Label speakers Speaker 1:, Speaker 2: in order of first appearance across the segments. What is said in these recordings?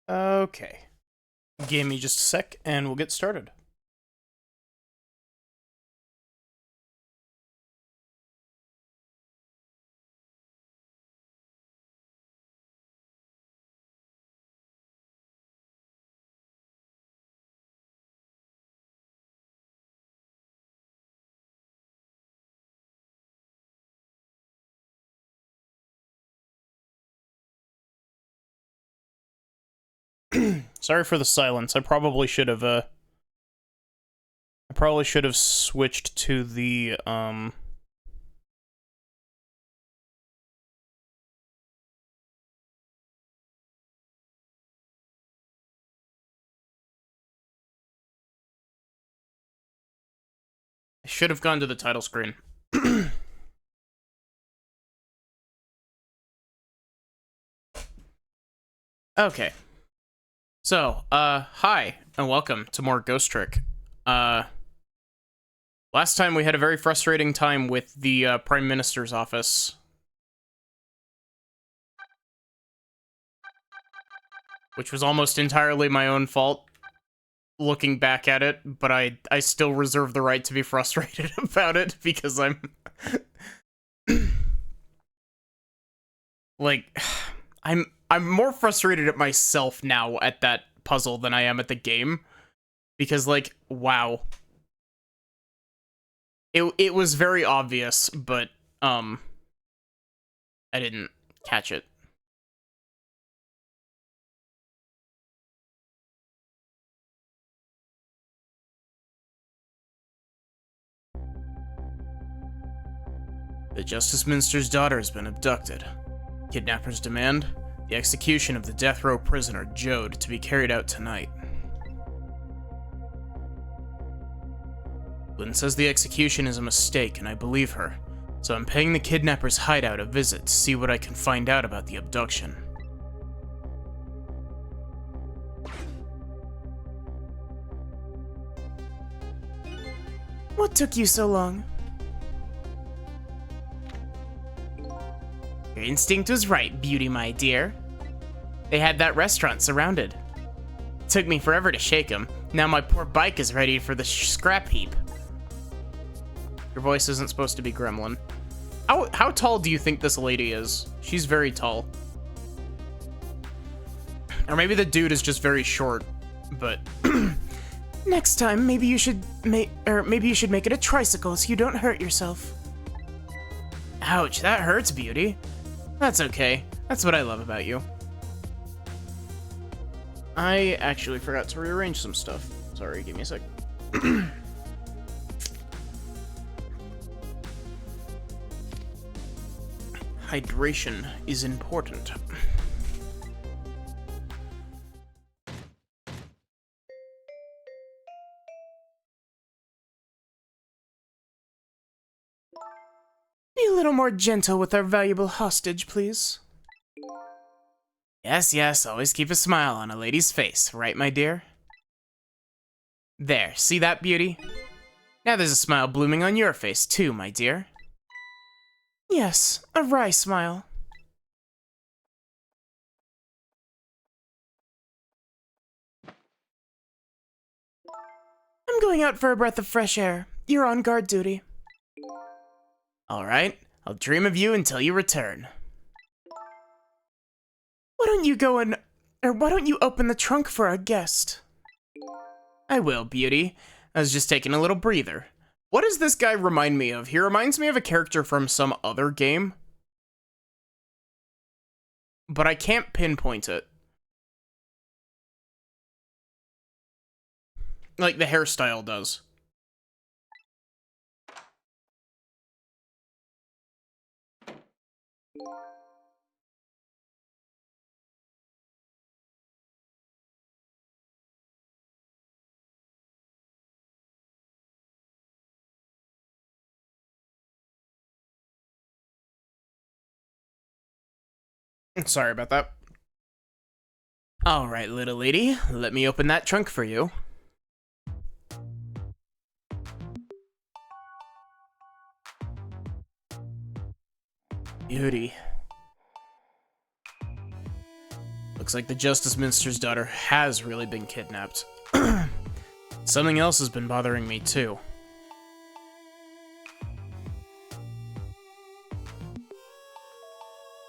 Speaker 1: Okay. Give me just a sec, and we'll get started. Sorry for the silence. I probably should have switched to the I should have gone to the title screen. Okay. So, hi, and welcome to more Ghost Trick. Last time we had a very frustrating time with the Prime Minister's office. Which was almost entirely my own fault, looking back at it, but I still reserve the right to be frustrated about it, because I'm... like, I'm more frustrated at myself now at that puzzle than I am at the game. Because, like, wow. It was very obvious, but, I didn't catch it. The Justice Minister's daughter has been abducted. Kidnappers demand the execution of the death row prisoner, Jode, to be carried out tonight. Lynn says the execution is a mistake, and I believe her, so I'm paying the kidnapper's hideout a visit to see what I can find out about the abduction.
Speaker 2: What took you so long? Your instinct was right, Beauty, my dear. They had that restaurant surrounded. Took me forever to shake them. Now my poor bike is ready for the scrap heap.
Speaker 1: Your voice isn't supposed to be gremlin. How tall do you think this lady is? She's very tall. Or maybe the dude is just very short, but...
Speaker 2: Next time, maybe you should make it a tricycle so you don't hurt yourself.
Speaker 1: Ouch, that hurts, Beauty. That's okay. That's what I love about you. I actually forgot to rearrange some stuff. Sorry, give me a sec. Hydration is important.
Speaker 2: Be a little more gentle with our valuable hostage, please.
Speaker 1: Yes, yes, always keep a smile on a lady's face, right, my dear? There, see that, Beauty? Now there's a smile blooming on your face, too, my dear.
Speaker 2: Yes, a wry smile. I'm going out for a breath of fresh air. You're on guard duty.
Speaker 1: Alright, I'll dream of you until you return.
Speaker 2: Why don't you open the trunk for our guest?
Speaker 1: I will, Beauty. I was just taking a little breather. What does this guy remind me of? He reminds me of a character from some other game. But I can't pinpoint it. Like the hairstyle does. Sorry about that. Alright, little lady, let me open that trunk for you. Beauty. Looks like the Justice Minister's daughter has really been kidnapped. Something else has been bothering me, too.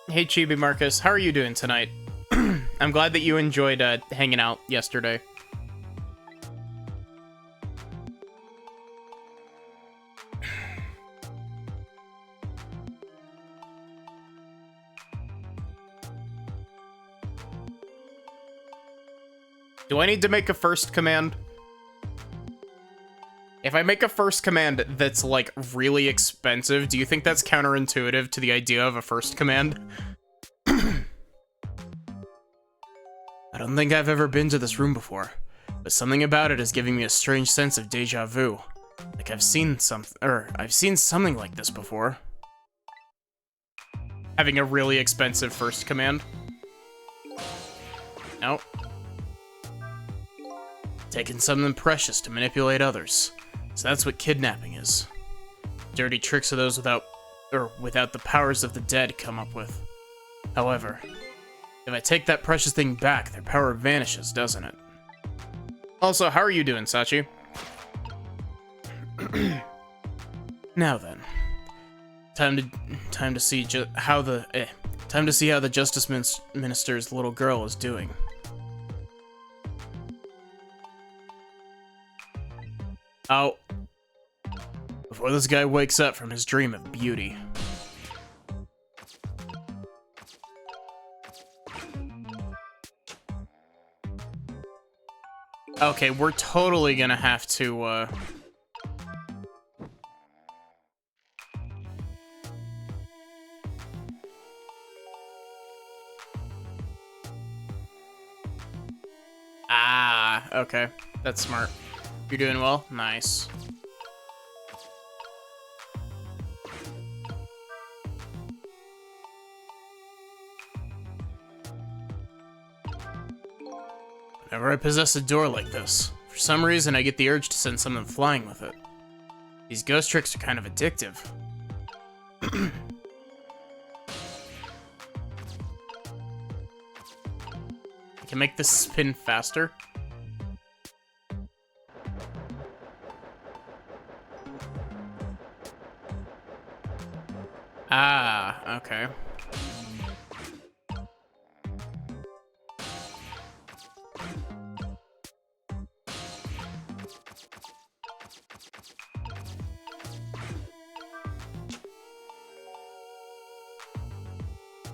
Speaker 1: Hey, Chibi Marcus, how are you doing tonight? I'm glad that you enjoyed hanging out yesterday. Do I need to make a first command? If I make a first command that's, like, really expensive, do you think that's counterintuitive to the idea of a first command? I don't think I've ever been to this room before, but something about it is giving me a strange sense of deja vu. Like I've seen something like this before. Having a really expensive first command. Nope. Taking something precious to manipulate others. So that's what kidnapping is. Dirty tricks of those without the powers of the dead come up with. However, if I take that precious thing back, their power vanishes, doesn't it? Also, how are you doing, Sachi? Now then, time to see how the Justice Minister's little girl is doing. Oh, before this guy wakes up from his dream of beauty. Okay, we're totally gonna have to, Ah, okay. That's smart. You're doing well? Nice. Whenever I possess a door like this, for some reason I get the urge to send something flying with it. These ghost tricks are kind of addictive. I can make this spin faster. Ah, okay.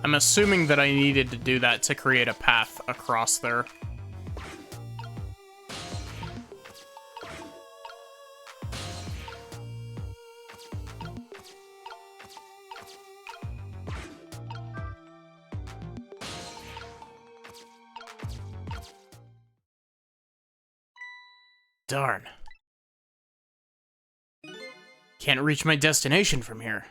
Speaker 1: I'm assuming that I needed to do that to create a path across there. Darn. Can't reach my destination from here.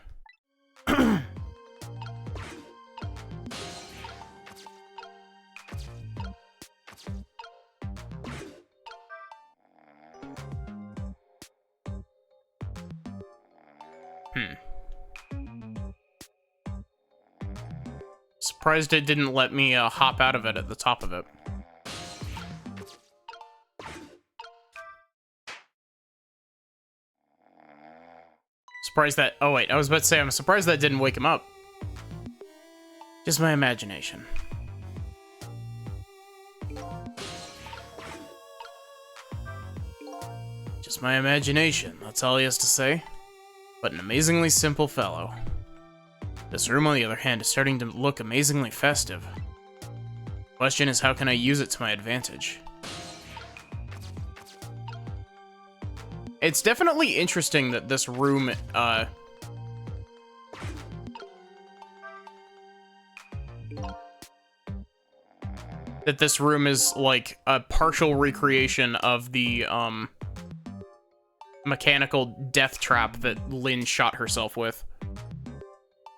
Speaker 1: Surprised it didn't let me hop out of it at the top of it. Surprised that... Oh, wait. I was about to say, I'm surprised that didn't wake him up. Just my imagination. Just my imagination, that's all he has to say. But an amazingly simple fellow. This room, on the other hand, is starting to look amazingly festive. The question is, how can I use it to my advantage? It's definitely interesting that this room, is, like, a partial recreation of the, mechanical death trap that Lynn shot herself with.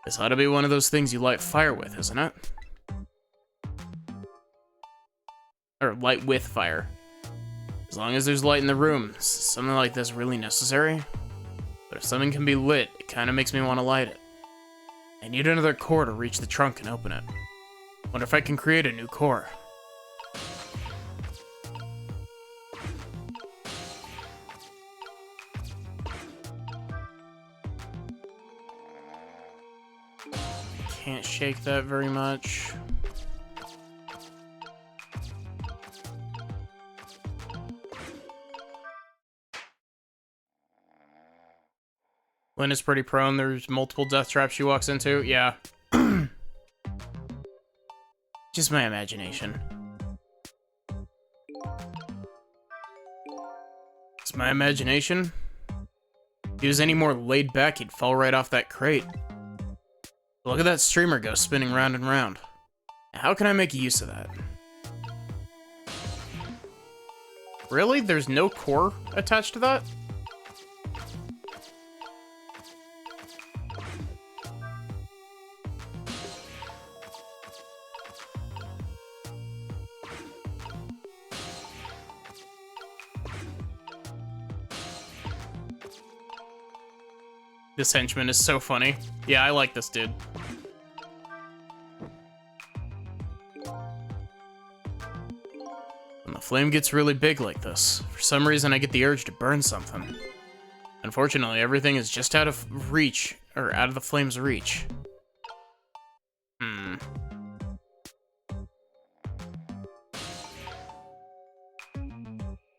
Speaker 1: This ought to be one of those things you light fire with, isn't it? Or light with fire. As long as there's light in the room, is something like this really necessary? But if something can be lit, it kind of makes me want to light it. I need another core to reach the trunk and open it. Wonder if I can create a new core. Can't shake that very much. Lynn is pretty prone. There's multiple death traps she walks into. Yeah. Just my imagination. It's my imagination. If he was any more laid back, he'd fall right off that crate. Look at that streamer go spinning round and round. How can I make use of that? Really? There's no core attached to that? This henchman is so funny. Yeah, I like this dude. When the flame gets really big like this, for some reason I get the urge to burn something. Unfortunately, everything is just out of reach, or out of the flame's reach.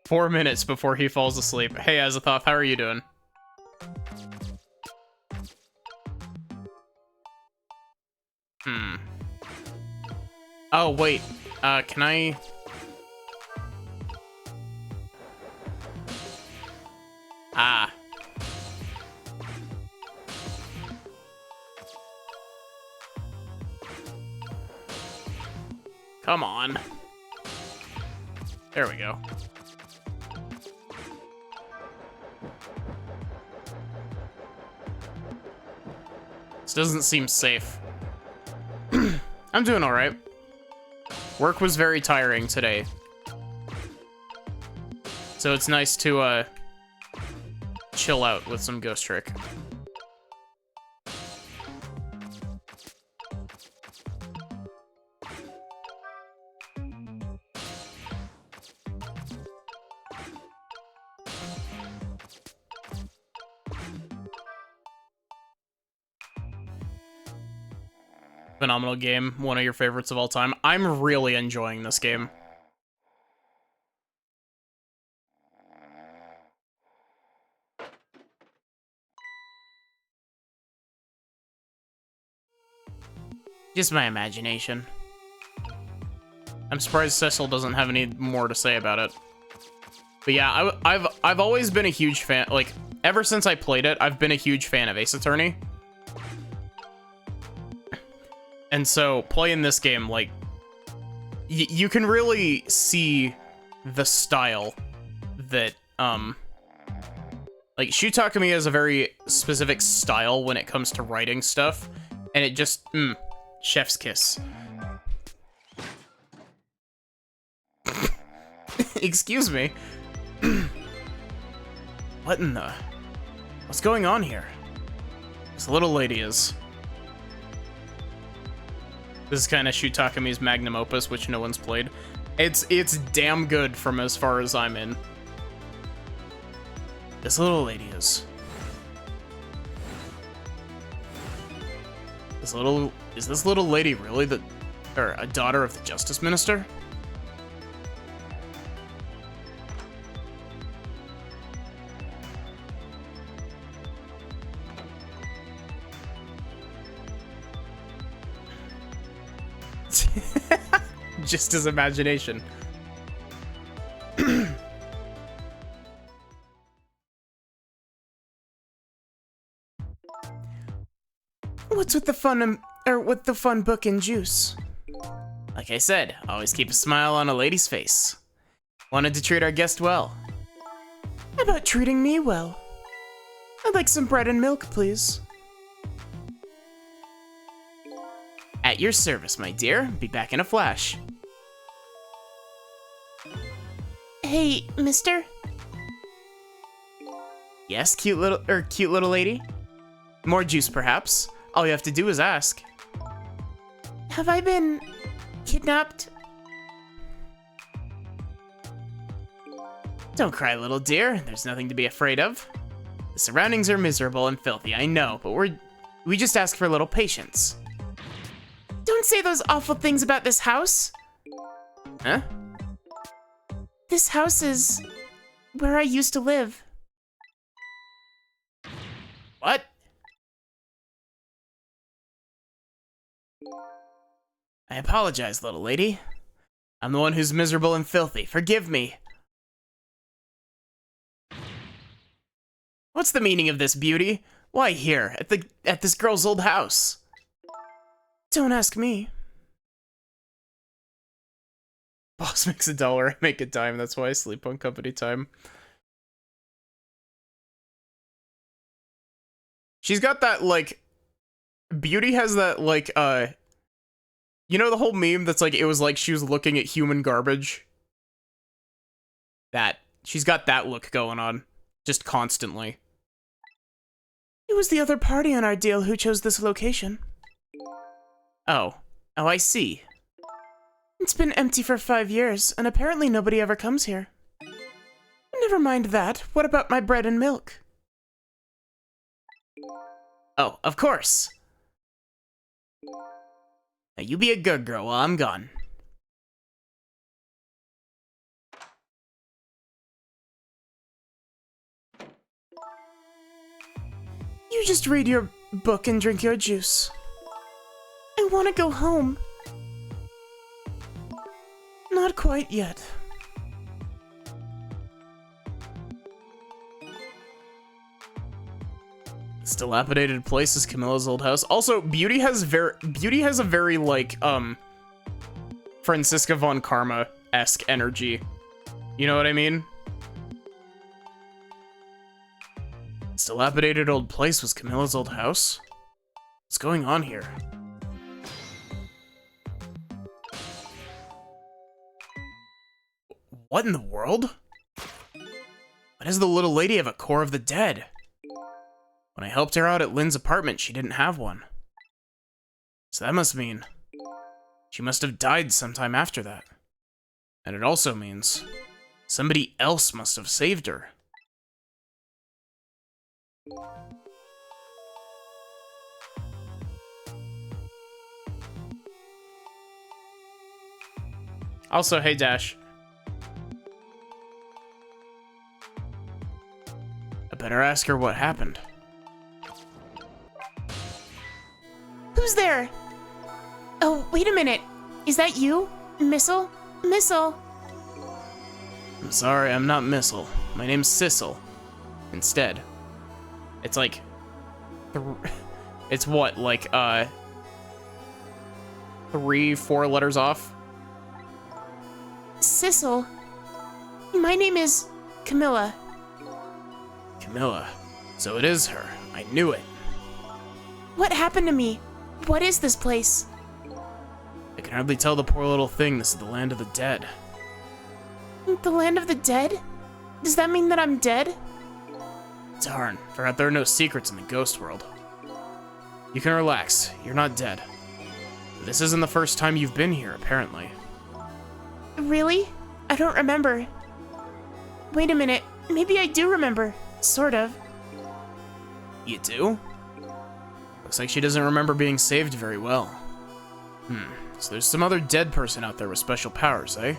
Speaker 1: 4 minutes before he falls asleep. Hey, Azathoth, how are you doing? Oh, wait. Can I... Ah. Come on. There we go. This doesn't seem safe. I'm doing all right. Work was very tiring today. So it's nice to, chill out with some Ghost Trick. Phenomenal game, one of your favorites of all time. I'm really enjoying this game. Just my imagination. I'm surprised Cecil doesn't have any more to say about it. But yeah, I've always been a huge fan. Like, ever since I played it, I've been a huge fan of Ace Attorney. And so, playing this game, like, you can really see the style that, like, Shu Takumi has a very specific style when it comes to writing stuff, and it just, chef's kiss. Excuse me. What in the... What's going on here? This little lady is... This is kind of Shu Takumi's magnum opus, which no one's played. It's damn good from as far as I'm in. This little lady is... Is this little lady really a daughter of the Justice Minister? Just his imagination. What's with the fun book and juice? Like I said, always keep a smile on a lady's face. Wanted to treat our guest well. How about treating me well? I'd like some bread and milk, please. At your service, my dear. Be back in a flash. Hey, mister? Yes, cute little lady? More juice, perhaps? All you have to do is ask. Have I been
Speaker 2: kidnapped? Don't cry, little dear. There's nothing to be afraid of. The surroundings are miserable and filthy, I know, but we just ask for a little patience. Don't say those awful things about this house. Huh? This house is where I used to live. What? I apologize, little lady. I'm the one who's miserable and filthy. Forgive me. What's the meaning of this, Beauty? Why here, at this girl's old house? Don't ask me. Boss makes $1, I make a dime. That's why I sleep on company time. She's got that, like... Beauty has that, like, you know the whole meme that's like, it was like she was looking at human garbage? That. She's got that look going on. Just constantly. It was the other party on our deal who chose this location. Oh. Oh, I see. It's been empty for 5 years, and apparently nobody ever comes here. Never mind that. What about my bread and milk? Oh, of course. Now you be a good girl while I'm gone. You just read your book and drink your juice. I want to go home. Not quite yet. This dilapidated place is Camilla's old house. Also, Beauty has a very like Franziska von Karma-esque energy. You know what I mean? This dilapidated old place was Camilla's old house? What's going on here? What in the world? Why does the little lady have a core of the dead? When I helped her out at Lynn's apartment, she didn't have one. So that must mean she must have died sometime after that. And it also means somebody else must have saved her. Also, hey Dash. I better ask her what happened. Who's there? Oh, wait a minute. Is that you? Missile? Missile? I'm sorry, I'm not Missile. My name's Sissel. Instead. It's like... It's what, like, 3-4 letters off? Sissel? My name is Camilla. Camilla. So it is her. I knew it. What happened to me? What is this place? I can hardly tell the poor little thing this is the land of the dead. The land of the dead? Does that mean that I'm dead? Darn, forgot there are no secrets in the ghost world. You can relax, you're not dead. This isn't the first time you've been here, apparently. Really? I don't remember. Wait a minute, maybe I do remember. Sort of. You do? Looks like she doesn't remember being saved very well. So there's some other dead person out there with special powers, eh?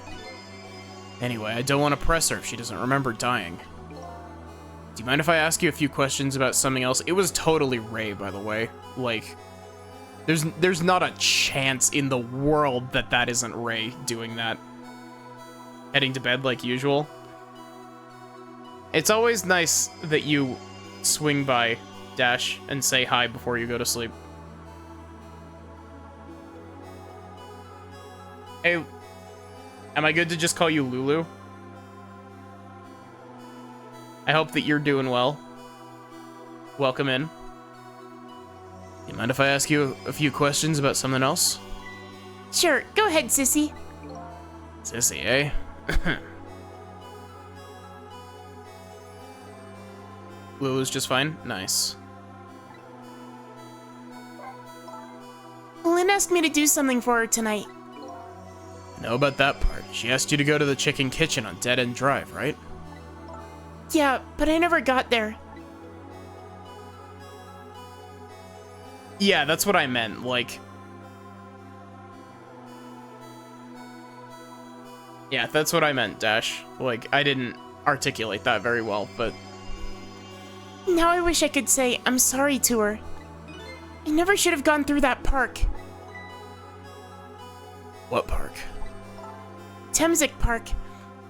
Speaker 2: Anyway, I don't want to press her if she doesn't remember dying. Do you mind if I ask you a few questions about something else? It was totally Ray, by the way. Like, there's not a chance in the world that that isn't Ray doing that. Heading to bed like usual. It's always nice that you swing by, Dash, and say hi before you go to sleep. Hey, am I good to just call you Lulu? I hope that you're doing well. Welcome in. You mind if I ask you a few questions about something else? Sure, go ahead, Sissy. Sissy, eh? Lulu's just fine? Nice. Lynn asked me to do something for her tonight.
Speaker 1: Know about that part. She asked you to go to the Chicken Kitchen on Dead End Drive, right?
Speaker 2: Yeah, but I never got there.
Speaker 1: Yeah, that's what I meant, like... Yeah, that's what I meant, Dash. Like, I didn't articulate that very well, but...
Speaker 2: Now I wish I could say I'm sorry to her. I never should have gone through that park.
Speaker 1: What park?
Speaker 2: Temzik Park.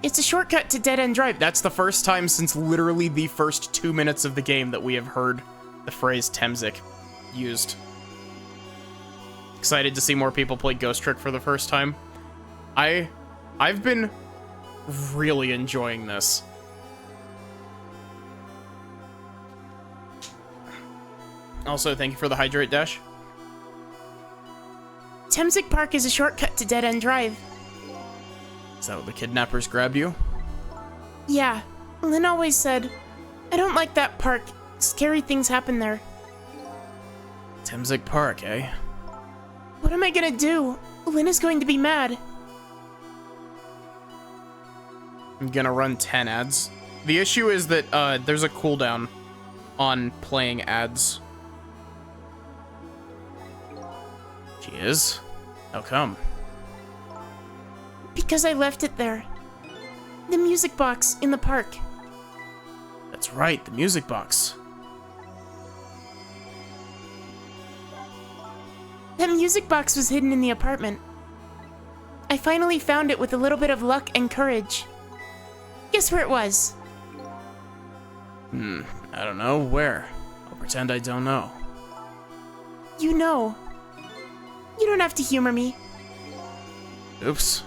Speaker 2: It's a shortcut to Dead End Drive.
Speaker 1: That's the first time since literally the first 2 minutes of the game that we have heard the phrase Temzik used. Excited to see more people play Ghost Trick for the first time. I've been really enjoying this. Also, thank you for the hydrate, Dash.
Speaker 2: Temzik Park is a shortcut to Dead End Drive.
Speaker 1: Is that what the kidnappers grabbed you?
Speaker 2: Yeah, Lynn always said, I don't like that park. Scary things happen there.
Speaker 1: Temzik Park, eh?
Speaker 2: What am I gonna do? Lynn is going to be mad.
Speaker 1: I'm gonna run 10 ads. The issue is that there's a cooldown on playing ads. She is? How come?
Speaker 2: Because I left it there. The music box in the park.
Speaker 1: That's right, the music box.
Speaker 2: That music box was hidden in the apartment. I finally found it with a little bit of luck and courage. Guess where it was?
Speaker 1: I don't know. Where? I'll pretend I don't know.
Speaker 2: You know. You don't have to humor me.
Speaker 1: Oops.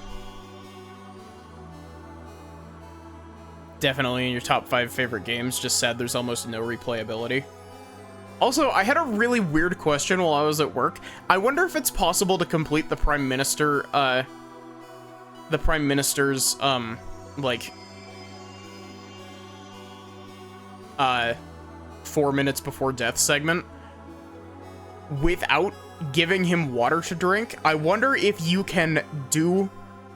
Speaker 1: Definitely in your top 5 favorite games, just sad there's almost no replayability. Also, I had a really weird question while I was at work. I wonder if it's possible to complete the Prime Minister's, like, 4 minutes before death segment without giving him water to drink. I wonder if you can do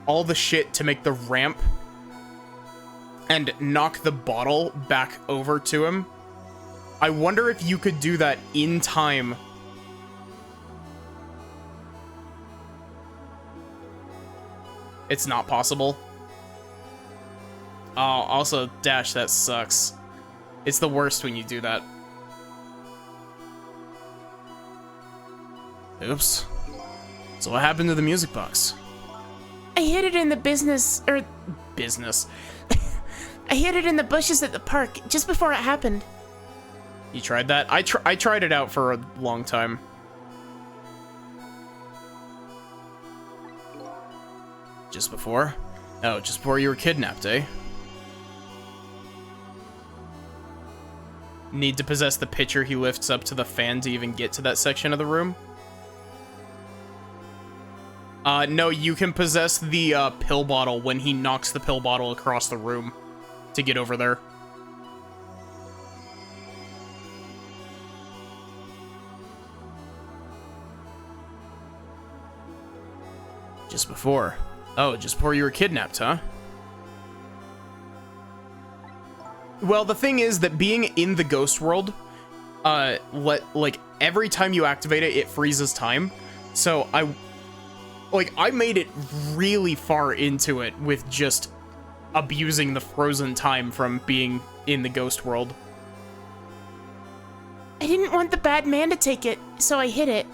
Speaker 1: all the shit to make the ramp and knock the bottle back over to him. I wonder if you could do that in time. It's not possible. Oh, also, Dash, that sucks. It's the worst when you do that. Oops. So what happened to the music box?
Speaker 2: I hid it in the business. I hid it in the bushes at the park just before it happened.
Speaker 1: You tried that? I tried it out for a long time. Just before? Oh, just before you were kidnapped, eh? Need to possess the pitcher he lifts up to the fan to even get to that section of the room? No, you can possess the pill bottle when he knocks the pill bottle across the room to get over there. Just before. Oh, just before you were kidnapped, huh? Well, the thing is that being in the ghost world, like, every time you activate it, it freezes time. So, I made it really far into it with just abusing the frozen time from being in the ghost world.
Speaker 2: I didn't want the bad man to take it, so I hid it.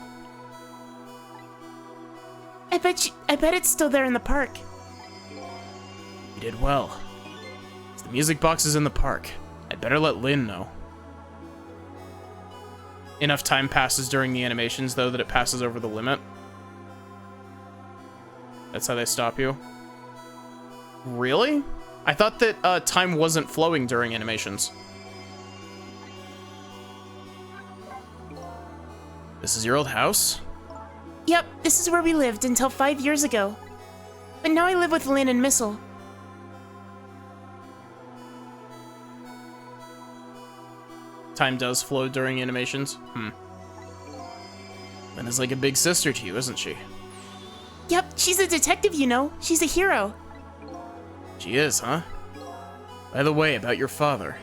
Speaker 2: I bet it's still there in the park.
Speaker 1: You did well. The music box is in the park. I'd better let Lynn know. Enough time passes during the animations, though, that it passes over the limit. That's how they stop you. Really? I thought that time wasn't flowing during animations. This is your old house?
Speaker 2: Yep, this is where we lived until 5 years ago. But now I live with Lynn and Missile.
Speaker 1: Time does flow during animations? Lynn is like a big sister to you, isn't she?
Speaker 2: Yep, she's a detective, you know. She's a hero.
Speaker 1: She is, huh? By the way, about your father.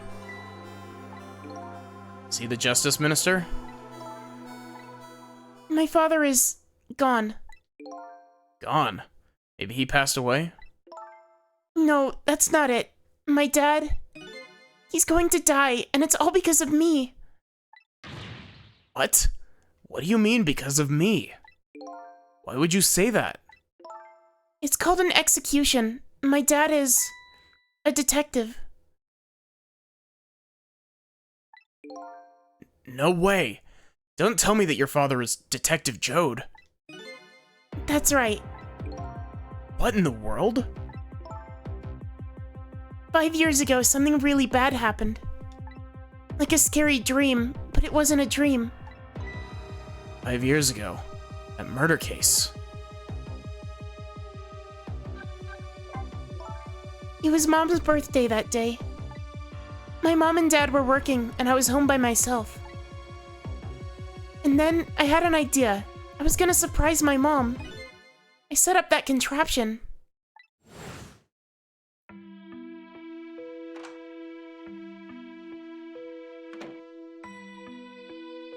Speaker 1: Is he the Justice Minister?
Speaker 2: My father is gone.
Speaker 1: Gone. Maybe he passed away?
Speaker 2: No, that's not it. My dad, he's going to die, and it's all because of me.
Speaker 1: What? What do you mean because of me? Why would you say that?
Speaker 2: It's called an execution. My dad is a detective.
Speaker 1: No way. Don't tell me that your father is Detective Jode.
Speaker 2: That's right.
Speaker 1: What in the world?
Speaker 2: 5 years ago, something really bad happened. Like a scary dream, but it wasn't a dream.
Speaker 1: 5 years ago. That murder case.
Speaker 2: It was Mom's birthday that day. My mom and dad were working, and I was home by myself. And then I had an idea. I was gonna surprise my mom. I set up that contraption.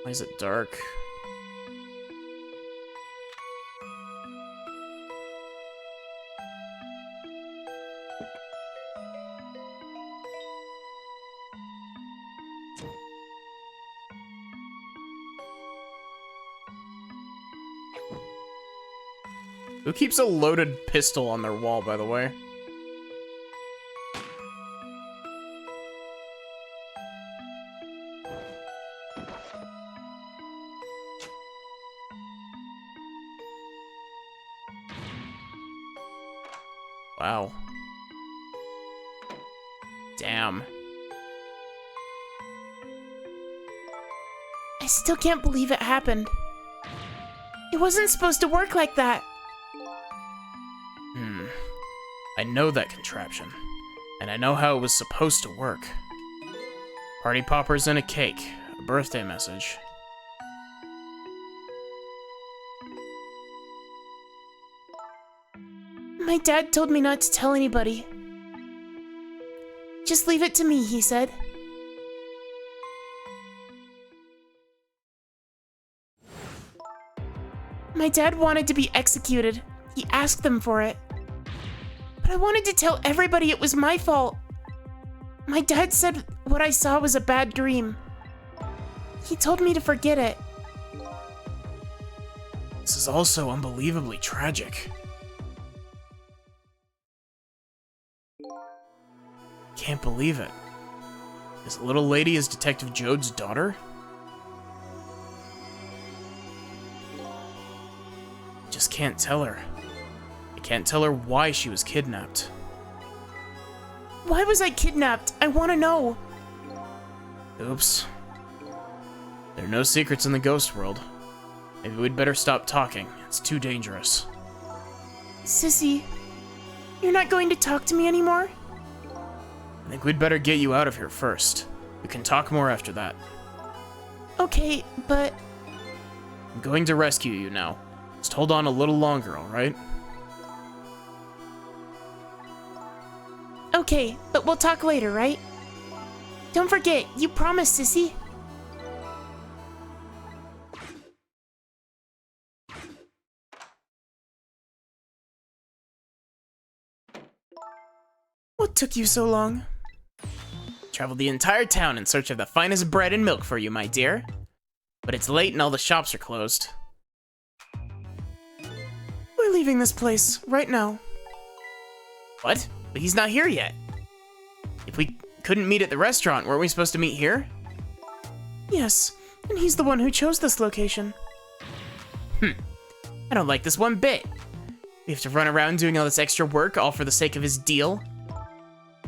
Speaker 1: Why is it dark? Who keeps a loaded pistol on their wall, by the way? Wow. Damn.
Speaker 2: I still can't believe it happened. It wasn't supposed to work like that.
Speaker 1: I know that contraption, and I know how it was supposed to work. Party poppers and a cake, a birthday message.
Speaker 2: My dad told me not to tell anybody. Just leave it to me, he said. My dad wanted to be executed. He asked them for it. But I wanted to tell everybody it was my fault. My dad said what I saw was a bad dream. He told me to forget it.
Speaker 1: This is also unbelievably tragic. Can't believe it. This little lady is Detective Jode's daughter? Just can't tell her. I can't tell her why she was kidnapped.
Speaker 2: Why was I kidnapped? I want to know.
Speaker 1: Oops. There are no secrets in the ghost world. Maybe we'd better stop talking. It's too dangerous.
Speaker 2: Sissy, you're not going to talk to me anymore?
Speaker 1: I think we'd better get you out of here first. We can talk more after that.
Speaker 2: Okay, but
Speaker 1: I'm going to rescue you now. Just hold on a little longer, alright?
Speaker 2: okay, but we'll talk later, right? Don't forget, you promised, Sissy. What took you so long?
Speaker 1: Traveled the entire town in search of the finest bread and milk for you, my dear. But it's late and all the shops are closed.
Speaker 2: We're leaving this place right now.
Speaker 1: What? But he's not here yet. If we couldn't meet at the restaurant, weren't we supposed to meet here?
Speaker 2: Yes, and he's the one who chose this location.
Speaker 1: I don't like this one bit. We have to run around doing all this extra work, all for the sake of his deal.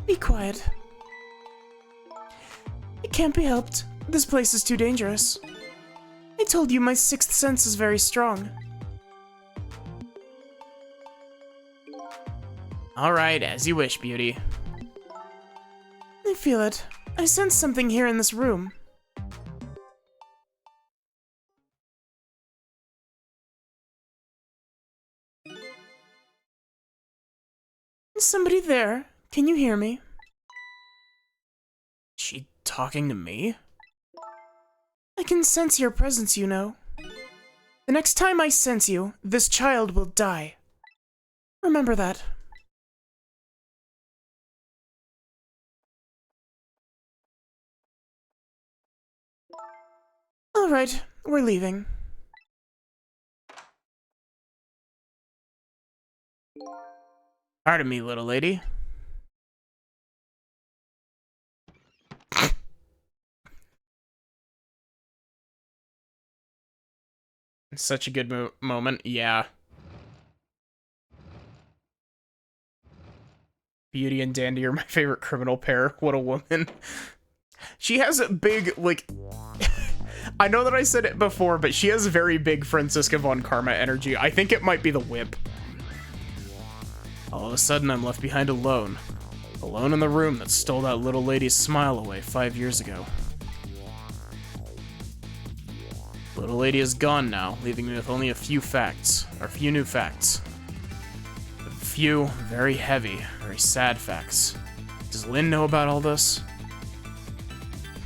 Speaker 2: Be quiet. It can't be helped. This place is too dangerous. I told you my sixth sense is very strong.
Speaker 1: Alright, as you wish, beauty.
Speaker 2: I feel it. I sense something here in this room. Is somebody there? Can you hear me?
Speaker 1: Is she talking to me?
Speaker 2: I can sense your presence, you know. The next time I sense you, this child will die. Remember that. All right, we're leaving.
Speaker 1: Pardon me, little lady. Such a good moment, yeah. Beauty and Dandy are my favorite criminal pair. What a woman. She has a big, like... I know that I said it before, but she has very big Franziska von Karma energy. I think it might be the whip. All of a sudden, I'm left behind alone. Alone in the room that stole that little lady's smile away 5 years ago. Little lady is gone now, leaving me with only a few facts, or a few new facts. A few very heavy, very sad facts. Does Lynn know about all this?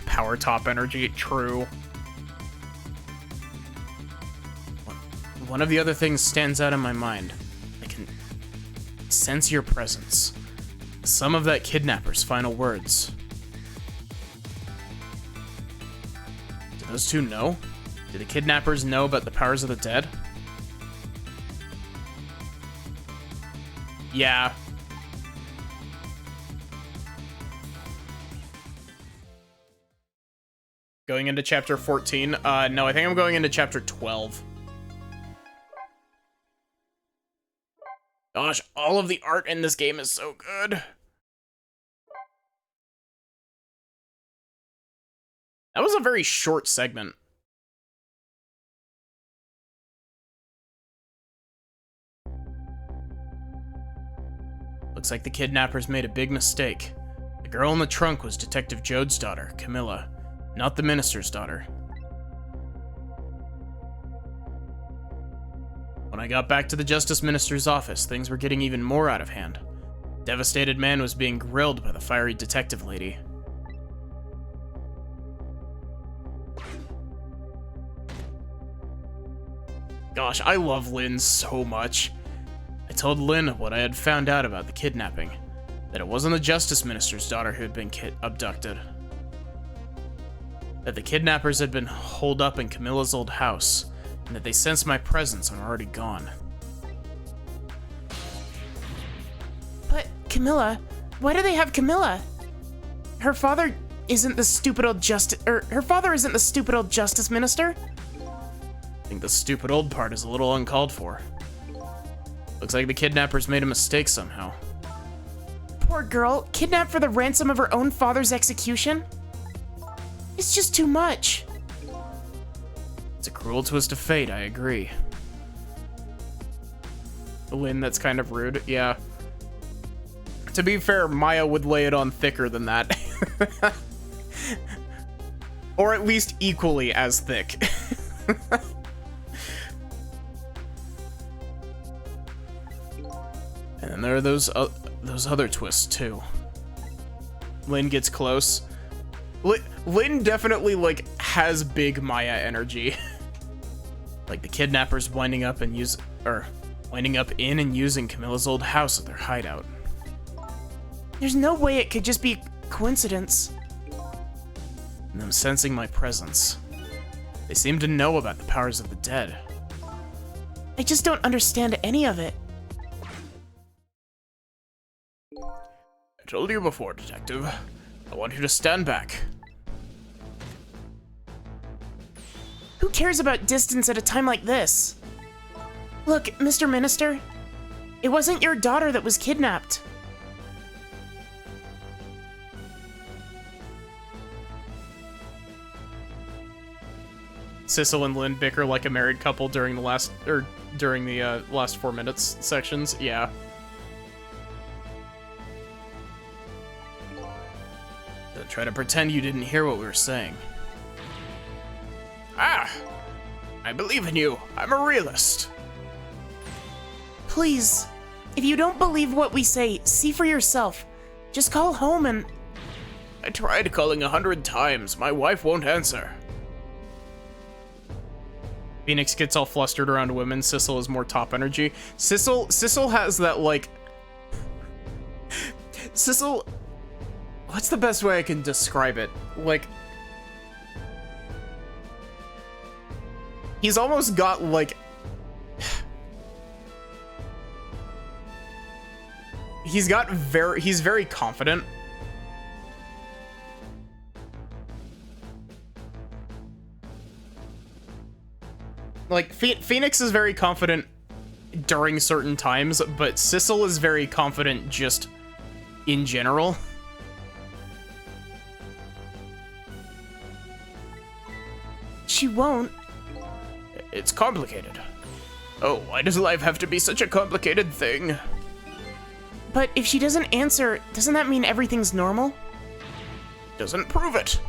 Speaker 1: Power top energy, true. One of the other things stands out in my mind. I can sense your presence. Some of that kidnapper's final words. Do those two know? Do the kidnappers know about the powers of the dead? Yeah. Going into chapter 14? No, I think I'm going into chapter 12. Gosh, all of the art in this game is so good. That was a very short segment. Looks like the kidnappers made a big mistake. The girl in the trunk was Detective Jode's daughter, Camilla, not the minister's daughter. When I got back to the Justice Minister's office, things were getting even more out of hand. The devastated man was being grilled by the fiery detective lady. Gosh, I love Lynn so much. I told Lynn what I had found out about the kidnapping, that it wasn't the Justice Minister's daughter who had been abducted. That the kidnappers had been holed up in Camilla's old house, and that they sensed my presence and were already gone.
Speaker 2: But Camilla, why do they have Camilla? Her father isn't the stupid old her father isn't the stupid old Justice Minister?
Speaker 1: I think the stupid old part is a little uncalled for. Looks like the kidnappers made a mistake somehow.
Speaker 2: Poor girl, kidnapped for the ransom of her own father's execution? It's just too much.
Speaker 1: It's a cruel twist of fate, I agree. Lynn, that's kind of rude, yeah. To be fair, Maya would lay it on thicker than that. Or at least equally as thick. And then there are those other twists, too. Lynn gets close. Lynn definitely, like, has big Maya energy. Like the kidnappers winding up in and using Camilla's old house as their hideout.
Speaker 2: There's no way it could just be coincidence.
Speaker 1: And them sensing my presence. They seem to know about the powers of the dead.
Speaker 2: I just don't understand any of it.
Speaker 1: I told you before, Detective. I want you to stand back.
Speaker 2: Who cares about distance at a time like this? Look, Mr. Minister, it wasn't your daughter that was kidnapped.
Speaker 1: Sissel and Lynn bicker like a married couple during the last 4 minutes sections. Yeah. Don't try to pretend you didn't hear what we were saying. Ah! I believe in you. I'm a realist.
Speaker 2: Please, If you don't believe what we say, see for yourself. Just call home and...
Speaker 1: I tried calling 100 times. My wife won't answer. Phoenix gets all flustered around women. Sissel is more top energy. Sissel has that, like... Sissel... What's the best way I can describe it? Like... He's almost got, like... He's very confident. Like, Phoenix is very confident during certain times, but Sissel is very confident just in general.
Speaker 2: She won't.
Speaker 1: It's complicated. Oh, why does life have to be such a complicated thing?
Speaker 2: But if she doesn't answer, doesn't that mean everything's normal?
Speaker 1: Doesn't prove it.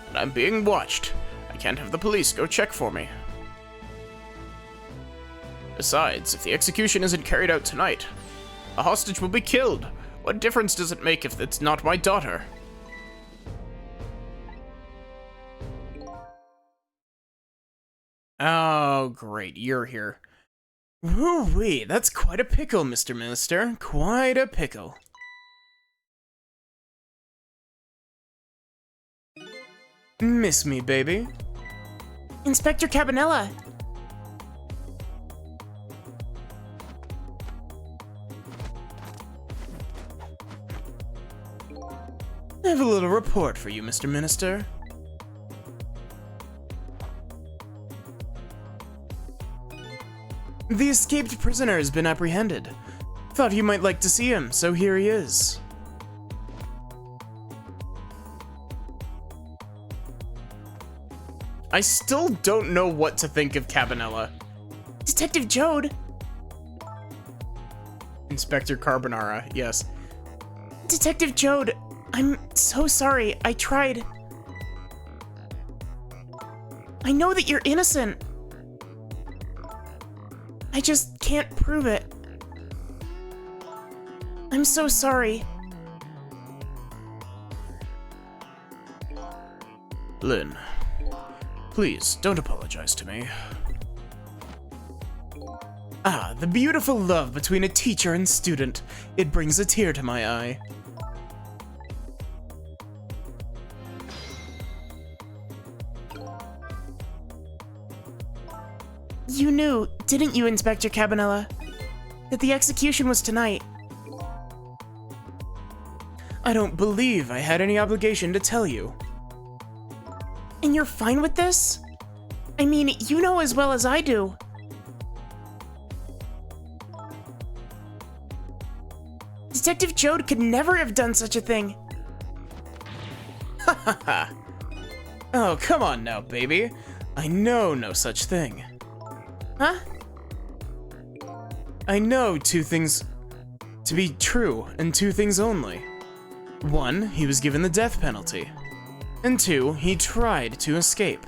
Speaker 1: And I'm being watched. I can't have the police go check for me. Besides, if the execution isn't carried out tonight, a hostage will be killed. What difference does it make if it's not my daughter? Oh, great, you're here. Woo-wee, that's quite a pickle, Mr. Minister. Quite a pickle. Miss me, baby?
Speaker 2: Inspector Cabanela.
Speaker 1: I have a little report for you, Mr. Minister. The escaped prisoner has been apprehended. Thought you might like to see him, so here he is. I still don't know what to think of Cabanela.
Speaker 2: Detective Jode.
Speaker 1: Inspector Carbonara, yes.
Speaker 2: Detective Jode, I'm so sorry. I tried. I know that you're innocent. I just can't prove it. I'm so sorry.
Speaker 1: Lynn, please don't apologize to me. Ah, the beautiful love between a teacher and student. It brings a tear to my eye.
Speaker 2: You knew, didn't you, Inspector Cabanela, that the execution was tonight?
Speaker 1: I don't believe I had any obligation to tell you.
Speaker 2: And you're fine with this? I mean, you know as well as I do. Detective Jode could never have done such a thing.
Speaker 1: Ha ha ha. Oh, come on now, baby. I know no such thing.
Speaker 2: Huh?
Speaker 1: I know two things to be true, and two things only. One, he was given the death penalty. And two, he tried to escape.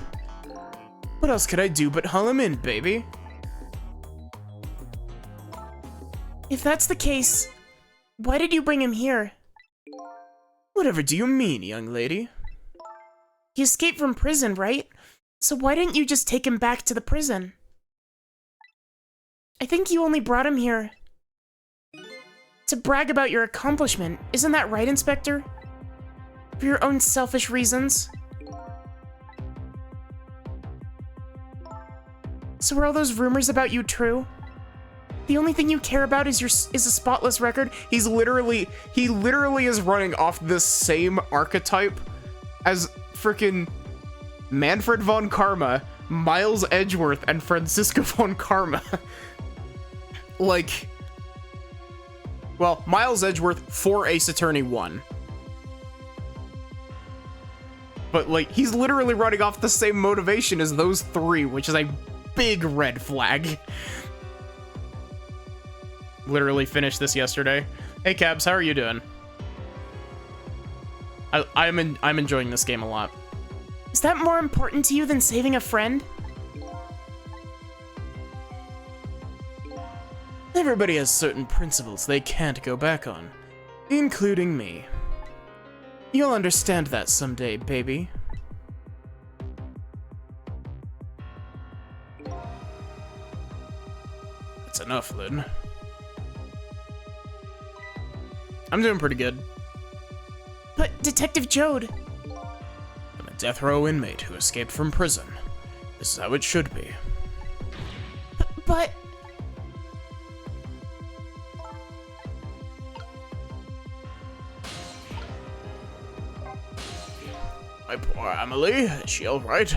Speaker 1: What else could I do but haul him in, baby?
Speaker 2: If that's the case, why did you bring him here?
Speaker 1: Whatever do you mean, young lady?
Speaker 2: He escaped from prison, right? So why didn't you just take him back to the prison? I think you only brought him here to brag about your accomplishment. Isn't that right, Inspector? For your own selfish reasons. So are all those rumors about you true? The only thing you care about is a spotless record?
Speaker 1: He literally is running off the same archetype as frickin' Manfred von Karma, Miles Edgeworth, and Francisco von Karma. Like, well, Miles Edgeworth for Ace Attorney 1. But, like, he's literally running off the same motivation as those three, which is a big red flag. Literally finished this yesterday. Hey, Cabs, how are you doing? I'm enjoying this game a lot.
Speaker 2: Is that more important to you than saving a friend?
Speaker 1: Everybody has certain principles they can't go back on, including me. You'll understand that someday, baby. That's enough, Lynn. I'm doing pretty good.
Speaker 2: But Detective Jode...
Speaker 1: I'm a death row inmate who escaped from prison. This is how it should be.
Speaker 2: But...
Speaker 1: My poor Emily, is she alright?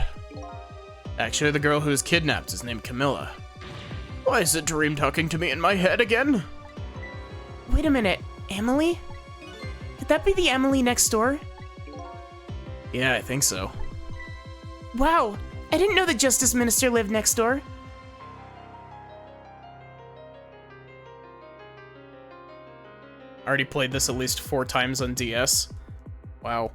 Speaker 1: Actually, the girl who was kidnapped is named Camilla. Why is it Dream talking to me in my head again?
Speaker 2: Wait a minute, Emily? Could that be the Emily next door?
Speaker 1: Yeah, I think so.
Speaker 2: Wow, I didn't know the Justice Minister lived next door.
Speaker 1: I already played this at least 4 times on DS. Wow.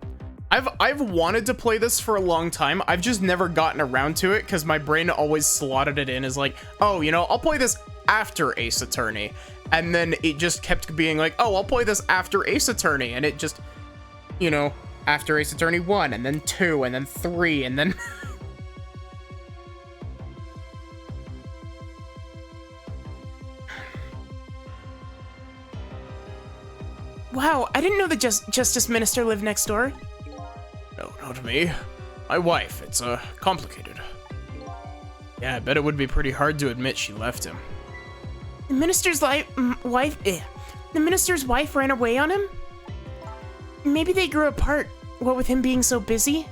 Speaker 1: I've wanted to play this for a long time. I've just never gotten around to it because my brain always slotted it in as like, oh, you know, I'll play this after Ace Attorney. And then it just kept being like, oh, I'll play this after Ace Attorney. And it just, you know, after Ace Attorney 1, and then 2, and then 3, and then...
Speaker 2: Wow, I didn't know the Justice Minister lived next door.
Speaker 1: No, not me. My wife. It's, complicated. Yeah, I bet it would be pretty hard to admit she left him.
Speaker 2: The minister's wife ran away on him? Maybe they grew apart, what with him being so busy?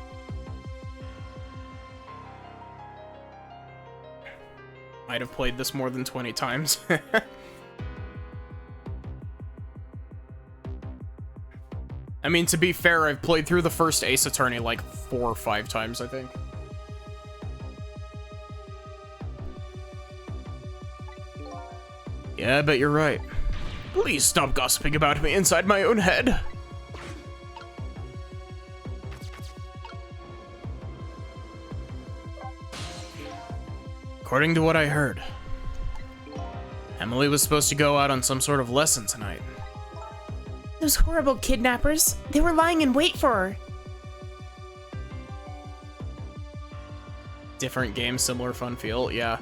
Speaker 1: Might have played this more than 20 times. I mean, to be fair, I've played through the first Ace Attorney like 4 or 5 times, I think. Yeah, I bet you're right. Please stop gossiping about me inside my own head. According to what I heard, Emily was supposed to go out on some sort of lesson tonight.
Speaker 2: Those horrible kidnappers, they were lying in wait for her.
Speaker 1: Different game, similar fun feel, yeah.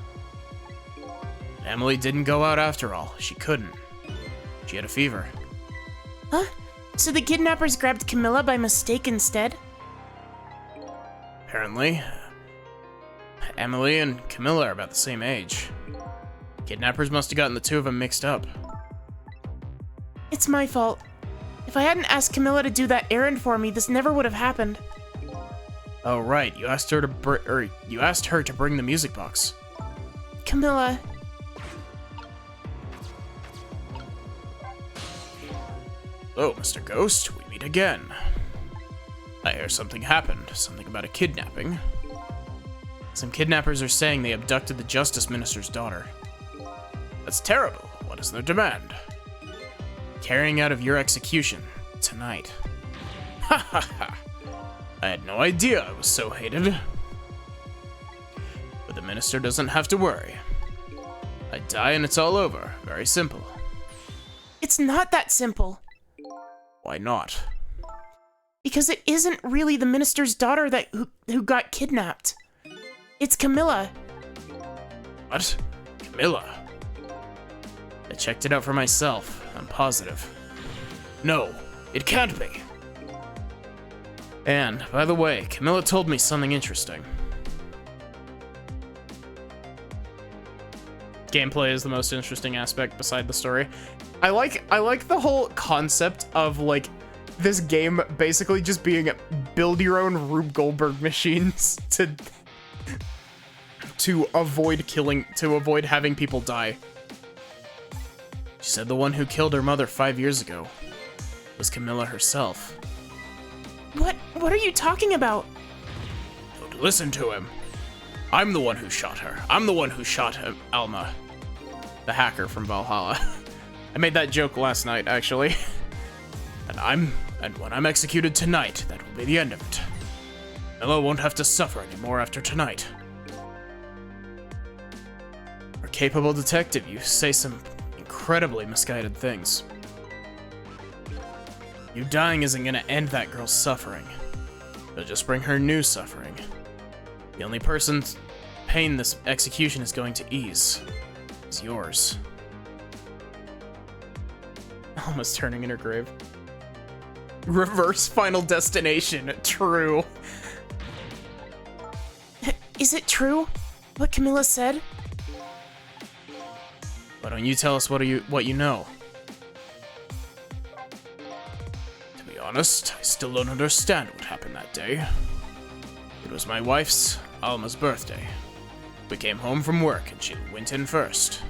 Speaker 1: Emily didn't go out after all. She couldn't. She had a fever.
Speaker 2: Huh? So the kidnappers grabbed Camilla by mistake instead?
Speaker 1: Apparently. Emily and Camilla are about the same age. Kidnappers must have gotten the two of them mixed up.
Speaker 2: It's my fault. If I hadn't asked Camilla to do that errand for me, this never would have happened.
Speaker 1: Oh right, you asked her to bring the music box.
Speaker 2: Camilla.
Speaker 1: Oh, Mr. Ghost, we meet again. I hear something happened, something about a kidnapping. Some kidnappers are saying they abducted the Justice Minister's daughter. That's terrible. What is their demand? Carrying out of your execution tonight. Ha ha ha. I had no idea I was so hated. But the minister doesn't have to worry. I die and it's all over. Very simple.
Speaker 2: It's not that simple.
Speaker 1: Why not?
Speaker 2: Because it isn't really the minister's daughter who got kidnapped. It's Camilla.
Speaker 1: What? Camilla? I checked it out for myself. I'm positive. No, it can't be. And, by the way, Camilla told me something interesting. Gameplay is the most interesting aspect beside the story. I like the whole concept of, like, this game basically just being build your own Rube Goldberg machines to avoid having people die. She said the one who killed her mother 5 years ago was Camilla herself.
Speaker 2: What are you talking about?
Speaker 1: Don't listen to him. I'm the one who shot her. I'm the one who shot Alma, the hacker from Valhalla. I made that joke last night, actually. And when I'm executed tonight, that will be the end of it. Camilla won't have to suffer anymore after tonight. For a capable detective, you say some incredibly misguided things. You dying isn't gonna end that girl's suffering. It'll just bring her new suffering. The only person's pain this execution is going to ease is yours. Almost turning in her grave. Reverse Final Destination. True.
Speaker 2: Is it true? What Camilla said?
Speaker 1: Why don't you tell us what you know? To be honest, I still don't understand what happened that day. It was my wife's, Alma's, birthday. We came home from work and she went in first.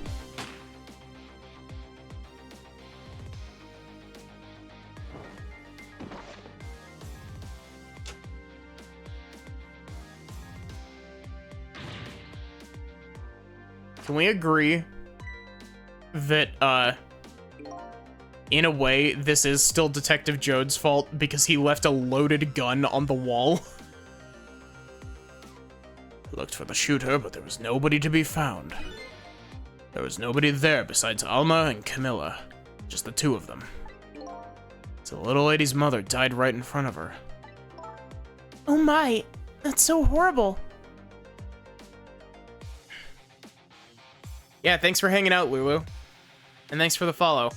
Speaker 1: Can we agree that, in a way, this is still Detective Jode's fault because he left a loaded gun on the wall? I looked for the shooter, but there was nobody to be found. There was nobody there besides Alma and Camilla, just the two of them. So the little lady's mother died right in front of her.
Speaker 2: Oh my, that's so horrible.
Speaker 1: Yeah, thanks for hanging out, Lulu. And thanks for the follow.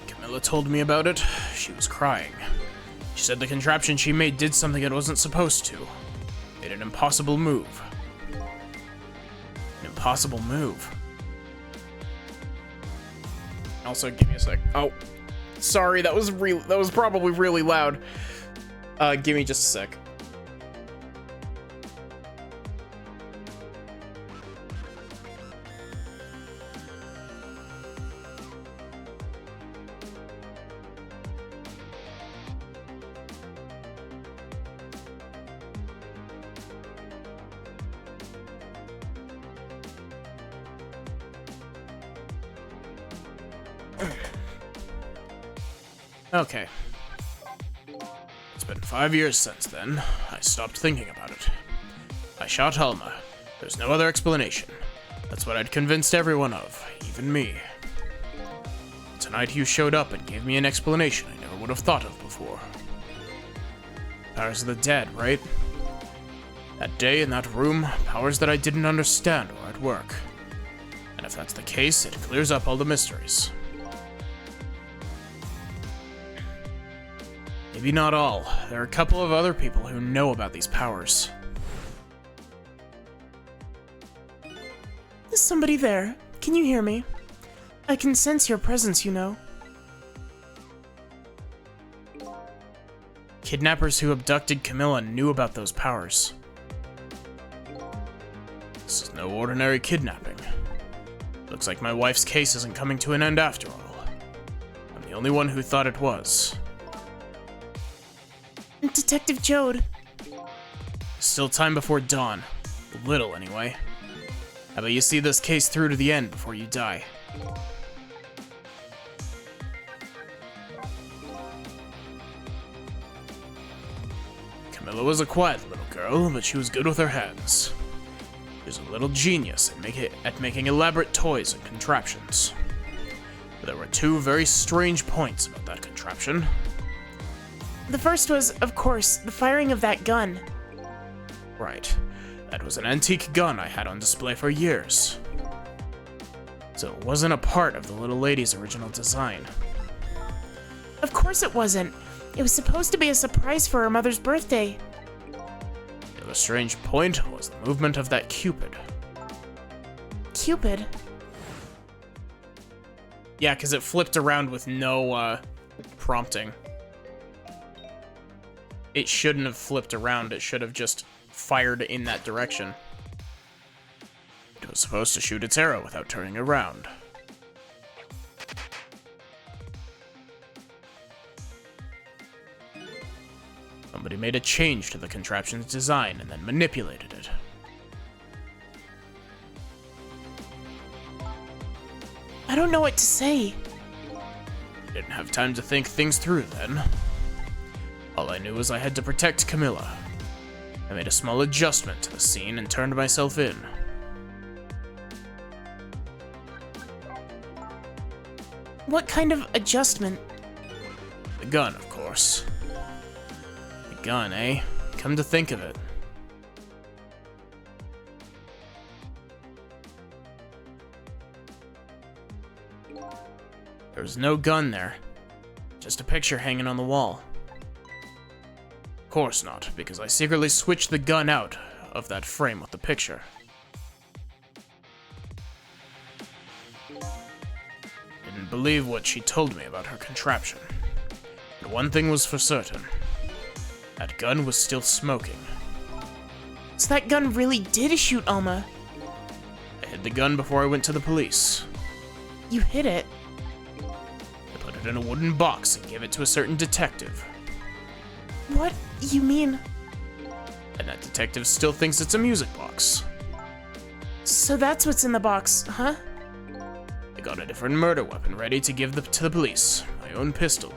Speaker 1: Camilla told me about it. She was crying. She said the contraption she made did something it wasn't supposed to. Made an impossible move. An impossible move. Also, give me a sec. Oh. Sorry, that was probably really loud. Give me just a sec. Okay. It's been 5 years since then. I stopped thinking about it. I shot Alma. There's no other explanation. That's what I'd convinced everyone of, even me. Tonight you showed up and gave me an explanation I never would have thought of before. Powers of the dead, right? That day in that room, powers that I didn't understand were at work. And if that's the case, it clears up all the mysteries. Maybe not all. There are a couple of other people who know about these powers.
Speaker 2: Is somebody there? Can you hear me? I can sense your presence, you know.
Speaker 1: Kidnappers who abducted Camilla knew about those powers. This is no ordinary kidnapping. Looks like my wife's case isn't coming to an end after all. I'm the only one who thought it was.
Speaker 2: Detective Jode.
Speaker 1: Still time before dawn. A little, anyway. How about you see this case through to the end before you die? Camilla was a quiet little girl, but she was good with her hands. She was a little genius at making elaborate toys and contraptions. But there were two very strange points about that contraption.
Speaker 2: The first was, of course, the firing of that gun.
Speaker 1: Right. That was an antique gun I had on display for years. So it wasn't a part of the little lady's original design.
Speaker 2: Of course it wasn't. It was supposed to be a surprise for her mother's birthday.
Speaker 1: The other strange point was the movement of that Cupid.
Speaker 2: Cupid?
Speaker 1: Yeah, because it flipped around with no, prompting. It shouldn't have flipped around, it should have just fired in that direction. It was supposed to shoot its arrow without turning around. Somebody made a change to the contraption's design and then manipulated it.
Speaker 2: I don't know what to say.
Speaker 1: Didn't have time to think things through then. All I knew was I had to protect Camilla. I made a small adjustment to the scene and turned myself in.
Speaker 2: What kind of adjustment?
Speaker 1: The gun, of course. The gun, eh? Come to think of it. There was no gun there. Just a picture hanging on the wall. Of course not, because I secretly switched the gun out of that frame with the picture. Didn't believe what she told me about her contraption. But one thing was for certain. That gun was still smoking.
Speaker 2: So that gun really did shoot Alma.
Speaker 1: I hid the gun before I went to the police.
Speaker 2: You hid it.
Speaker 1: I put it in a wooden box and gave it to a certain detective.
Speaker 2: What? You mean?
Speaker 1: And that detective still thinks it's a music box.
Speaker 2: So that's what's in the box, huh?
Speaker 1: I got a different murder weapon ready to give to the police. My own pistol.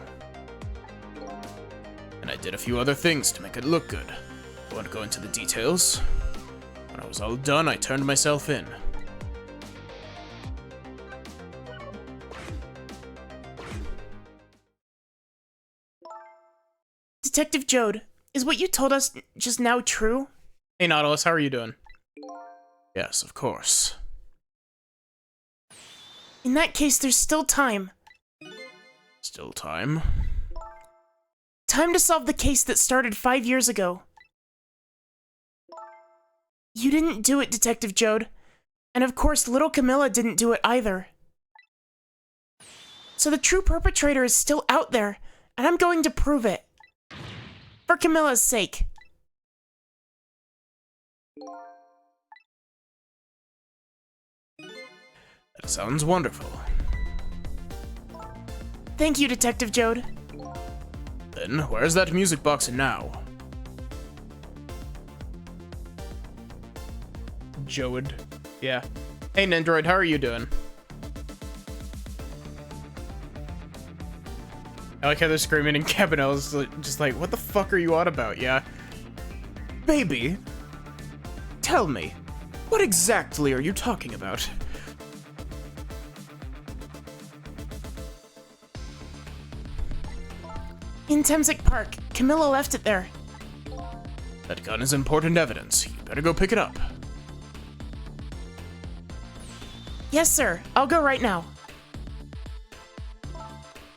Speaker 1: And I did a few other things to make it look good. I won't go into the details. When I was all done, I turned myself in.
Speaker 2: Detective Jode, is what you told us just now true?
Speaker 1: Hey Nautilus, how are you doing? Yes, of course.
Speaker 2: In that case, there's still time.
Speaker 1: Still time?
Speaker 2: Time to solve the case that started 5 years ago. You didn't do it, Detective Jode. And of course, little Camilla didn't do it either. So the true perpetrator is still out there, and I'm going to prove it. For Camilla's sake.
Speaker 1: That sounds wonderful.
Speaker 2: Thank you, Detective Jode.
Speaker 1: Then, where's that music box now? Jode. Yeah. Hey Nendroid, how are you doing? I like how they're screaming and Cabanella's just like, what the fuck are you on about, yeah? Baby, tell me, what exactly are you talking about?
Speaker 2: In Temsic Park, Camilla left it there.
Speaker 1: That gun is important evidence. You better go pick it up.
Speaker 2: Yes, sir. I'll go right now.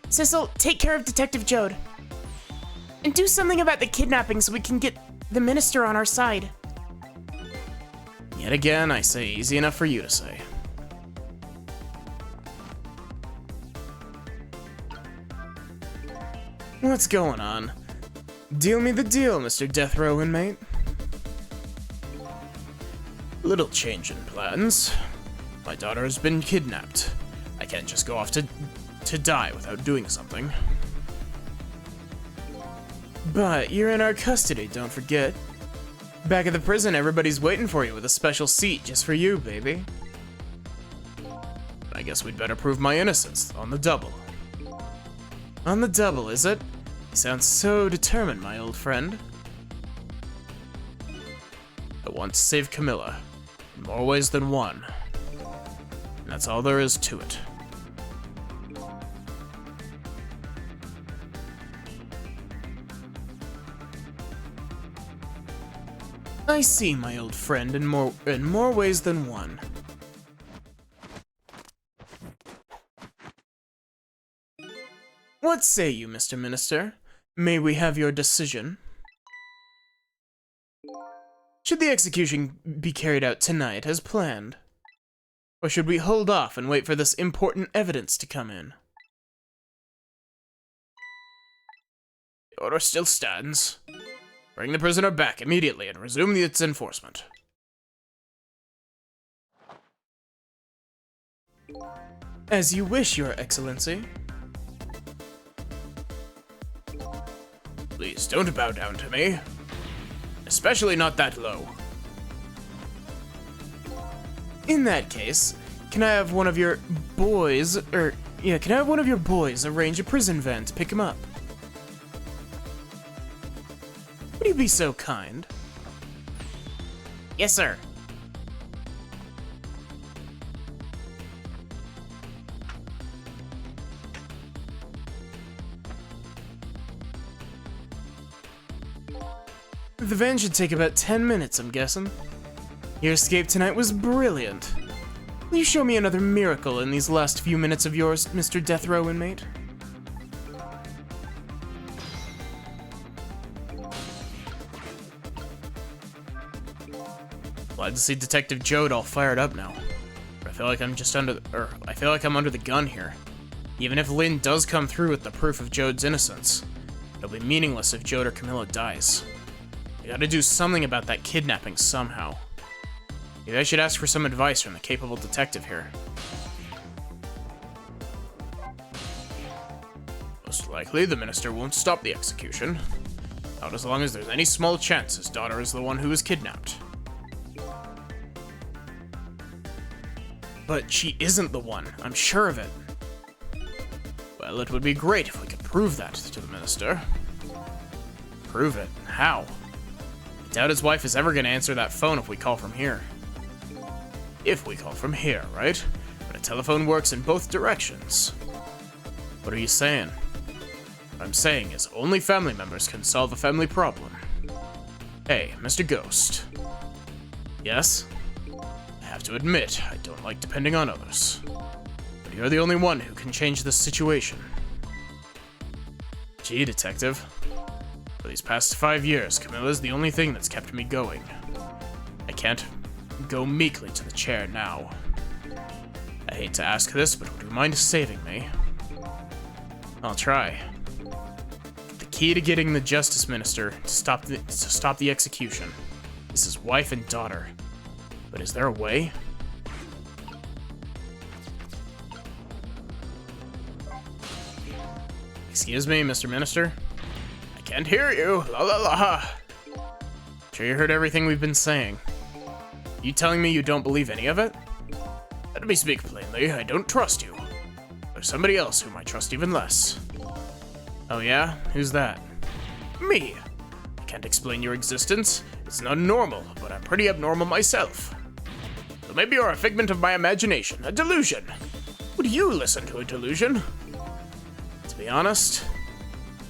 Speaker 2: Sissel, take care of Detective Jode. And do something about the kidnapping so we can get the minister on our side.
Speaker 1: Yet again, I say easy enough for you to say. What's going on? Deal me the deal, Mr. Death Row inmate. Little change in plans. My daughter has been kidnapped. I can't just go off to die without doing something. But you're in our custody, don't forget. Back at the prison, everybody's waiting for you with a special seat just for you, baby. I guess we'd better prove my innocence on the double. On the double, is it? You sound so determined, my old friend. I want to save Camilla, in more ways than one. And that's all there is to it. I see, my old friend, in more ways than one. What say you, Mr. Minister? May we have your decision? Should the execution be carried out tonight as planned? Or should we hold off and wait for this important evidence to come in? The order still stands. Bring the prisoner back immediately and resume its enforcement. As you wish, Your Excellency. Please don't bow down to me. Especially not that low. In that case, can I have one of your boys, arrange a prison van to pick him up? Would you be so kind?
Speaker 2: Yes, sir.
Speaker 1: The van should take about 10 minutes, I'm guessing. Your escape tonight was brilliant. Will you show me another miracle in these last few minutes of yours, Mr. Death Row inmate? Glad to see Detective Jode all fired up now. I feel like I'm under the gun here. Even if Lynn does come through with the proof of Jode's innocence, it'll be meaningless if Jode or Camilla dies. I gotta do something about that kidnapping somehow. Maybe I should ask for some advice from the capable detective here. Most likely, the minister won't stop the execution. Not as long as there's any small chance his daughter is the one who was kidnapped. But she isn't the one, I'm sure of it. Well, it would be great if we could prove that to the minister. Prove it? How? I doubt his wife is ever gonna answer that phone if we call from here. If we call from here, right? But a telephone works in both directions. What are you saying? What I'm saying is only family members can solve a family problem. Hey, Mr. Ghost. Yes? I have to admit, I don't like depending on others. But you're the only one who can change this situation. Gee, detective. For these past 5 years, Camilla's the only thing that's kept me going. I can't go meekly to the chair now. I hate to ask this, but would you mind saving me? I'll try. The key to getting the justice minister to stop the execution is his wife and daughter. But is there a way? Excuse me, Mr. Minister? I can't hear you. La la la. Sure you heard everything we've been saying. You telling me you don't believe any of it? Let me speak plainly, I don't trust you. There's somebody else whom I trust even less. Oh yeah? Who's that? Me! I can't explain your existence. It's not normal, but I'm pretty abnormal myself. So maybe you're a figment of my imagination, a delusion. Would you listen to a delusion? To be honest,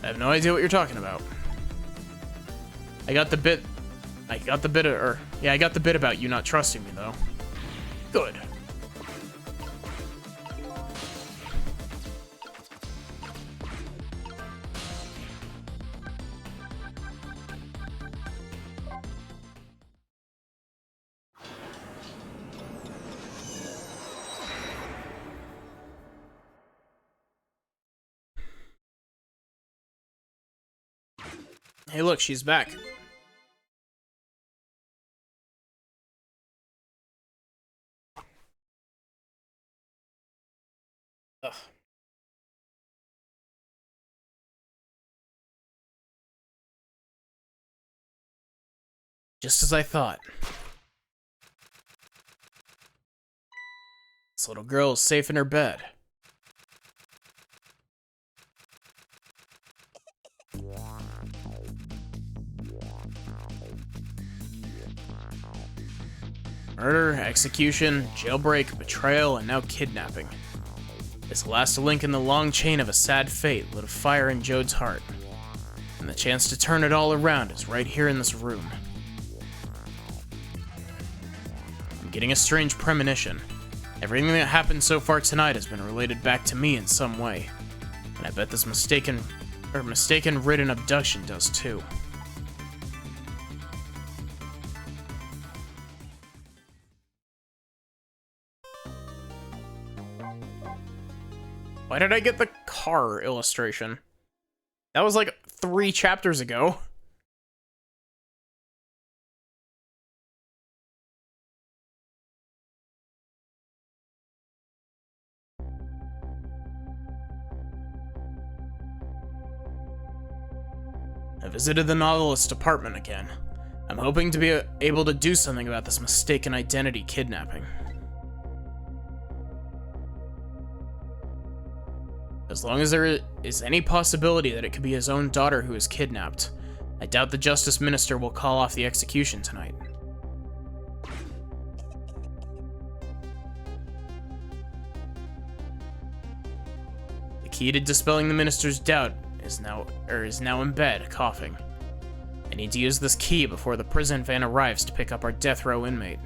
Speaker 1: I have no idea what you're talking about. I got the bit about you not trusting me, though. Good. Hey, look, she's back. Ugh. Just as I thought. This little girl is safe in her bed. Murder, execution, jailbreak, betrayal, and now kidnapping. This last link in the long chain of a sad fate lit a fire in Jode's heart. And the chance to turn it all around is right here in this room. I'm getting a strange premonition. Everything that happened so far tonight has been related back to me in some way. And I bet this mistaken-ridden abduction does too. Why did I get the car illustration? That was like 3 chapters ago. I visited the novelist's apartment again. I'm hoping to be able to do something about this mistaken identity kidnapping. As long as there is any possibility that it could be his own daughter who is kidnapped, I doubt the Justice Minister will call off the execution tonight. The key to dispelling the Minister's doubt is now in bed, coughing. I need to use this key before the prison van arrives to pick up our death row inmate.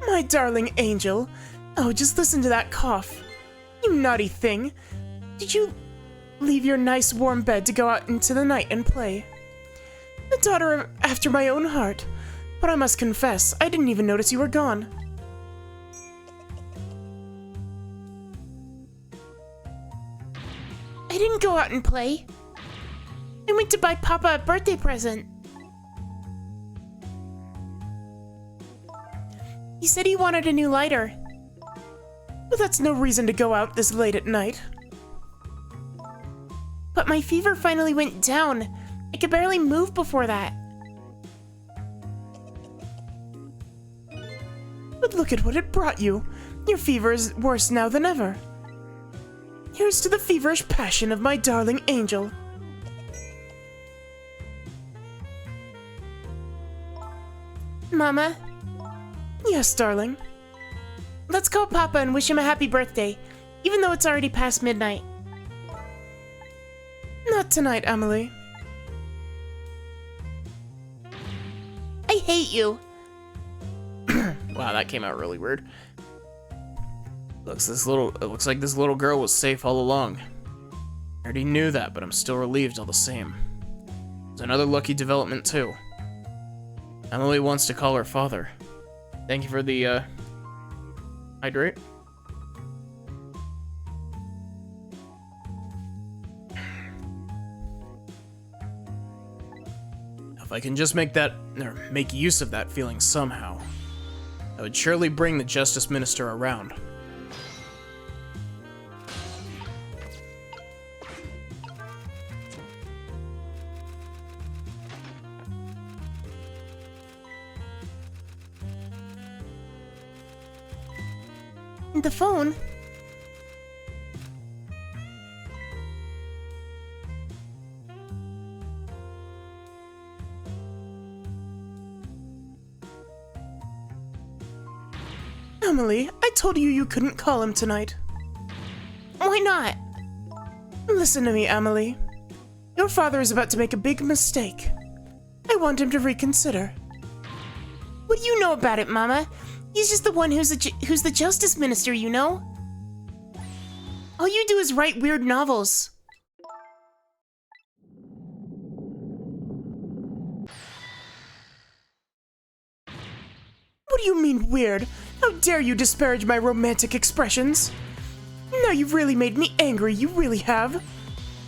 Speaker 2: My darling angel. Oh, just listen to that cough. You naughty thing. Did you leave your nice warm bed to go out into the night and play? The daughter after my own heart. But I must confess, I didn't even notice you were gone. I didn't go out and play. I went to buy Papa a birthday present. He said he wanted a new lighter. But that's no reason to go out this late at night. But my fever finally went down. I could barely move before that. But look at what it brought you. Your fever is worse now than ever. Here's to the feverish passion of my darling angel. Mama? Yes, darling. Let's call Papa and wish him a happy birthday, even though it's already past midnight. Not tonight, Emily. I hate you.
Speaker 1: Wow, that came out really weird. It looks like this little girl was safe all along. I already knew that, but I'm still relieved all the same. It's another lucky development too. Emily wants to call her father. Thank you for the, hydrate. If I can just make use of that feeling somehow, I would surely bring the Justice Minister around.
Speaker 2: The phone? Emily, I told you you couldn't call him tonight. Why not? Listen to me, Emily. Your father is about to make a big mistake. I want him to reconsider. What do you know about it, Mama? He's just the one who's the Justice Minister, you know? All you do is write weird novels. What do you mean, weird? How dare you disparage my romantic expressions? Now you've really made me angry, you really have.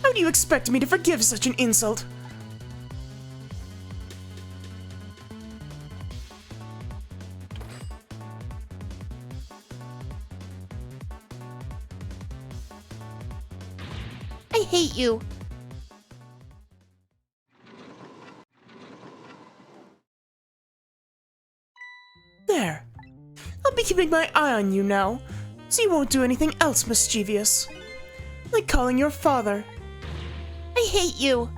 Speaker 2: How do you expect me to forgive such an insult? I hate you. There. I'll be keeping my eye on you now, so you won't do anything else mischievous. Like calling your father. I hate you.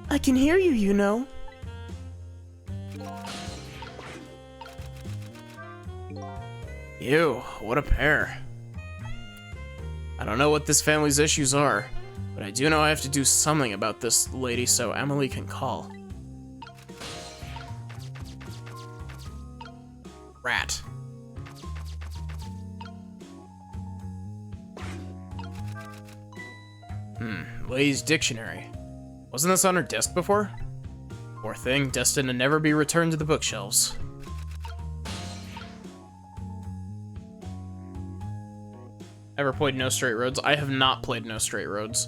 Speaker 2: I can hear you, you know.
Speaker 1: Ew, what a pair. I don't know what this family's issues are, but I do know I have to do something about this lady so Emily can call. Rat. Lady's dictionary. Wasn't this on her desk before? Poor thing, destined to never be returned to the bookshelves. Ever played No Straight Roads? I have not played No Straight Roads.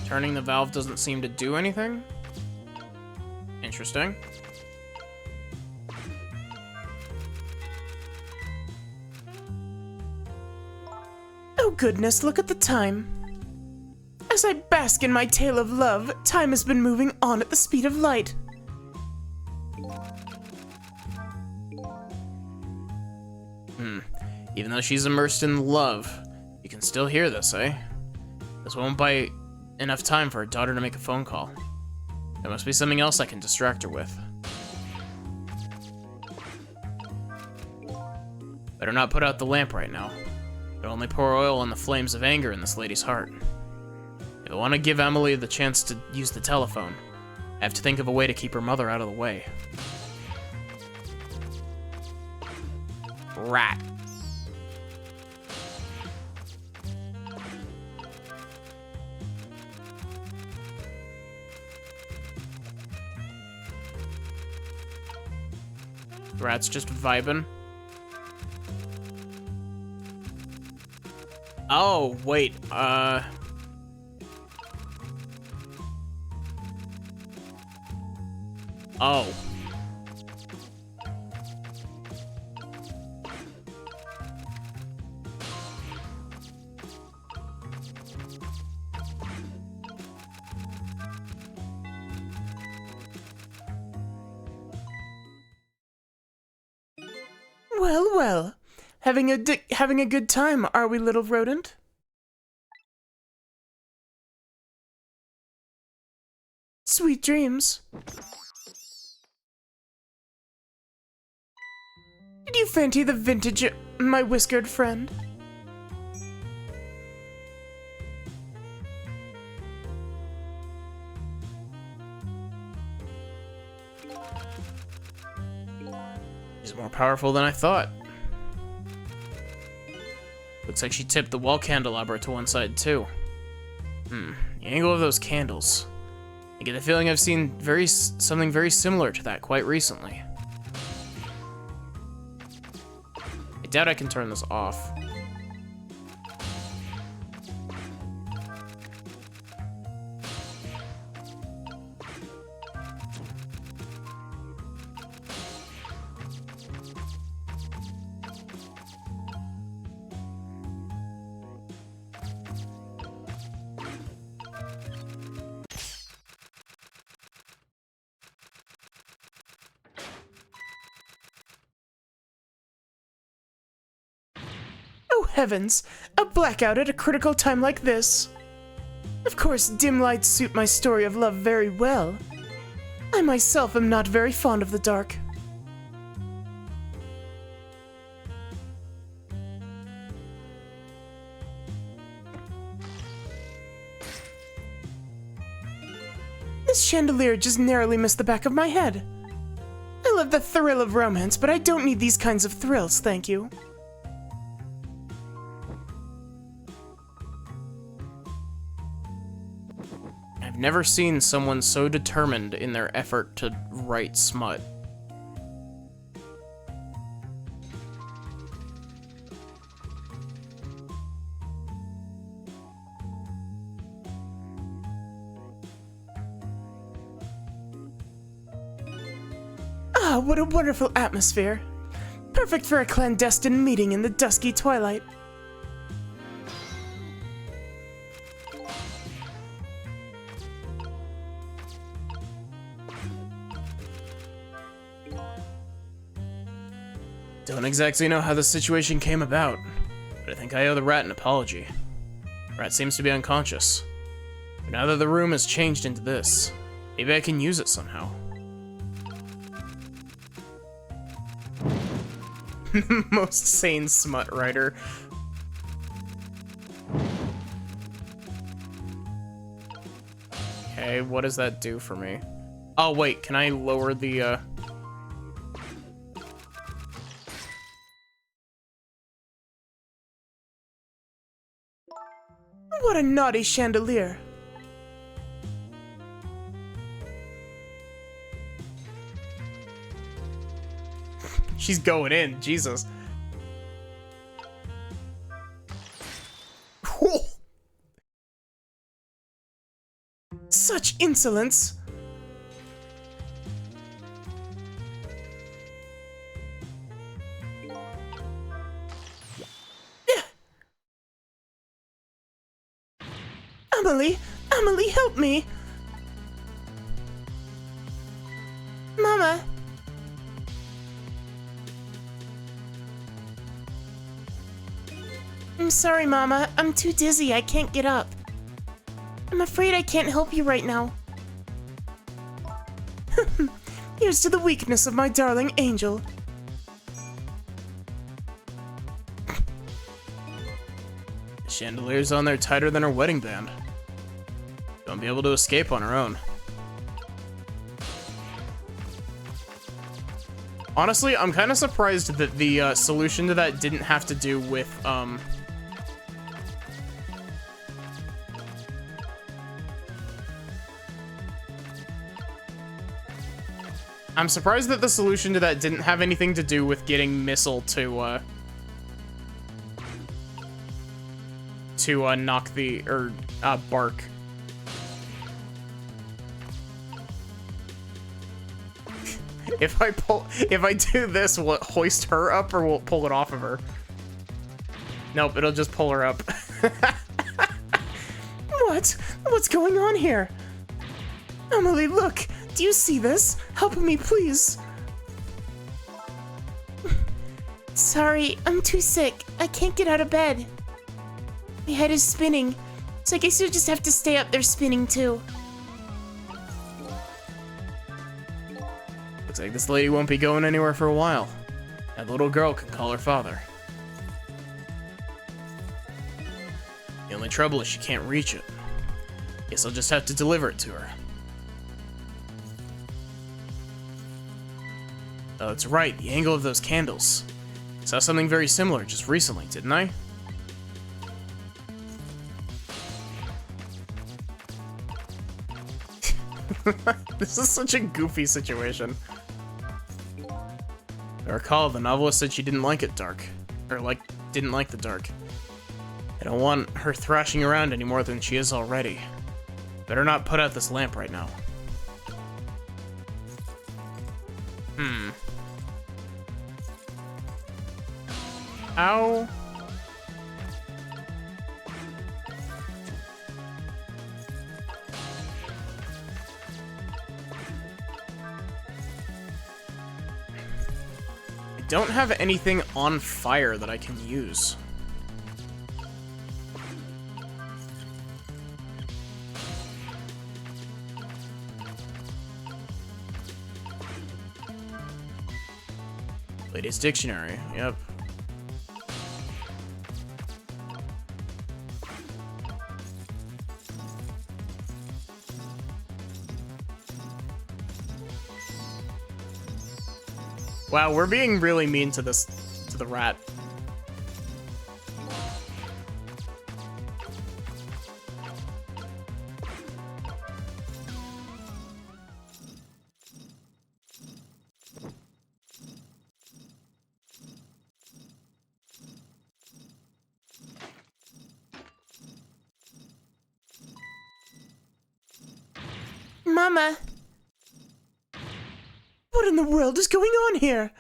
Speaker 1: Turning the valve doesn't seem to do anything. Interesting.
Speaker 2: Oh goodness, look at the time. As I bask in my tale of love, time has been moving on at the speed of light.
Speaker 1: Even though she's immersed in love, you can still hear this, eh? This won't buy enough time for her daughter to make a phone call. There must be something else I can distract her with. Better not put out the lamp right now. It'll only pour oil on the flames of anger in this lady's heart. If I want to give Emily the chance to use the telephone, I have to think of a way to keep her mother out of the way. Rat. Rat's just vibing. Oh, wait, Oh.
Speaker 2: Well, well. Having a good time, are we, little rodent? Sweet dreams. Did you fancy the vintage, my whiskered friend?
Speaker 1: She's more powerful than I thought. Looks like she tipped the wall candelabra to one side, too. The angle of those candles. I get the feeling I've seen something very similar to that quite recently. I doubt I can turn this off.
Speaker 2: Oh heavens, a blackout at a critical time like this. Of course, dim lights suit my story of love very well. I myself am not very fond of the dark. This chandelier just narrowly missed the back of my head. I love the thrill of romance, but I don't need these kinds of thrills, thank you.
Speaker 1: I've never seen someone so determined in their effort to write smut.
Speaker 2: Ah, what a wonderful atmosphere. Perfect for a clandestine meeting in the dusky twilight.
Speaker 1: Don't exactly know how the situation came about, but I think I owe the rat an apology. Rat seems to be unconscious. But now that the room has changed into this, maybe I can use it somehow. Most sane smut writer. Okay, what does that do for me? Oh wait, can I lower the
Speaker 2: What a naughty chandelier.
Speaker 1: She's going in, Jesus. Such insolence! Amelie, help me!
Speaker 2: Mama. I'm sorry, Mama. I'm too dizzy. I can't get up. I'm afraid I can't help you right now.
Speaker 1: Here's to the weakness of my darling angel. The chandelier's on there tighter than her wedding band. Won't be able to escape on her own. Honestly, I'm kind of surprised that the solution to that didn't have to do with, I'm surprised that the solution to that didn't have anything to do with getting Missile to knock the, or, bark. If I do this, will it hoist her up or will it pull it off of her? Nope, it'll just pull her up. What? What's going on here? Amelie, look! Do you see this? Help me, please!
Speaker 2: Sorry, I'm too sick. I can't get out of bed. My head is spinning, so I guess you'll just have to stay up there spinning too.
Speaker 1: Looks like this lady won't be going anywhere for a while. That little girl can call her father. The only trouble is she can't reach it. Guess I'll just have to deliver it to her. Oh, that's right, the angle of those candles. Saw something very similar just recently, didn't I? This is such a goofy situation. I recall the novelist said she didn't like it dark. Or, didn't like the dark. I don't want her thrashing around any more than she is already. Better not put out this lamp right now. Ow. I don't have anything on fire that I can use. Latest dictionary, yep. Wow, we're being really mean to the rat.
Speaker 2: Mama.
Speaker 1: What in the world is going on here?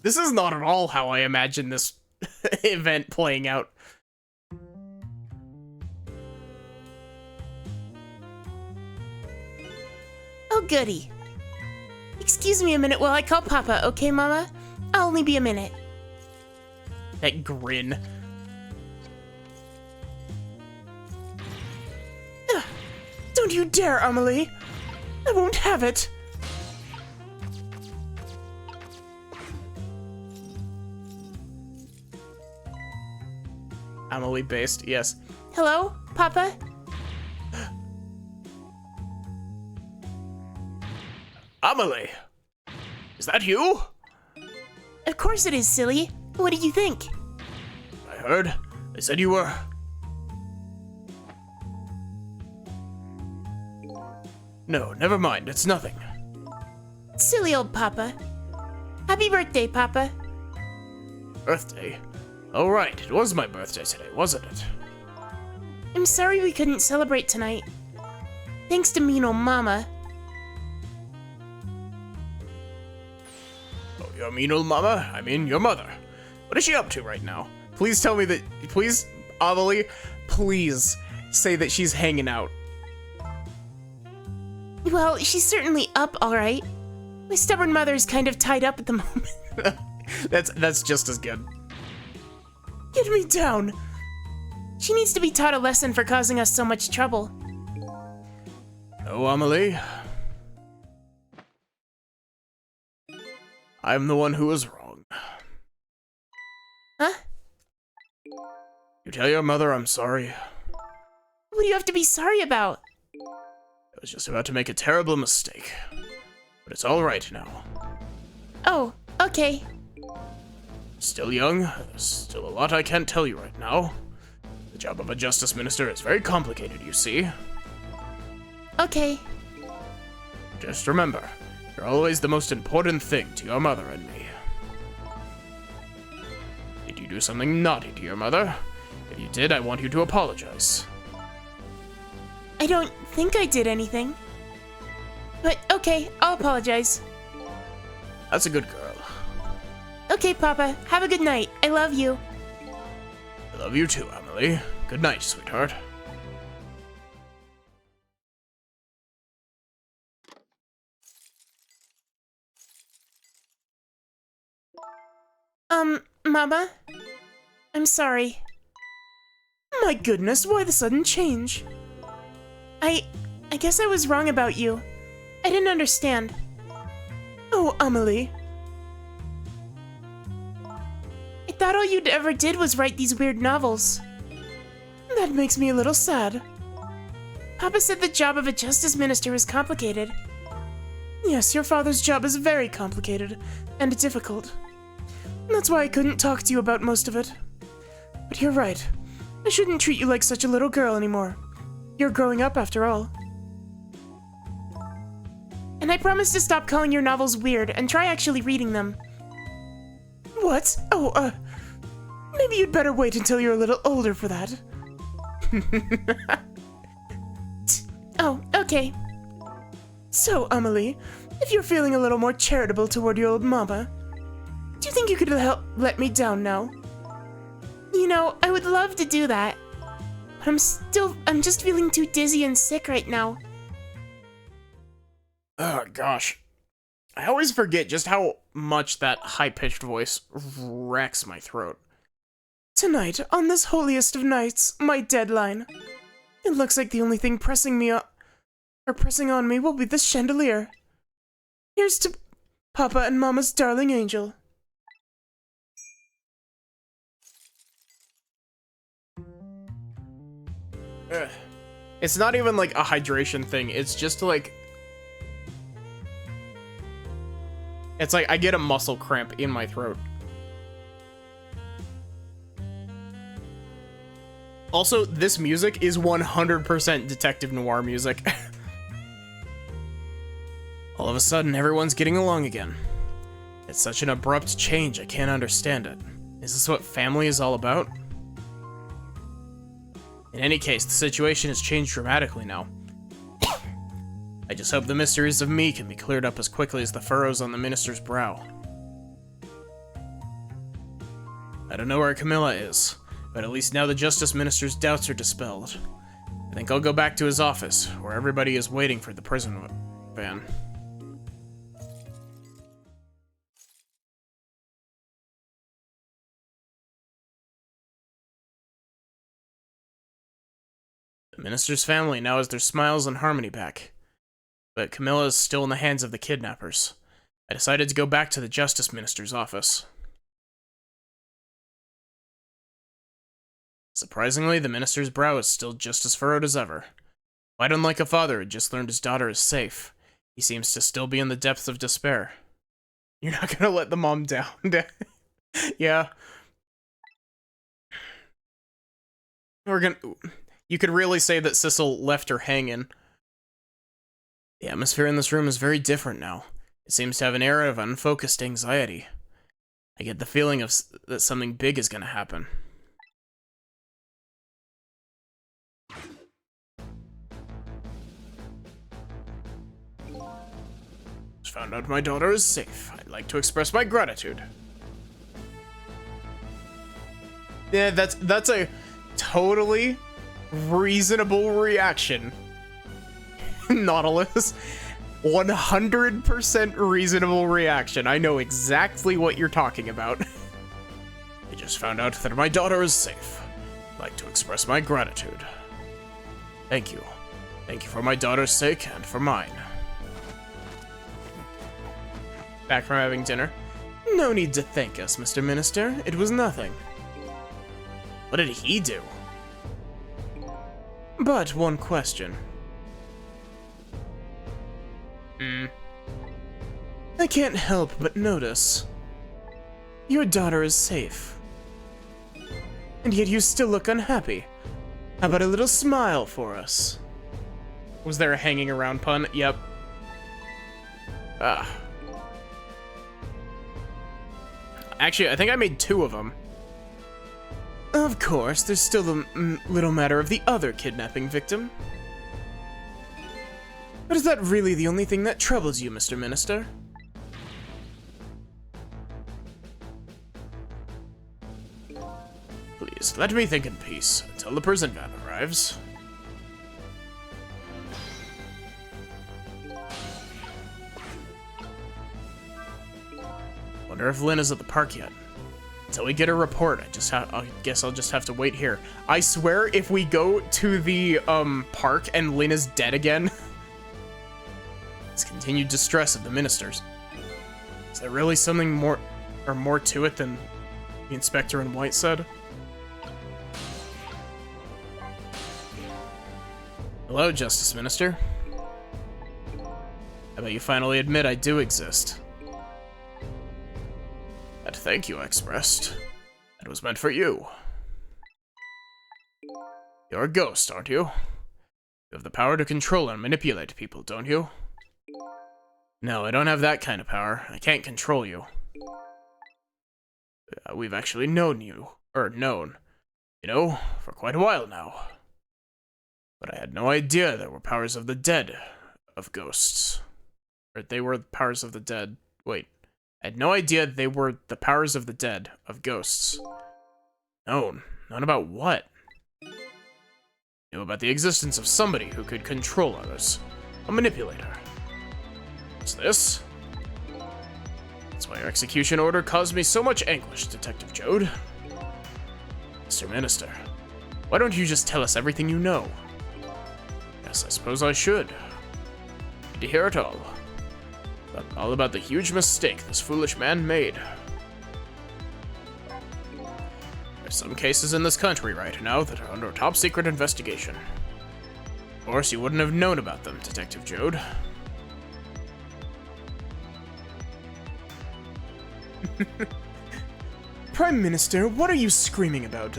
Speaker 1: This is not at all how I imagine this event playing out.
Speaker 2: Oh, goody. Excuse me a minute while I call Papa, okay, Mama? I'll only be a minute.
Speaker 1: That grin. Don't you dare, Amelie! I won't have it! Amelie based, yes.
Speaker 2: Hello, Papa?
Speaker 1: Amelie! Is that you?
Speaker 2: Of course it is, silly. What did you think?
Speaker 1: I heard. They said you were... No, never mind. It's nothing.
Speaker 2: Silly old Papa. Happy birthday, Papa.
Speaker 1: Birthday? Oh right, it was my birthday today, wasn't it?
Speaker 2: I'm sorry we couldn't celebrate tonight. Thanks to mean old Mama.
Speaker 1: Oh, your mean old mama? I mean, your mother. What is she up to right now? Please tell me that, please, Amelie, please say that she's hanging out.
Speaker 2: Well, she's certainly up, alright. My stubborn mother's kind of tied up at the moment.
Speaker 1: That's just as good.
Speaker 2: Get me down! She needs to be taught a lesson for causing us so much trouble.
Speaker 1: Oh, Amelie. I'm the one who was wrong.
Speaker 2: Huh?
Speaker 1: You tell your mother I'm sorry.
Speaker 2: What do you have to be sorry about?
Speaker 1: I was just about to make a terrible mistake. But it's all right now.
Speaker 2: Oh, okay.
Speaker 1: Still young, there's still a lot I can't tell you right now. The job of a justice minister is very complicated, you see.
Speaker 2: Okay.
Speaker 1: Just remember, you're always the most important thing to your mother and me. Did you do something naughty to your mother? If you did, I want you to apologize.
Speaker 2: I don't think I did anything. But okay, I'll apologize.
Speaker 1: That's a good girl.
Speaker 2: Okay, Papa, have a good night. I love you.
Speaker 1: I love you too, Amelie. Good night, sweetheart.
Speaker 2: Mama? I'm sorry.
Speaker 1: My goodness, why the sudden change?
Speaker 2: I guess I was wrong about you. I didn't understand.
Speaker 1: Oh, Amelie.
Speaker 2: I thought all you ever did was write these weird novels.
Speaker 1: That makes me a little sad.
Speaker 2: Papa said the job of a justice minister was complicated.
Speaker 1: Yes, your father's job is very complicated and difficult. That's why I couldn't talk to you about most of it. But you're right. I shouldn't treat you like such a little girl anymore. You're growing up after all.
Speaker 2: And I promise to stop calling your novels weird and try actually reading them.
Speaker 1: What? Oh, maybe you'd better wait until you're a little older for that.
Speaker 2: Oh, okay.
Speaker 1: So, Amelie, if you're feeling a little more charitable toward your old mama, do you think you could let me down now?
Speaker 2: You know, I would love to do that. But I'm just feeling too dizzy and sick right now.
Speaker 1: Oh, gosh. I always forget just how much that high-pitched voice wrecks my throat. Tonight, on this holiest of nights, my deadline. It looks like the only thing pressing on me will be this chandelier. Here's to Papa and Mama's darling angel. It's not even like a hydration thing, it's just like... It's like I get a muscle cramp in my throat. Also, this music is 100% detective noir music. All of a sudden, everyone's getting along again. It's such an abrupt change, I can't understand it. Is this what family is all about? In any case, the situation has changed dramatically now. I just hope the mysteries of me can be cleared up as quickly as the furrows on the minister's brow. I don't know where Camilla is, but at least now the Justice Minister's doubts are dispelled. I think I'll go back to his office, where everybody is waiting for the prison van. The minister's family now has their smiles and harmony back. But Camilla is still in the hands of the kidnappers. I decided to go back to the Justice Minister's office. Surprisingly, the minister's brow is still just as furrowed as ever. Quite unlike a father who had just learned his daughter is safe, he seems to still be in the depths of despair. You're not gonna let the mom down? Yeah. You could really say that Sissel left her hanging. The atmosphere in this room is very different now. It seems to have an air of unfocused anxiety. I get the feeling that something big is gonna happen. Just found out my daughter is safe. I'd like to express my gratitude. Yeah, that's a totally reasonable reaction. Nautilus. 100% reasonable reaction. I know exactly what you're talking about. I just found out that my daughter is safe. I'd like to express my gratitude. Thank you. Thank you for my daughter's sake and for mine. Back from having dinner. No need to thank us, Mr. Minister. It was nothing. What did he do? But one question. I can't help but notice. Your daughter is safe. And yet you still look unhappy. How about a little smile for us? Was there a hanging around pun? Yep. Actually, I think I made 2 of them. Of course, there's still the little matter of the other kidnapping victim. But is that really the only thing that troubles you, Mr. Minister? Please, let me think in peace until the prison van arrives. Wonder if Lynn is at the park yet. Until we get a report, I guess I'll just have to wait here. I swear, if we go to the park and Lynn is dead again, it's continued distress of the ministers. Is there really something more to it than the inspector in white said? Hello, Justice Minister. How about you finally admit I do exist? That thank you I expressed. That was meant for you. You're a ghost, aren't you? You have the power to control and manipulate people, don't you? No, I don't have that kind of power. I can't control you. We've actually known you, for quite a while now. But I had no idea there were powers of the dead of ghosts. Or they were powers of the dead. Wait. I had no idea they were the powers of the dead of ghosts. Known. Known about what? Knew about the existence of somebody who could control others. A manipulator. What's this? That's why your execution order caused me so much anguish, Detective Jode. Mr. Minister, why don't you just tell us everything you know? Yes, I suppose I should. Need to hear it all. All about the huge mistake this foolish man made. There's some cases in this country right now that are under top secret investigation. Of course, you wouldn't have known about them, Detective Jode. Prime Minister, what are you screaming about?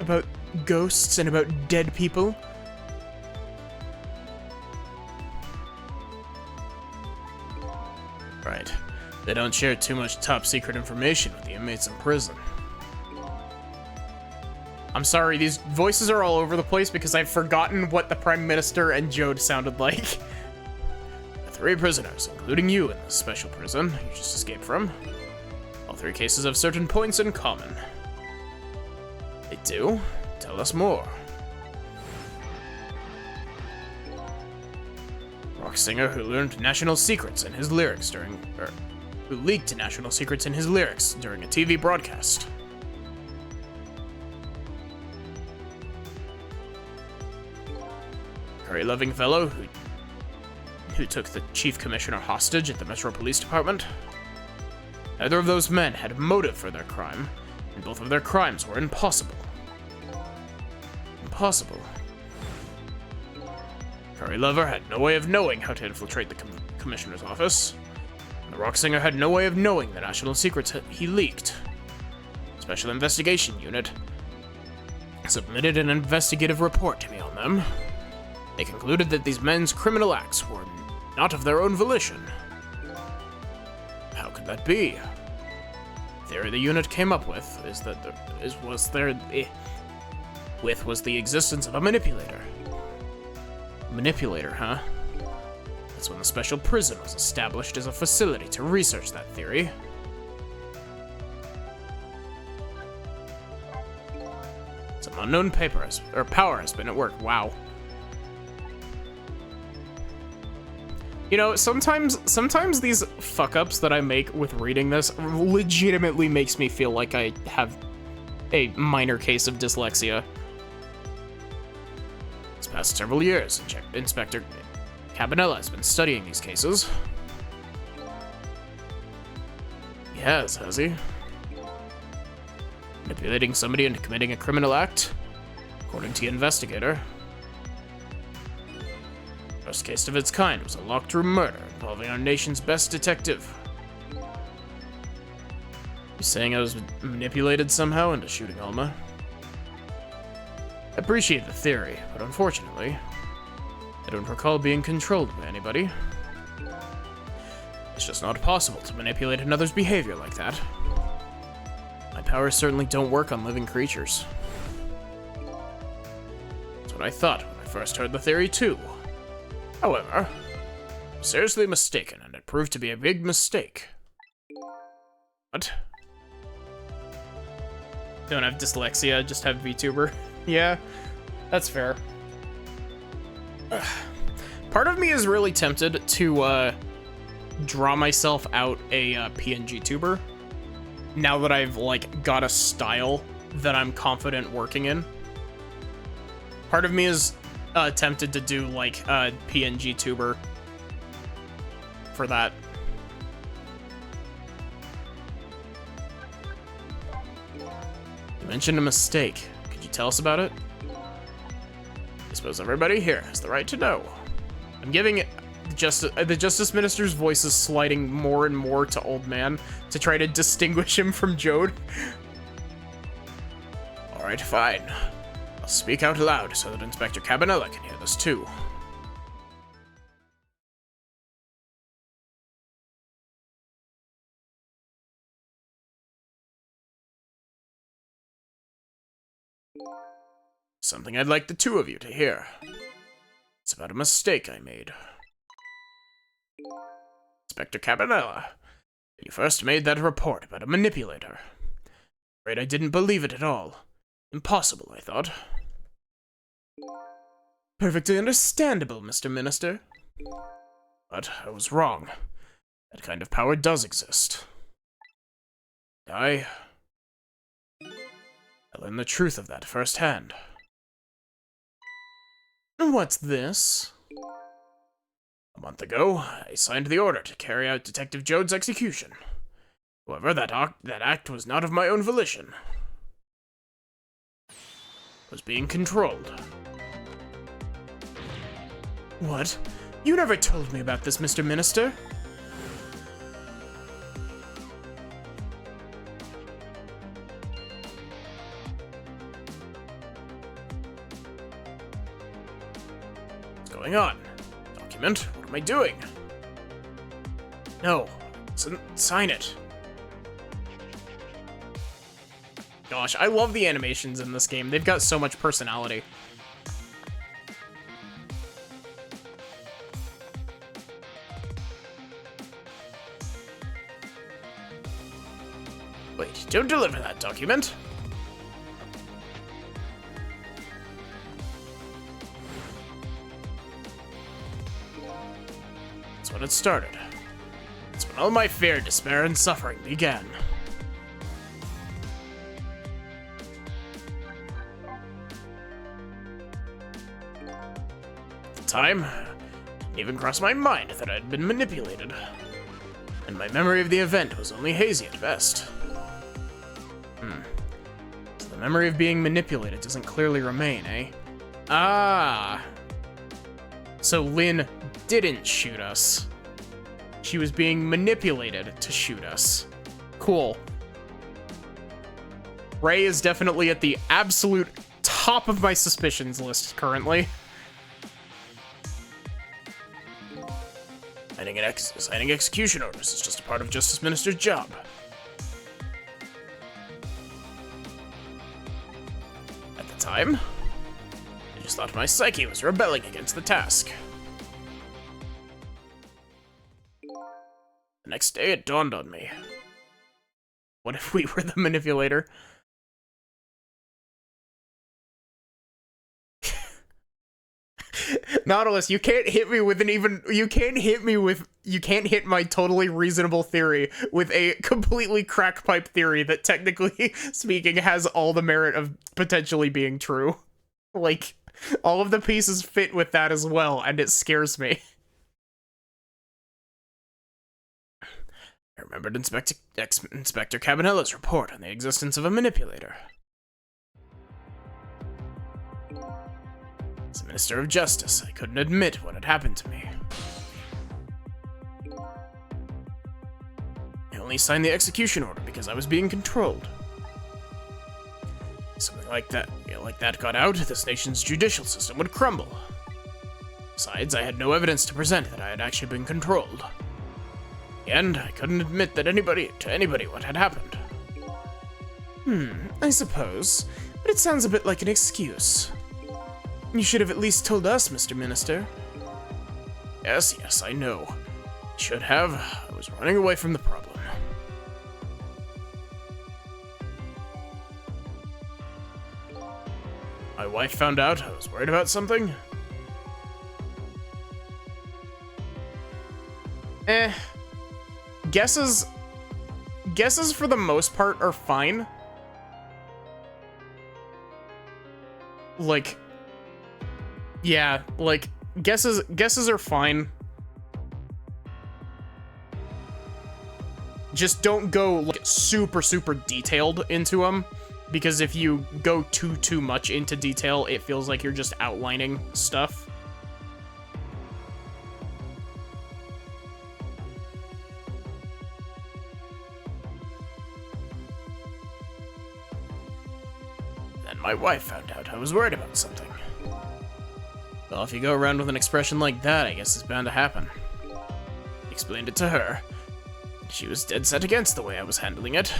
Speaker 1: About ghosts and about dead people? Right. They don't share too much top secret information with the inmates in prison. I'm sorry, these voices are all over the place because I've forgotten what the Prime Minister and Jode sounded like. The 3 prisoners, including you in this special prison you just escaped from. All 3 cases have certain points in common. They do? Tell us more. Rock singer who learned national secrets in his lyrics who leaked national secrets in his lyrics during a TV broadcast. Curry-loving fellow who took the chief commissioner hostage at the Metro Police Department. Neither of those men had a motive for their crime, and both of their crimes were impossible. Impossible. Curry Lover had no way of knowing how to infiltrate the commissioner's office. And the rock singer had no way of knowing the national secrets he leaked. Special Investigation Unit submitted an investigative report to me on them. They concluded that these men's criminal acts were not of their own volition. How could that be? theory the unit came up with is that was the existence of a manipulator. Manipulator, huh? That's when the special prison was established as a facility to research that theory. Some unknown power has been at work. Wow. You know, sometimes these fuck-ups that I make with reading this legitimately makes me feel like I have a minor case of dyslexia. This past several years, Inspector Cabanela has been studying these cases. He has he? Manipulating somebody into committing a criminal act? According to the investigator, first case of its kind was a locked-room murder involving our nation's best detective. You saying I was manipulated somehow into shooting Alma? I appreciate the theory, but unfortunately, I don't recall being controlled by anybody. It's just not possible to manipulate another's behavior like that. My powers certainly don't work on living creatures. That's what I thought when I first heard the theory too. However, I'm seriously mistaken, and it proved to be a big mistake. What? Don't have dyslexia, just have VTuber. Yeah, that's fair. Part of me is really tempted to draw myself out a PNG tuber, now that I've like got a style that I'm confident working in. Part of me is tempted to do like a PNG tuber for that. You mentioned a mistake. Could you tell us about it? I suppose everybody here has the right to know. I'm giving it the Justice Minister's voice is sliding more and more to Old Man to try to distinguish him from Jode. Alright, fine. I'll speak out loud so that Inspector Cabanela can hear this too. Something I'd like the two of you to hear. It's about a mistake I made. Inspector Cabanela, you first made that report about a manipulator. Afraid I didn't believe it at all. Impossible, I thought. Perfectly understandable, Mr. Minister. But I was wrong. That kind of power does exist. I learned the truth of that firsthand. What's this? A month ago, I signed the order to carry out Detective Jode's execution. However, that act was not of my own volition. I was being controlled. What? You never told me about this, Mr. Minister. What's going on? Document? What am I doing? No. Sign it. Gosh, I love the animations in this game. They've got so much personality. Wait, don't deliver that document. That's when it started. That's when all my fear, despair, and suffering began. At the time, it didn't even cross my mind that I'd been manipulated. And my memory of the event was only hazy at best. So the memory of being manipulated doesn't clearly remain, eh? Ah. So Lynn didn't shoot us. She was being manipulated to shoot us. Cool. Ray is definitely at the absolute top of my suspicions list currently. Signing execution orders is just a part of Justice Minister's job. time. I just thought my psyche was rebelling against the task. The next day, it dawned on me. What if we were the manipulator? Nautilus, you can't hit me with you can't hit my totally reasonable theory with a completely crack pipe theory that technically speaking has all the merit of potentially being true. Like, all of the pieces fit with that as well, and it scares me. I remembered Inspector Cabanella's report on the existence of a manipulator. As a Minister of Justice, I couldn't admit what had happened to me. I only signed the execution order because I was being controlled. Something like that got out, this nation's judicial system would crumble. Besides, I had no evidence to present that I had actually been controlled. In the end, I couldn't admit to anybody what had happened.
Speaker 2: I suppose. But it sounds a bit like an excuse. You should have at least told us, Mr. Minister.
Speaker 1: Yes, I know. I should have. I was running away from the problem. My wife found out I was worried about something. Guesses for the most part are fine. Like, yeah, like, guesses are fine. Just don't go, like, super detailed into them, because if you go too much into detail, it feels like you're just outlining stuff. Then my wife found out I was worried about something. Well, if you go around with an expression like that, I guess it's bound to happen. I explained it to her. She was dead set against the way I was handling it.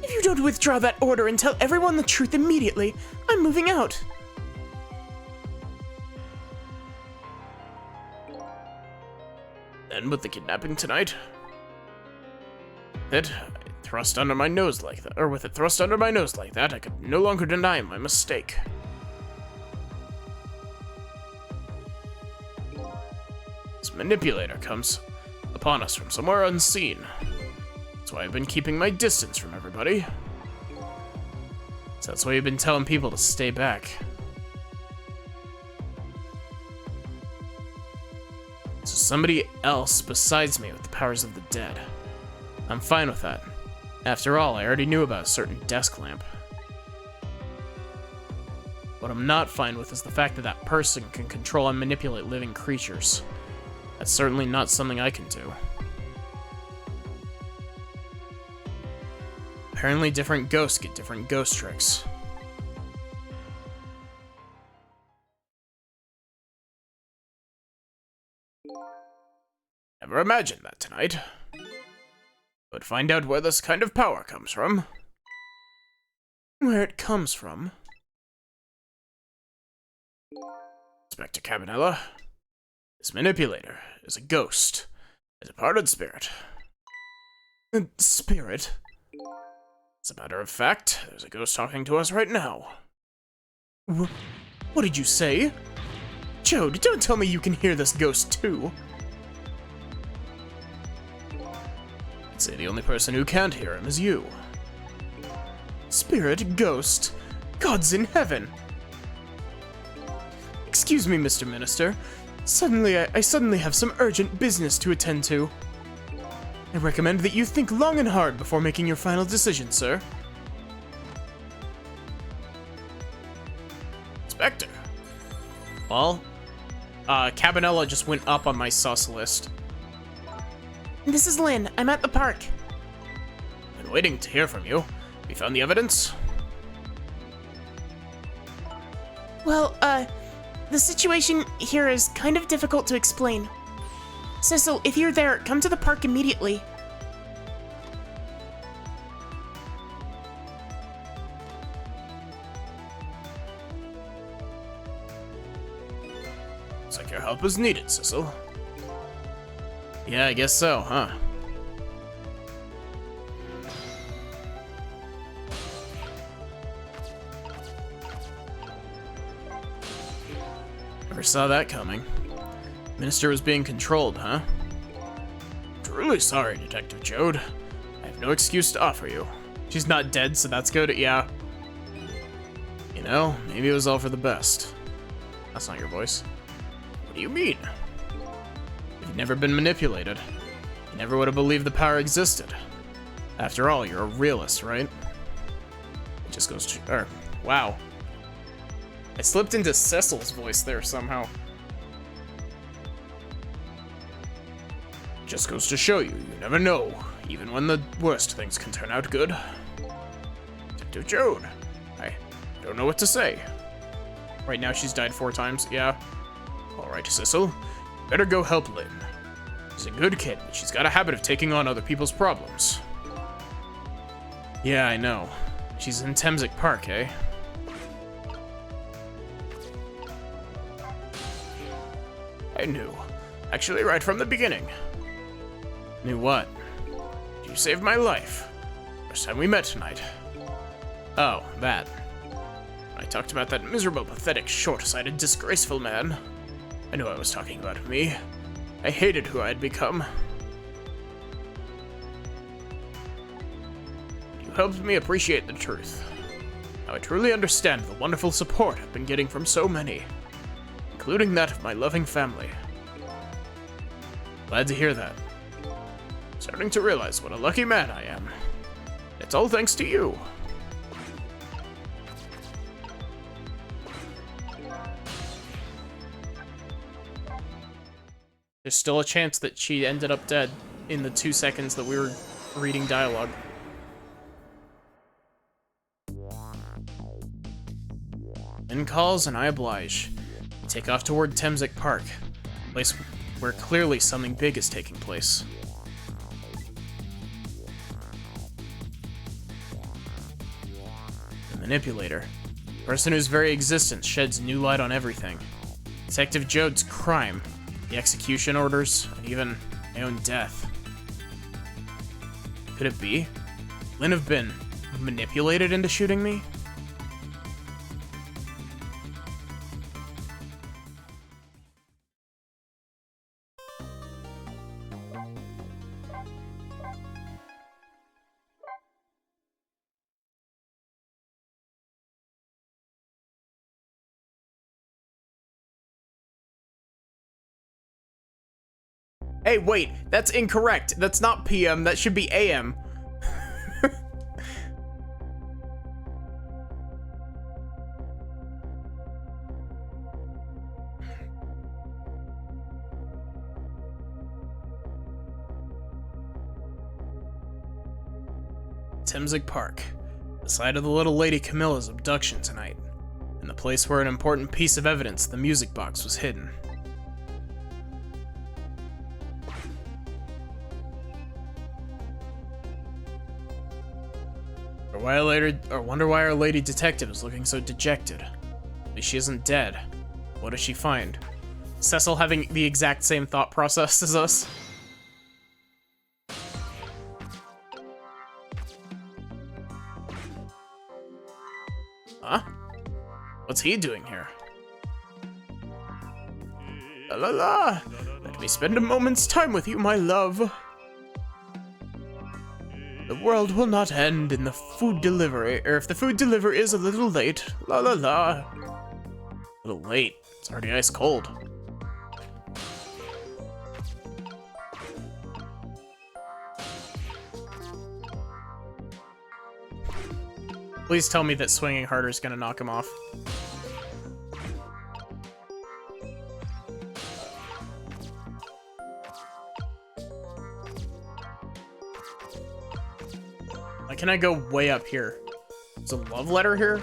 Speaker 2: If you don't withdraw that order and tell everyone the truth immediately, I'm moving out.
Speaker 1: Then with the kidnapping tonight, with it thrust under my nose like that, I could no longer deny my mistake. This manipulator comes upon us from somewhere unseen. That's why I've been keeping my distance from everybody. So that's why you've been telling people to stay back. So somebody else besides me with the powers of the dead. I'm fine with that. After all, I already knew about a certain desk lamp. What I'm not fine with is the fact that that person can control and manipulate living creatures. That's certainly not something I can do. Apparently different ghosts get different ghost tricks. Never imagined that tonight. But find out where this kind of power comes from.
Speaker 2: Where it comes from?
Speaker 1: Inspector Cabanella. This manipulator is a ghost. A departed spirit.
Speaker 2: A spirit?
Speaker 1: As a matter of fact, there's a ghost talking to us right now.
Speaker 2: What did you say? Jode, don't tell me you can hear this ghost too.
Speaker 1: I'd say the only person who can't hear him is you.
Speaker 2: Spirit, ghost, gods in heaven. Excuse me, Mr. Minister. I suddenly have some urgent business to attend to. I recommend that you think long and hard before making your final decision, sir.
Speaker 1: Inspector. Well, Cabanella just went up on my sus list.
Speaker 2: This is Lynn. I'm at the park.
Speaker 1: Been waiting to hear from you. We found the evidence?
Speaker 2: Well, the situation here is kind of difficult to explain. Cecil, if you're there, come to the park immediately.
Speaker 1: Looks like your help is needed, Sissel. Yeah, I guess so, huh? Never saw that coming. Minister was being controlled, huh? Truly sorry, Detective Jode. I have no excuse to offer you. She's not dead, so that's good, yeah. You know, maybe it was all for the best. That's not your voice. What do you mean? If you'd never been manipulated, you never would have believed the power existed. After all, you're a realist, right? It just goes to... wow. I slipped into Cecil's voice there somehow. Just goes to show you, you never know. Even when the worst things can turn out good. Detective Jode, I don't know what to say. Right now she's died 4 times, yeah. Alright, Sissel, you better go help Lynn. She's a good kid, but she's got a habit of taking on other people's problems. Yeah, I know. She's in Temsik Park, eh? I knew. Actually, right from the beginning. Knew what? You saved my life. First time we met tonight. Oh, that. I talked about that miserable, pathetic, short-sighted, disgraceful man. I knew I was talking about me. I hated who I had become. You helped me appreciate the truth. Now I truly understand the wonderful support I've been getting from so many, including that of my loving family. Glad to hear that. Starting to realize what a lucky man I am. It's all thanks to you. There's still a chance that she ended up dead in the 2 seconds that we were reading dialogue. Lynn calls and I oblige. We take off toward Temsik Park, a place where clearly something big is taking place. The Manipulator, a person whose very existence sheds new light on everything. Detective Jode's crime, the execution orders, and even my own death. Could it be? Lynn have been manipulated into shooting me? Hey, wait, that's incorrect. That's not PM, that should be AM. Temsik Park, the site of the little lady Camilla's abduction tonight, and the place where an important piece of evidence, the music box, was hidden. I wonder why our lady detective is looking so dejected. At least she isn't dead. What does she find? Cecil having the exact same thought process as us. Huh? What's he doing here? La la la! Let me spend a moment's time with you, my love. The world will not end in the food delivery, or if the food delivery is a little late. La la la. A little late. It's already ice cold. Please tell me that swinging harder is gonna knock him off. Why can I go way up here? There's a love letter here?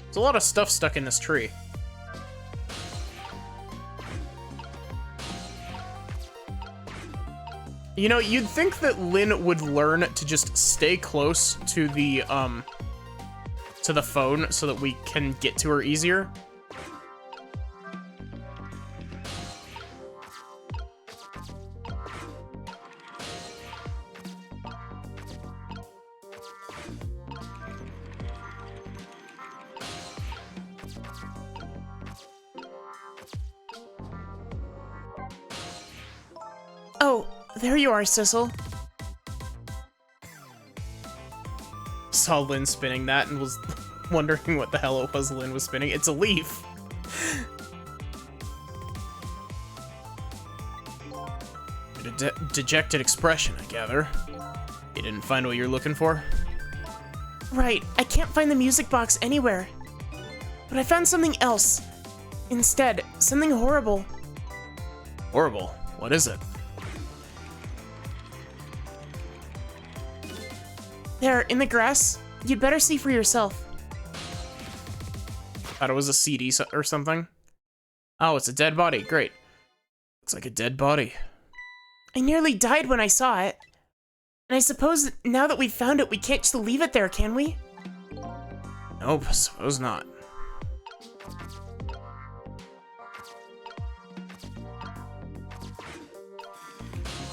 Speaker 1: There's a lot of stuff stuck in this tree. You know, you'd think that Lynn would learn to just stay close to the phone so that we can get to her easier.
Speaker 2: Oh, there you are, Sissel.
Speaker 1: Saw Lynn spinning that and was wondering what the hell it was Lynn was spinning. It's a leaf. A dejected expression, I gather. You didn't find what you're looking for?
Speaker 2: Right, I can't find the music box anywhere. But I found something else. Instead, something horrible.
Speaker 1: Horrible? What is it?
Speaker 2: There, in the grass. You'd better see for yourself.
Speaker 1: Thought it was a CD or something. Oh, it's a dead body. Great. Looks like a dead body.
Speaker 2: I nearly died when I saw it. And I suppose now that we've found it, we can't just leave it there, can we?
Speaker 1: Nope, suppose not.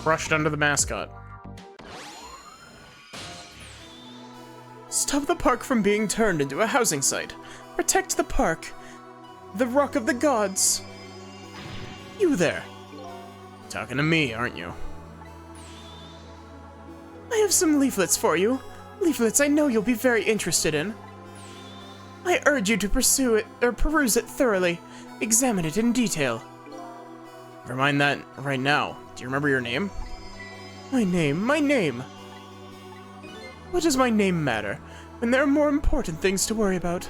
Speaker 1: Crushed under the mascot. Stop the park from being turned into a housing site. Protect the park. The Rock of the Gods. You there. Talking to me, aren't you?
Speaker 2: I have some leaflets for you. Leaflets I know you'll be very interested in. I urge you to peruse it thoroughly. Examine it in detail.
Speaker 1: Never mind that right now. Do you remember your name?
Speaker 2: My name. What does my name matter when there are more important things to worry about?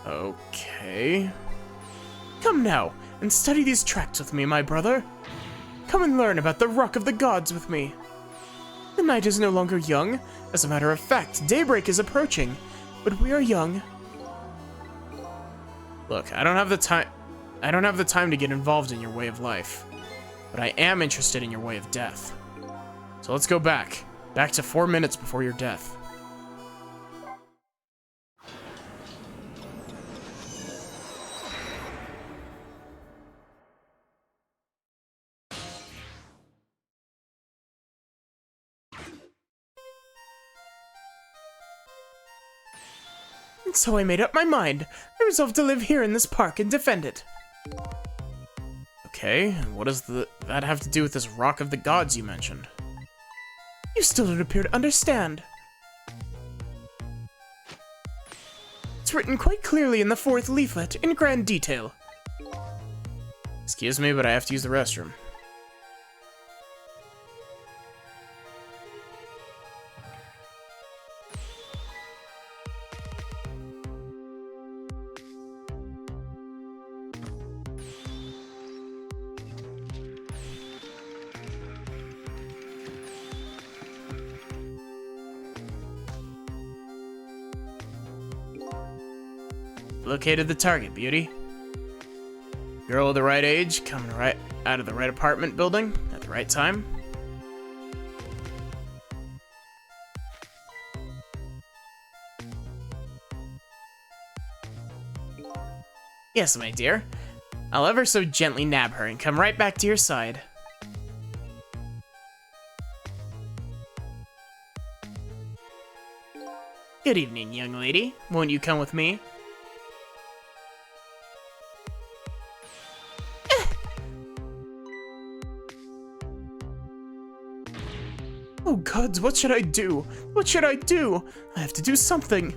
Speaker 1: Okay.
Speaker 2: Come now, and study these tracts with me, my brother. Come and learn about the Rock of the Gods with me. The night is no longer young. As a matter of fact, daybreak is approaching, but we are young.
Speaker 1: Look, I don't have the time to get involved in your way of life, but I am interested in your way of death. So let's go back to 4 minutes before your death.
Speaker 2: And so I made up my mind. I resolved to live here in this park and defend it.
Speaker 1: Okay, and what does that have to do with this Rock of the Gods you mentioned?
Speaker 2: You still don't appear to understand. It's written quite clearly in the 4th leaflet, in grand detail.
Speaker 1: Excuse me, but I have to use the restroom. Located the target, beauty. Girl of the right age, coming right out of the right apartment building at the right time.
Speaker 2: Yes, my dear. I'll ever so gently nab her and come right back to your side. Good evening, young lady. Won't you come with me? Oh gods, what should I do? What should I do? I have to do something.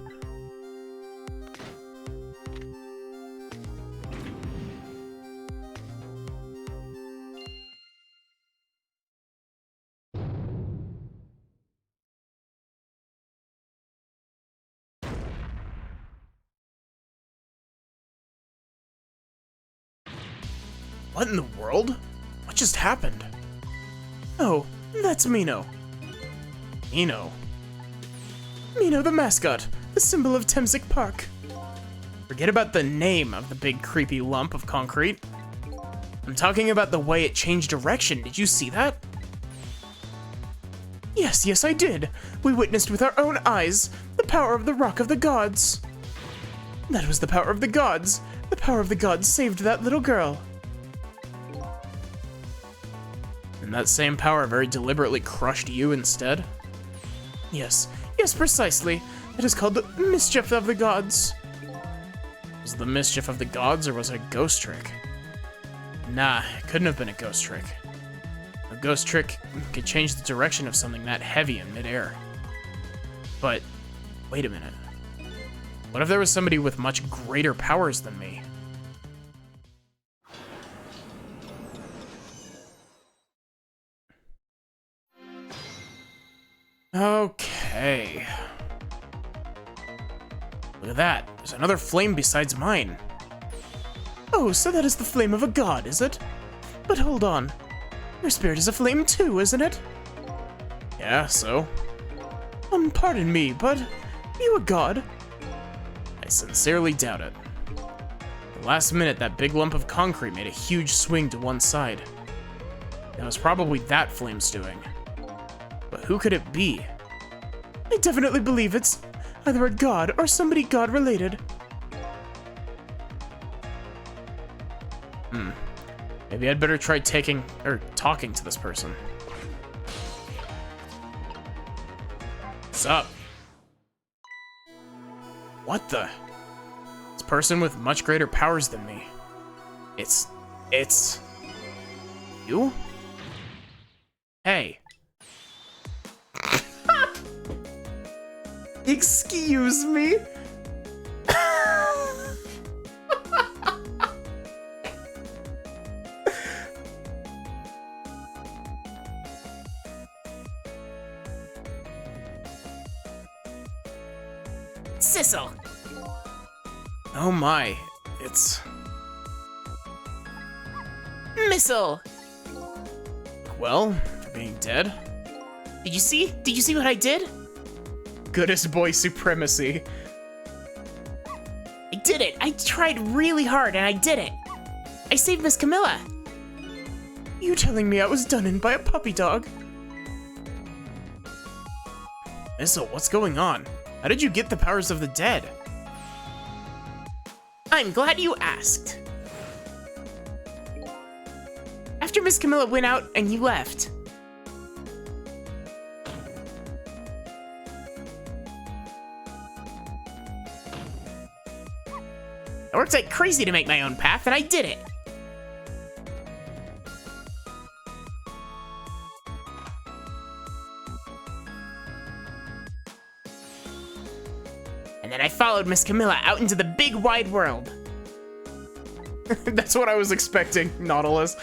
Speaker 1: What in the world? What just happened?
Speaker 2: Oh, that's Mino.
Speaker 1: Mino?
Speaker 2: Mino the mascot, the symbol of Temsic Park.
Speaker 1: Forget about the name of the big creepy lump of concrete. I'm talking about the way it changed direction. Did you see that?
Speaker 2: Yes, I did. We witnessed with our own eyes the power of the Rock of the Gods. That was the power of the gods. The power of the gods saved that little girl.
Speaker 1: And that same power very deliberately crushed you instead?
Speaker 2: Yes, precisely. It is called the mischief of the gods.
Speaker 1: Was it the mischief of the gods, or was it a ghost trick? Nah, it couldn't have been a ghost trick. A ghost trick could change the direction of something that heavy in midair. But, wait a minute. What if there was somebody with much greater powers than me? Okay. Look at that. There's another flame besides mine.
Speaker 2: Oh, so that is the flame of a god, is it? But hold on. Your spirit is a flame too, isn't it?
Speaker 1: Yeah, so?
Speaker 2: Pardon me, but you a god?
Speaker 1: I sincerely doubt it. The last minute, that big lump of concrete made a huge swing to one side. It was probably that flame's doing. But who could it be?
Speaker 2: I definitely believe it's either a god or somebody god-related.
Speaker 1: Maybe I'd better try talking to this person. What's up? What the? This person with much greater powers than me. It's... you? Hey.
Speaker 2: Excuse me?
Speaker 3: Sissel!
Speaker 1: Oh my, it's...
Speaker 3: Missile!
Speaker 1: Well, for being dead?
Speaker 3: Did you see? Did you see what I did?
Speaker 1: Goodest boy supremacy.
Speaker 3: I did it! I tried really hard and I did it! I saved Miss Camilla!
Speaker 2: You telling me I was done in by a puppy dog?
Speaker 1: Missile, what's going on? How did you get the powers of the dead?
Speaker 3: I'm glad you asked. After Miss Camilla went out and you left, I worked like crazy to make my own path, and I did it. And then I followed Miss Camilla out into the big wide world.
Speaker 1: That's what I was expecting, Nautilus.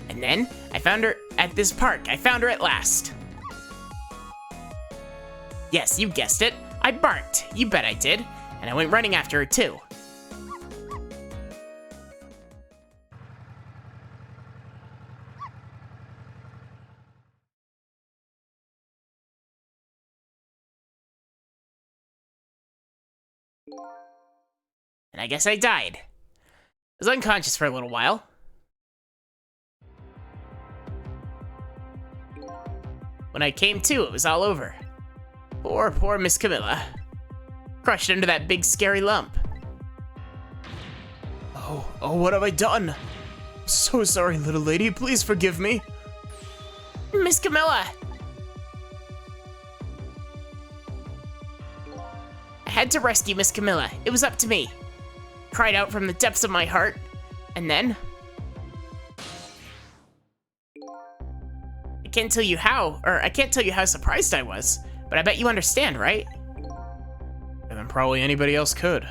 Speaker 3: And then I found her at this park. I found her at last. Yes, you guessed it. I barked. You bet I did. And I went running after her too. And I guess I died. I was unconscious for a little while. When I came to, it was all over. Poor Miss Camilla. Crushed under that big scary lump.
Speaker 1: Oh, what have I done? So sorry, little lady. Please forgive me.
Speaker 3: Miss Camilla! I had to rescue Miss Camilla. It was up to me. Cried out from the depths of my heart, and then... I can't tell you how surprised I was, but I bet you understand, right?
Speaker 1: Better than probably anybody else could.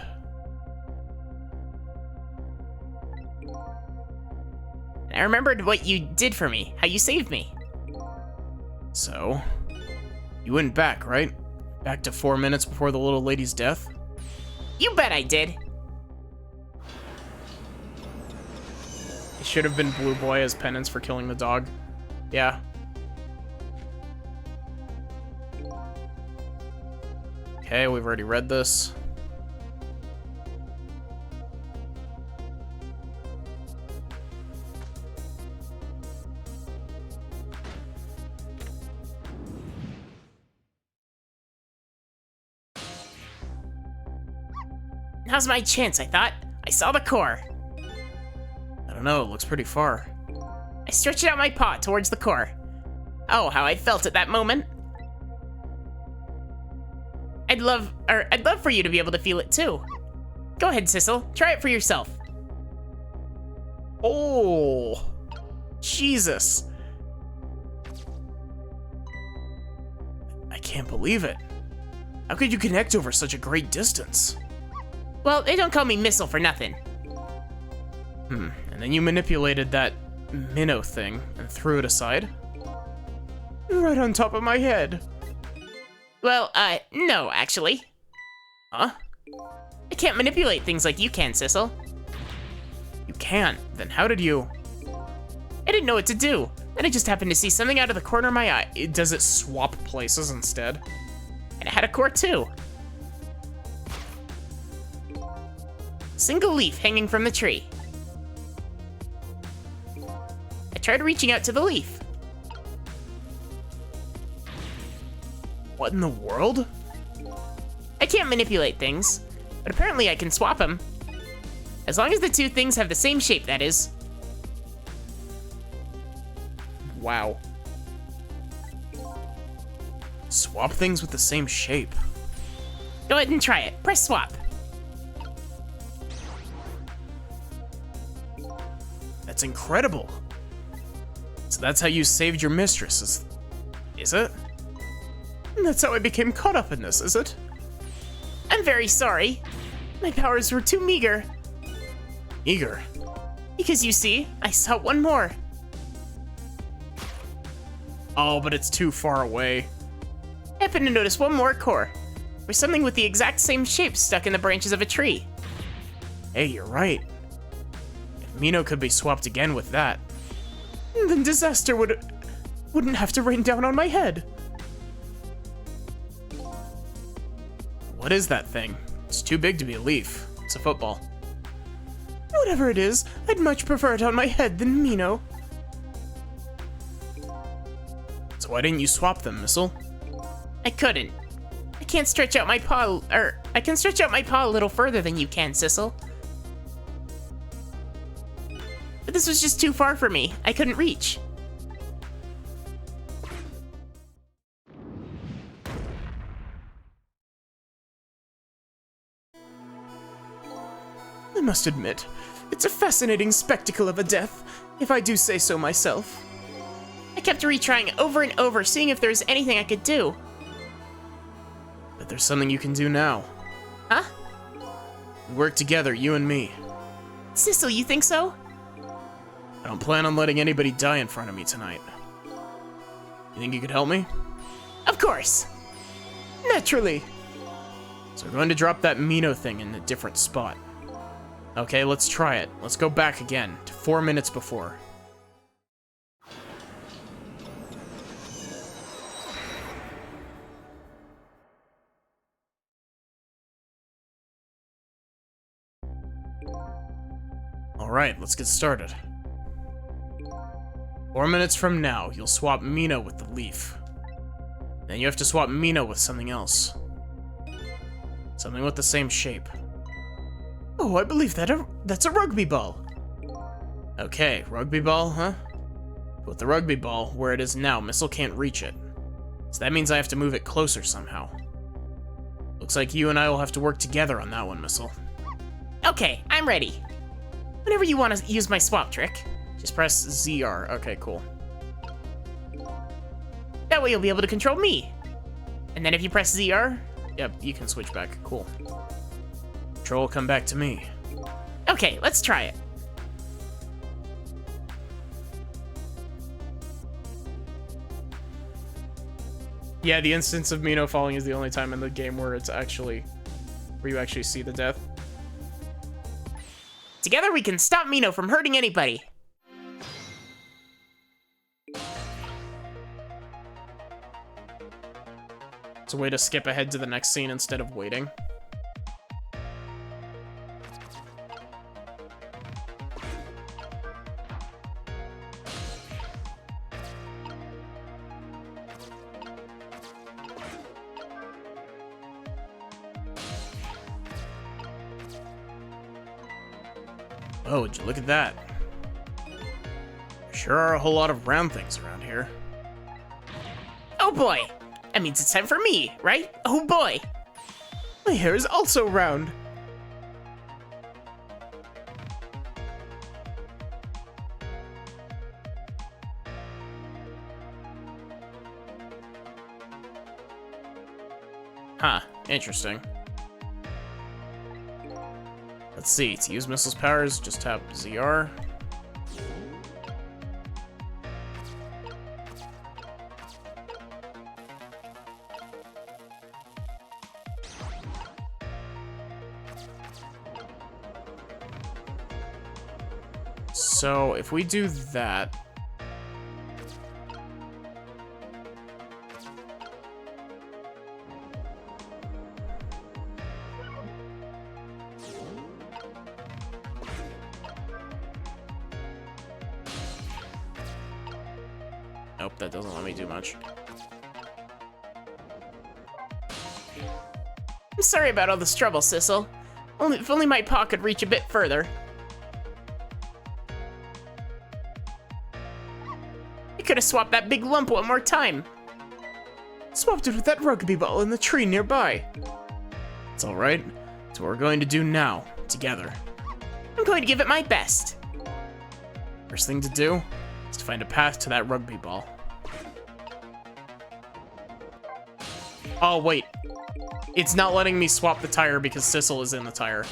Speaker 3: And I remembered what you did for me, how you saved me.
Speaker 1: So, you went back, right? Back to 4 minutes before the little lady's death?
Speaker 3: You bet I did.
Speaker 1: It should have been Blue Boy as penance for killing the dog. Yeah. Okay, we've already read this.
Speaker 3: Now's my chance, I thought. I saw the core.
Speaker 1: I don't know, it looks pretty far.
Speaker 3: I stretched out my paw towards the core. Oh, how I felt at that moment. I'd love for you to be able to feel it too. Go ahead, Sissel. Try it for yourself.
Speaker 1: Oh, Jesus. I can't believe it. How could you connect over such a great distance?
Speaker 3: Well, they don't call me Missile for nothing.
Speaker 1: And then you manipulated that minnow thing and threw it aside? Right on top of my head.
Speaker 3: Well, no, actually.
Speaker 1: Huh?
Speaker 3: I can't manipulate things like you can, Sissel.
Speaker 1: You can't. Then how did you...
Speaker 3: I didn't know what to do. Then I just happened to see something out of the corner of my eye.
Speaker 1: Does it swap places instead?
Speaker 3: And it had a core too. Single leaf hanging from the tree. I tried reaching out to the leaf.
Speaker 1: What in the world?
Speaker 3: I can't manipulate things, but apparently I can swap them. As long as the two things have the same shape, that is.
Speaker 1: Wow. Swap things with the same shape.
Speaker 3: Go ahead and try it. Press swap.
Speaker 1: That's incredible. So that's how you saved your mistress, is it? That's how I became caught up in this, is it?
Speaker 3: I'm very sorry. My powers were too meager.
Speaker 1: Eager.
Speaker 3: Because you see, I saw one more.
Speaker 1: Oh, but it's too far away.
Speaker 3: I happened to notice one more core. There's something with the exact same shape stuck in the branches of a tree.
Speaker 1: Hey, you're right. If Mino could be swapped again with that, then disaster wouldn't have to rain down on my head. What is that thing? It's too big to be a leaf. It's a football. Whatever it is, I'd much prefer it on my head than Mino. So why didn't you swap them, Missile?
Speaker 3: I couldn't. I can't stretch out my paw, I can stretch out my paw a little further than you can, Sissel. But this was just too far for me. I couldn't reach.
Speaker 1: I must admit, it's a fascinating spectacle of a death, if I do say so myself.
Speaker 3: I kept retrying over and over, seeing if there was anything I could do.
Speaker 1: But there's something you can do now.
Speaker 3: Huh?
Speaker 1: We work together, you and me.
Speaker 3: Sissel, you think so?
Speaker 1: I don't plan on letting anybody die in front of me tonight. You think you could help me?
Speaker 3: Of course.
Speaker 1: Naturally. So we're going to drop that Mino thing in a different spot. Okay, let's try it. Let's go back again to 4 minutes before. Alright, let's get started. 4 minutes from now, you'll swap Mino with the leaf. Then you have to swap Mino with something else. Something with the same shape. Oh, I believe that's a rugby ball. Okay, rugby ball, huh? With the rugby ball where it is now, Missile can't reach it. So that means I have to move it closer somehow. Looks like you and I will have to work together on that one, Missile.
Speaker 3: Okay, I'm ready. Whenever you want to use my swap trick.
Speaker 1: Just press ZR. Okay, cool.
Speaker 3: That way you'll be able to control me. And then if you press ZR,
Speaker 1: yep, you can switch back. Cool. Control will come back to me.
Speaker 3: Okay, let's try it.
Speaker 1: Yeah, the instance of Mino falling is the only time in the game where you actually see the death.
Speaker 3: Together we can stop Mino from hurting anybody.
Speaker 1: It's a way to skip ahead to the next scene instead of waiting. Oh, would you look at that? There sure are a whole lot of round things around here.
Speaker 3: Oh boy! That means it's time for me, right? Oh boy!
Speaker 1: My hair is also round. Huh, interesting. Let's see, to use Missile's powers, just tap ZR. So, if we do that... Nope, that doesn't let me do much.
Speaker 3: I'm sorry about all this trouble, Sissel. If only my paw could reach a bit further. I could have swapped that big lump one more time.
Speaker 1: Swapped it with that rugby ball in the tree nearby. It's alright. It's what we're going to do now, together.
Speaker 3: I'm going to give it my best.
Speaker 1: First thing to do is to find a path to that rugby ball. Oh, wait. It's not letting me swap the tire because Sissel is in the tire.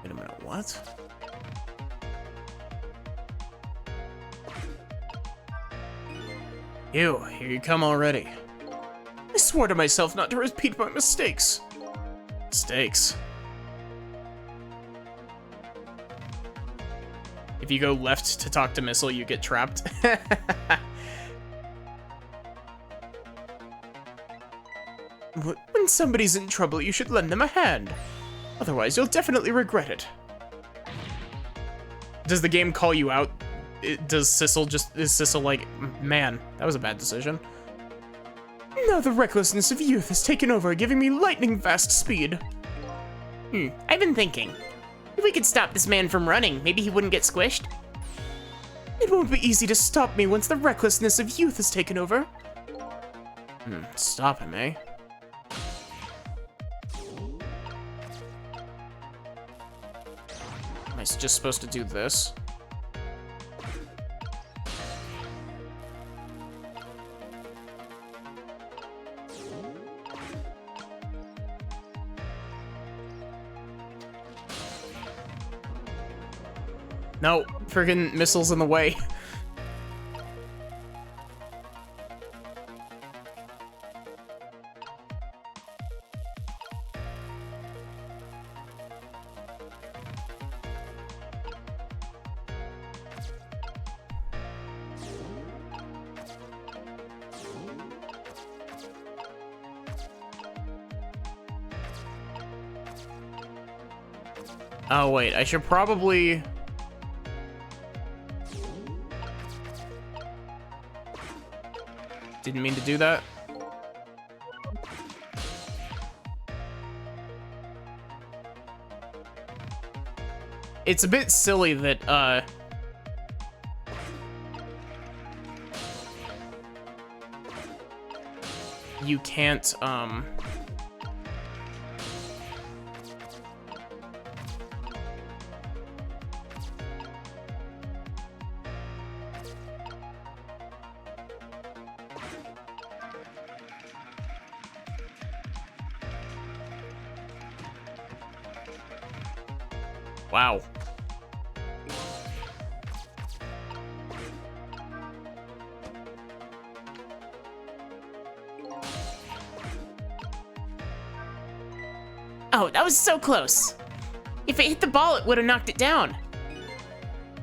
Speaker 1: Wait a minute, what? Ew, here you come already. I swore to myself not to repeat my mistakes. Mistakes. If you go left to talk to Missile, you get trapped. When somebody's in trouble, you should lend them a hand. Otherwise, you'll definitely regret it. Does the game call you out? Is Sissel like, man, that was a bad decision. Now the recklessness of youth has taken over, giving me lightning fast speed.
Speaker 3: I've been thinking. If we could stop this man from running, maybe he wouldn't get squished.
Speaker 1: It won't be easy to stop me once the recklessness of youth has taken over. Stop him, eh? Am I just supposed to do this? No, friggin' Missile's in the way. Oh wait, I should probably... Didn't mean to do that. It's a bit silly that, you can't, Wow.
Speaker 2: Oh, that was so close. If it hit the ball, it would have knocked it down.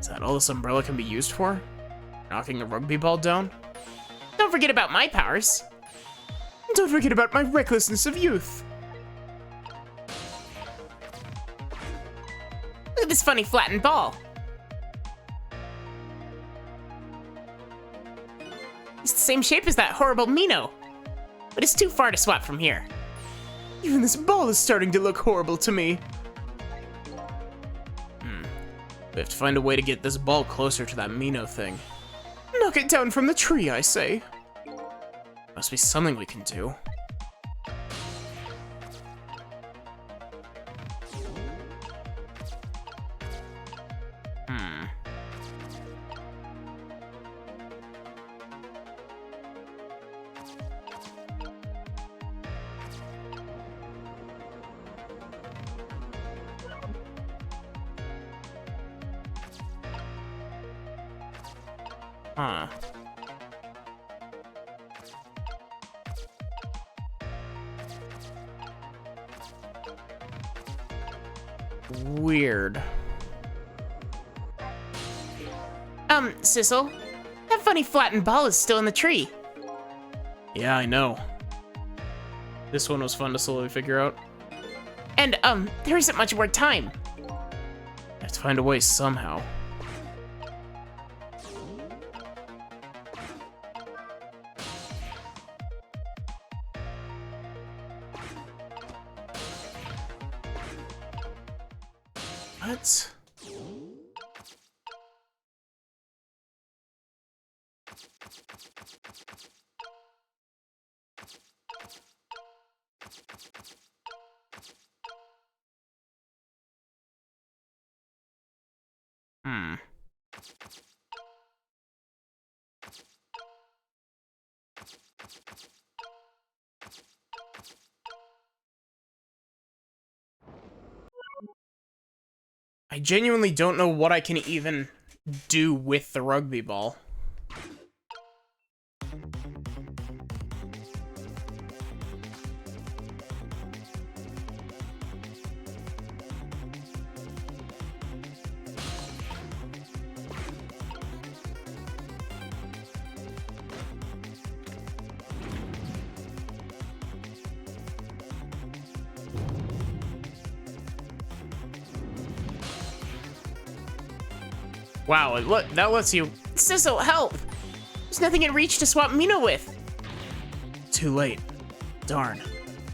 Speaker 1: Is that all this umbrella can be used for? Knocking a rugby ball down?
Speaker 2: Don't forget about my powers.
Speaker 1: Don't forget about my recklessness of youth.
Speaker 2: Look at this funny flattened ball. It's the same shape as that horrible Mino, but it's too far to swap from here.
Speaker 1: Even this ball is starting to look horrible to me. We have to find a way to get this ball closer to that Mino thing. Knock it down from the tree, I say. Must be something we can do. Huh. Weird.
Speaker 2: Sissel, that funny flattened ball is still in the tree.
Speaker 1: Yeah, I know. This one was fun to slowly figure out.
Speaker 2: And, there isn't much more time.
Speaker 1: I have to find a way somehow. What? I genuinely don't know what I can even do with the rugby ball. Wow, that lets you...
Speaker 2: Sissel, help! There's nothing in reach to swap Mino with.
Speaker 1: Too late. Darn.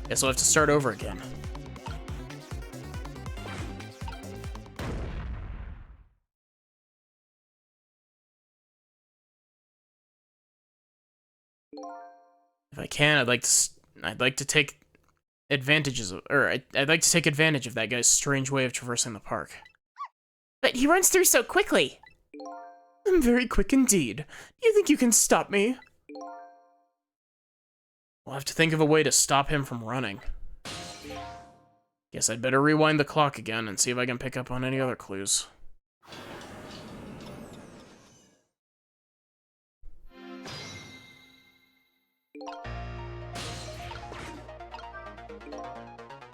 Speaker 1: Guess I'll have to start over again. If I can, I'd like to take advantages of, or I'd like to take advantage of that guy's strange way of traversing the park.
Speaker 2: But he runs through so quickly.
Speaker 1: I'm very quick indeed. Do you think you can stop me? We'll have to think of a way to stop him from running. Guess I'd better rewind the clock again and see if I can pick up on any other clues.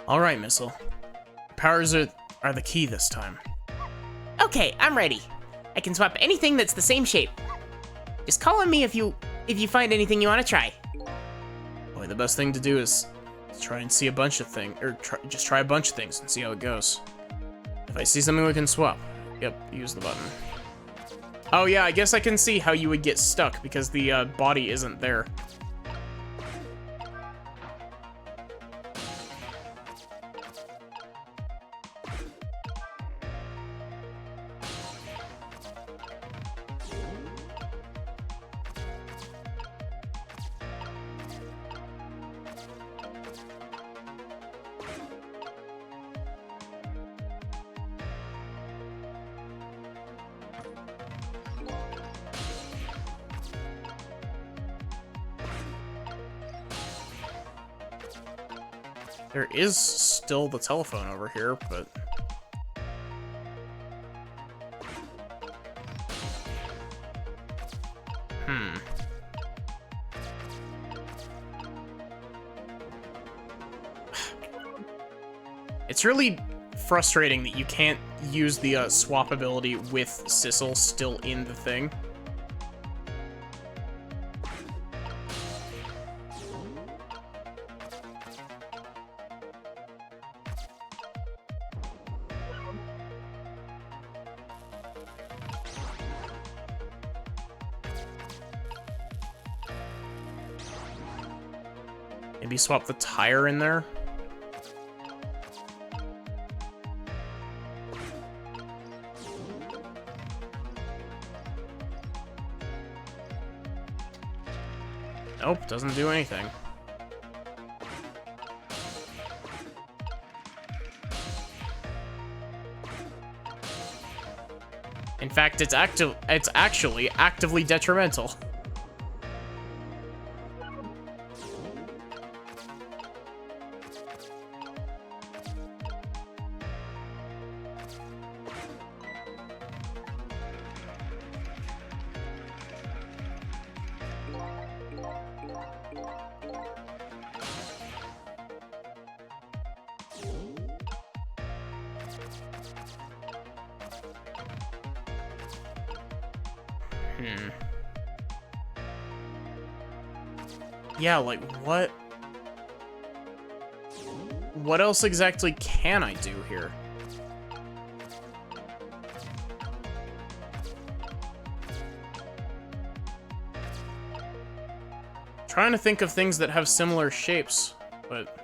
Speaker 1: Alright, Missile. Powers are the key this time.
Speaker 2: Okay, I'm ready. I can swap anything that's the same shape. Just call on me if you find anything you want to try.
Speaker 1: Boy, the best thing to do is try and see a bunch of things, or just try a bunch of things and see how it goes. If I see something we can swap, yep, use the button. Oh yeah, I guess I can see how you would get stuck because the body isn't there. There is still the telephone over here, but... It's really frustrating that you can't use the swap ability with Sissel still in the thing. Maybe swap the tire in there. Nope, doesn't do anything. In fact, it's actually actively detrimental. Yeah, like, what? What else exactly can I do here? Trying to think of things that have similar shapes, but...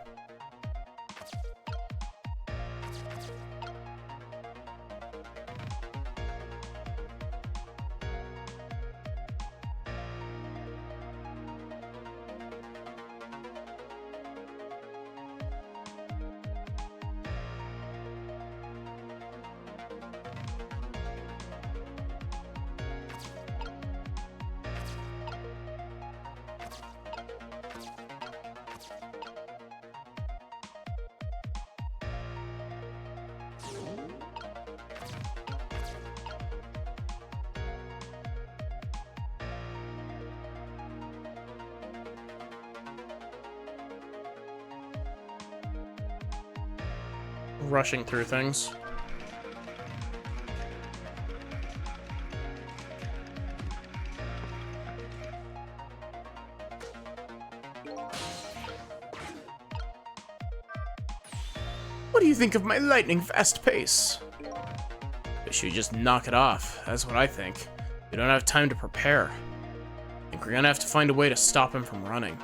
Speaker 1: rushing through things. What do you think of my lightning fast pace? We should just knock it off. That's what I think. We don't have time to prepare. I think we're gonna have to find a way to stop him from running.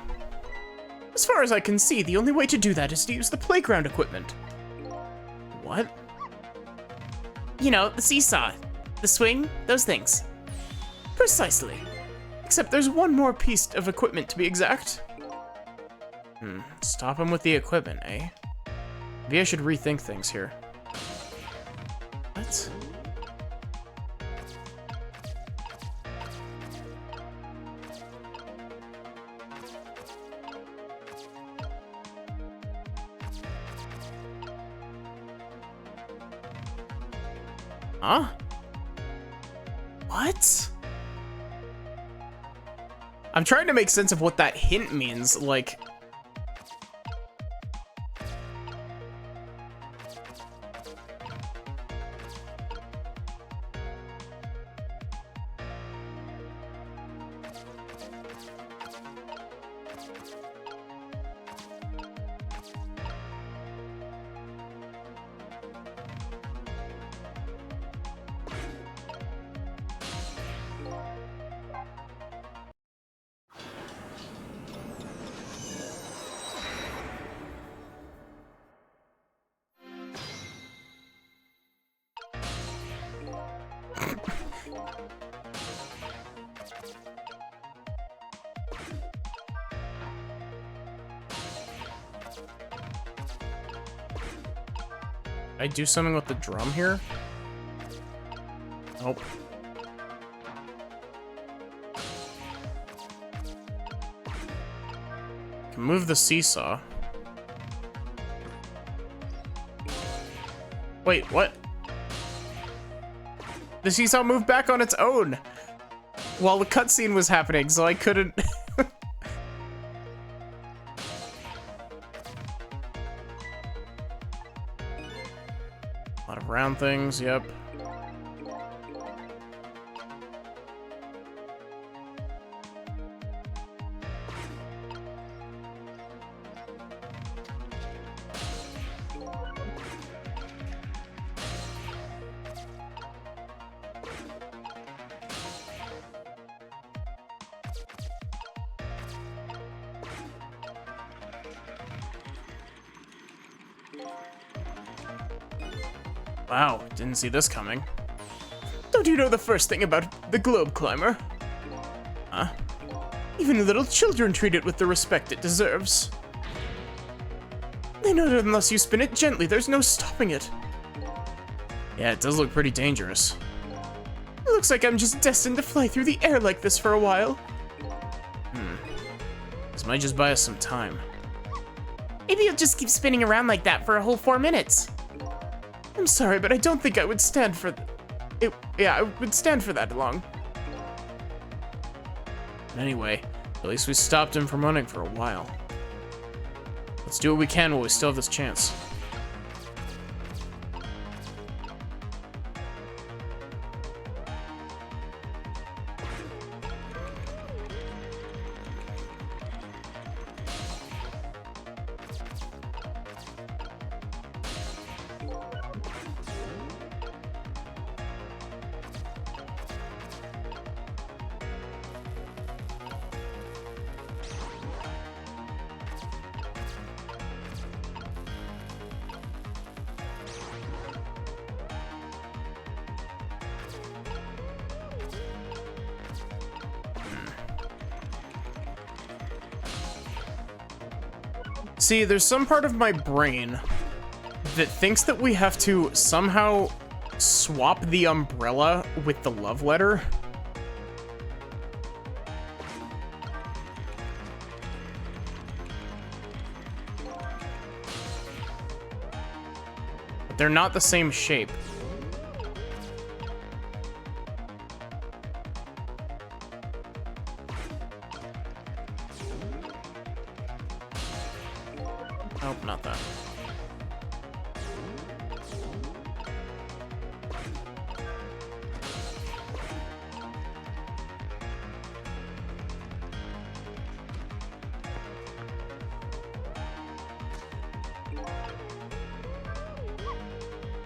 Speaker 1: As far as I can see, the only way to do that is to use the playground equipment. What?
Speaker 2: You know, the seesaw, the swing, those things.
Speaker 1: Precisely. Except there's one more piece of equipment to be exact. Stop him with the equipment, eh? Maybe I should rethink things here. What? Huh? What? I'm trying to make sense of what that hint means, like... I do something with the drum here? Nope. Can move the seesaw. Wait, what? The seesaw moved back on its own while the cutscene was happening, so I couldn't... A lot of round things, yep. Wow, didn't see this coming. Don't you know the first thing about the globe climber? Huh? Even little children treat it with the respect it deserves. They know that unless you spin it gently, there's no stopping it. Yeah, it does look pretty dangerous. It looks like I'm just destined to fly through the air like this for a while. This might just buy us some time.
Speaker 2: Maybe you'll just keep spinning around like that for a whole 4 minutes.
Speaker 1: I'm sorry, but I don't think I would stand for it. Yeah, I would stand for that long. Anyway, at least we stopped him from running for a while. Let's do what we can while we still have this chance. See, there's some part of my brain that thinks that we have to somehow swap the umbrella with the love letter. But they're not the same shape. Nope, not that.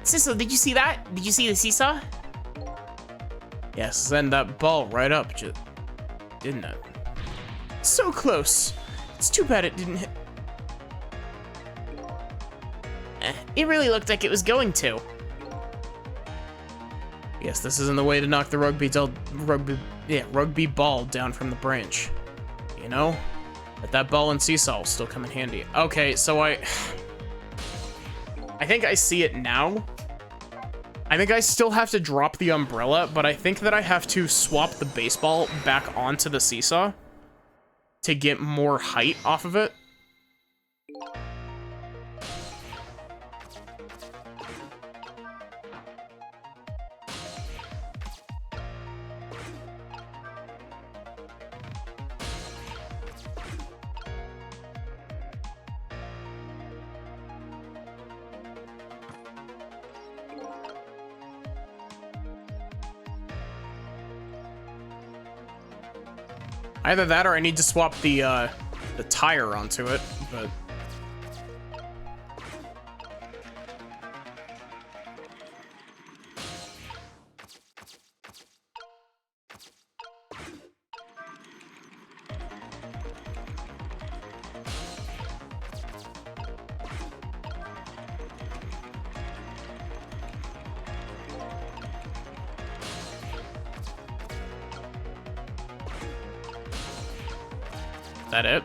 Speaker 2: Sissel, did you see that? Did you see the seesaw?
Speaker 1: Yes, send that ball right up, didn't it? So close. It's too bad it didn't hit.
Speaker 2: It really looked like it was going to.
Speaker 1: Yes, this isn't the way to knock the rugby ball down from the branch. You know? But that ball and seesaw will still come in handy. Okay, so I think I see it now. I think I still have to drop the umbrella, but I think that I have to swap the baseball back onto the seesaw to get more height off of it. Either that or I need to swap the tire onto it, but... Is that it?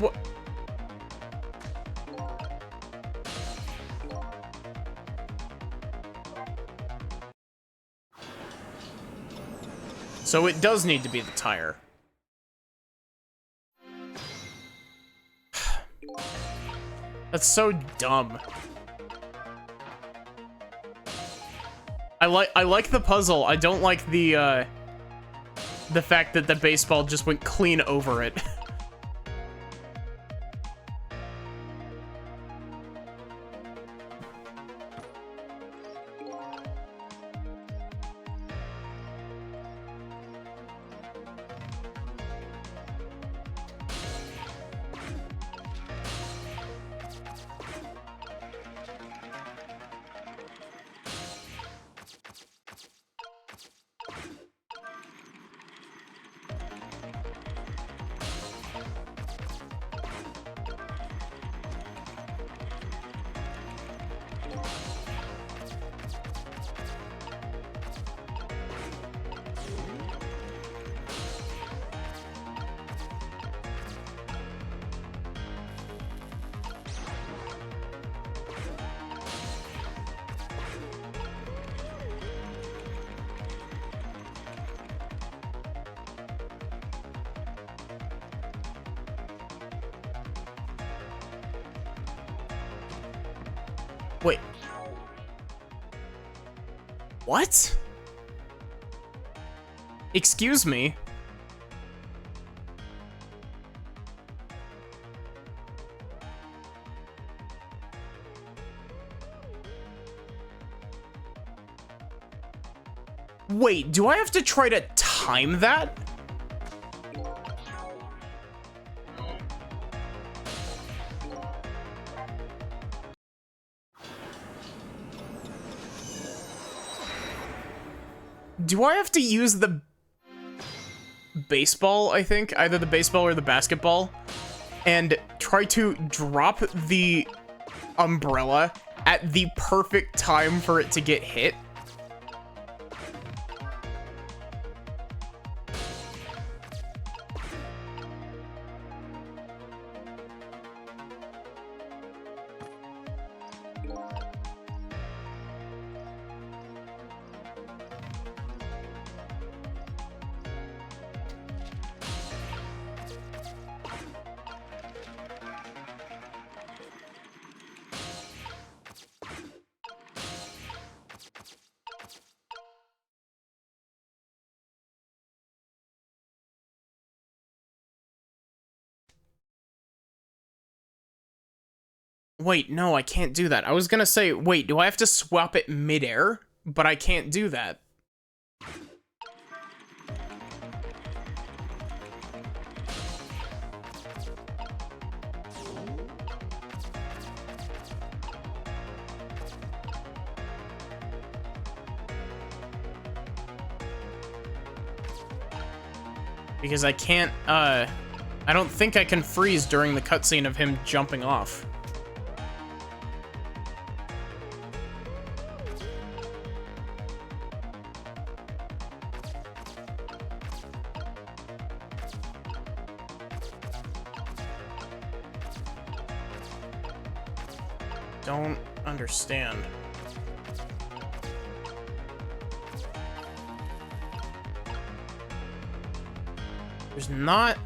Speaker 1: What? So it does need to be the tire. That's so dumb. I like the puzzle. I don't like the fact that the baseball just went clean over it. Wait. What? Excuse me? Wait, do I have to try to time that? Do I have to use the baseball, I think? Either the baseball or the basketball? And try to drop the umbrella at the perfect time for it to get hit? Wait, no, I can't do that. I was gonna say, wait, do I have to swap it midair? But I can't do that. Because I can't, I don't think I can freeze during the cutscene of him jumping off. Don't understand. There's not...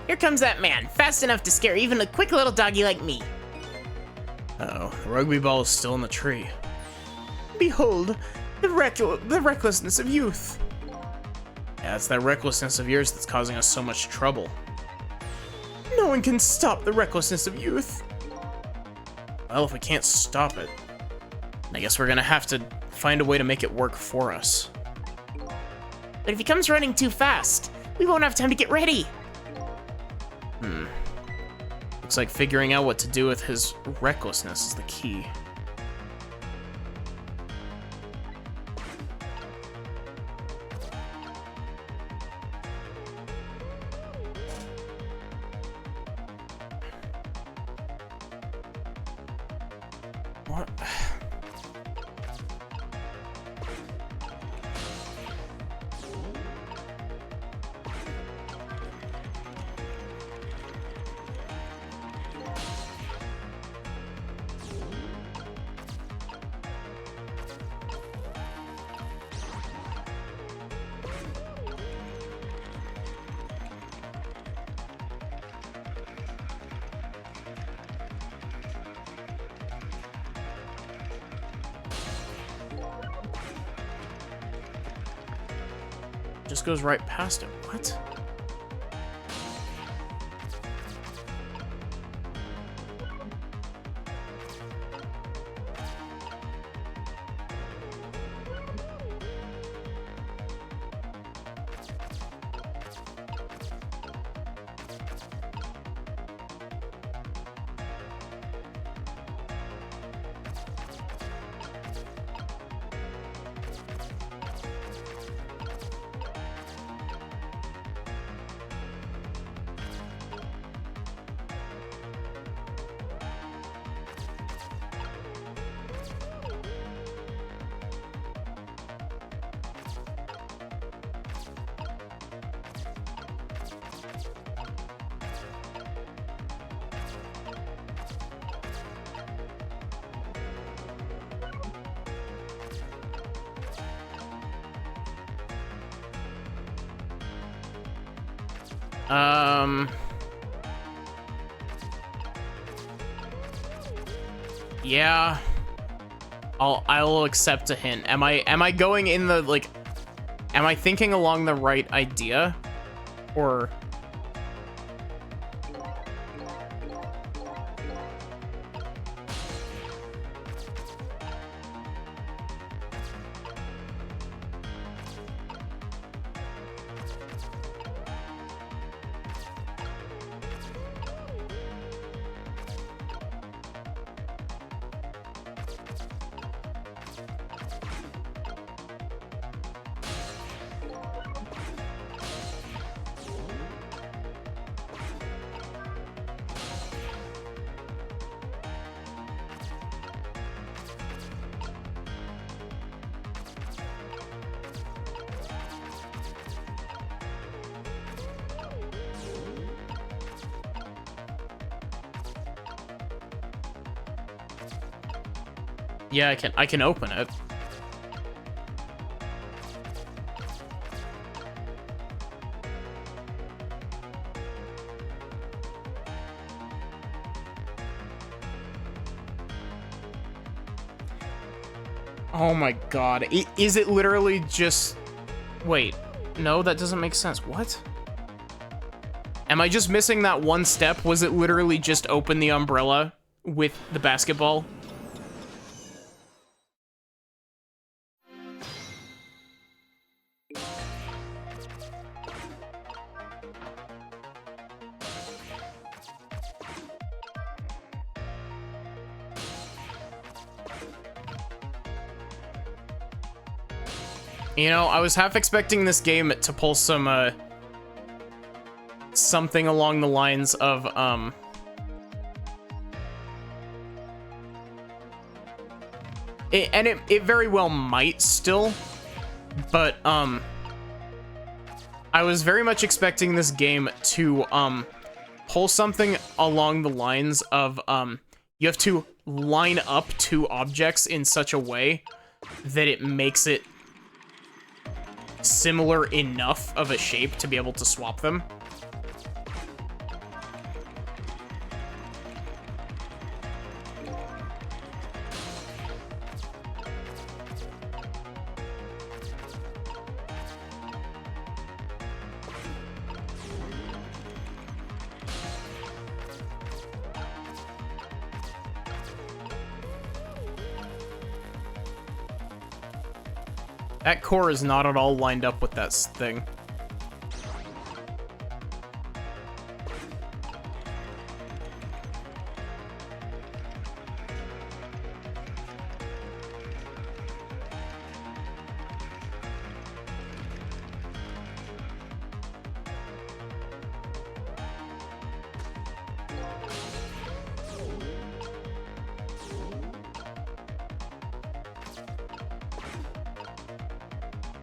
Speaker 3: Here comes that man, fast enough to scare even a quick little doggy like me.
Speaker 1: Uh-oh, the rugby ball is still in the tree.
Speaker 2: Behold, the recklessness of youth.
Speaker 1: Yeah, it's that recklessness of yours that's causing us so much trouble.
Speaker 2: No one can stop the recklessness of youth.
Speaker 1: Well, if we can't stop it, I guess we're gonna have to find a way to make it work for us.
Speaker 3: But if he comes running too fast, we won't have time to get ready.
Speaker 1: Looks like figuring out what to do with his recklessness is the key. What? Just goes right past him. What? Yeah. I'll accept a hint. Am I going in the, like, am I thinking along the right idea? Or... Yeah, I can open it. Oh my god. Is it literally just... Wait. No, that doesn't make sense. What? Am I just missing that one step? Was it literally just open the umbrella with the basketball? You know, I was half expecting this game to pull some, something along the lines of, it very well might still, but, I was very much expecting this game to, pull something along the lines of, you have to line up two objects in such a way that it makes it similar enough of a shape to be able to swap them. That core is not at all lined up with that thing.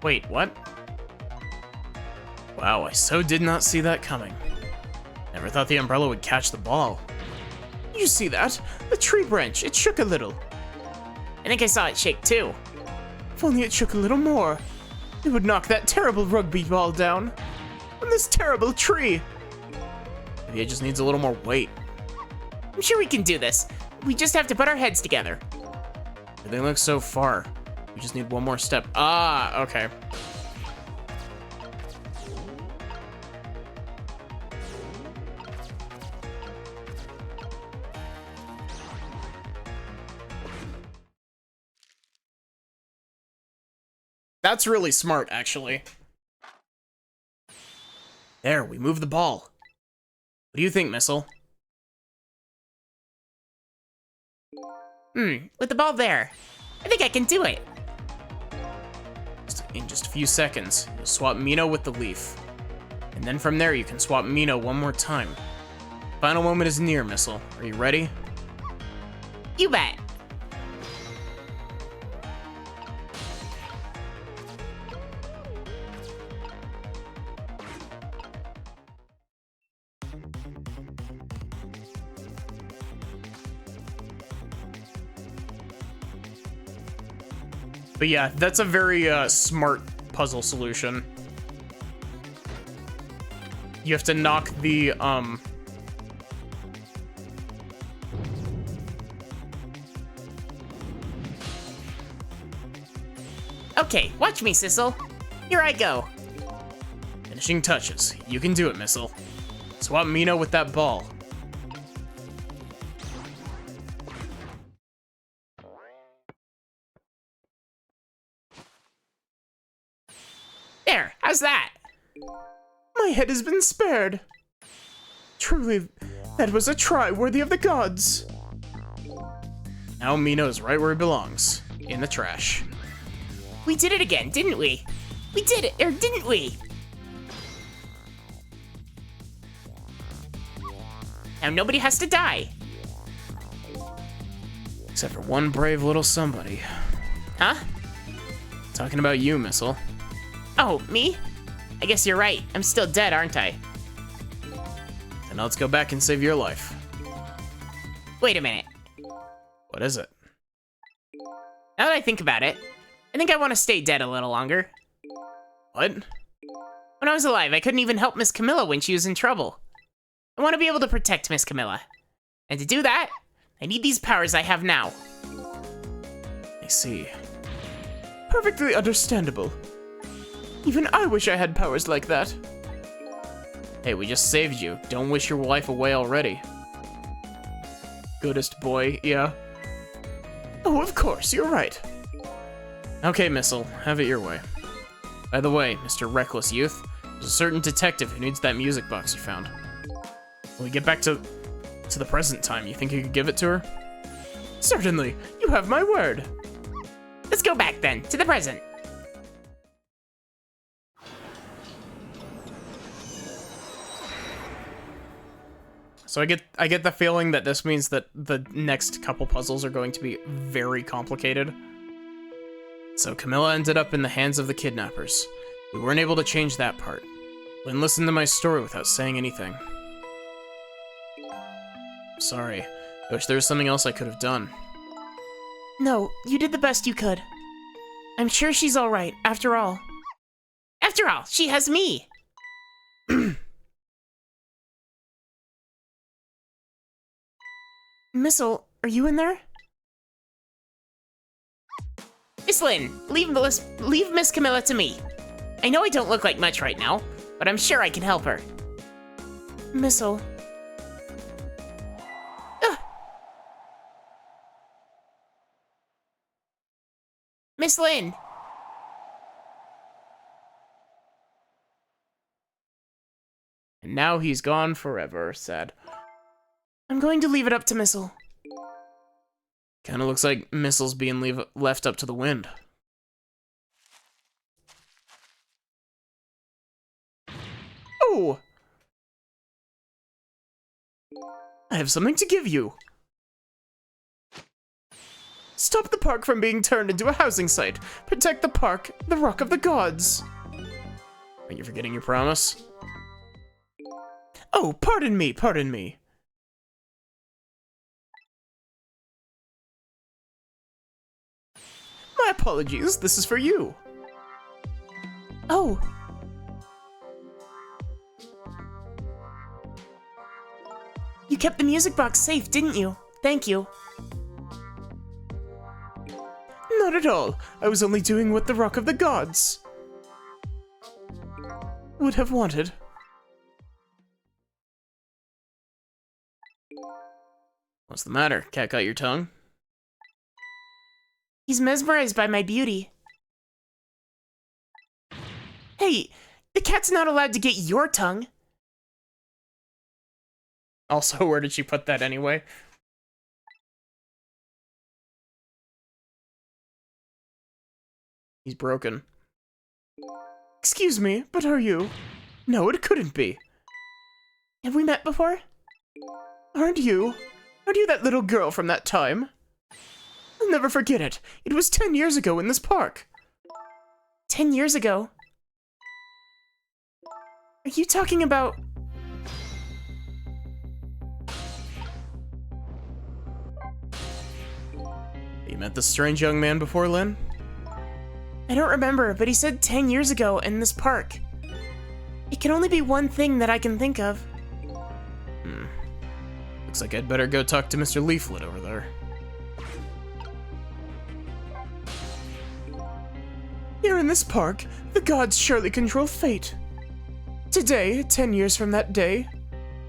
Speaker 1: Wait, what? Wow, I so did not see that coming. Never thought the umbrella would catch the ball.
Speaker 2: You see that? The tree branch, it shook a little.
Speaker 3: I think I saw it shake too.
Speaker 2: If only it shook a little more. It would knock that terrible rugby ball down. On this terrible tree.
Speaker 1: Maybe it just needs a little more weight.
Speaker 3: I'm sure we can do this. We just have to put our heads together.
Speaker 1: Everything looks so far. We just need one more step. Ah, okay. That's really smart, actually. There, we moved the ball. What do you think, Missile?
Speaker 3: With the ball there, I think I can do it.
Speaker 1: In just a few seconds, you'll swap Mino with the leaf. And then from there, you can swap Mino one more time. Final moment is near, Missile. Are you ready?
Speaker 3: You bet.
Speaker 1: But yeah, that's a very smart puzzle solution. You have to knock the,
Speaker 3: Okay, watch me, Sissel. Here I go.
Speaker 1: finishing touches. You can do it, Missile. Swap Mino with that ball.
Speaker 3: There, how's that?
Speaker 2: My head has been spared. Truly, that was a try worthy of the gods.
Speaker 1: Now Mino's right where he belongs. In the trash.
Speaker 3: We did it again, didn't we? We did it, or didn't we? Now nobody has to die.
Speaker 1: Except for one brave little somebody.
Speaker 3: Huh?
Speaker 1: Talking about you, Missile.
Speaker 3: Oh, me? I guess you're right. I'm still dead, aren't I?
Speaker 1: Then let's go back and save your life.
Speaker 3: Wait a minute.
Speaker 1: What is it?
Speaker 3: Now that I think about it, I think I want to stay dead a little longer.
Speaker 1: What?
Speaker 3: When I was alive, I couldn't even help Miss Camilla when she was in trouble. I want to be able to protect Miss Camilla. And to do that, I need these powers I have now.
Speaker 1: I see.
Speaker 2: Perfectly understandable. Even I wish I had powers like that.
Speaker 1: Hey, we just saved you. Don't wish your life away already. Goodest boy, yeah.
Speaker 2: Oh, of course, you're right.
Speaker 1: Okay, Missile, have it your way. By the way, Mr. Reckless Youth, there's a certain detective who needs that music box you found. When we get back to the present time, you think you could give it to her?
Speaker 2: Certainly, you have my word.
Speaker 3: Let's go back then, to the present.
Speaker 1: So I get the feeling that this means that the next couple puzzles are going to be very complicated. So Camilla ended up in the hands of the kidnappers. We weren't able to change that part. Wouldn't listen to my story without saying anything. Sorry. I wish there was something else I could have done.
Speaker 2: No, you did the best you could. I'm sure she's all right, after all.
Speaker 3: After all, she has me.
Speaker 2: Missile, are you in there?
Speaker 3: Miss Lynn, leave Miss Camilla to me. I know I don't look like much right now, but I'm sure I can help her.
Speaker 2: Missile.
Speaker 3: Miss Lynn.
Speaker 1: And now he's gone forever, sad.
Speaker 2: I'm going to leave it up to Missile.
Speaker 1: Kinda looks like Missile's being left up to the wind.
Speaker 2: Oh! I have something to give you.
Speaker 1: Stop the park from being turned into a housing site. Protect the park, the Rock of the Gods. Are you forgetting your promise? Oh, pardon me, pardon me. My apologies, this is for you.
Speaker 2: Oh. You kept the music box safe, didn't you? Thank you.
Speaker 1: Not at all. I was only doing what the Rock of the Gods would have wanted. What's the matter? Cat got your tongue?
Speaker 2: He's mesmerized by my beauty. Hey, the cat's not allowed to get your tongue.
Speaker 1: Also, where did she put that anyway? He's broken. Excuse me, but are you? No, it couldn't be.
Speaker 2: Have we met before?
Speaker 1: Aren't you? Aren't you that little girl from that time? I'll never forget it. It was 10 years ago in this park.
Speaker 2: 10 years ago? Are you talking about...
Speaker 1: You met this strange young man before, Lynn?
Speaker 2: I don't remember, but he said 10 years ago in this park. It can only be one thing that I can think of.
Speaker 1: Looks like I'd better go talk to Mr. Leaflet over there. Here in this park, the gods surely control fate. Today, 10 years from that day,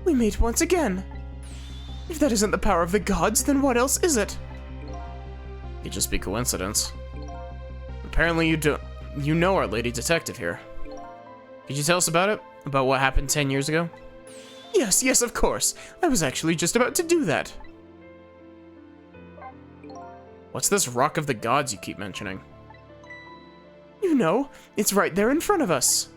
Speaker 1: we meet once again. If that isn't the power of the gods, then what else is it? It could just be coincidence. Apparently you know our lady detective here. Could you tell us about it? About what happened 10 years ago? Yes, of course. I was actually just about to do that. What's this Rock of the Gods you keep mentioning? You know, it's right there in front of us.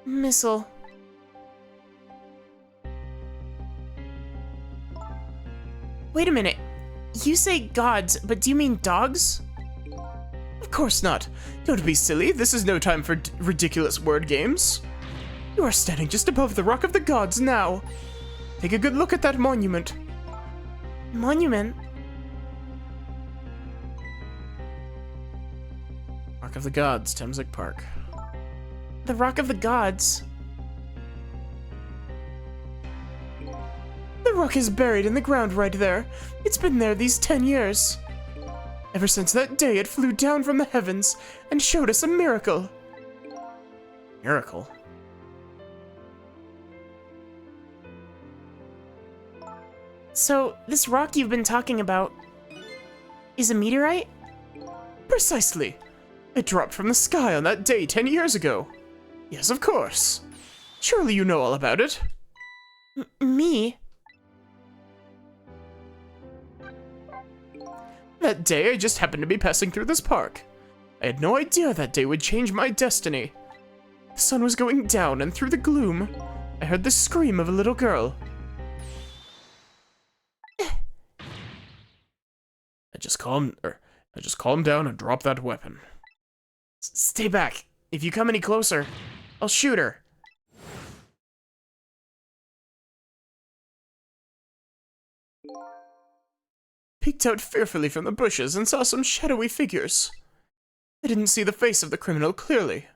Speaker 2: Missile. Wait a minute. You say gods, but do you mean dogs?
Speaker 1: Of course not. Don't be silly. This is no time for ridiculous word games. You are standing just above the Rock of the Gods now. Take a good look at that monument.
Speaker 2: Monument?
Speaker 1: Rock of the Gods, Temsek Park.
Speaker 2: The Rock of the Gods.
Speaker 1: The rock is buried in the ground right there. It's been there these 10 years. Ever since that day, it flew down from the heavens and showed us a miracle. Miracle?
Speaker 2: So, this rock you've been talking about is a meteorite?
Speaker 1: Precisely. It dropped from the sky on that day 10 years ago. Yes, of course. Surely you know all about it.
Speaker 2: Me?
Speaker 1: That day, I just happened to be passing through this park. I had no idea that day would change my destiny. The sun was going down, and through the gloom, I heard the scream of a little girl. I just calmed down and dropped that weapon. Stay back. If you come any closer, I'll shoot her. Peeked out fearfully from the bushes and saw some shadowy figures. I didn't see the face of the criminal clearly.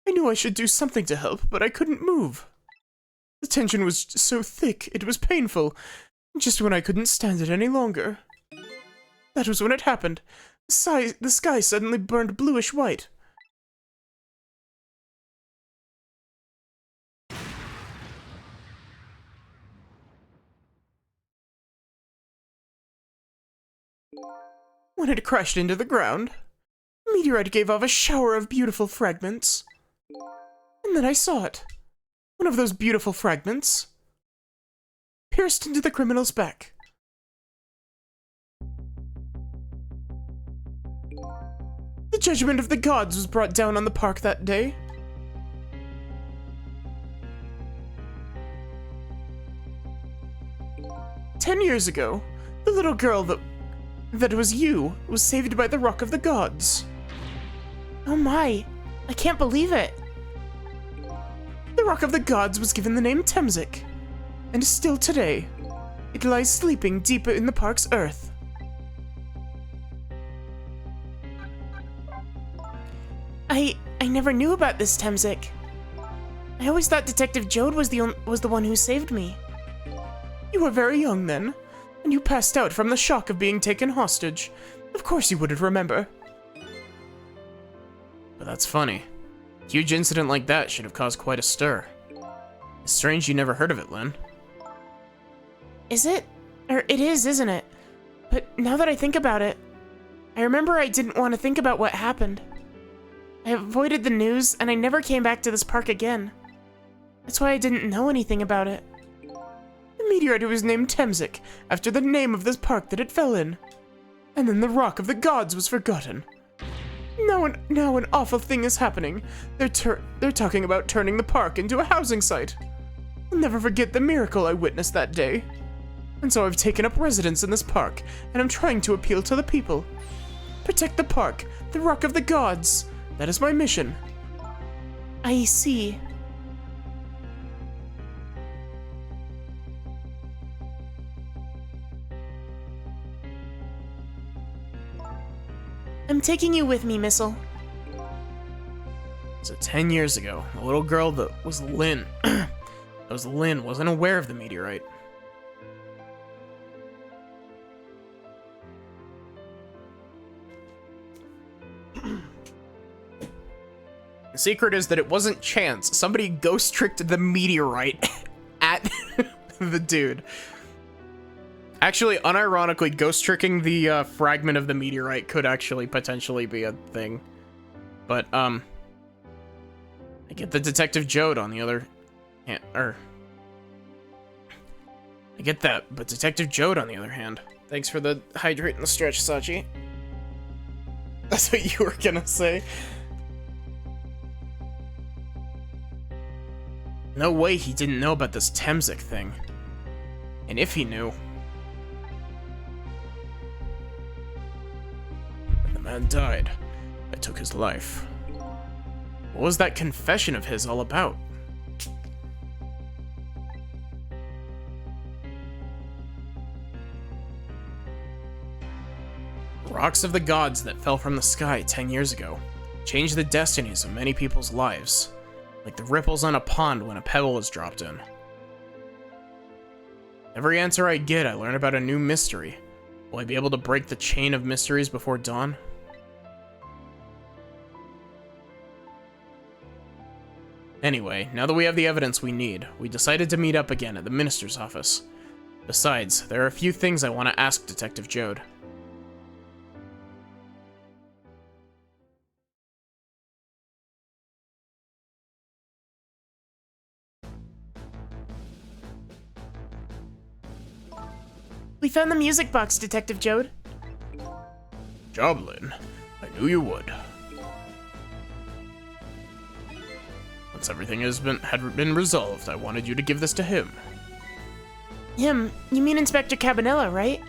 Speaker 1: I knew I should do something to help, but I couldn't move. The tension was so thick, it was painful, just when I couldn't stand it any longer. That was when it happened. The sky suddenly burned bluish white. When it crashed into the ground, the meteorite gave off a shower of beautiful fragments. And then I saw it. One of those beautiful fragments pierced into the criminal's back. The judgment of the gods was brought down on the park that day. "10 years ago, the little girl that was you was saved by the Rock of the Gods."
Speaker 2: Oh my, I can't believe it.
Speaker 1: The Rock of the Gods was given the name Temzik, and still today, it lies sleeping deep in the park's earth.
Speaker 2: I never knew about this Temzik. I always thought Detective Jode was the one who saved me.
Speaker 1: You were very young then, and you passed out from the shock of being taken hostage. Of course you wouldn't remember. But that's funny. A huge incident like that should have caused quite a stir. It's strange you never heard of it, Lynn.
Speaker 2: Is it? Or it is, isn't it? But now that I think about it, I remember I didn't want to think about what happened. I avoided the news, and I never came back to this park again. That's why I didn't know anything about it.
Speaker 1: The meteorite was named Temzik, after the name of this park that it fell in. And then the Rock of the Gods was forgotten. Now an awful thing is happening. They're talking about turning the park into a housing site. I'll never forget the miracle I witnessed that day. And so I've taken up residence in this park, and I'm trying to appeal to the people. Protect the park, the Rock of the Gods. That is my mission.
Speaker 2: I see. I'm taking you with me, Missile.
Speaker 1: So 10 years ago, a little girl that was Lynn, wasn't aware of the meteorite. The secret is that it wasn't chance. Somebody ghost tricked the meteorite at the dude. Actually, unironically, ghost tricking the fragment of the meteorite could actually potentially be a thing. But, I get the Detective Jode on the other hand, I get that, but Detective Jode on the other hand. Thanks for the hydrate and the stretch, Sachi. That's what you were gonna say. No way he didn't know about this Temzik thing. And if he knew... When the man died, I took his life. What was that confession of his all about? Rocks of the gods that fell from the sky 10 years ago changed the destinies of many people's lives. Like the ripples on a pond when a pebble is dropped in. Every answer I get, I learn about a new mystery. Will I be able to break the chain of mysteries before dawn? Anyway, now that we have the evidence we need, we decided to meet up again at the minister's office. Besides, there are a few things I want to ask Detective Jode.
Speaker 2: We found the music box, Detective Jode.
Speaker 1: Job, Lynn. I knew you would. Once everything had been resolved, I wanted you to give this to him.
Speaker 2: Him? You mean Inspector Cabanela, right?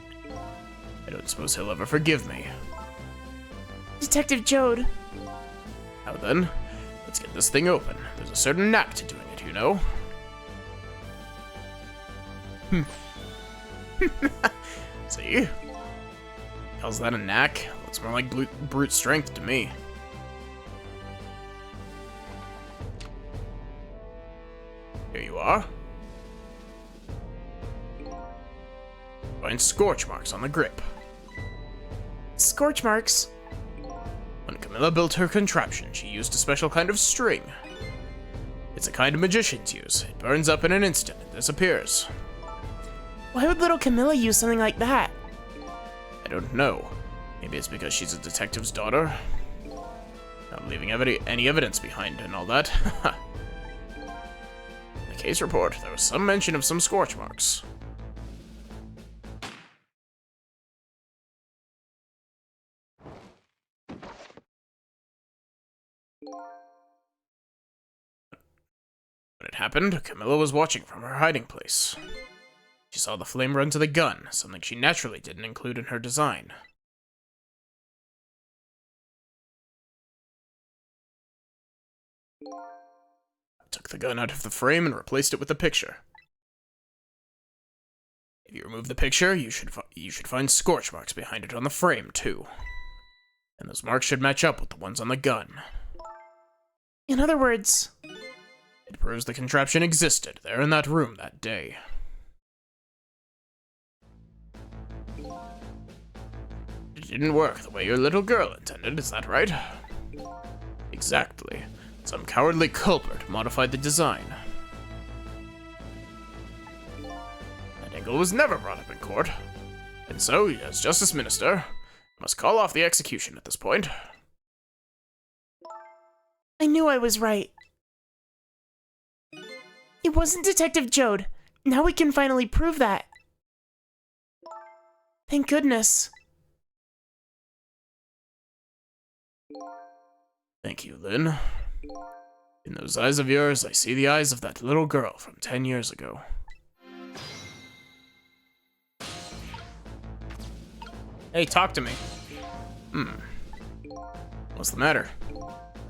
Speaker 1: I don't suppose he'll ever forgive me.
Speaker 2: Detective Jode.
Speaker 1: Now then, let's get this thing open. There's a certain knack to doing it, you know? See? How's that a knack? Looks more like brute strength to me. Here you are. Find scorch marks on the grip.
Speaker 2: Scorch marks?
Speaker 1: When Camilla built her contraption, she used a special kind of string. It's a kind magicians use. It burns up in an instant and disappears.
Speaker 2: Why would little Camilla use something like that?
Speaker 1: I don't know. Maybe it's because she's a detective's daughter. Not leaving any evidence behind and all that. In the case report, there was some mention of some scorch marks. When it happened, Camilla was watching from her hiding place. She saw the flame run to the gun, something she naturally didn't include in her design. I took the gun out of the frame and replaced it with the picture. If you remove the picture, you should find scorch marks behind it on the frame, too. And those marks should match up with the ones on the gun.
Speaker 2: In other words,
Speaker 1: it proves the contraption existed there in that room that day. It didn't work the way your little girl intended, is that right? Exactly. Some cowardly culprit modified the design. That angle was never brought up in court. And so, as Justice Minister, I must call off the execution at this point.
Speaker 2: I knew I was right. It wasn't Detective Jode. Now we can finally prove that. Thank goodness.
Speaker 1: Thank you, Lynn. In those eyes of yours, I see the eyes of that little girl from 10 years ago. Hey, talk to me. What's the matter?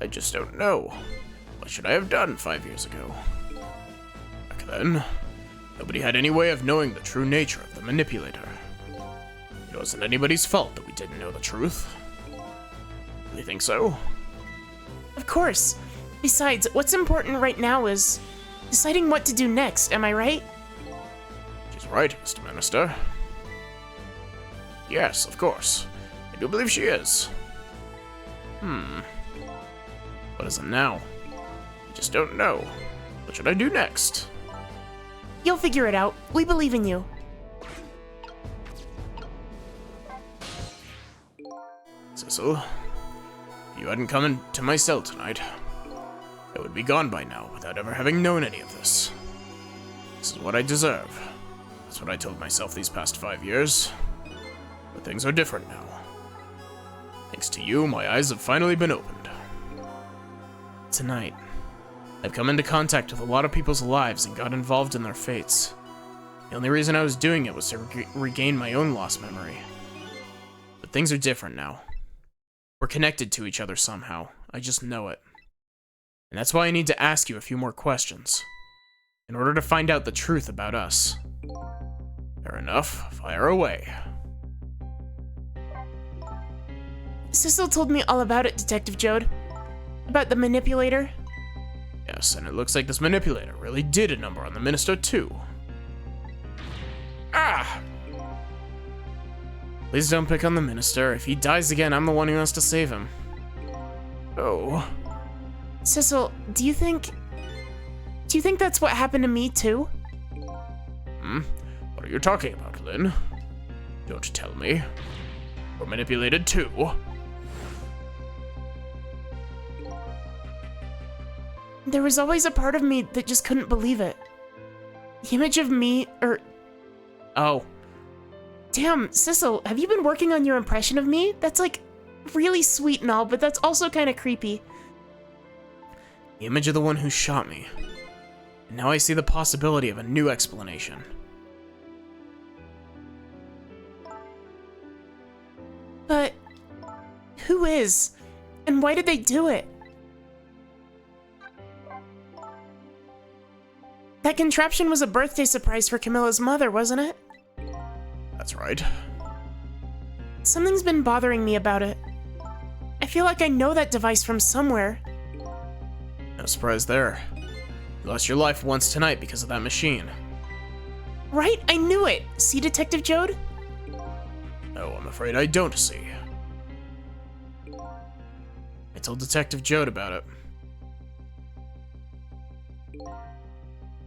Speaker 1: I just don't know. What should I have done 5 years ago? Back then, nobody had any way of knowing the true nature of the manipulator. It wasn't anybody's fault that we didn't know the truth. You think so?
Speaker 2: Of course. Besides, what's important right now is deciding what to do next, am I right?
Speaker 1: She's right, Mr. Minister. Yes, of course. I do believe she is. What is it now? I just don't know. What should I do next?
Speaker 2: You'll figure it out. We believe in you.
Speaker 1: Cecil, if you hadn't come into my cell tonight, I would be gone by now without ever having known any of this. This is what I deserve. That's what I told myself these past 5 years. But things are different now. Thanks to you, my eyes have finally been opened. Tonight, I've come into contact with a lot of people's lives and got involved in their fates. The only reason I was doing it was to regain my own lost memory. But things are different now. We're connected to each other somehow. I just know it. And that's why I need to ask you a few more questions, in order to find out the truth about us. Fair enough. Fire away.
Speaker 2: Cecil told me all about it, Detective Jode. About the manipulator.
Speaker 1: Yes, and it looks like this manipulator really did a number on the minister, too. Ah! Please don't pick on the minister. If he dies again, I'm the one who has to save him. Oh.
Speaker 2: Cecil, do you think that's what happened to me, too?
Speaker 1: What are you talking about, Lynn? Don't tell me. We're manipulated, too.
Speaker 2: There was always a part of me that just couldn't believe it. The image of me,
Speaker 1: Oh.
Speaker 2: Damn, Cecil, have you been working on your impression of me? That's, like, really sweet and all, but that's also kind of creepy.
Speaker 1: The image of the one who shot me. And now I see the possibility of a new explanation.
Speaker 2: But who is? And why did they do it? That contraption was a birthday surprise for Camilla's mother, wasn't it?
Speaker 1: That's right.
Speaker 2: Something's been bothering me about it. I feel like I know that device from somewhere.
Speaker 1: No surprise there. You lost your life once tonight because of that machine.
Speaker 2: Right? I knew it! See, Detective Jode?
Speaker 1: No, I'm afraid I don't see. I told Detective Jode about it.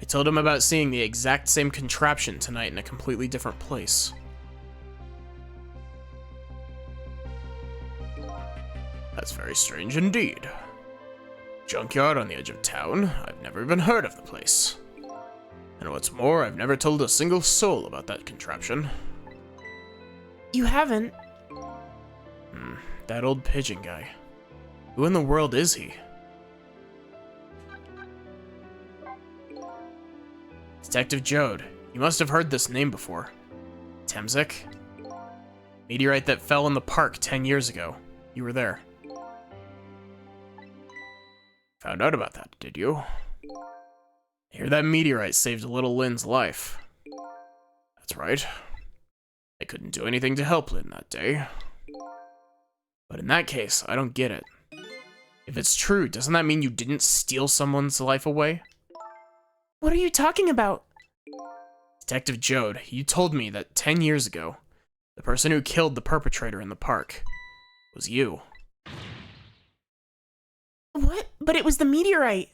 Speaker 1: I told him about seeing the exact same contraption tonight in a completely different place. That's very strange indeed. Junkyard on the edge of town? I've never even heard of the place. And what's more, I've never told a single soul about that contraption.
Speaker 2: You haven't?
Speaker 1: That old pigeon guy. Who in the world is he? Detective Jode, you must have heard this name before. Temzik? Meteorite that fell in the park 10 years ago. You were there. Found out about that, did you? I hear that meteorite saved little Lynn's life. That's right. I couldn't do anything to help Lynn that day. But in that case, I don't get it. If it's true, doesn't that mean you didn't steal someone's life away?
Speaker 2: What are you talking about?
Speaker 1: Detective Jode, you told me that 10 years ago, the person who killed the perpetrator in the park was you.
Speaker 2: What? But it was the meteorite.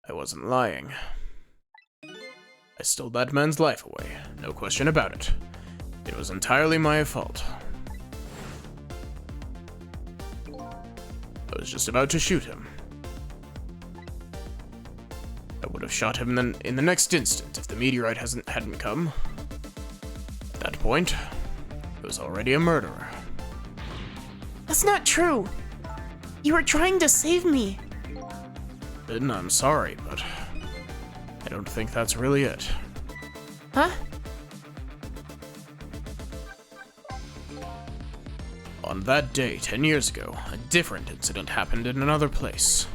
Speaker 1: I wasn't lying. I stole that man's life away, no question about it. It was entirely my fault. I was just about to shoot him. I would have shot him in the next instant if the meteorite hadn't come. At that point, I was already a murderer.
Speaker 2: That's not true. You were trying to save me.
Speaker 1: Lynn, I'm sorry, but I don't think that's really it.
Speaker 2: Huh?
Speaker 1: On that day, 10 years ago, a different incident happened in another place.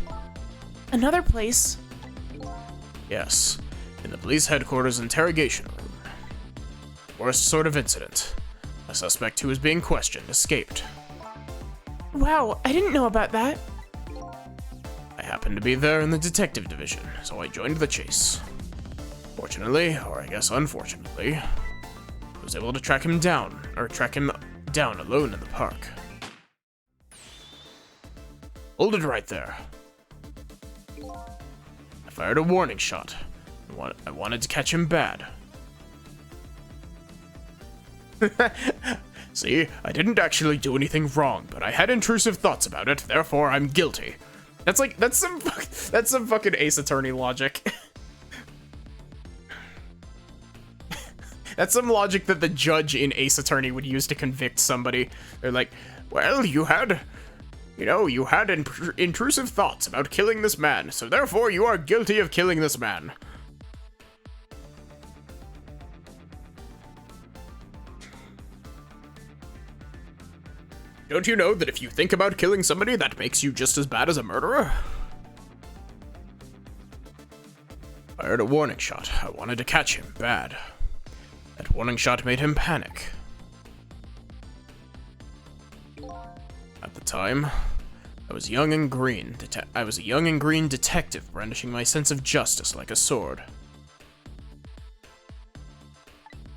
Speaker 2: Another place?
Speaker 1: Yes, in the police headquarters interrogation room. Worst sort of incident. A suspect who was being questioned escaped.
Speaker 2: Wow, I didn't know about that.
Speaker 1: I happened to be there in the detective division, so I joined the chase. Fortunately, or I guess unfortunately, I was able to track him down alone in the park. Hold it right there. I fired a warning shot. I wanted to catch him bad. See, I didn't actually do anything wrong, but I had intrusive thoughts about it, therefore I'm guilty. That's some fucking Ace Attorney logic. That's some logic that the judge in Ace Attorney would use to convict somebody. They're like, well, you had intrusive thoughts about killing this man, so therefore you are guilty of killing this man. Don't you know that if you think about killing somebody, that makes you just as bad as a murderer? Fired a warning shot. I wanted to catch him bad. That warning shot made him panic. At the time, I was young and green. I was a young and green detective brandishing my sense of justice like a sword.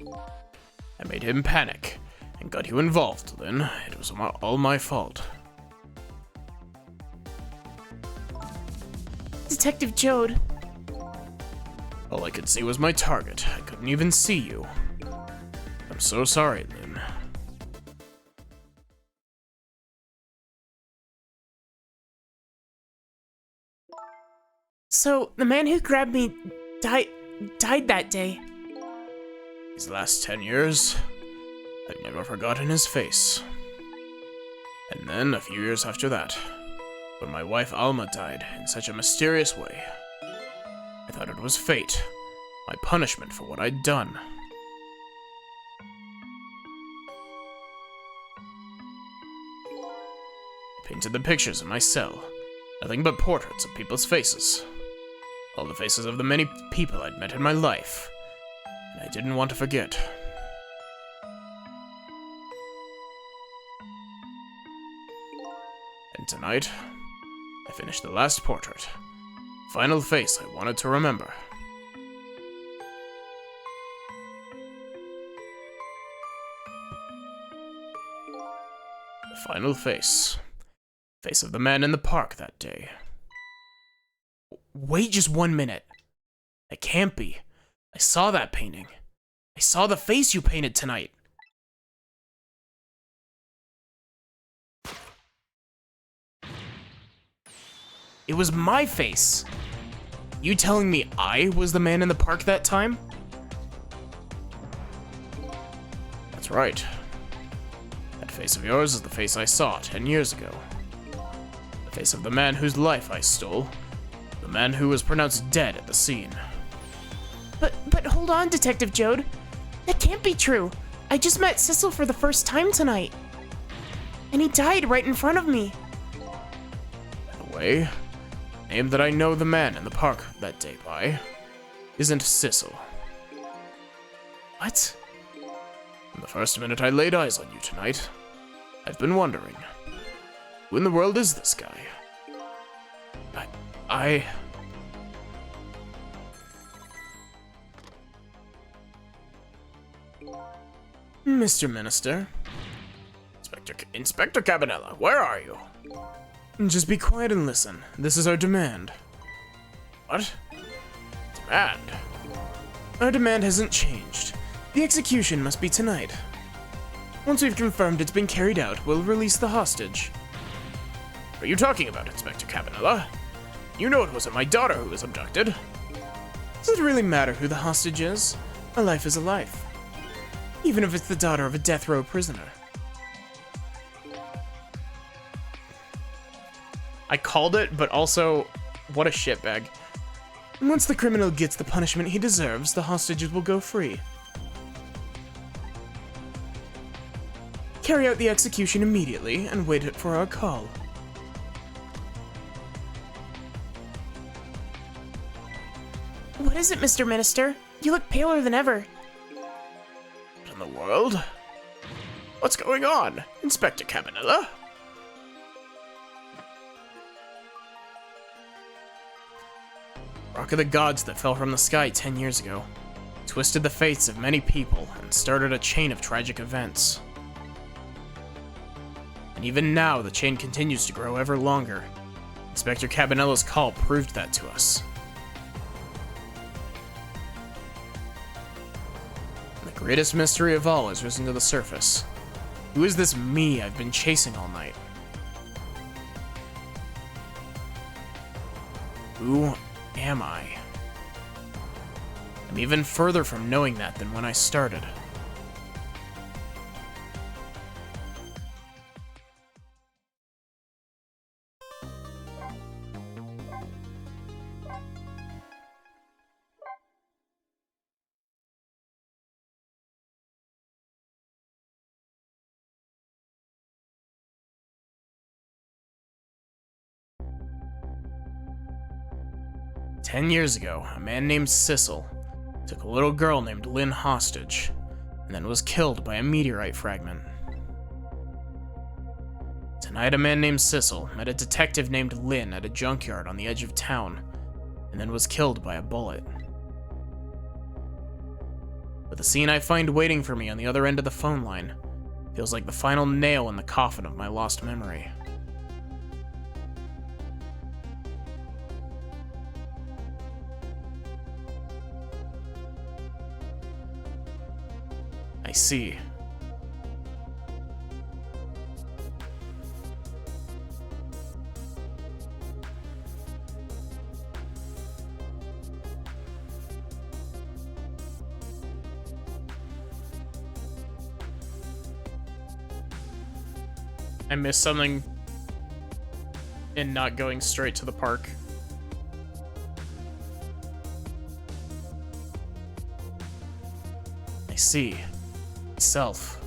Speaker 1: I made him panic and got you involved, Lynn. It was all my fault.
Speaker 2: Detective Jode.
Speaker 1: All I could see was my target. I couldn't even see you. I'm so sorry, Lynn.
Speaker 2: So, the man who grabbed me died that day.
Speaker 1: These last 10 years, I've never forgotten his face. And then, a few years after that, when my wife Alma died in such a mysterious way, I thought it was fate, my punishment for what I'd done. I painted the pictures in my cell, nothing but portraits of people's faces. All the faces of the many people I'd met in my life, and I didn't want to forget. And tonight, I finished the last portrait. Final face I wanted to remember. The final face. Face of the man in the park that day. Wait just 1 minute. It can't be. I saw that painting. I saw the face you painted tonight. It was my face. You telling me I was the man in the park that time? That's right. That face of yours is the face I saw 10 years ago. The face of the man whose life I stole man who was pronounced dead at the scene.
Speaker 2: But hold on, Detective Jode. That can't be true. I just met Sissel for the first time tonight. And he died right in front of me.
Speaker 1: By the way, the name that I know the man in the park that day by isn't Sissel.
Speaker 2: What?
Speaker 1: From the first minute I laid eyes on you tonight, I've been wondering, who in the world is this guy?
Speaker 2: Mr. Minister.
Speaker 1: Inspector Cabanela, where are you?
Speaker 2: Just be quiet and listen. This is our demand.
Speaker 1: What? Demand?
Speaker 2: Our demand hasn't changed. The execution must be tonight. Once we've confirmed it's been carried out, we'll release the hostage.
Speaker 1: What are you talking about, Inspector Cabanela? You know it wasn't my daughter who was abducted.
Speaker 2: Does it really matter who the hostage is? A life is a life. Even if it's the daughter of a death row prisoner.
Speaker 1: I called it, but also, what a shitbag.
Speaker 2: Once the criminal gets the punishment he deserves, the hostages will go free. Carry out the execution immediately and wait for our call. What is it, Mr. Minister? You look paler than ever.
Speaker 1: What in the world? What's going on, Inspector Cabanela? Rock of the gods that fell from the sky 10 years ago twisted the fates of many people and started a chain of tragic events. And even now, the chain continues to grow ever longer. Inspector Cabanela's call proved that to us. The greatest mystery of all has risen to the surface. Who is this me I've been chasing all night? Who am I? I'm even further from knowing that than when I started. "10 years ago, a man named Sissel took a little girl named Lynn hostage, and then was killed by a meteorite fragment. Tonight, a man named Sissel met a detective named Lynn at a junkyard on the edge of town, and then was killed by a bullet. But the scene I find waiting for me on the other end of the phone line feels like the final nail in the coffin of my lost memory. I see. I missed something in not going straight to the park. I see. Self.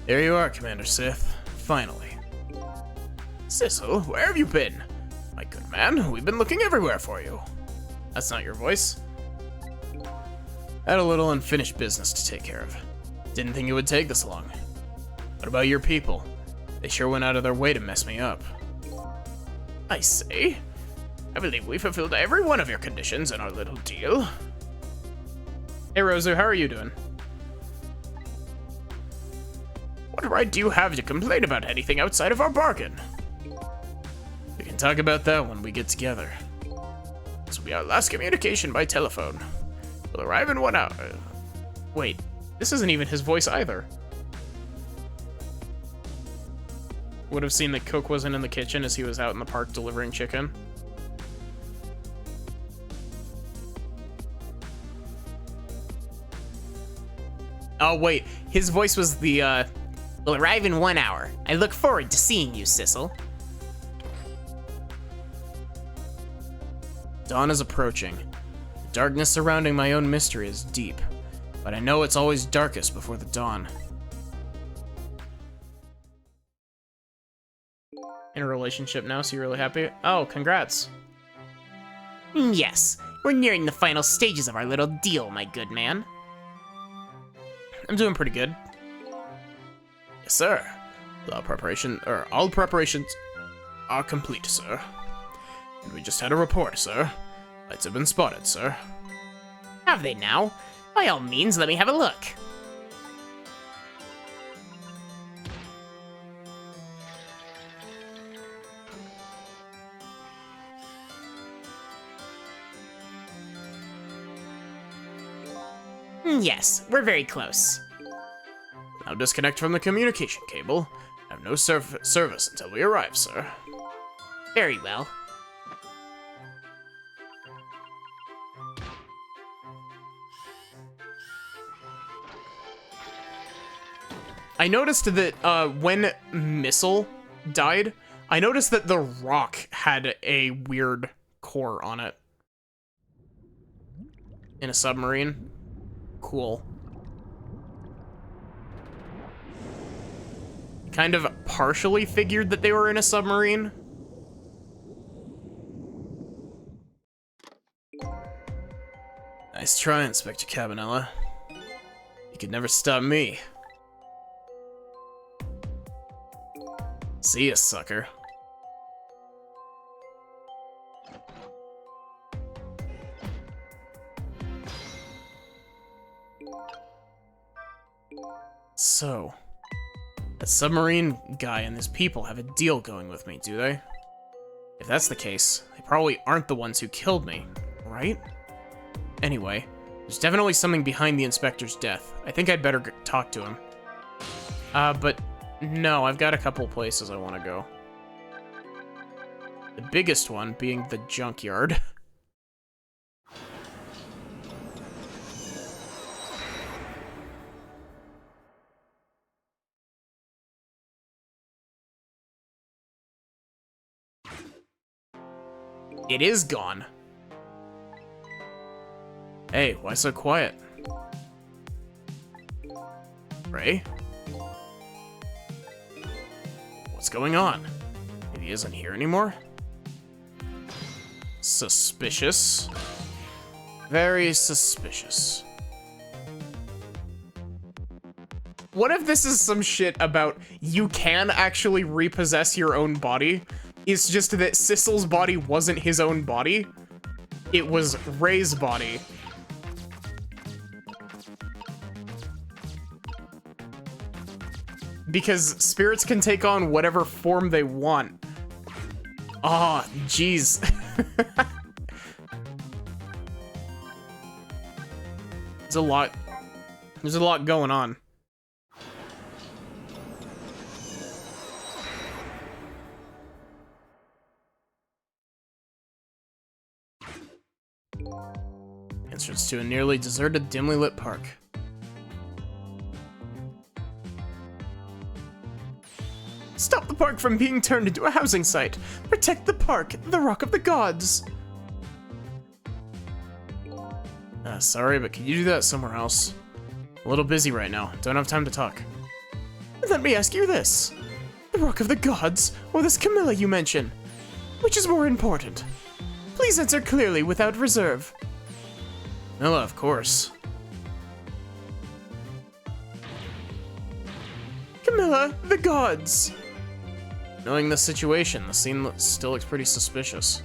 Speaker 1: There you are, Commander Sith. Finally. Sissel, where have you been? My good man, we've been looking everywhere for you. That's not your voice. I had a little unfinished business to take care of. Didn't think it would take this long. What about your people? They sure went out of their way to mess me up. I say, I believe we fulfilled every one of your conditions in our little deal. Hey, Rosu, how are you doing? What right do you have to complain about anything outside of our bargain? We can talk about that when we get together. This will be our last communication by telephone. We'll arrive in 1 hour. Wait, this isn't even his voice either. Would have seen that Cook wasn't in the kitchen as he was out in the park delivering chicken. Oh, wait. His voice was the,
Speaker 3: We'll arrive in 1 hour. I look forward to seeing you, Sissel.
Speaker 1: Dawn is approaching. The darkness surrounding my own mystery is deep, but I know it's always darkest before the dawn. In a relationship now, so you're really happy? Oh, congrats.
Speaker 3: Yes, we're nearing the final stages of our little deal, my good man.
Speaker 1: I'm doing pretty good. Yes, sir. All preparations are complete, sir. And we just had a report, sir. Lights have been spotted, sir.
Speaker 3: Have they now? By all means, let me have a look. Yes, we're very close.
Speaker 1: Now disconnect from the communication cable. Have no service until we arrive, sir.
Speaker 3: Very well.
Speaker 1: I noticed that when Missile died, I noticed that the rock had a weird core on it. In a submarine. Cool. Kind of partially figured that they were in a submarine. Nice try, Inspector Cabanela. You could never stop me. See ya, sucker. So, that submarine guy and his people have a deal going with me, do they? If that's the case, they probably aren't the ones who killed me, right? Anyway, there's definitely something behind the inspector's death. I think I'd better talk to him. But no, I've got a couple places I want to go. The biggest one being the junkyard. It is gone. Hey, why so quiet? Ray? What's going on? Maybe he isn't here anymore? Suspicious. Very suspicious. What if this is some shit about you can actually repossess your own body? It's just that Sissel's body wasn't his own body. It was Ray's body. Because spirits can take on whatever form they want. Ah, oh, jeez. There's a lot going on. Entrance to a nearly deserted, dimly lit park. Stop the park from being turned into a housing site. Protect the park, the Rock of the Gods. Sorry, but can you do that somewhere else? A little busy right now. Don't have time to talk. Let me ask you this. The Rock of the Gods, or this Camilla you mention? Which is more important? Please answer clearly without reserve. Camilla, of course. Camilla, the Gods! Knowing the situation, the scene still looks pretty suspicious.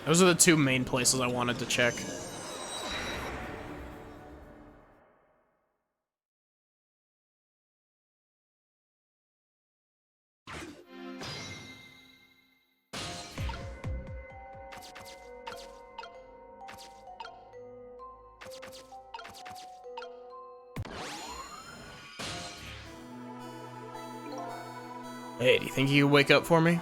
Speaker 1: Those are the two main places I wanted to check. Hey, do you think you could wake up for me?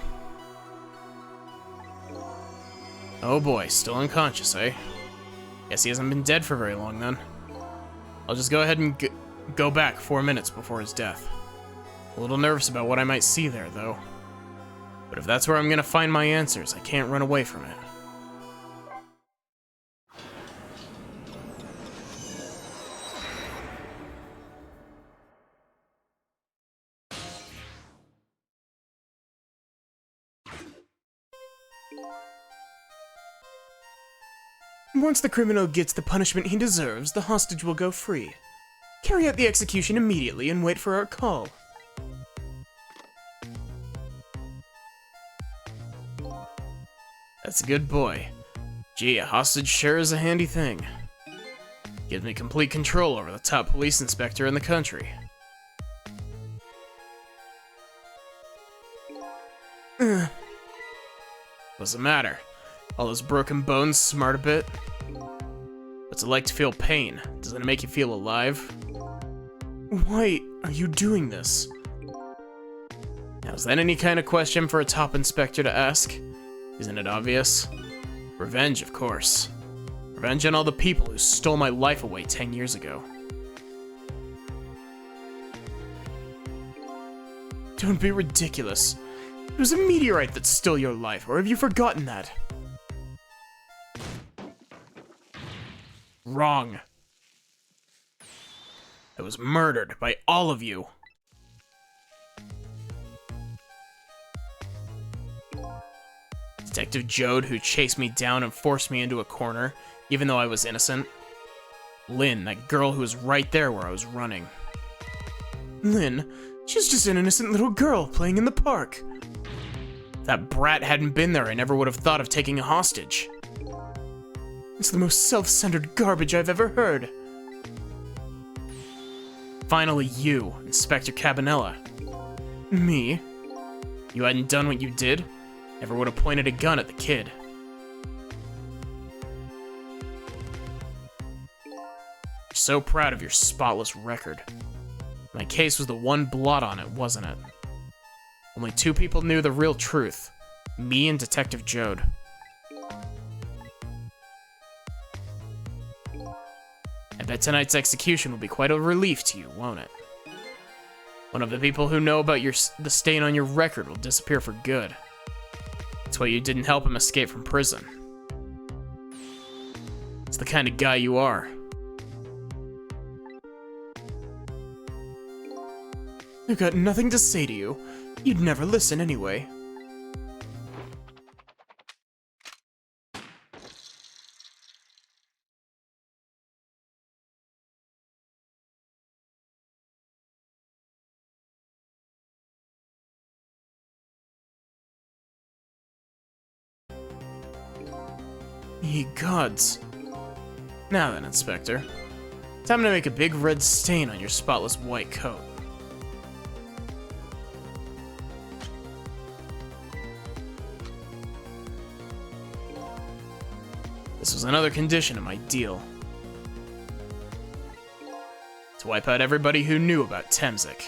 Speaker 1: Oh boy, still unconscious, eh? Guess he hasn't been dead for very long then. I'll just go ahead and go back 4 minutes before his death. A little nervous about what I might see there, though. But if that's where I'm gonna find my answers, I can't run away from it. Once the criminal gets the punishment he deserves, the hostage will go free. Carry out the execution immediately and wait for our call. That's a good boy. Gee, a hostage sure is a handy thing. Gives me complete control over the top police inspector in the country. What's the matter? All those broken bones smart a bit? What's it like to feel pain? Doesn't it make you feel alive? Why are you doing this? Now, is that any kind of question for a top inspector to ask? Isn't it obvious? Revenge, of course. Revenge on all the people who stole my life away 10 years ago. Don't be ridiculous. It was a meteorite that stole your life, or have you forgotten that? Wrong. I was murdered by all of you. Detective Jode, who chased me down and forced me into a corner, even though I was innocent. Lynn, that girl who was right there where I was running. Lynn? She's just an innocent little girl playing in the park. If that brat hadn't been there, I never would have thought of taking a hostage. It's the most self-centered garbage I've ever heard. Finally, you, Inspector Cabanela. Me? You hadn't done what you did? Never would have pointed a gun at the kid. You're so proud of your spotless record. My case was the one blot on it, wasn't it? Only 2 people knew the real truth. Me and Detective Jode. I bet tonight's execution will be quite a relief to you, won't it? One of the people who know about the stain on your record will disappear for good. That's why you didn't help him escape from prison. It's the kind of guy you are. I've got nothing to say to you. You'd never listen anyway. Ye gods. Now then, Inspector. Time to make a big red stain on your spotless white coat. This was another condition of my deal. To wipe out everybody who knew about Temzik.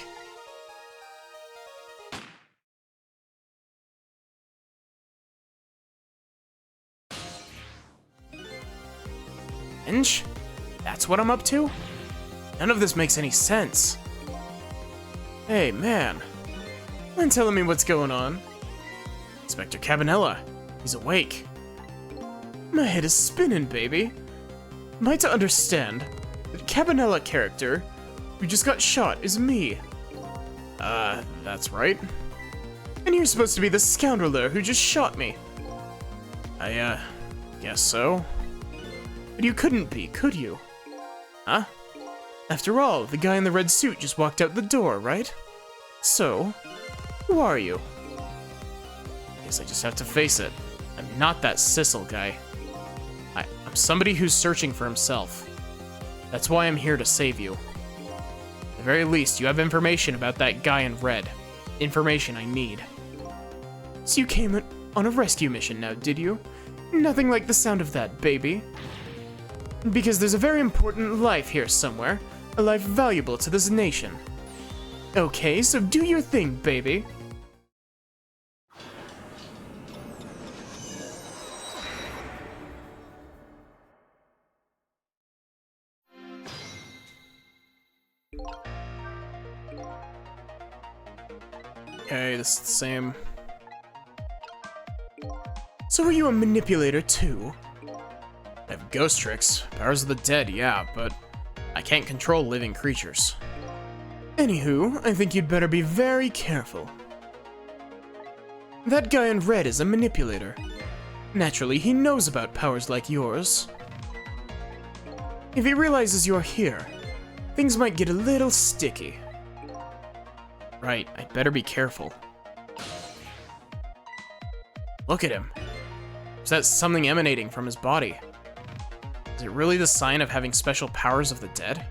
Speaker 1: Revenge? That's what I'm up to? None of this makes any sense. Hey, man. Mind telling me what's going on? Inspector Cabanela. He's awake. My head is spinning, baby. Am I to understand that Cabanela character who just got shot is me? That's right. And you're supposed to be the scoundrel there who just shot me. I guess so. But you couldn't be, could you? Huh? After all, the guy in the red suit just walked out the door, right? So, who are you? Guess I just have to face it. I'm not that Sissel guy. I'm somebody who's searching for himself. That's why I'm here to save you. At the very least, you have information about that guy in red. Information I need. So you came on a rescue mission now, did you? Nothing like the sound of that, baby. Because there's a very important life here somewhere. A life valuable to this nation. Okay, so do your thing, baby. Okay, this is the same. So are you a manipulator too? I have ghost tricks, powers of the dead, yeah, but I can't control living creatures. Anywho, I think you'd better be very careful. That guy in red is a manipulator. Naturally, he knows about powers like yours. If he realizes you're here, things might get a little sticky. Right, I'd better be careful. Look at him. Is that something emanating from his body? Is it really the sign of having special powers of the dead?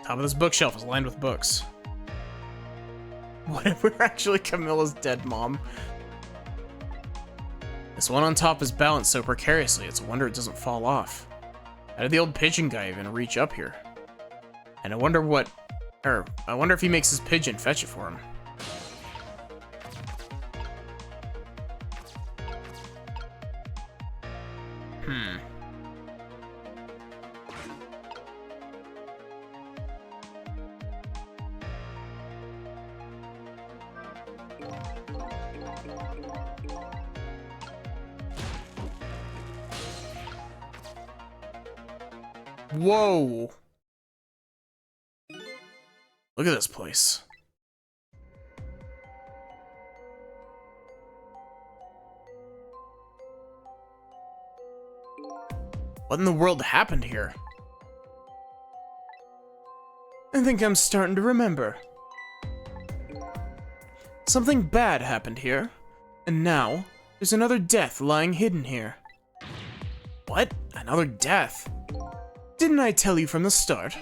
Speaker 1: Top of this bookshelf is lined with books. What if we're actually Camilla's dead mom? This one on top is balanced so precariously, it's a wonder it doesn't fall off. How did the old pigeon guy even reach up here? And I wonder if he makes his pigeon fetch it for him. Whoa! Look at this place. What in the world happened here? I think I'm starting to remember. Something bad happened here, and now there's another death lying hidden here. What? Another death? Didn't I tell you from the start?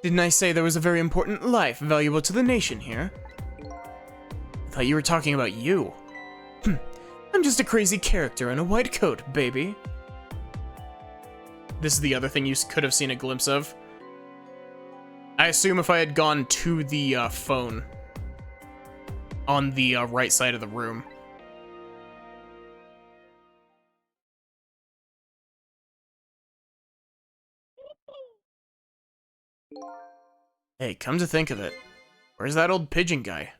Speaker 1: Didn't I say there was a very important life valuable to the nation here? I thought you were talking about you. I'm just a crazy character in a white coat, baby. This is the other thing you could have seen a glimpse of. I assume if I had gone to the phone on the right side of the room. Hey, come to think of it, where's that old pigeon guy?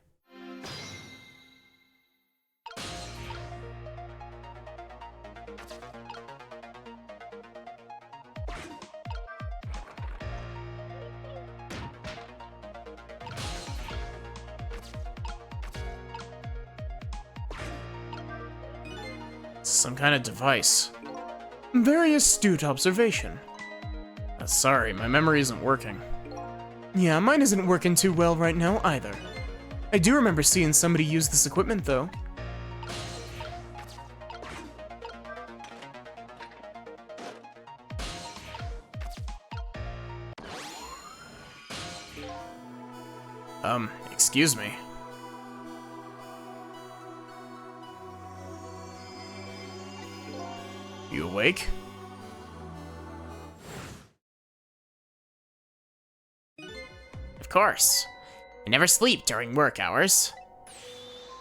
Speaker 1: Some kind of device. Very astute observation. Sorry, my memory isn't working. Yeah, mine isn't working too well right now either. I do remember seeing somebody use this equipment though. Excuse me. You awake?
Speaker 3: Of course. I never sleep during work hours.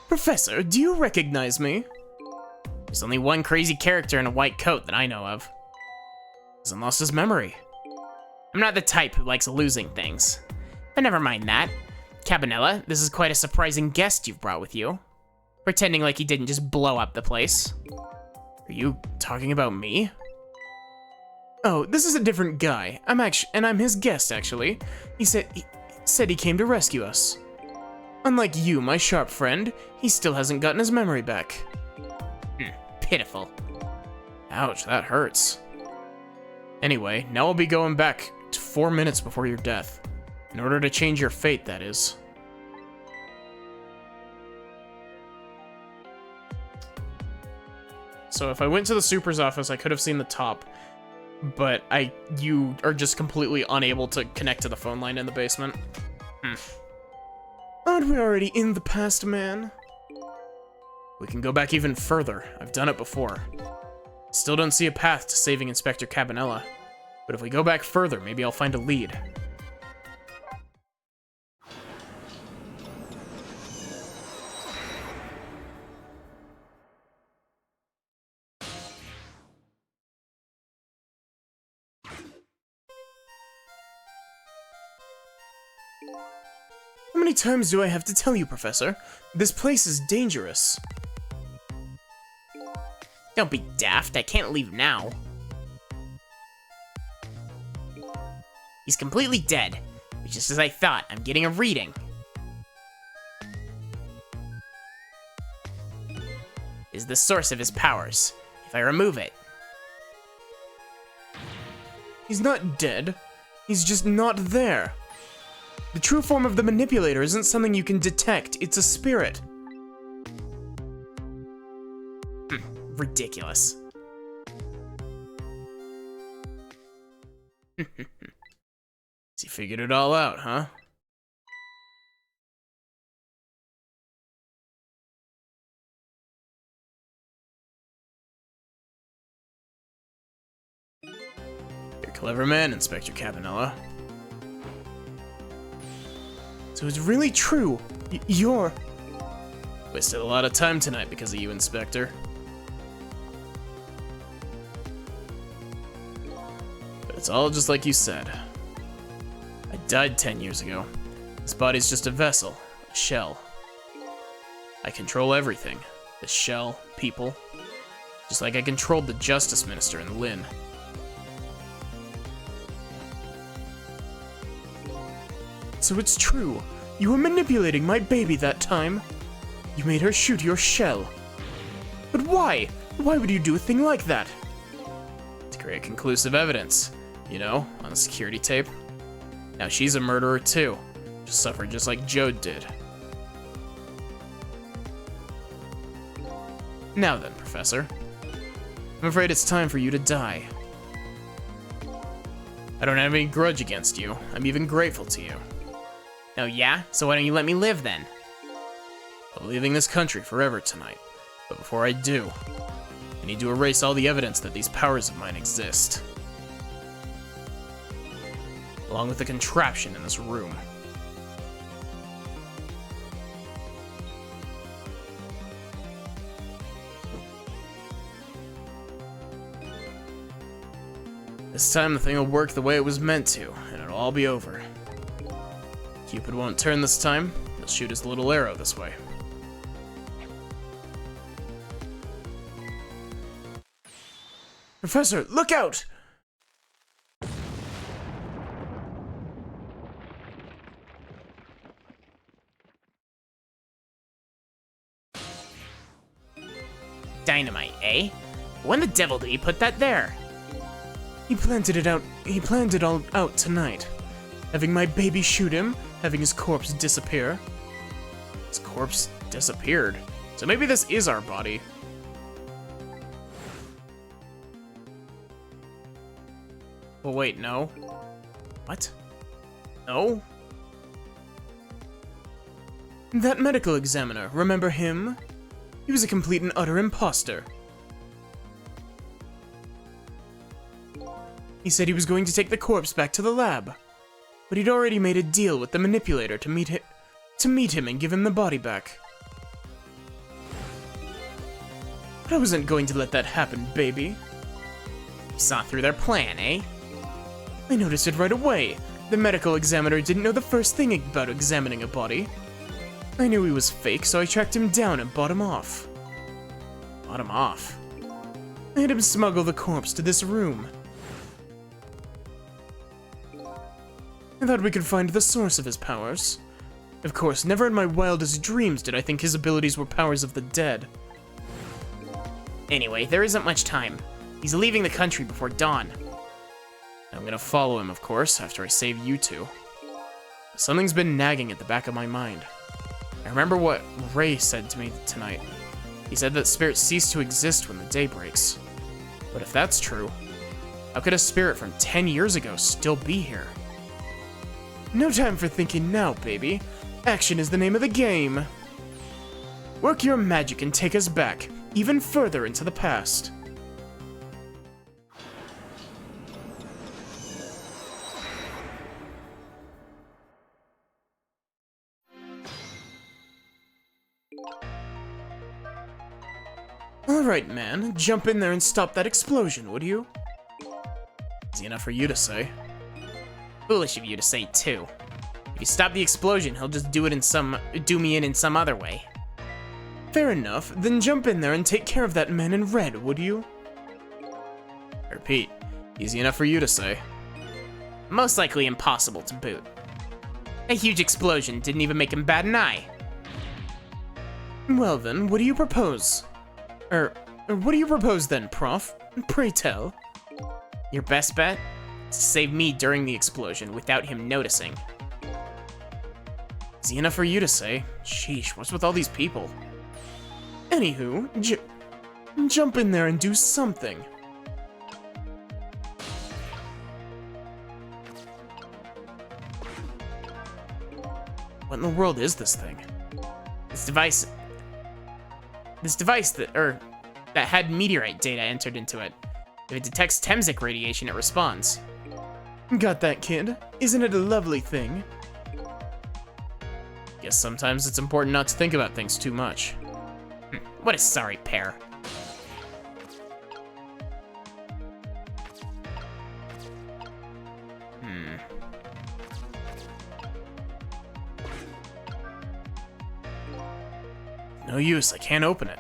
Speaker 1: Professor, do you recognize me?
Speaker 3: There's only one crazy character in a white coat that I know of.
Speaker 1: Hasn't lost his memory.
Speaker 3: I'm not the type who likes losing things. But never mind that. Cabanela, this is quite a surprising guest you've brought with you. Pretending like he didn't just blow up the place.
Speaker 1: Are you talking about me? Oh, this is a different guy. I'm his guest actually. He said he came to rescue us. Unlike you, my sharp friend, he still hasn't gotten his memory back.
Speaker 3: Pitiful.
Speaker 1: Ouch, that hurts. Anyway, now we'll be going back to 4 minutes before your death. In order to change your fate, that is. So if I went to the super's office, I could have seen the top. But you are just completely unable to connect to the phone line in the basement. Aren't we already in the past, man? We can go back even further. I've done it before. Still don't see a path to saving Inspector Cabanela. But if we go back further, maybe I'll find a lead. How many times do I have to tell you, Professor? This place is dangerous.
Speaker 3: Don't be daft, I can't leave now. He's completely dead. But just as I thought, I'm getting a reading. Is the source of his powers. If I remove it,
Speaker 1: He's not dead. He's just not there. The true form of the manipulator isn't something you can detect, it's a spirit.
Speaker 3: ridiculous.
Speaker 1: So you figured it all out, huh? You're a clever man, Inspector Cabanela. So it's really true. You're... Wasted a lot of time tonight because of you, Inspector. But it's all just like you said. I died 10 years ago. This body's just a vessel, a shell. I control everything. This shell, people. Just like I controlled the Justice Minister in Lynn. So it's true. You were manipulating my baby that time. You made her shoot your shell. But why? Why would you do a thing like that? To create conclusive evidence, you know, on a security tape. Now she's a murderer too. Just suffered just like Jode did. Now then, Professor. I'm afraid it's time for you to die. I don't have any grudge against you. I'm even grateful to you.
Speaker 3: Oh yeah? So why don't you let me live then?
Speaker 1: I'm leaving this country forever tonight. But before I do, I need to erase all the evidence that these powers of mine exist. Along with the contraption in this room. This time the thing will work the way it was meant to, and it'll all be over. Cupid won't turn this time. He'll shoot his little arrow this way. Professor, look out!
Speaker 3: Dynamite, eh? When the devil did he put that there?
Speaker 1: He planned it all out tonight. Having my baby shoot him, having his corpse disappear. His corpse disappeared. So maybe this is our body. Well, wait, no. What? No? That medical examiner, remember him? He was a complete and utter imposter. He said he was going to take the corpse back to the lab, but he'd already made a deal with the manipulator to meet him and give him the body back. But I wasn't going to let that happen, baby.
Speaker 3: You saw through their plan, eh?
Speaker 1: I noticed it right away. The medical examiner didn't know the first thing about examining a body. I knew he was fake, so I tracked him down and bought him off. Bought him off? I had him smuggle the corpse to this room. I thought we could find the source of his powers. Of course, never in my wildest dreams did I think his abilities were powers of the dead.
Speaker 3: Anyway, there isn't much time. He's leaving the country before dawn.
Speaker 1: I'm gonna follow him, of course, after I save you two. But something's been nagging at the back of my mind. I remember what Ray said to me tonight. He said that spirits cease to exist when the day breaks. But if that's true, how could a spirit from 10 years ago still be here? No time for thinking now, baby. Action is the name of the game. Work your magic and take us back, even further into the past. Alright, man. Jump in there and stop that explosion, would you? Easy enough for you to say.
Speaker 3: Foolish of you to say too. If you stop the explosion, he'll just do me in some other way.
Speaker 1: Fair enough, then jump in there and take care of that man in red, would you? I repeat, easy enough for you to say.
Speaker 3: Most likely impossible to boot. A huge explosion didn't even make him bat an eye.
Speaker 1: Well then, what do you propose? What do you propose then, Prof? Pray tell.
Speaker 3: Your best bet is to save me during the explosion without him noticing.
Speaker 1: Easy enough for you to say. Sheesh, what's with all these people? Anywho, jump in there and do something. What in the world is this thing?
Speaker 3: This device that had meteorite data entered into it. If it detects Temsic radiation, it responds.
Speaker 1: Got that, kid? Isn't it a lovely thing? Guess sometimes it's important not to think about things too much.
Speaker 3: What a sorry pair.
Speaker 1: No use, I can't open it.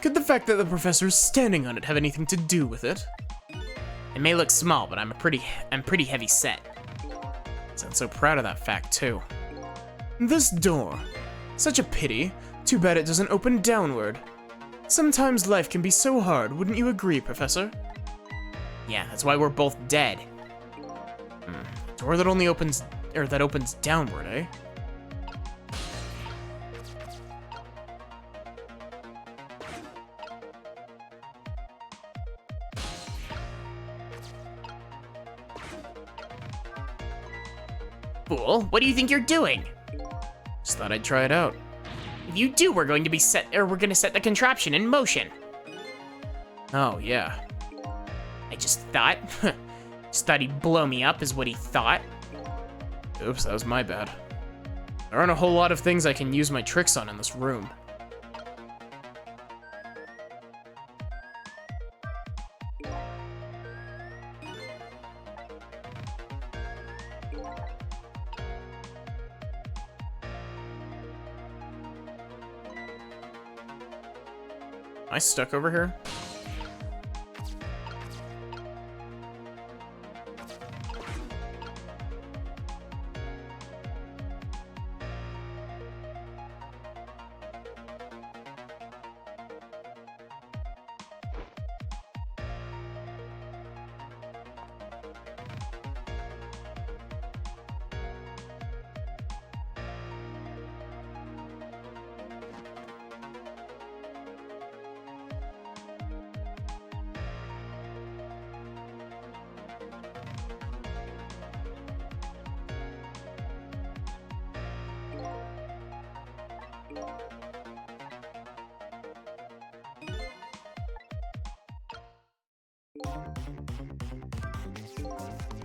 Speaker 1: Could the fact that the professor is standing on it have anything to do with it?
Speaker 3: It may look small, but I'm pretty heavy set.
Speaker 1: Sounds so proud of that fact, too. This door. Such a pity. Too bad it doesn't open downward. Sometimes life can be so hard, wouldn't you agree, Professor?
Speaker 3: Yeah, that's why we're both dead.
Speaker 1: Door that only opens, that opens downward, eh?
Speaker 3: Fool, what do you think you're doing?
Speaker 1: Just thought I'd try it out.
Speaker 3: If you do, we're going to set the contraption in motion.
Speaker 1: Oh, yeah.
Speaker 3: I just thought he'd blow me up is what he thought.
Speaker 1: Oops, that was my bad. There aren't a whole lot of things I can use my tricks on in this room. Am I stuck over here?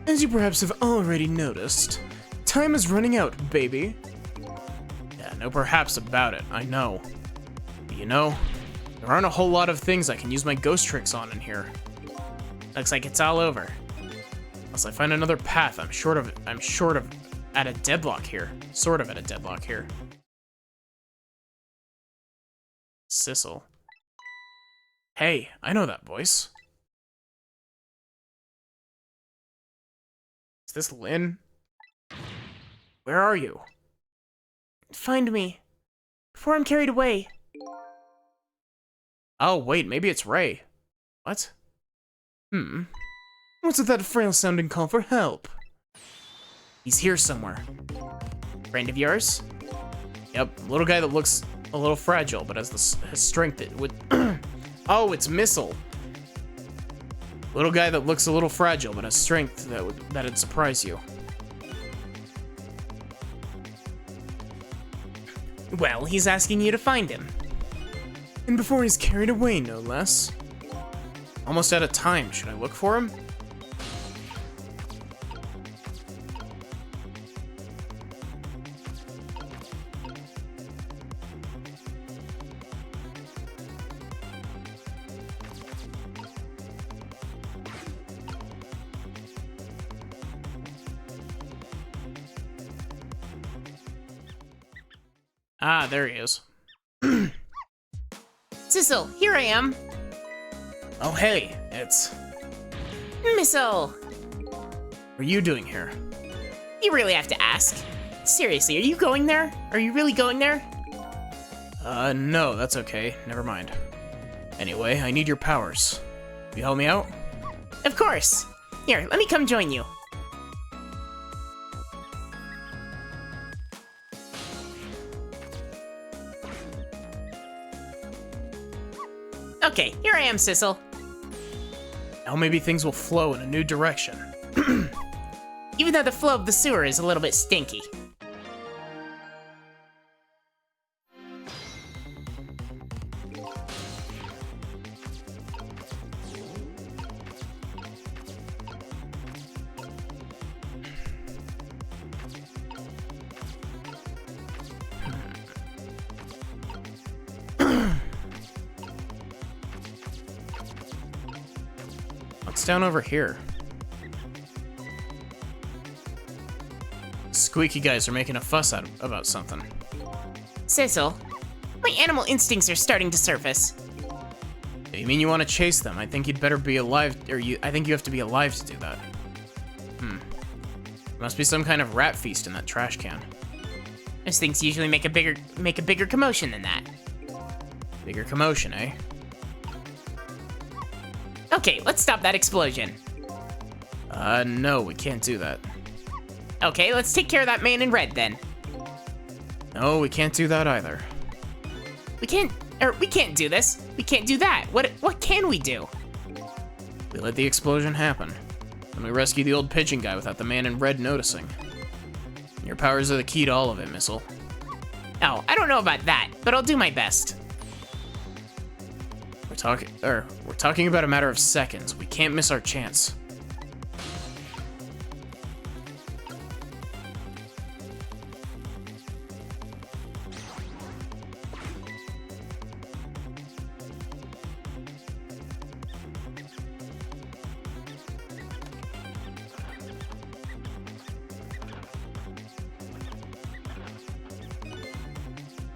Speaker 1: As you perhaps have already noticed, time is running out, baby. Yeah, no perhaps about it, I know. But you know, there aren't a whole lot of things I can use my ghost tricks on in here.
Speaker 3: Looks like it's all over.
Speaker 1: Unless I find another path, I'm sort of at a deadlock here. Sort of at a deadlock here. Sissel. Hey, I know that voice. Is this Lynn? Where are you?
Speaker 2: Find me. Before I'm carried away.
Speaker 1: Oh, wait, maybe it's Ray. What? What's with that frail-sounding call for help? He's here somewhere.
Speaker 3: Friend of yours?
Speaker 1: Yep, little guy that looks a little fragile, but has strength it would... Oh, it's Missile. Little guy that looks a little fragile, but has strength that'd surprise you.
Speaker 3: Well, he's asking you to find him.
Speaker 1: And before he's carried away, no less. Almost out of time. Should I look for him? Ah, there he is.
Speaker 2: Sissel, here I am.
Speaker 1: Oh, hey, it's...
Speaker 2: Missile!
Speaker 1: What are you doing here?
Speaker 2: You really have to ask. Seriously, are you going there? Are you really going there?
Speaker 1: No, that's okay. Never mind. Anyway, I need your powers. You help me out?
Speaker 2: Of course. Here, let me come join you. Okay, here I am, Sissel.
Speaker 1: Now maybe things will flow in a new direction.
Speaker 2: Even though the flow of the sewer is a little bit stinky.
Speaker 1: What's down over here? Squeaky guys are making a fuss about something.
Speaker 2: Sissel, my animal instincts are starting to surface.
Speaker 1: You mean you want to chase them? I think you'd better be alive, I think you have to be alive to do that. Must be some kind of rat feast in that trash can.
Speaker 2: Those things usually make a bigger commotion than that.
Speaker 1: Bigger commotion, eh?
Speaker 2: Okay, let's stop that explosion.
Speaker 1: No, we can't do that.
Speaker 2: Okay, let's take care of that man in red then.
Speaker 1: No, we can't do that either.
Speaker 2: We can't do this. We can't do that. What can we do?
Speaker 1: We let the explosion happen. And we rescue the old pigeon guy without the man in red noticing. Your powers are the key to all of it, Missile.
Speaker 2: Oh, I don't know about that, but I'll do my best.
Speaker 1: We're talking about a matter of seconds. We can't miss our chance.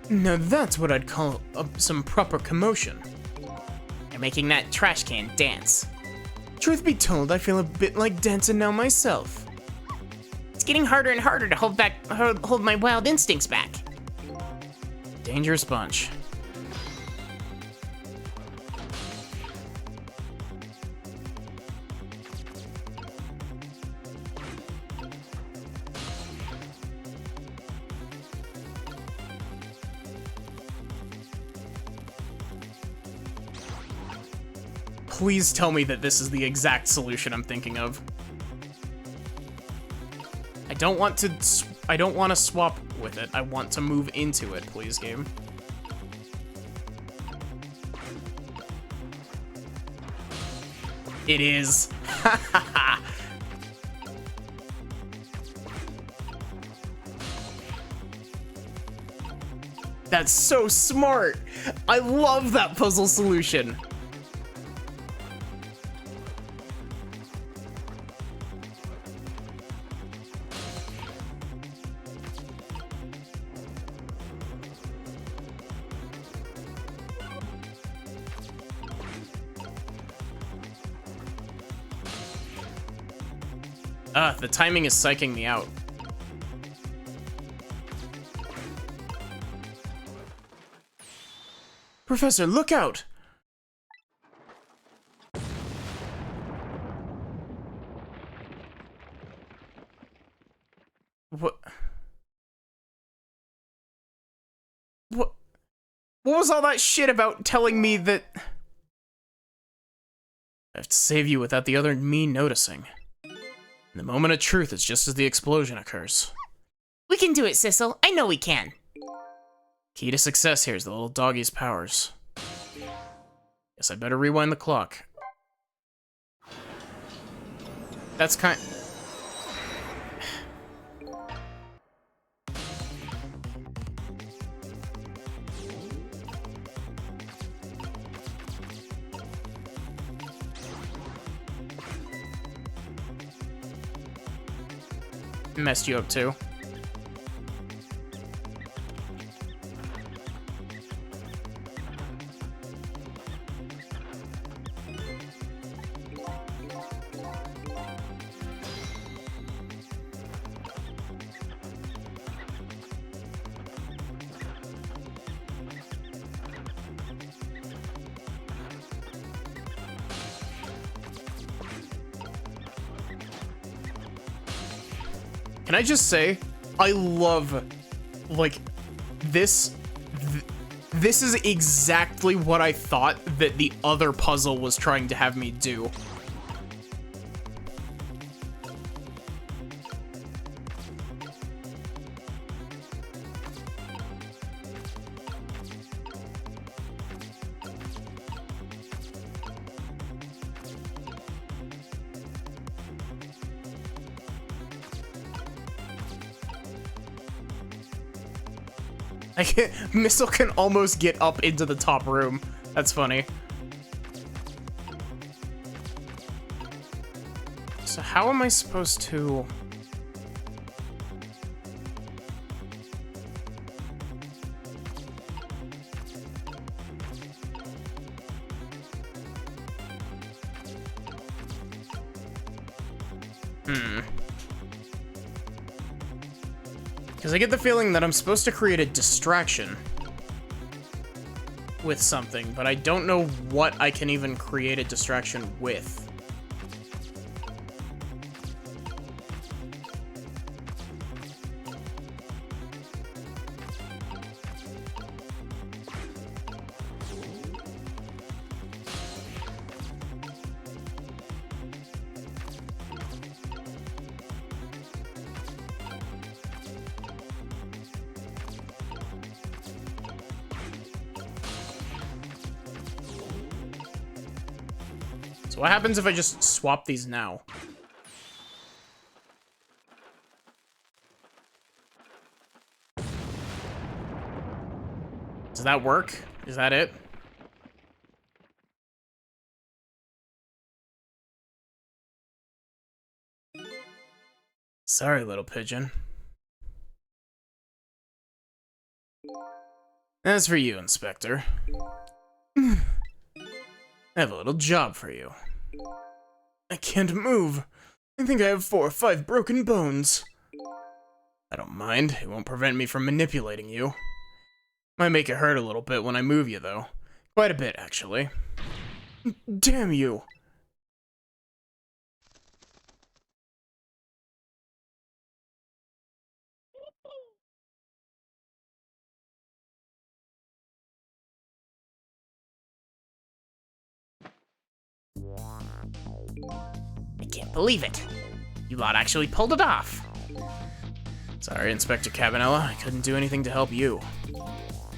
Speaker 1: Now that's what I'd call some proper commotion.
Speaker 2: You're making that trash can dance.
Speaker 1: Truth be told, I feel a bit like dancing now myself.
Speaker 2: It's getting harder and harder to hold my wild instincts back.
Speaker 1: Dangerous bunch. Please tell me that this is the exact solution I'm thinking of. I don't want to swap with it. I want to move into it, please, game. It is. That's so smart. I love that puzzle solution. The timing is psyching me out. Professor, look out! What? What was all that shit about telling me that... I have to save you without the other me noticing. The moment of truth is just as the explosion occurs.
Speaker 2: We can do it, Sissel. I know we can.
Speaker 1: Key to success here is the little doggy's powers. Guess I better rewind the clock. That's kind... Messed you up too. can I just say, I love, like, this. This is exactly what I thought that the other puzzle was trying to have me do. Missile can almost get up into the top room. That's funny. So how am I supposed to... Because I get the feeling that I'm supposed to create a distraction with something, but I don't know what I can even create a distraction with. So what happens if I just swap these now? Does that work? Is that it? Sorry, little pigeon. As for you, Inspector, I have a little job for you. I can't move. I think I have 4 or 5 broken bones. I don't mind. It won't prevent me from manipulating you. Might make it hurt a little bit when I move you, though. Quite a bit, actually. Damn you!
Speaker 3: I can't believe it. You lot actually pulled it off.
Speaker 1: Sorry, Inspector Cabanela. I couldn't do anything to help you.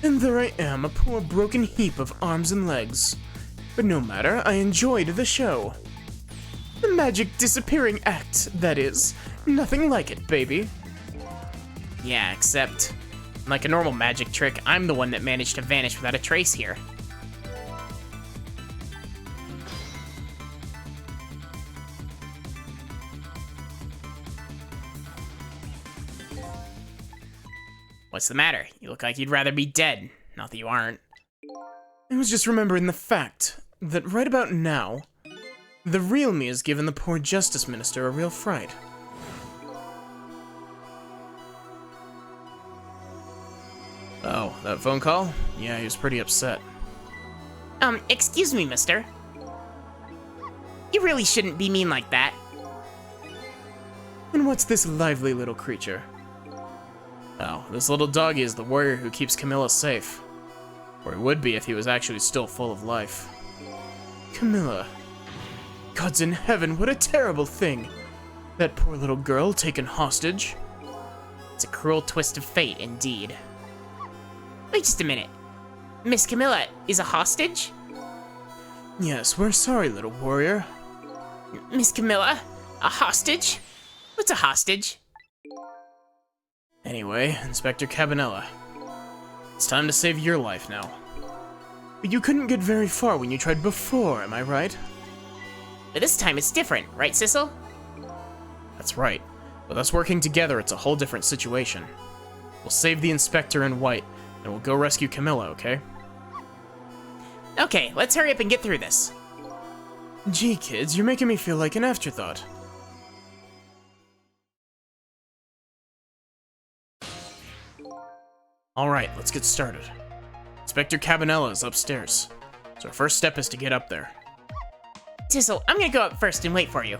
Speaker 1: And there I am, a poor broken heap of arms and legs. But no matter, I enjoyed the show. The magic disappearing act, that is. Nothing like it, baby.
Speaker 3: Yeah, except, like a normal magic trick, I'm the one that managed to vanish without a trace here. What's the matter? You look like you'd rather be dead. Not that you aren't.
Speaker 1: I was just remembering the fact that right about now, the real me has given the poor Justice Minister a real fright. Oh, that phone call? Yeah, he was pretty upset.
Speaker 3: Excuse me, mister. You really shouldn't be mean like that.
Speaker 1: And what's this lively little creature? Oh, this little doggy is the warrior who keeps Camilla safe. Or he would be if he was actually still full of life. Camilla. Gods in heaven, what a terrible thing. That poor little girl taken hostage.
Speaker 3: It's a cruel twist of fate, indeed. Wait just a minute. Miss Camilla is a hostage?
Speaker 1: Yes, we're sorry, little warrior.
Speaker 3: Miss Camilla? A hostage? What's a hostage?
Speaker 1: Anyway, Inspector Cabanela. It's time to save your life now. But you couldn't get very far when you tried before, am I right?
Speaker 3: But this time it's different, right, Sissel?
Speaker 1: That's right. With us working together, it's a whole different situation. We'll save the Inspector in white, and we'll go rescue Camilla, okay?
Speaker 3: Okay, let's hurry up and get through this.
Speaker 1: Gee, kids, you're making me feel like an afterthought. Alright, let's get started. Inspector Cabanela is upstairs, so our first step is to get up there.
Speaker 3: Sissel, I'm gonna go up first and wait for you.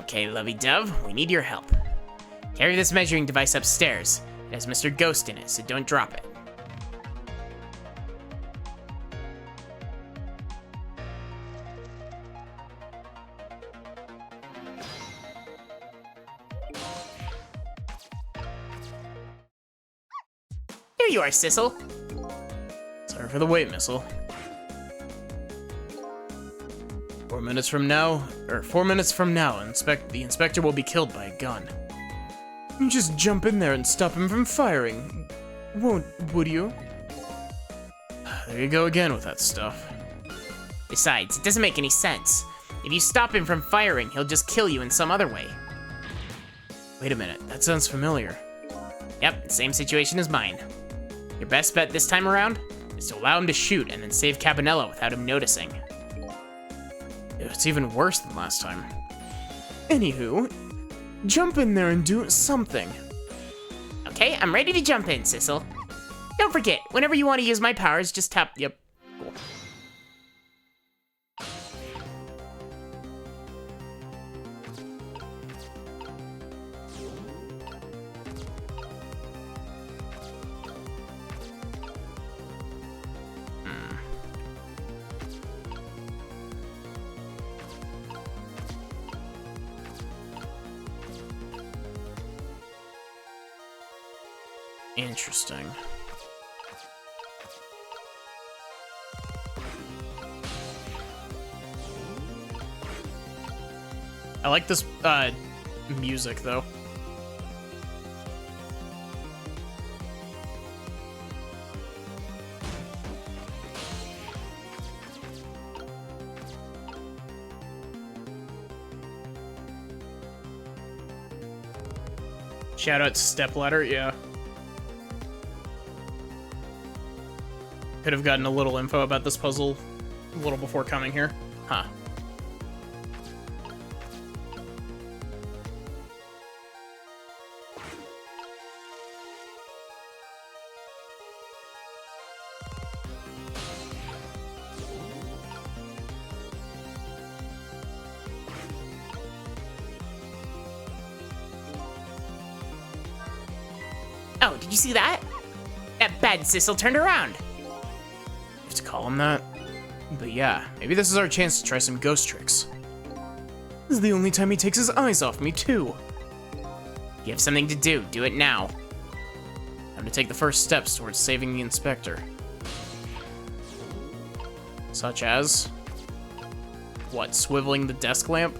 Speaker 3: Okay, lovey-dove, we need your help. Carry this measuring device upstairs. It has Mr. Ghost in it, so don't drop it. Here you are, Sissel.
Speaker 1: Sorry for the wait, Missile. 4 minutes from now, the inspector will be killed by a gun. You just jump in there and stop him from firing. Would you? There you go again with that stuff.
Speaker 3: Besides, it doesn't make any sense. If you stop him from firing, he'll just kill you in some other way.
Speaker 1: Wait a minute, that sounds familiar.
Speaker 3: Yep, same situation as mine. Your best bet this time around is to allow him to shoot and then save Cabanela without him noticing.
Speaker 1: It's even worse than last time. Anywho, jump in there and do something.
Speaker 3: Okay, I'm ready to jump in, Sissel. Don't forget, whenever you want to use my powers, just tap. Yep, cool.
Speaker 1: Interesting. I like this, music, though. Shout out to Stepladder, yeah. Could have gotten a little info about this puzzle a little before coming here. Huh.
Speaker 3: Oh, did you see that? That bad Sissel turned around.
Speaker 1: To call him that? But yeah, maybe this is our chance to try some ghost tricks. This is the only time he takes his eyes off me, too.
Speaker 3: You have something to do. Do it now.
Speaker 1: Time to take the first steps towards saving the inspector. Such as... what, swiveling the desk lamp?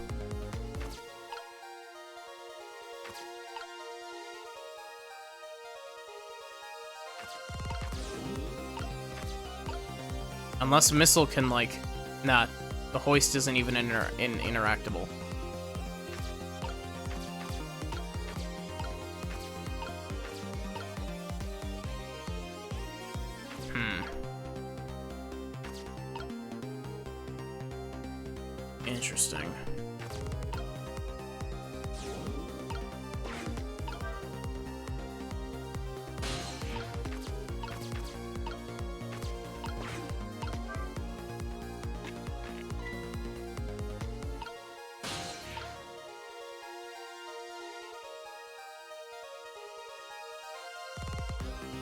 Speaker 1: Unless Missile can, like... Nah, the hoist isn't even interactable. Interesting.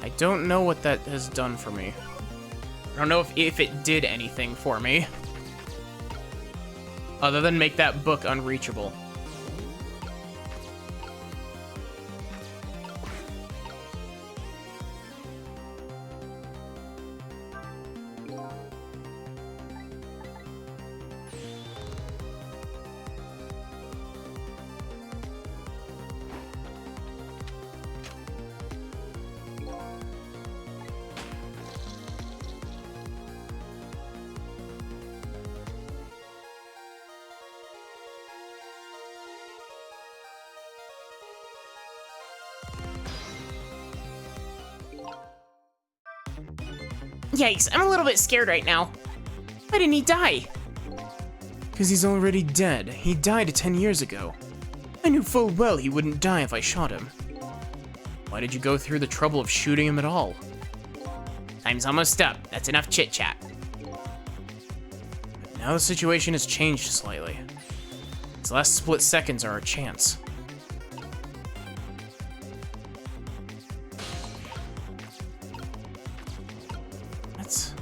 Speaker 1: I don't know what that has done for me. I don't know if it did anything for me. Other than make that book unreachable.
Speaker 3: Yikes, I'm a little bit scared right now. Why didn't he die?
Speaker 1: Because he's already dead. He died 10 years ago. I knew full well he wouldn't die if I shot him. Why did you go through the trouble of shooting him at all?
Speaker 3: Time's almost up. That's enough chit-chat.
Speaker 1: Now the situation has changed slightly. These last split seconds are our chance. That's...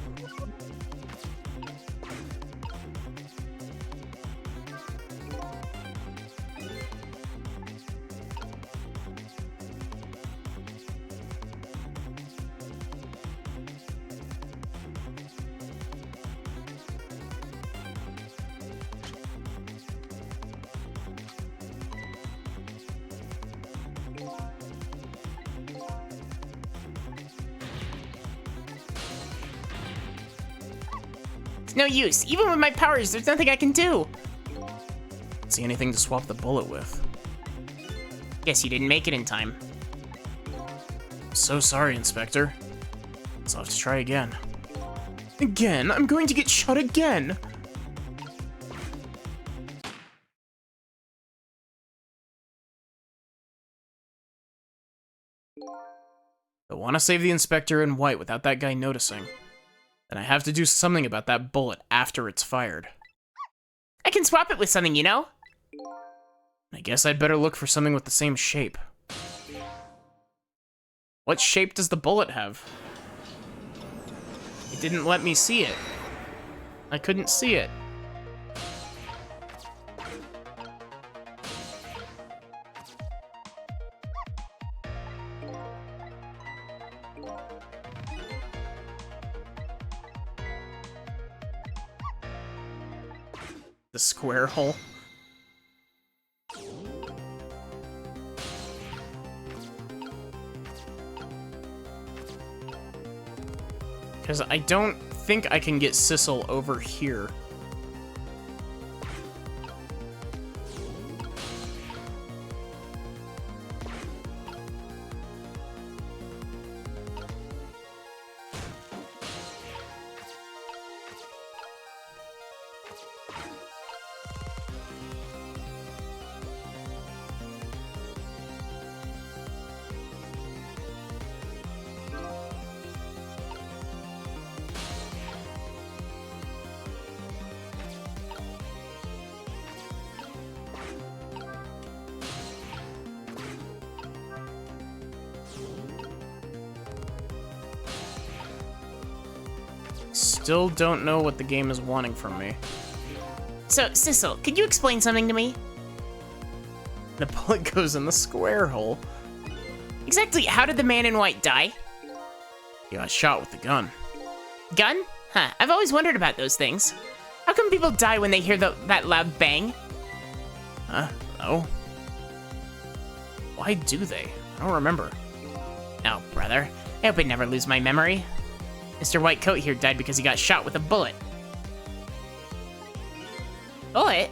Speaker 3: It's no use. Even with my powers, there's nothing I can do.
Speaker 1: See anything to swap the bullet with?
Speaker 3: Guess you didn't make it in time.
Speaker 1: So sorry, Inspector. So I'll have to try again. Again? I'm going to get shot again! I want to save the Inspector in white without that guy noticing. Then I have to do something about that bullet after it's fired.
Speaker 3: I can swap it with something, you know?
Speaker 1: I guess I'd better look for something with the same shape. What shape does the bullet have? It didn't let me see it. I couldn't see it. The square hole. Because I don't think I can get Sissel over here. Still don't know what the game is wanting from me.
Speaker 3: So, Sissel, could you explain something to me?
Speaker 1: The bullet goes in the square hole.
Speaker 3: Exactly how did the man in white die?
Speaker 1: He got shot with the gun.
Speaker 3: Gun? Huh, I've always wondered about those things. How come people die when they hear that loud bang?
Speaker 1: Oh. Why do they? I don't remember.
Speaker 3: Oh, brother. I hope I never lose my memory. Mr. Whitecoat here died because he got shot with a bullet. Bullet?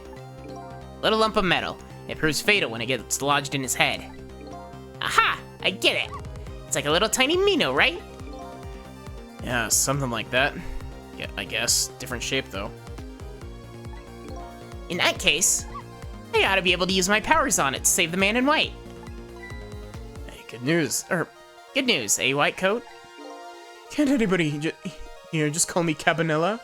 Speaker 3: Little lump of metal. It proves fatal when it gets lodged in his head. Aha! I get it. It's like a little tiny Mino, right?
Speaker 1: Yeah, something like that. Yeah, I guess. Different shape, though.
Speaker 3: In that case, I ought to be able to use my powers on it to save the man in white.
Speaker 1: Hey, good news.
Speaker 3: Good news, eh, Whitecoat?
Speaker 1: Can't anybody just call me Cabanela?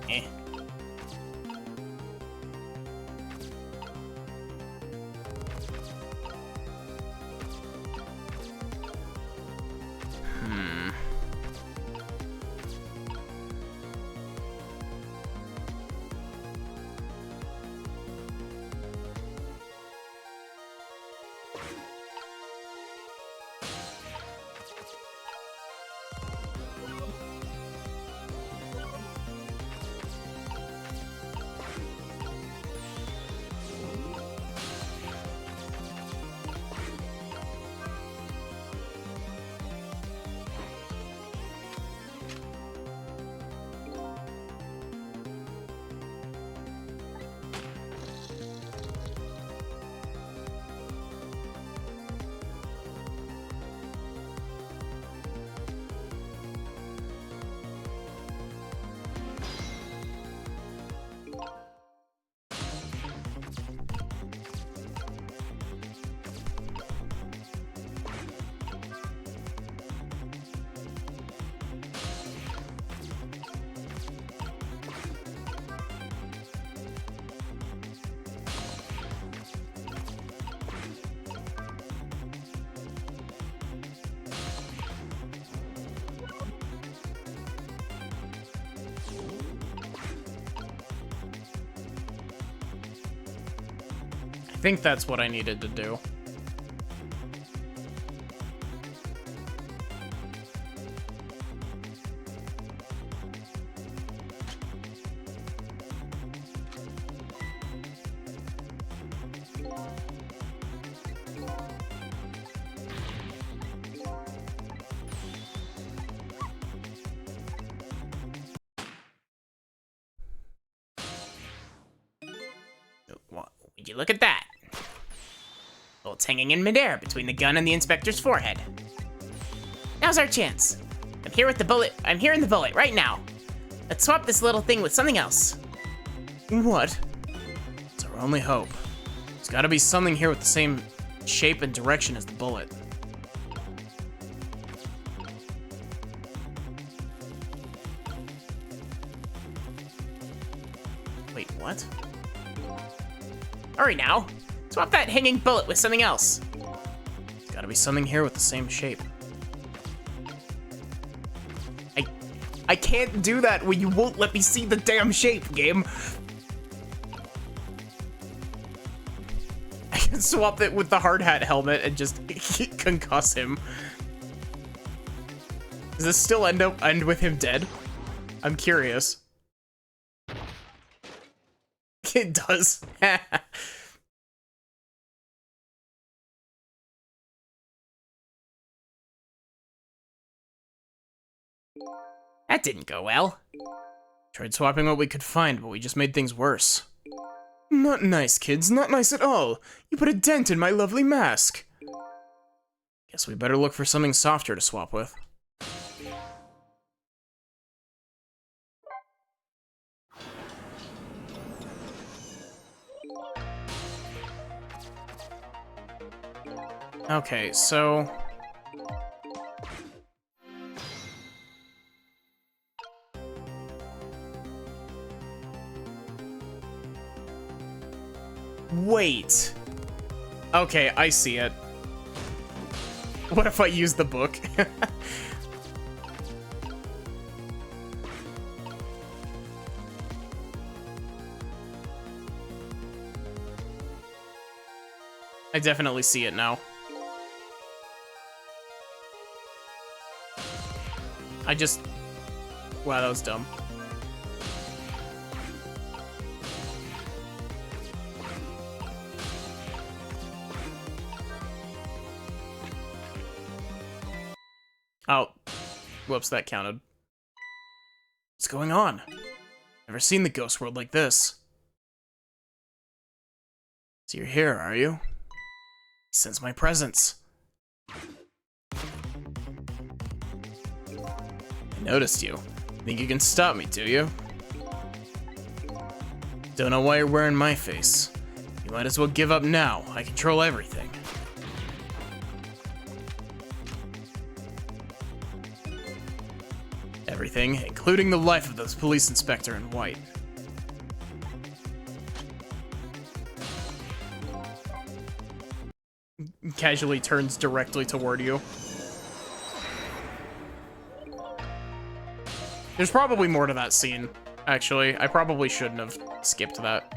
Speaker 1: Eh. think that's what I needed to do.
Speaker 3: Would you look at that? Well, it's hanging in midair between the gun and the inspector's forehead. Now's our chance. I'm here with the bullet. I'm here in the bullet right now. Let's swap this little thing with something else.
Speaker 1: What? It's our only hope. There's gotta be something here with the same shape and direction as the bullet. Wait, what?
Speaker 3: Hurry now. Swap that hanging bullet with something else.
Speaker 1: There's gotta be something here with the same shape. I can't do that when you won't let me see the damn shape, game. I can swap it with the hard hat helmet and just concuss him. Does this still end with him dead? I'm curious. It does.
Speaker 3: That didn't go well.
Speaker 1: Tried swapping what we could find, but we just made things worse. Not nice, kids. Not nice at all. You put a dent in my lovely mask. Guess we better look for something softer to swap with. Okay, so... Wait. Okay, I see it. What if I use the book? I definitely see it now. Wow, that was dumb. Oh, whoops, that counted. What's going on? Never seen the ghost world like this. So you're here, are you? Sense my presence. I noticed you. Think you can stop me, do you? Don't know why you're wearing my face. You might as well give up now. I control everything. Everything, including the life of this police inspector in white. Casually turns directly toward you. There's probably more to that scene, actually. I probably shouldn't have skipped that.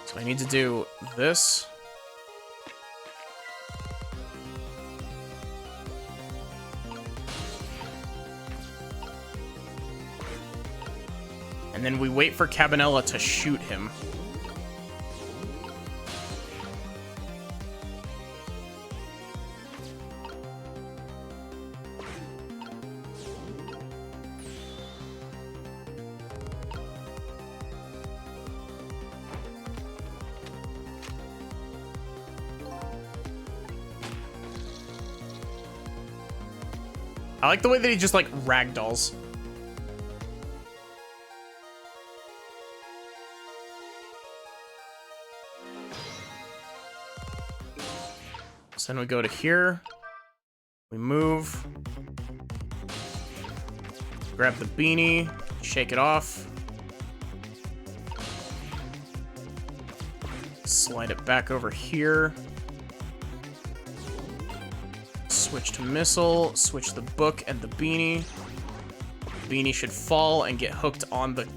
Speaker 1: So I need to do this. And then we wait for Cabanela to shoot him. I like the way that he just, like, ragdolls. So then we go to here. We move. Grab the beanie. Shake it off. Slide it back over here. Switch to missile. Switch the book and the beanie. The beanie should fall and get hooked on the...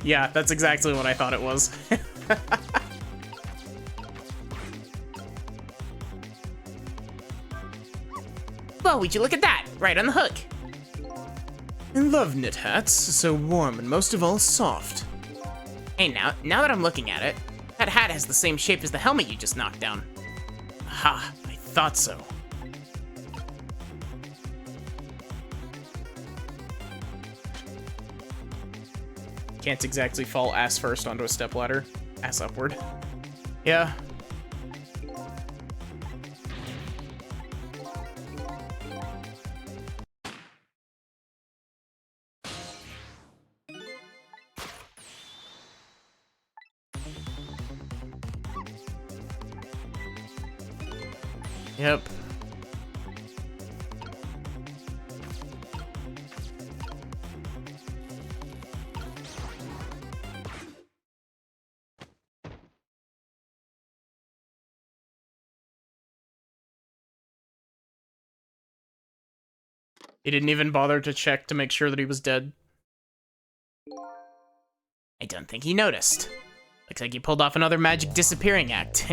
Speaker 1: Yeah, that's exactly what I thought it was.
Speaker 3: Whoa, would you look at that? Right on the hook.
Speaker 1: I love knit hats, so warm and most of all soft.
Speaker 3: Hey, now that I'm looking at it, that hat has the same shape as the helmet you just knocked down.
Speaker 1: Ha, I thought so. Can't exactly fall ass first onto a stepladder. Ass upward. Yeah. Yep. He didn't even bother to check to make sure that he was dead.
Speaker 3: I don't think he noticed. Looks like he pulled off another magic disappearing act.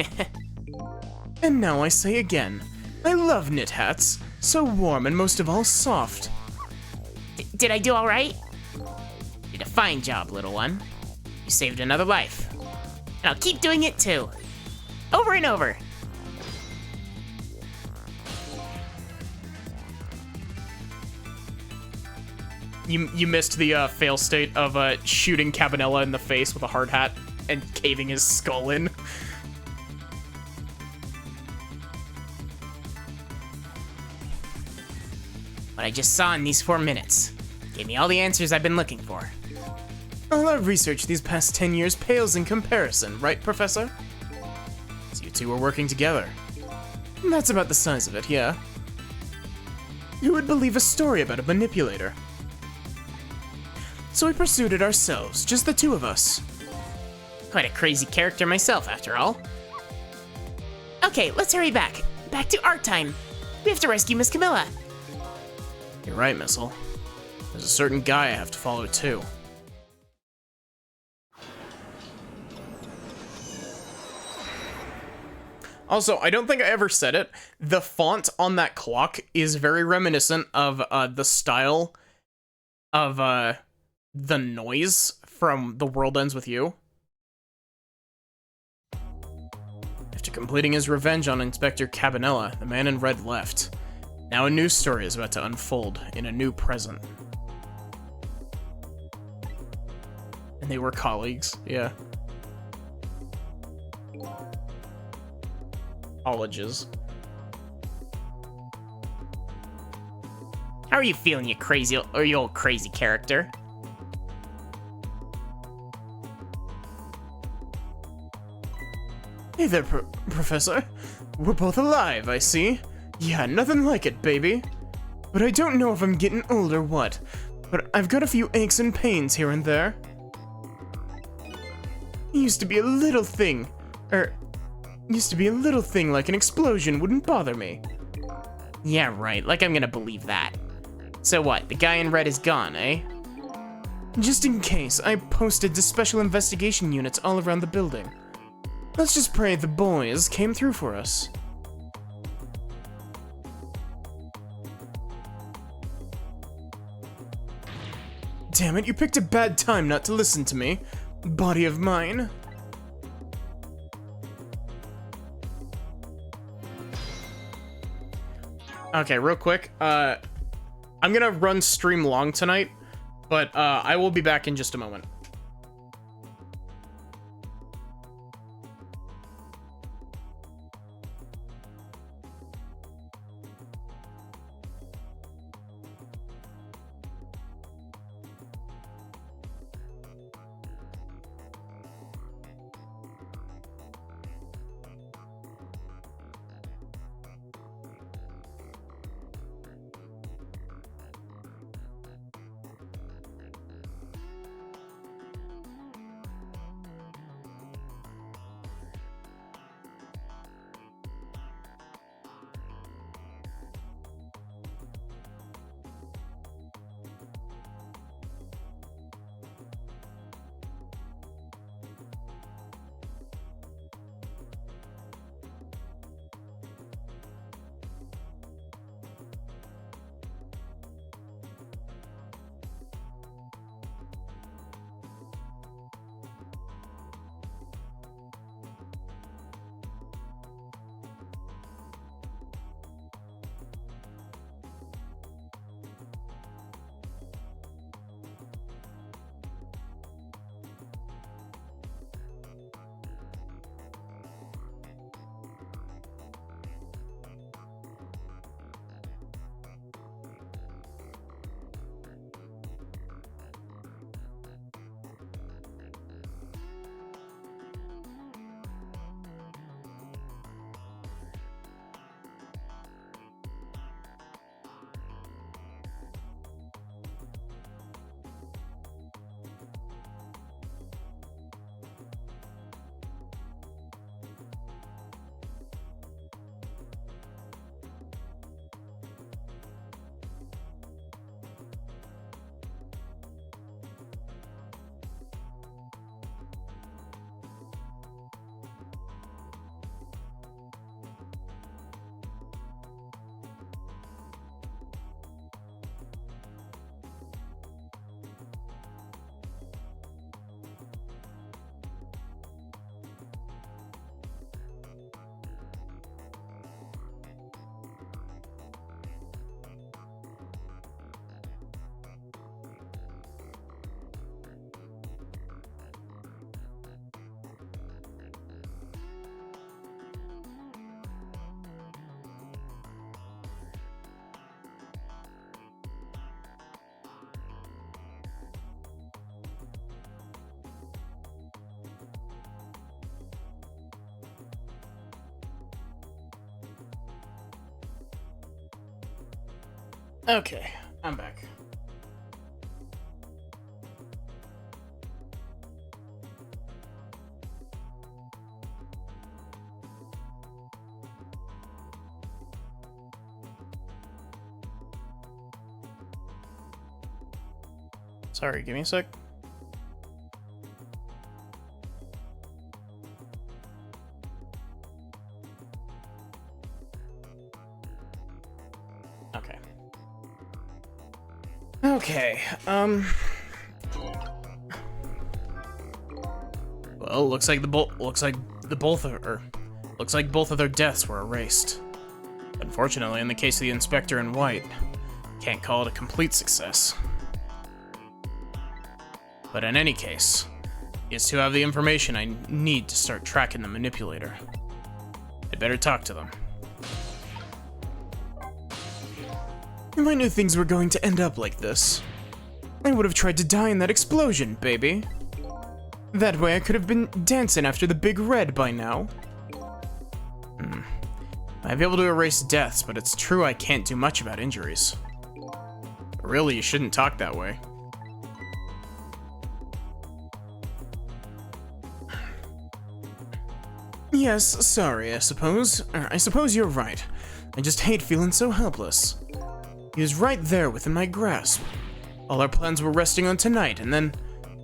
Speaker 1: And now I say again, I love knit hats, so warm and most of all soft.
Speaker 3: Did I do all right? You did a fine job, little one. You saved another life. And I'll keep doing it too. Over and over.
Speaker 1: You missed the fail state of shooting Cabanela in the face with a hard hat and caving his skull in.
Speaker 3: What I just saw in these 4 minutes gave me all the answers I've been looking for.
Speaker 1: All our research these past 10 years pales in comparison, right, Professor? So you two were working together. And that's about the size of it, yeah? Who would believe a story about a manipulator? So we pursued it ourselves, just the two of us.
Speaker 3: Quite a crazy character myself, after all. Okay, let's hurry back. Back to art time. We have to rescue Miss Camilla.
Speaker 1: You're right, Missile. There's a certain guy I have to follow, too. Also, I don't think I ever said it. The font on that clock is very reminiscent of the style of the noise from The World Ends With You. After completing his revenge on Inspector Cabanela, the man in red left. Now a new story is about to unfold in a new present. And they were colleagues, yeah. Colleges.
Speaker 3: How are you feeling, you old crazy character?
Speaker 1: Hey there, Professor. We're both alive, I see. Yeah, nothing like it, baby. But I don't know if I'm getting old or what. But I've got a few aches and pains here and there. It used to be a little thing. Like an explosion wouldn't bother me.
Speaker 3: Yeah, right, like I'm gonna believe that. So what, the guy in red is gone, eh?
Speaker 1: Just in case, I posted to special investigation units all around the building. Let's just pray the boys came through for us. Damn it, you picked a bad time not to listen to me, body of mine. Okay, real quick, I'm gonna run stream long tonight, but I will be back in just a moment. Okay, I'm back. Sorry, give me a sec. Okay. Okay, well, looks like both of their deaths were erased. Unfortunately, in the case of the Inspector in white, can't call it a complete success. But in any case, is to have the information I need to start tracking the manipulator. I'd better talk to them. If I knew things were going to end up like this, I would have tried to die in that explosion, baby. That way I could have been dancing after the big red by now. I'd be able to erase deaths, but it's true I can't do much about injuries. Really, you shouldn't talk that way. Yes, sorry, I suppose. I suppose you're right. I just hate feeling so helpless. He was right there within my grasp. All our plans were resting on tonight, and then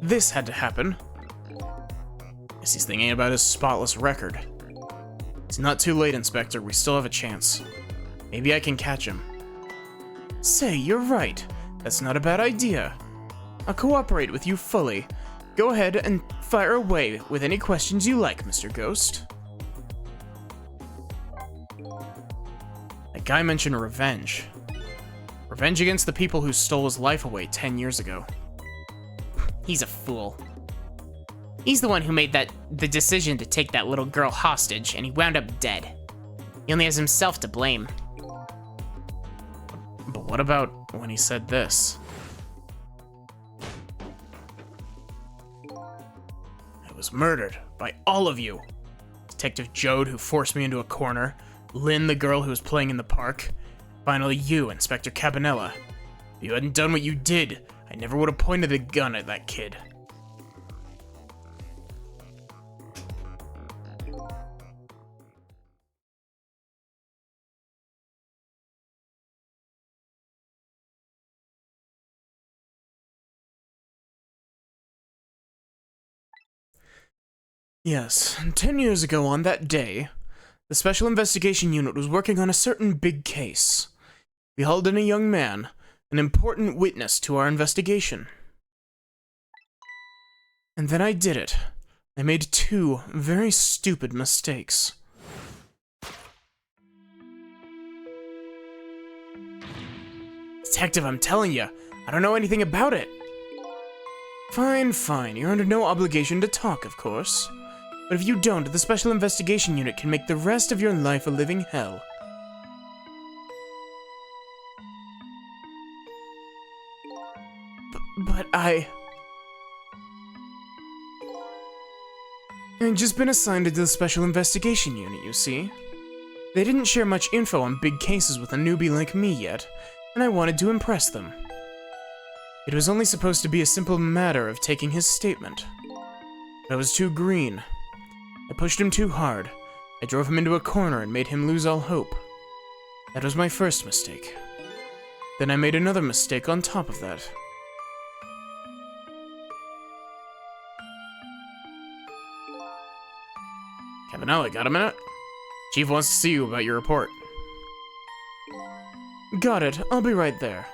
Speaker 1: this had to happen. Guess he's thinking about his spotless record. It's not too late, Inspector. We still have a chance. Maybe I can catch him. Say, you're right. That's not a bad idea. I'll cooperate with you fully. Go ahead and fire away with any questions you like, Mr. Ghost. That guy mentioned revenge. Revenge against the people who stole his life away 10 years ago.
Speaker 3: He's a fool. He's the one who made the decision to take that little girl hostage, and he wound up dead. He only has himself to blame.
Speaker 1: But what about when he said this? I was murdered by all of you. Detective Jode, who forced me into a corner. Lynn, the girl who was playing in the park. Finally, you, Inspector Cabanela. If you hadn't done what you did, I never would have pointed a gun at that kid. Yes, 10 years ago on that day, the Special Investigation Unit was working on a certain big case. We hauled in a young man, an important witness to our investigation. And then I did it. I made two very stupid mistakes. Detective, I'm telling you, I don't know anything about it. Fine, fine. You're under no obligation to talk, of course. But if you don't, the Special Investigation Unit can make the rest of your life a living hell. But I'd just been assigned to the Special Investigation Unit, you see. They didn't share much info on big cases with a newbie like me yet, and I wanted to impress them. It was only supposed to be a simple matter of taking his statement. But I was too green. I pushed him too hard. I drove him into a corner and made him lose all hope. That was my first mistake. Then I made another mistake on top of that. Cabanela, got a minute? Chief wants to see you about your report. Got it. I'll be right there.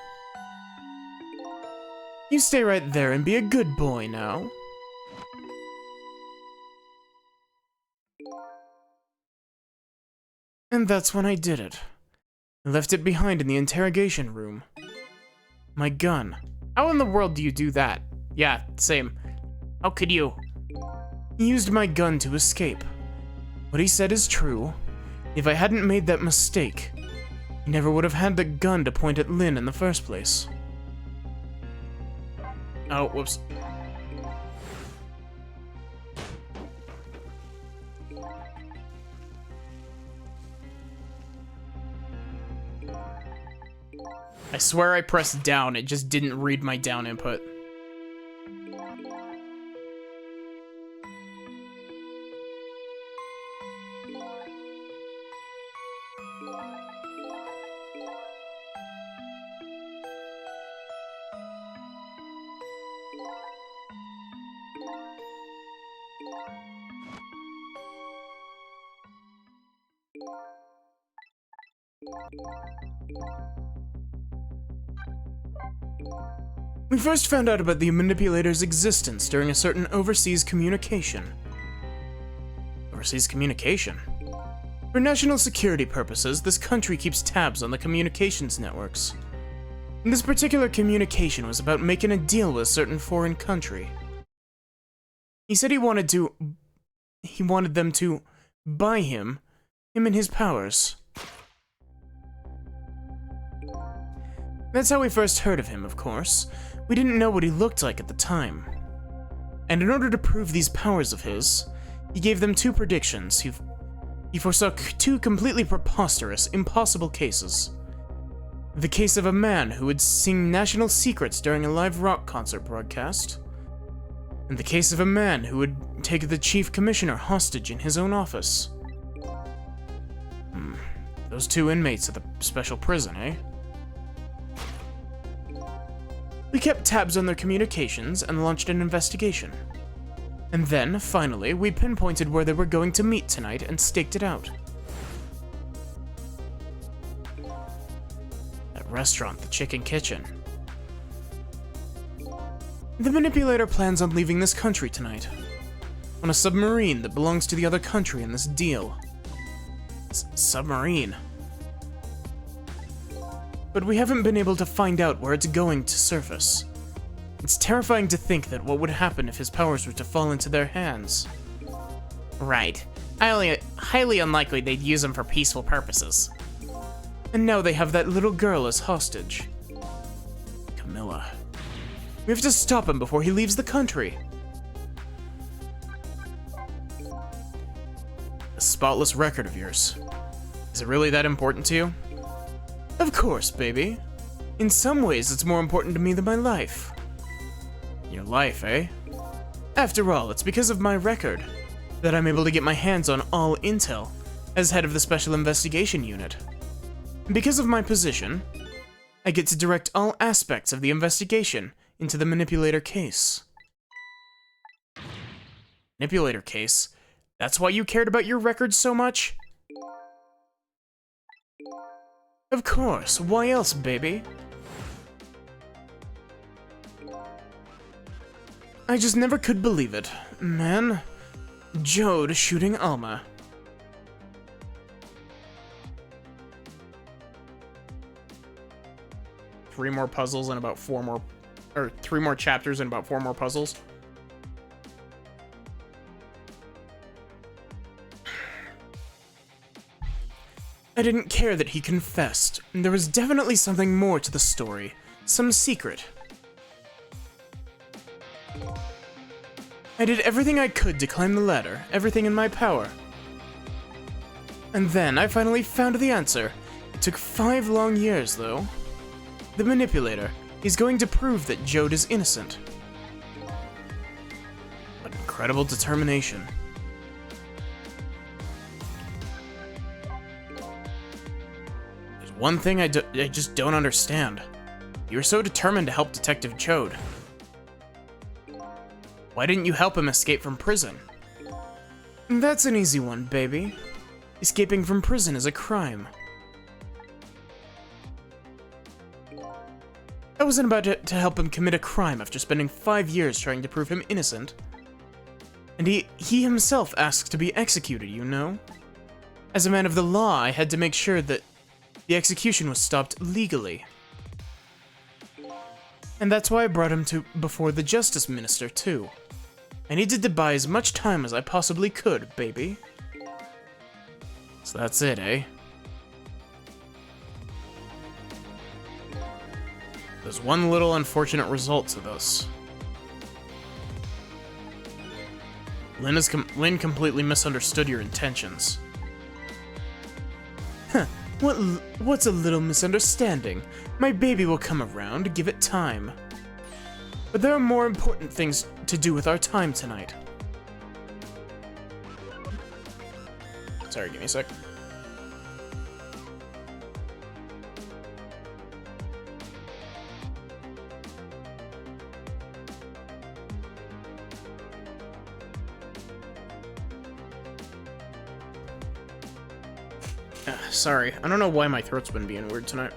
Speaker 1: You stay right there and be a good boy now. And that's when I did it. I left it behind in the interrogation room. My gun. How in the world do you do that? Yeah, same. How could you? He used my gun to escape. What he said is true. If I hadn't made that mistake, he never would have had the gun to point at Lynn in the first place. Oh, whoops. I swear I pressed down, it just didn't read my down input. We first found out about the manipulator's existence during a certain overseas communication. Overseas communication? For national security purposes, this country keeps tabs on the communications networks. And this particular communication was about making a deal with a certain foreign country. He said he wanted them to buy him and his powers. That's how we first heard of him, of course. We didn't know what he looked like at the time. And in order to prove these powers of his, he gave them two predictions. He foresaw two completely preposterous, impossible cases. The case of a man who would sing national secrets during a live rock concert broadcast, and the case of a man who would take the chief commissioner hostage in his own office. Those two inmates of the special prison, eh? We kept tabs on their communications and launched an investigation. And then, finally, we pinpointed where they were going to meet tonight and staked it out. That restaurant, the Chicken Kitchen. The manipulator plans on leaving this country tonight. On a submarine that belongs to the other country in this deal. Submarine. But we haven't been able to find out where it's going to surface. It's terrifying to think that what would happen if his powers were to fall into their hands.
Speaker 3: Right. Highly unlikely they'd use them for peaceful purposes.
Speaker 1: And now they have that little girl as hostage. Camilla. We have to stop him before he leaves the country. A spotless record of yours. Is it really that important to you? Of course, baby. In some ways, it's more important to me than my life. Your life, eh? After all, it's because of my record that I'm able to get my hands on all intel as head of the Special Investigation Unit. Because of my position, I get to direct all aspects of the investigation into the manipulator case. Manipulator case? That's why you cared about your record so much? Of course, why else, baby? I just never could believe it. Man, Jode shooting Alma. Three more puzzles and about three more chapters and about 4 more puzzles. I didn't care that he confessed. There was definitely something more to the story. Some secret. I did everything I could to climb the ladder, everything in my power. And then I finally found the answer. It took 5 long years, though. The manipulator is going to prove that Jode is innocent. What incredible determination. There's one thing I just don't understand. You were so determined to help Detective Jode. Why didn't you help him escape from prison? That's an easy one, baby. Escaping from prison is a crime. I wasn't about to help him commit a crime after spending 5 years trying to prove him innocent. And he himself asked to be executed, you know? As a man of the law, I had to make sure that the execution was stopped legally. And that's why I brought him before the Justice Minister, too. I needed to buy as much time as I possibly could, baby. So that's it, eh? There's one little unfortunate result to this. Lynn completely misunderstood your intentions. Huh, What's a little misunderstanding? My baby will come around, give it time. But there are more important things to do with our time tonight. Sorry, give me a sec. Sorry, I don't know why my throat's been being weird tonight.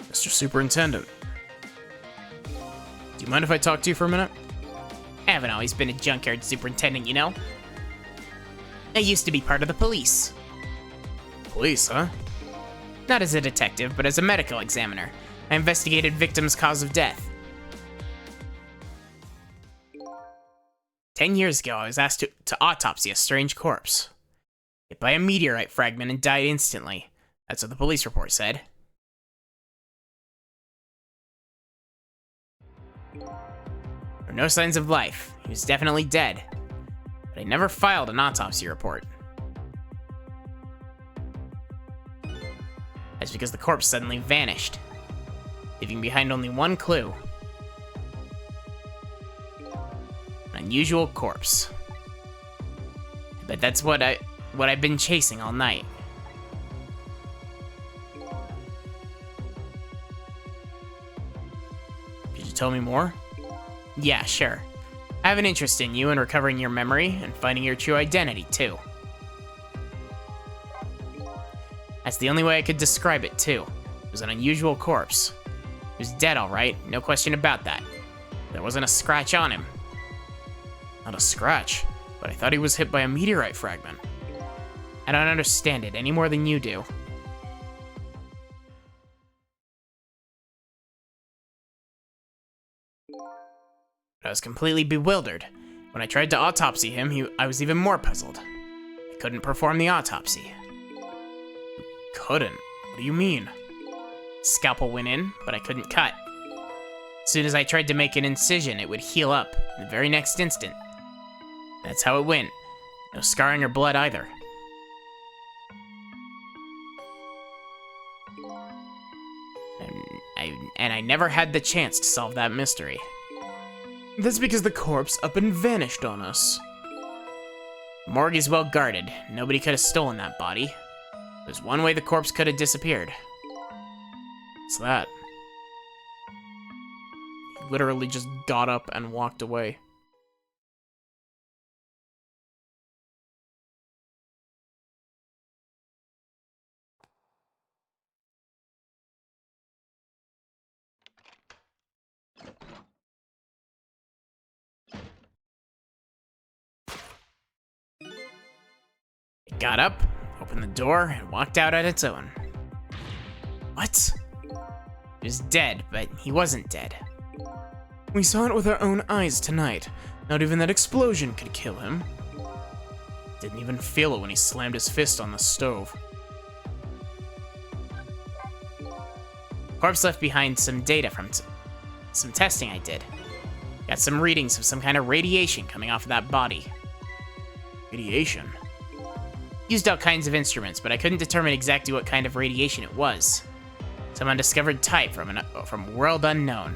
Speaker 1: Mr. Superintendent. Do you mind if I talk to you for a minute?
Speaker 3: I haven't always been a junkyard superintendent, you know? I used to be part of the police.
Speaker 1: Police, huh?
Speaker 3: Not as a detective, but as a medical examiner. I investigated victims' cause of death. 10 years ago, I was asked to autopsy a strange corpse. Hit by a meteorite fragment and died instantly. That's what the police report said. There were no signs of life. He was definitely dead. But I never filed an autopsy report. That's because the corpse suddenly vanished, leaving behind only one clue. An unusual corpse. But that's what I've been chasing all night.
Speaker 1: Could you tell me more?
Speaker 3: Yeah, sure. I have an interest in you and recovering your memory and finding your true identity, too. That's the only way I could describe it, too. It was an unusual corpse. He was dead, all right, no question about that. There wasn't a scratch on him.
Speaker 1: Not a scratch, but I thought he was hit by a meteorite fragment.
Speaker 3: I don't understand it any more than you do. I was completely bewildered. When I tried to autopsy him, I was even more puzzled. I couldn't perform the autopsy.
Speaker 1: Couldn't? What do you mean?
Speaker 3: Scalpel went in, but I couldn't cut. As soon as I tried to make an incision, it would heal up in the very next instant. That's how it went. No scarring or blood either. And I never had the chance to solve that mystery.
Speaker 1: That's because the corpse up and vanished on us.
Speaker 3: The morgue is well guarded. Nobody could have stolen that body. There's one way the corpse could have disappeared.
Speaker 1: What's that? He literally just got up and walked away.
Speaker 3: It got up, opened the door, and walked out on its own. What? He was dead, but he wasn't dead.
Speaker 1: We saw it with our own eyes tonight. Not even that explosion could kill him. Didn't even feel it when he slammed his fist on the stove.
Speaker 3: Corpse left behind some data from some testing I did. Got some readings of some kind of radiation coming off of that body.
Speaker 1: Radiation?
Speaker 3: Used all kinds of instruments, but I couldn't determine exactly what kind of radiation it was. Some undiscovered type from world unknown.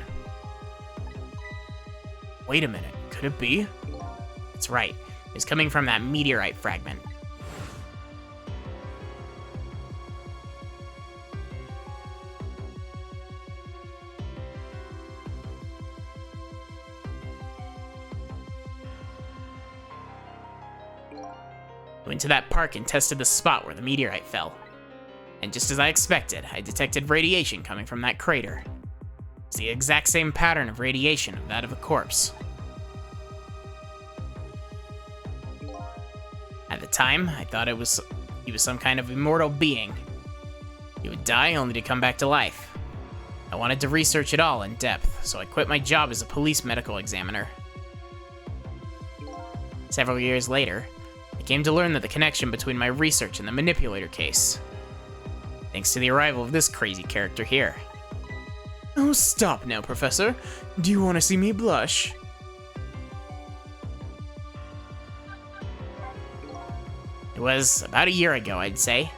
Speaker 1: Wait a minute, could it be?
Speaker 3: That's right. It was coming from that meteorite fragment. I went to that park and tested the spot where the meteorite fell. And just as I expected, I detected radiation coming from that crater. It's the exact same pattern of radiation of that of a corpse. At the time, I thought he was some kind of immortal being. He would die only to come back to life. I wanted to research it all in depth, so I quit my job as a police medical examiner. Several years later, I came to learn that the connection between my research and the manipulator case. Thanks to the arrival of this crazy character here.
Speaker 1: Oh, stop now, Professor. Do you want to see me blush?
Speaker 3: It was about a year ago, I'd say.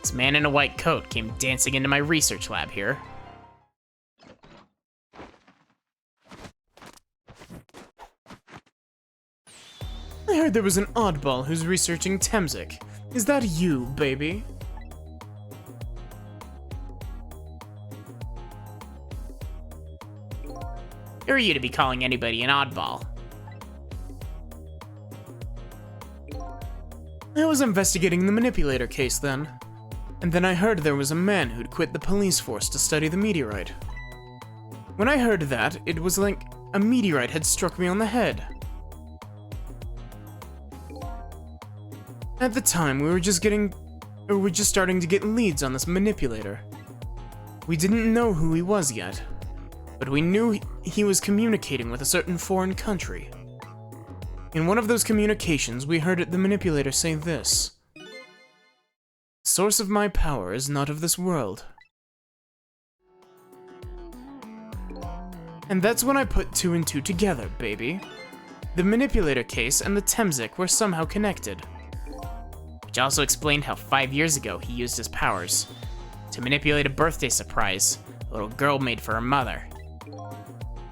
Speaker 3: This man in a white coat came dancing into my research lab here.
Speaker 1: I heard there was an oddball who's researching Temzik. Is that you, baby?
Speaker 3: Who are you to be calling anybody an oddball?
Speaker 1: I was investigating the manipulator case then. And then I heard there was a man who'd quit the police force to study the meteorite. When I heard that, it was like a meteorite had struck me on the head. At the time, we were just starting to get leads on this manipulator. We didn't know who he was yet, but we knew he was communicating with a certain foreign country. In one of those communications, we heard the manipulator say this: "The source of my power is not of this world." And that's when I put two and two together, baby. The manipulator case and the Temzik were somehow connected.
Speaker 3: Which also explained how 5 years ago he used his powers to manipulate a birthday surprise a little girl made for her mother.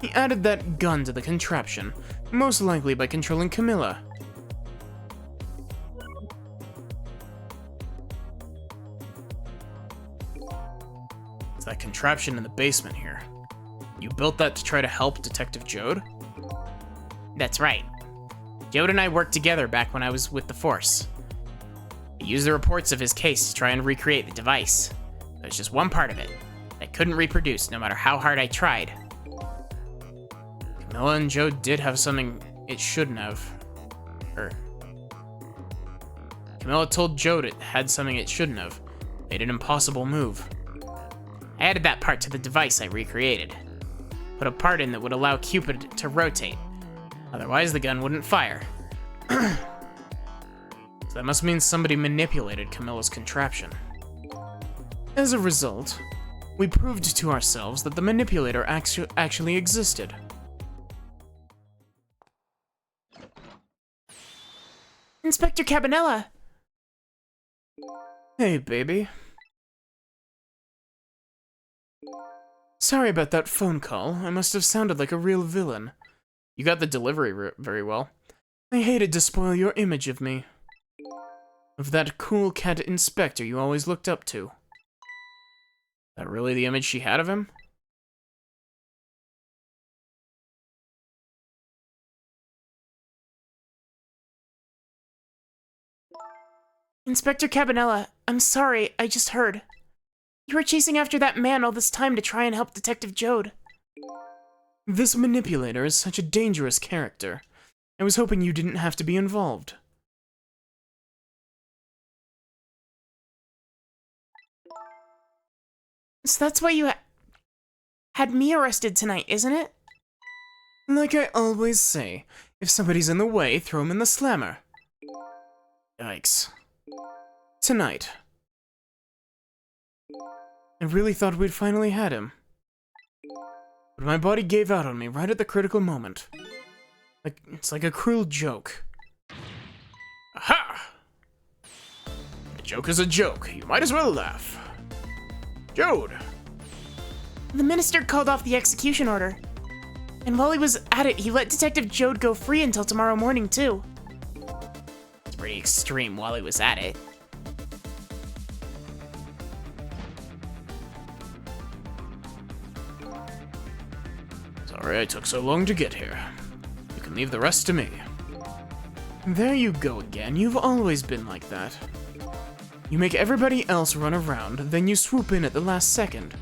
Speaker 1: He added that gun to the contraption, most likely by controlling Camilla. It's that contraption in the basement here. You built that to try to help Detective Jode?
Speaker 3: That's right. Jode and I worked together back when I was with the Force. I used the reports of his case to try and recreate the device. There's just one part of it that I couldn't reproduce no matter how hard I tried.
Speaker 1: Camilla and Jode did have something it shouldn't have. Camilla told Jode it had something it shouldn't have. Made an impossible move.
Speaker 3: I added that part to the device I recreated. Put a part in that would allow Cupid to rotate. Otherwise, the gun wouldn't fire.
Speaker 1: So that must mean somebody manipulated Camilla's contraption. As a result, we proved to ourselves that the manipulator actually existed.
Speaker 2: Inspector Cabanela!
Speaker 1: Hey, baby. Sorry about that phone call. I must have sounded like a real villain. You got the delivery very well. I hated to spoil your image of me. Of that cool cat inspector you always looked up to. That really the image she had of him?
Speaker 2: Inspector Cabanela, I'm sorry, I just heard. You were chasing after that man all this time to try and help Detective Jode.
Speaker 1: This manipulator is such a dangerous character. I was hoping you didn't have to be involved.
Speaker 2: So that's why you had me arrested tonight, isn't it?
Speaker 1: Like I always say, if somebody's in the way, throw him in the slammer. Yikes. Tonight. I really thought we'd finally had him. But my body gave out on me right at the critical moment. It's like a cruel joke. Aha! A joke is a joke. You might as well laugh. Jode!
Speaker 2: The minister called off the execution order. And while he was at it, he let Detective Jode go free until tomorrow morning, too.
Speaker 3: It's pretty extreme while he was at it.
Speaker 1: Sorry I took so long to get here. You can leave the rest to me. There you go again. You've always been like that. You make everybody else run around, then you swoop in at the last second.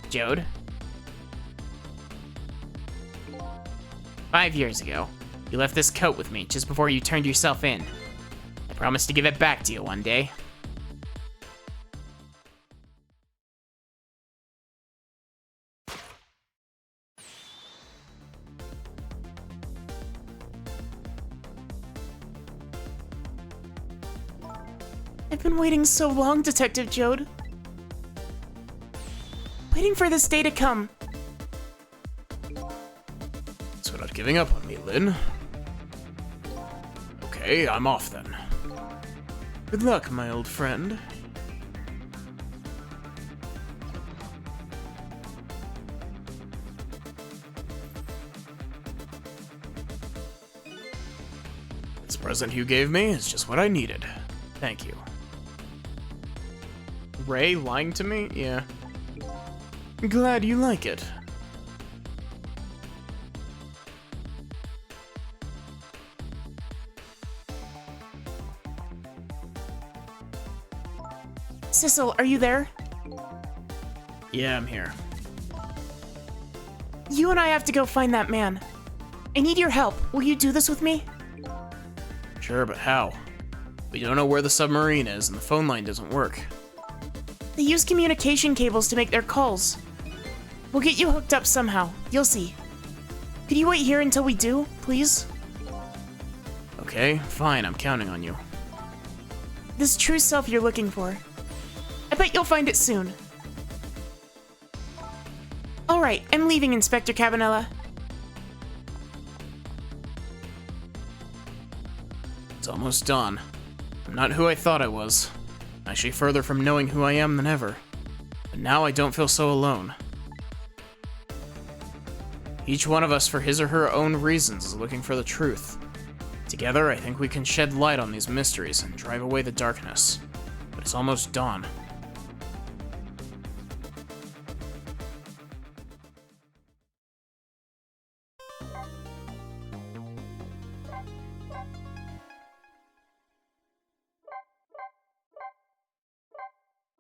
Speaker 3: Jode? 5 years ago, you left this coat with me just before you turned yourself in. I promised to give it back to you one day.
Speaker 2: I've been waiting so long, Detective Jode. Waiting for this day to come.
Speaker 1: So not giving up on me, Lynn. Okay, I'm off then. Good luck, my old friend. This present you gave me is just what I needed. Thank you. Ray lying to me? Yeah. Glad you like it.
Speaker 2: Sissel, are you there?
Speaker 1: Yeah, I'm here.
Speaker 2: You and I have to go find that man. I need your help. Will you do this with me?
Speaker 1: Sure, but how? We don't know where the submarine is, and the phone line doesn't work.
Speaker 2: They use communication cables to make their calls. We'll get you hooked up somehow. You'll see. Could you wait here until we do, please?
Speaker 1: Okay, fine, I'm counting on you.
Speaker 2: This true self you're looking for. I bet you'll find it soon. Alright, I'm leaving, Inspector Cabanela.
Speaker 1: It's almost dawn. I'm not who I thought I was. Actually further from knowing who I am than ever. But now I don't feel so alone. Each one of us, for his or her own reasons, is looking for the truth. Together, I think we can shed light on these mysteries and drive away the darkness. But it's almost dawn.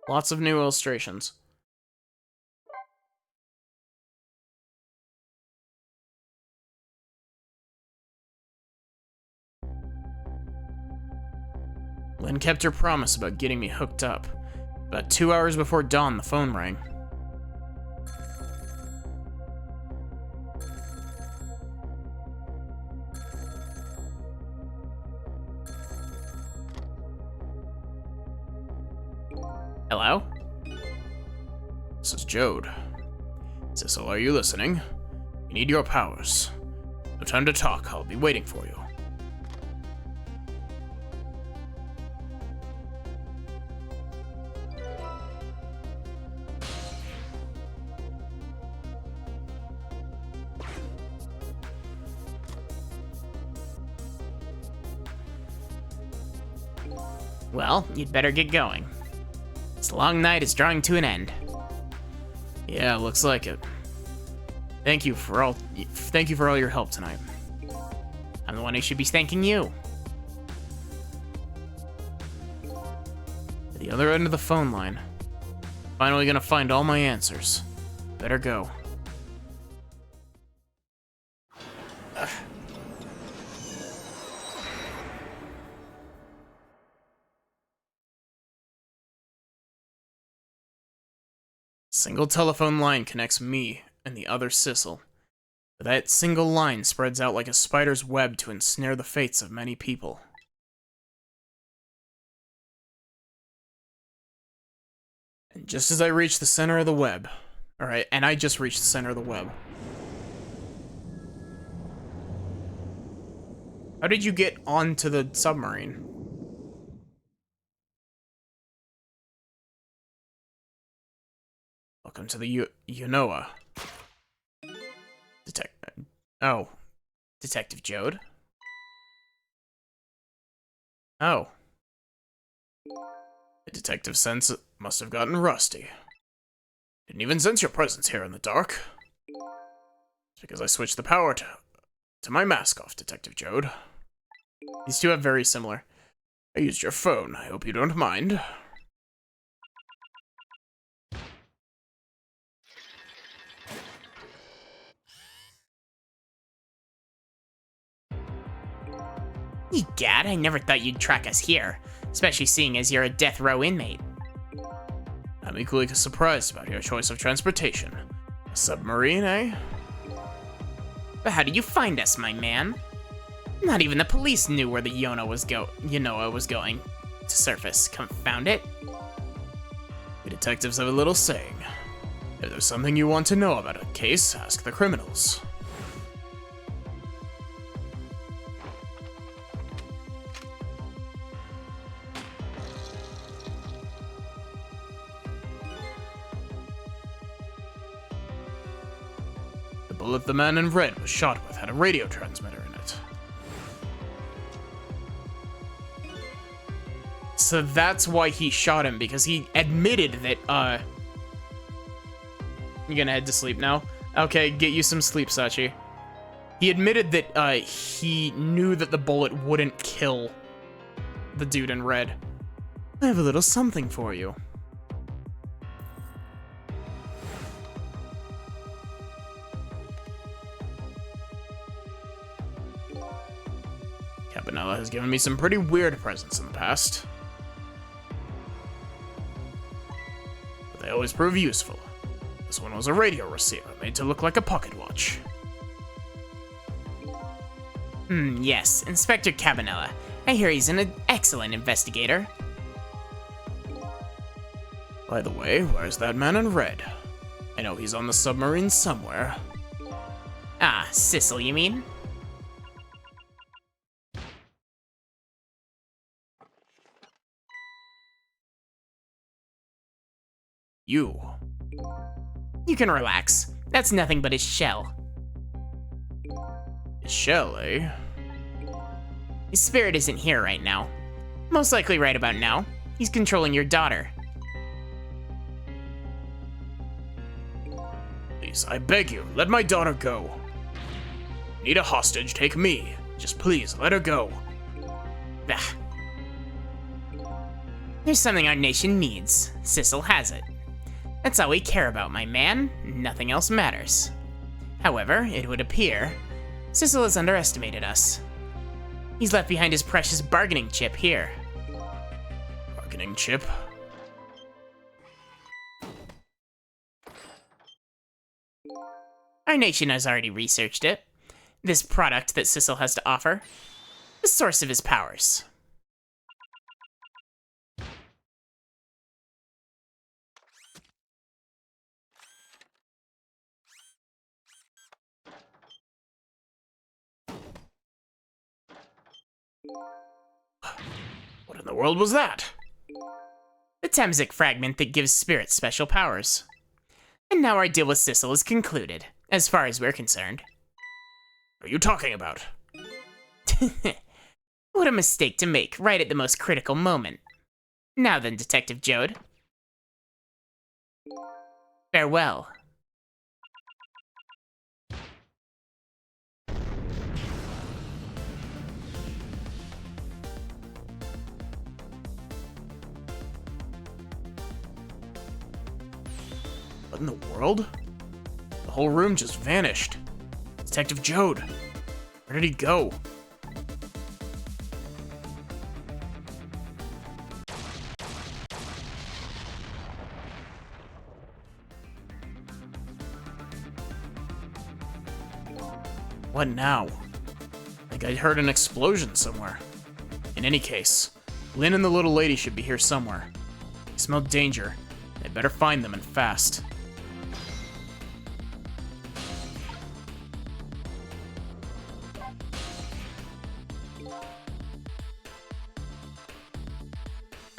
Speaker 1: Lots of new illustrations. Lynn kept her promise about getting me hooked up. About 2 hours before dawn, the phone rang. Hello? This is Jode. Sissel, are you listening? We need your powers. No time to talk, I'll be waiting for you.
Speaker 3: Well, you'd better get going. This long night is drawing to an end.
Speaker 1: Yeah, looks like it. Thank you for all your help tonight.
Speaker 3: I'm the one who should be thanking you.
Speaker 1: At the other end of the phone line. Finally gonna find all my answers. Better go. Single telephone line connects me and the other Sissel. But that single line spreads out like a spider's web to ensnare the fates of many people. And just as I reach the center of the web, I just reached the center of the web. How did you get onto the submarine? Welcome to the Unoa. Detective Jode? Oh. The detective sense must have gotten rusty. Didn't even sense your presence here in the dark. It's because I switched the power to my mask off, Detective Jode. These two have very similar. I used your phone. I hope you don't mind.
Speaker 3: Egad, I never thought you'd track us here, especially seeing as you're a death row inmate.
Speaker 1: I'm equally surprised about your choice of transportation. A submarine, eh?
Speaker 3: But how did you find us, my man? Not even the police knew where the Unoa was going. to surface. Confound it.
Speaker 1: We detectives have a little saying. If there's something you want to know about a case, ask the criminals. The bullet the man in red was shot with had a radio transmitter in it.
Speaker 3: So that's why he shot him, because he admitted that,
Speaker 1: You gonna head to sleep now? Okay, get you some sleep, Sachi. He admitted that, he knew that the bullet wouldn't kill the dude in red. I have a little something for you. Cabanela has given me some pretty weird presents in the past. But they always prove useful. This one was a radio receiver made to look like a pocket watch.
Speaker 3: Yes, Inspector Cabanela. I hear he's an excellent investigator.
Speaker 1: By the way, where's that man in red? I know he's on the submarine somewhere.
Speaker 3: Ah, Sissel, you mean?
Speaker 1: You.
Speaker 3: You can relax. That's nothing but his shell.
Speaker 1: His shell, eh?
Speaker 3: His spirit isn't here right now. Most likely right about now. He's controlling your daughter.
Speaker 1: Please, I beg you, let my daughter go. Need a hostage, take me. Just please, let her go.
Speaker 3: Ah. There's something our nation needs. Sissel has it. That's all we care about, my man. Nothing else matters. However, it would appear Sissel has underestimated us. He's left behind his precious bargaining chip here.
Speaker 1: Bargaining chip?
Speaker 3: Our nation has already researched it. This product that Sissel has to offer. The source of his powers.
Speaker 1: What in the world was that?
Speaker 3: The Temzik fragment that gives spirits special powers. And now our deal with Sissel is concluded, as far as we're concerned.
Speaker 1: What are you talking about?
Speaker 3: What a mistake to make right at the most critical moment. Now then, Detective Jode. Farewell.
Speaker 1: What in the world? The whole room just vanished. Detective Jode. Where did he go? What now? I think I heard an explosion somewhere. In any case, Lynn and the little lady should be here somewhere. They smell danger. I better find them and fast.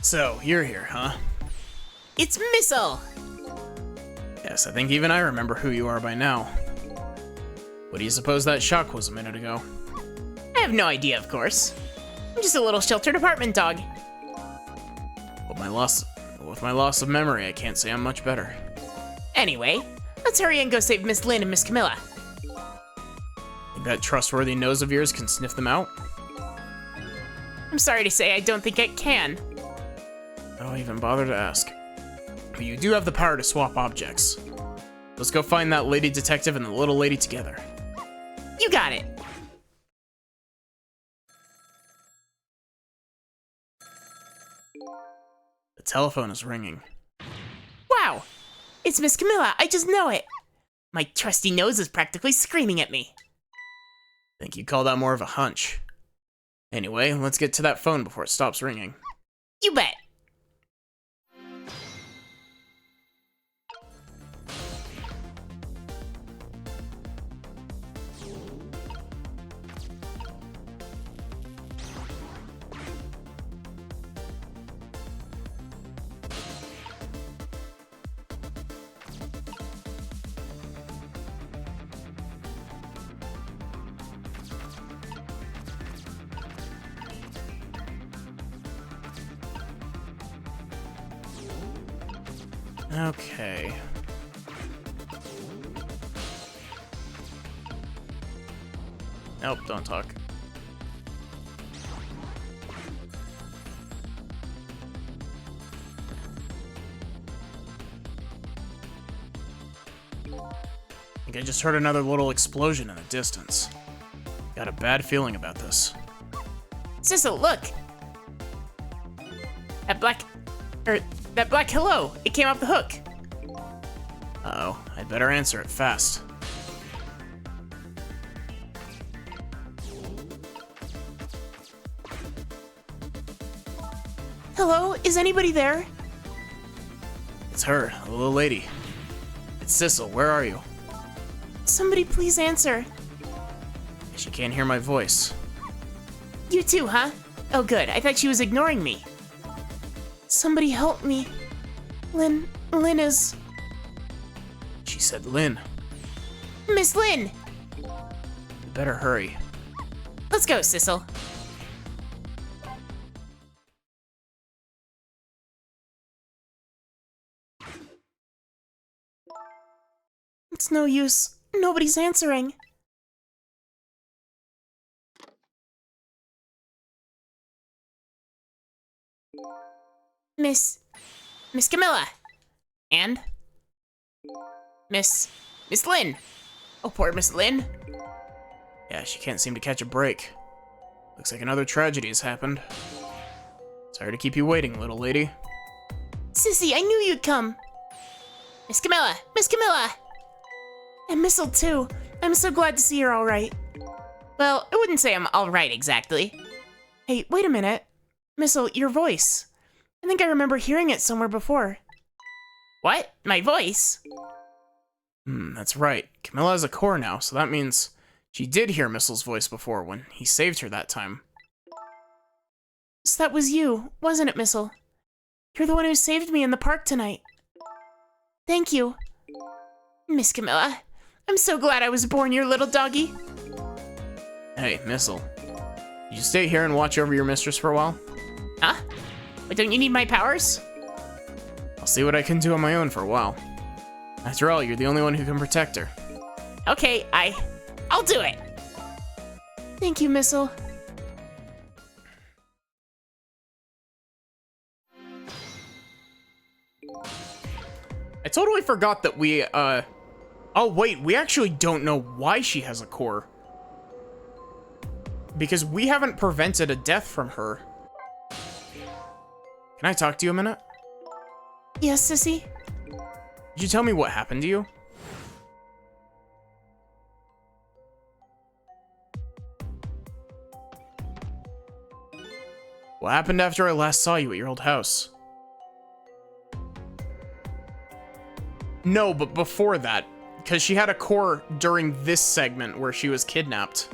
Speaker 1: So, you're here, huh?
Speaker 3: It's Missile!
Speaker 1: Yes, I think even I remember who you are by now. What do you suppose that shock was a minute ago?
Speaker 3: I have no idea, of course. I'm just a little sheltered apartment dog.
Speaker 1: With my loss of memory, I can't say I'm much better.
Speaker 3: Anyway, let's hurry and go save Miss Lynn and Miss Camilla.
Speaker 1: Think that trustworthy nose of yours can sniff them out?
Speaker 3: I'm sorry to say I don't think I can.
Speaker 1: I don't even bother to ask. But you do have the power to swap objects. Let's go find that lady detective and the little lady together.
Speaker 3: You got it.
Speaker 1: The telephone is ringing.
Speaker 3: Wow! It's Miss Camilla, I just know it! My trusty nose is practically screaming at me.
Speaker 1: Think you'd call that more of a hunch. Anyway, let's get to that phone before it stops ringing.
Speaker 3: You bet.
Speaker 1: Okay. Nope, don't talk. I think I just heard another little explosion in the distance. Got a bad feeling about this.
Speaker 3: Sissel, look! That black hello! It came off the hook!
Speaker 1: Uh-oh, I'd better answer it fast.
Speaker 2: Hello? Is anybody there?
Speaker 1: It's her, the little lady. It's Sissel, where are you?
Speaker 2: Somebody please answer.
Speaker 1: She can't hear my voice.
Speaker 3: You too, huh? Oh good, I thought she was ignoring me.
Speaker 2: Somebody help me. Lynn is...
Speaker 1: She said Lynn.
Speaker 3: Miss Lynn!
Speaker 1: You better hurry.
Speaker 3: Let's go, Sissel.
Speaker 2: It's no use. Nobody's answering.
Speaker 3: Miss Camilla. And? Miss Lynn. Oh, poor Miss Lynn.
Speaker 1: Yeah, she can't seem to catch a break. Looks like another tragedy has happened. Sorry to keep you waiting, little lady.
Speaker 2: Sissy, I knew you'd come.
Speaker 3: Miss Camilla! Miss Camilla!
Speaker 2: And Missile too. I'm so glad to see you're alright.
Speaker 3: Well, I wouldn't say I'm alright exactly.
Speaker 2: Hey, wait a minute. Missile, your voice. I think I remember hearing it somewhere before.
Speaker 3: What? My voice?
Speaker 1: That's right. Camilla has a core now, so that means she did hear Missile's voice before when he saved her that time.
Speaker 2: So that was you, wasn't it, Missile? You're the one who saved me in the park tonight. Thank you.
Speaker 3: Miss Camilla, I'm so glad I was born your little doggy.
Speaker 1: Hey, Missile. You stay here and watch over your mistress for a while?
Speaker 3: Huh? But don't you need my powers?
Speaker 1: I'll see what I can do on my own for a while. After all, you're the only one who can protect her.
Speaker 3: Okay, I'll do it.
Speaker 2: Thank you, Missile.
Speaker 1: I totally forgot that we, Oh, wait, we actually don't know why she has a core. Because we haven't prevented a death from her. Can I talk to you a minute?
Speaker 2: Yes, Sissy?
Speaker 1: Could you tell me what happened to you? What happened after I last saw you at your old house? No, but before that. Because she had a core during this segment where she was kidnapped.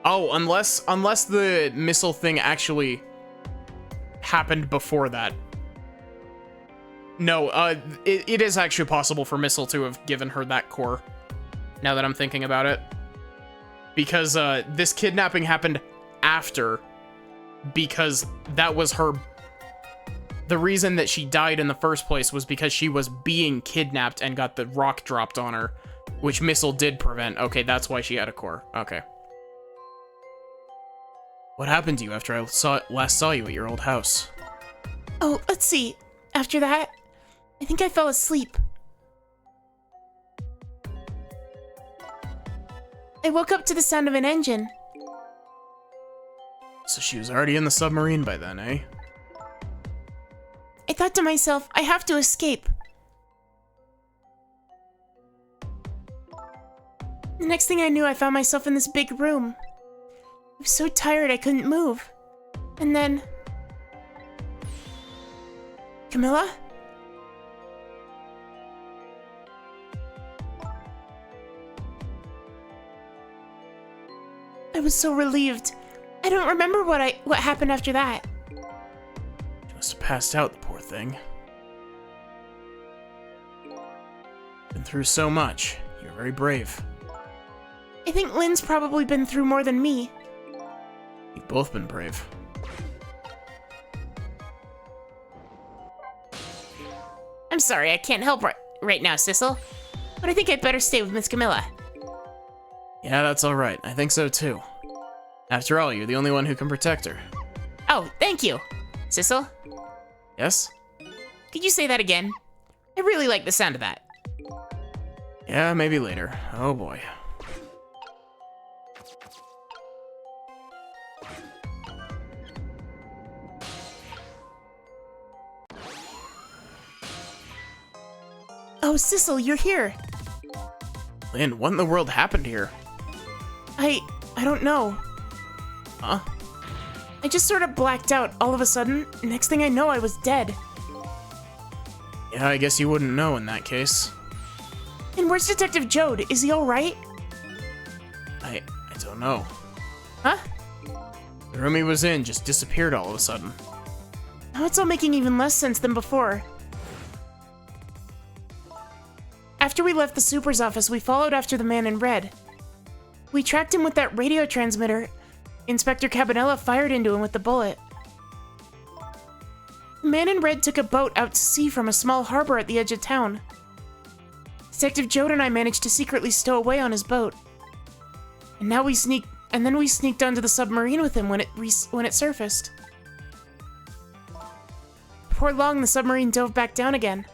Speaker 1: Oh, unless the missile thing actually happened before that. No, it is actually possible for Missile to have given her that core, now that I'm thinking about it. Because this kidnapping happened after, because that was her... The reason that she died in the first place was because she was being kidnapped and got the rock dropped on her, which Missile did prevent. Okay, that's why she had a core. Okay. What happened to you after I last saw you at your old house?
Speaker 2: Oh, let's see. After that, I think I fell asleep. I woke up to the sound of an engine.
Speaker 1: So she was already in the submarine by then, eh?
Speaker 2: I thought to myself, I have to escape. The next thing I knew, I found myself in this big room. was so tired I couldn't move. And then... Camilla? I was so relieved. I don't remember what happened after that.
Speaker 1: She must have passed out, the poor thing. Been through so much. You're very brave.
Speaker 2: I think Lynn's probably been through more than me.
Speaker 1: You've both been brave.
Speaker 3: I'm sorry, I can't help right now, Sissel. But I think I'd better stay with Miss Camilla.
Speaker 1: Yeah, that's alright. I think so too. After all, you're the only one who can protect her.
Speaker 3: Oh, thank you. Sissel,
Speaker 1: Yes?
Speaker 3: could you say that again? I really like the sound of that.
Speaker 1: Yeah, maybe later. Oh boy.
Speaker 2: Oh, Sissel, you're here.
Speaker 1: Lynn, what in the world happened here?
Speaker 2: I don't know.
Speaker 1: Huh?
Speaker 2: I just sort of blacked out all of a sudden. Next thing I know, I was dead.
Speaker 1: Yeah, I guess you wouldn't know in that case.
Speaker 2: And where's Detective Jode? Is he alright?
Speaker 1: I don't know.
Speaker 2: Huh?
Speaker 1: The room he was in just disappeared all of a sudden.
Speaker 2: Now it's all making even less sense than before. After we left the super's office, we followed after the man in red. We tracked him with that radio transmitter Inspector Cabanela fired into him with the bullet. The man in red took a boat out to sea from a small harbor at the edge of town. Detective Jode and I managed to secretly stow away on his boat. And then we sneaked onto the submarine with him when it surfaced. Before long, the submarine dove back down again.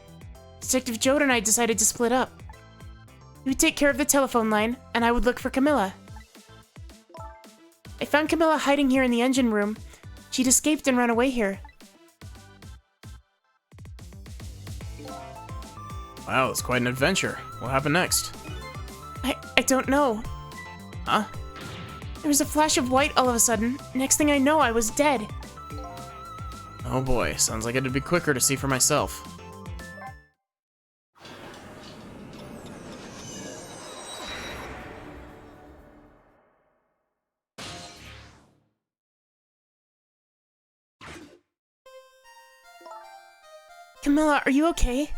Speaker 2: Detective Jode and I decided to split up. He would take care of the telephone line, and I would look for Camilla. I found Camilla hiding here in the engine room. She'd escaped and run away here.
Speaker 1: Wow, it's quite an adventure. What happened next?
Speaker 2: I don't know.
Speaker 1: Huh?
Speaker 2: There was a flash of white all of a sudden. Next thing I know, I was dead.
Speaker 1: Oh boy, sounds like it'd be quicker to see for myself.
Speaker 2: Camilla, are you okay?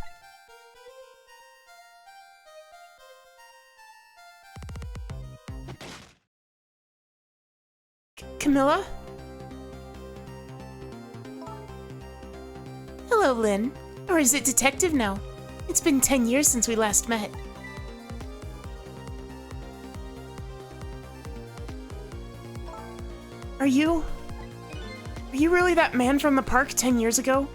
Speaker 2: Camilla? Hello, Lynn. Or is it Detective now? It's been 10 years since we last met. Are you really that man from the park 10 years ago?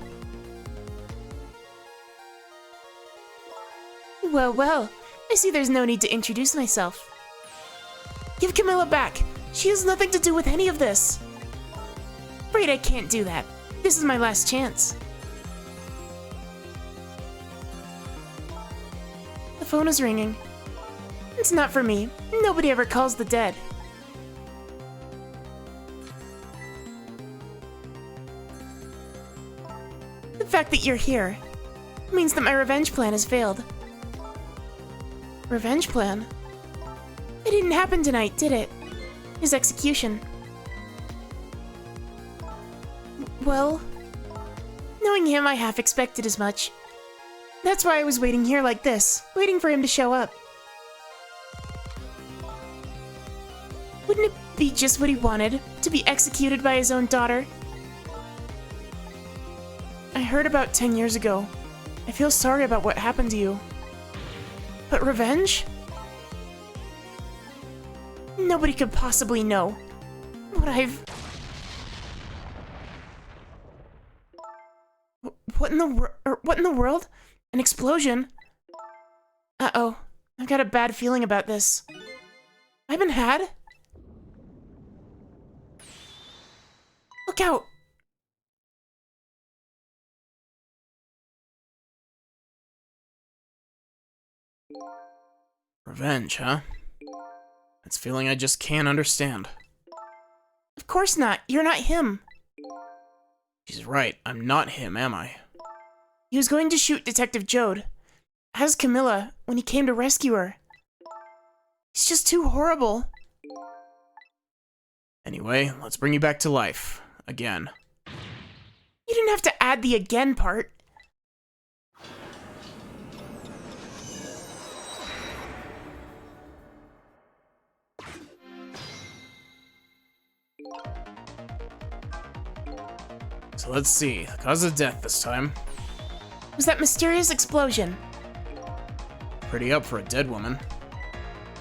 Speaker 2: Well, well, I see there's no need to introduce myself. Give Camilla back! She has nothing to do with any of this! Afraid I can't do that. This is my last chance. The phone is ringing. It's not for me. Nobody ever calls the dead. The fact that you're here means that my revenge plan has failed. Revenge plan? It didn't happen tonight, did it? His execution. Well, knowing him, I half expected as much. That's why I was waiting here like this, waiting for him to show up. Wouldn't it be just what he wanted, to be executed by his own daughter? I heard about 10 years ago. I feel sorry about what happened to you. But revenge? Nobody could possibly know what I've... What in the world? An explosion? Uh-oh. I've got a bad feeling about this. I've been had? Look out!
Speaker 1: Revenge, huh? It's a feeling I just can't understand.
Speaker 2: Of course not. You're not him.
Speaker 1: She's right. I'm not him, am I?
Speaker 2: He was going to shoot Detective Jode, as Camilla, when he came to rescue her. He's just too horrible.
Speaker 1: Anyway, let's bring you back to life. Again.
Speaker 2: You didn't have to add the again part.
Speaker 1: So let's see. The cause of death this time.
Speaker 2: Was that mysterious explosion?
Speaker 1: Pretty up for a dead woman.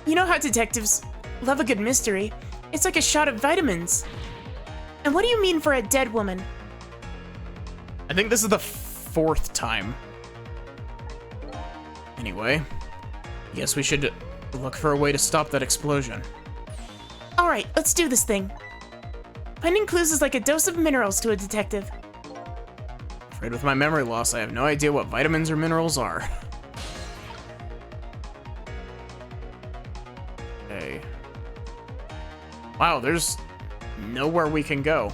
Speaker 2: You know how detectives love a good mystery. It's like a shot of vitamins. And what do you mean for a dead woman?
Speaker 1: I think this is the 4th time. Anyway, guess we should look for a way to stop that explosion.
Speaker 2: Alright, let's do this thing. Finding clues is like a dose of minerals to a detective.
Speaker 1: Afraid with my memory loss, I have no idea what vitamins or minerals are. Okay. Wow, there's nowhere we can go.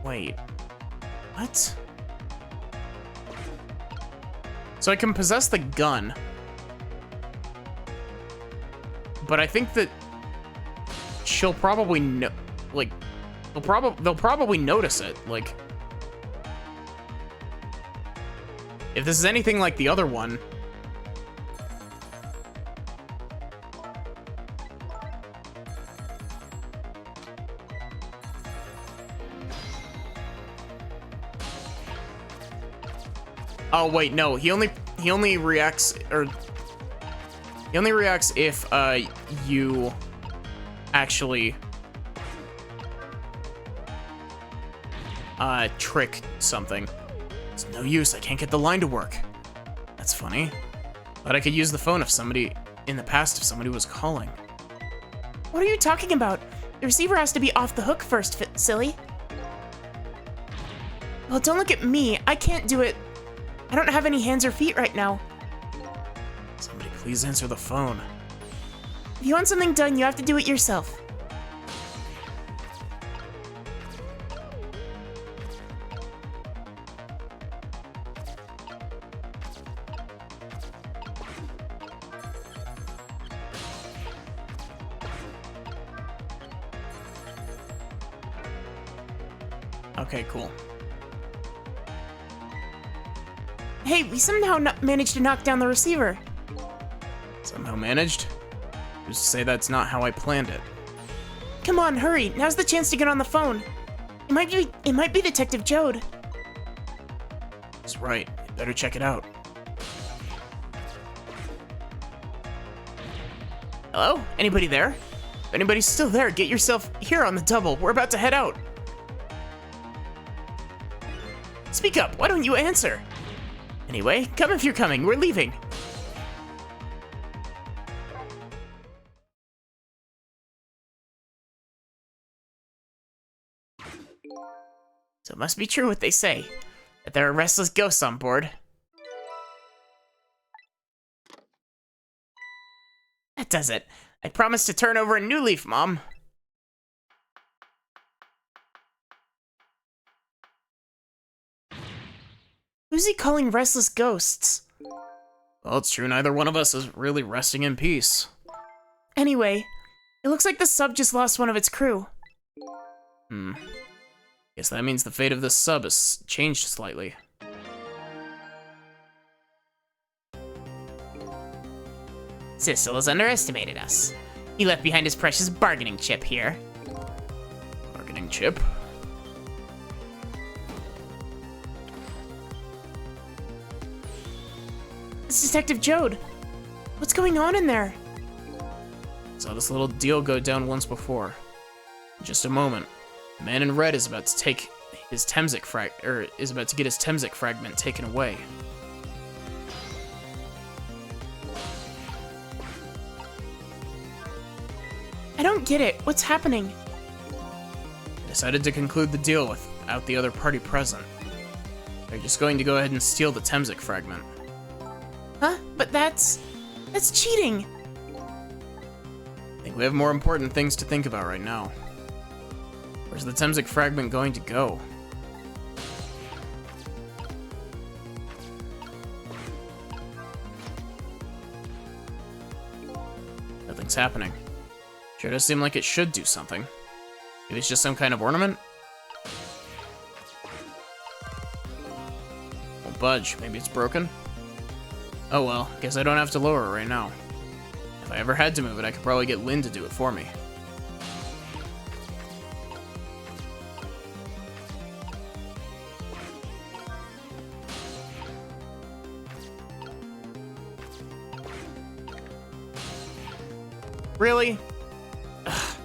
Speaker 1: Wait. What? So I can possess the gun. But I think that she'll probably like they'll probably notice it. Like if this is anything like the other one. Oh wait, no. He only reacts if you actually trick something. It's no use. I can't get the line to work. That's funny. Thought I could use the phone if somebody was calling.
Speaker 2: What are you talking about? The receiver has to be off the hook first, silly. Well, don't look at me. I can't do it. I don't have any hands or feet right now.
Speaker 1: Somebody please answer the phone.
Speaker 2: If you want something done, you have to do it yourself.
Speaker 1: Okay, cool.
Speaker 2: Hey, we somehow managed to knock down the receiver.
Speaker 1: Somehow managed? Who's to say that's not how I planned it?
Speaker 2: Come on, hurry. Now's the chance to get on the phone. It might be Detective Jode.
Speaker 1: That's right. Better check it out.
Speaker 3: Hello? Anybody there?
Speaker 1: If anybody's still there, get yourself here on the double. We're about to head out.
Speaker 3: Speak up. Why don't you answer? Anyway, come if you're coming. We're leaving. So it must be true what they say, that there are restless ghosts on board. That does it. I promised to turn over a new leaf, Mom.
Speaker 2: Who's he calling restless ghosts?
Speaker 1: Well, it's true neither one of us is really resting in peace.
Speaker 2: Anyway, it looks like the sub just lost one of its crew.
Speaker 1: Guess that means the fate of this sub has changed slightly.
Speaker 3: Sissel has underestimated us. He left behind his precious bargaining chip here.
Speaker 1: Bargaining chip?
Speaker 2: It's Detective Jode. What's going on in there?
Speaker 1: Saw this little deal go down once before. In just a moment, the man in red is about to take his Temsic get his Temsic fragment taken away.
Speaker 2: I don't get it. What's happening?
Speaker 1: I decided to conclude the deal without the other party present. They're just going to go ahead and steal the Temzik fragment.
Speaker 2: Huh? But that's cheating.
Speaker 1: I think we have more important things to think about right now. Where's the Temzik fragment going to go? Nothing's happening. Sure does seem like it should do something. Maybe it's just some kind of ornament? Won't budge. Maybe it's broken? Oh well, guess I don't have to lower it right now. If I ever had to move it, I could probably get Lynn to do it for me. Really? Ugh.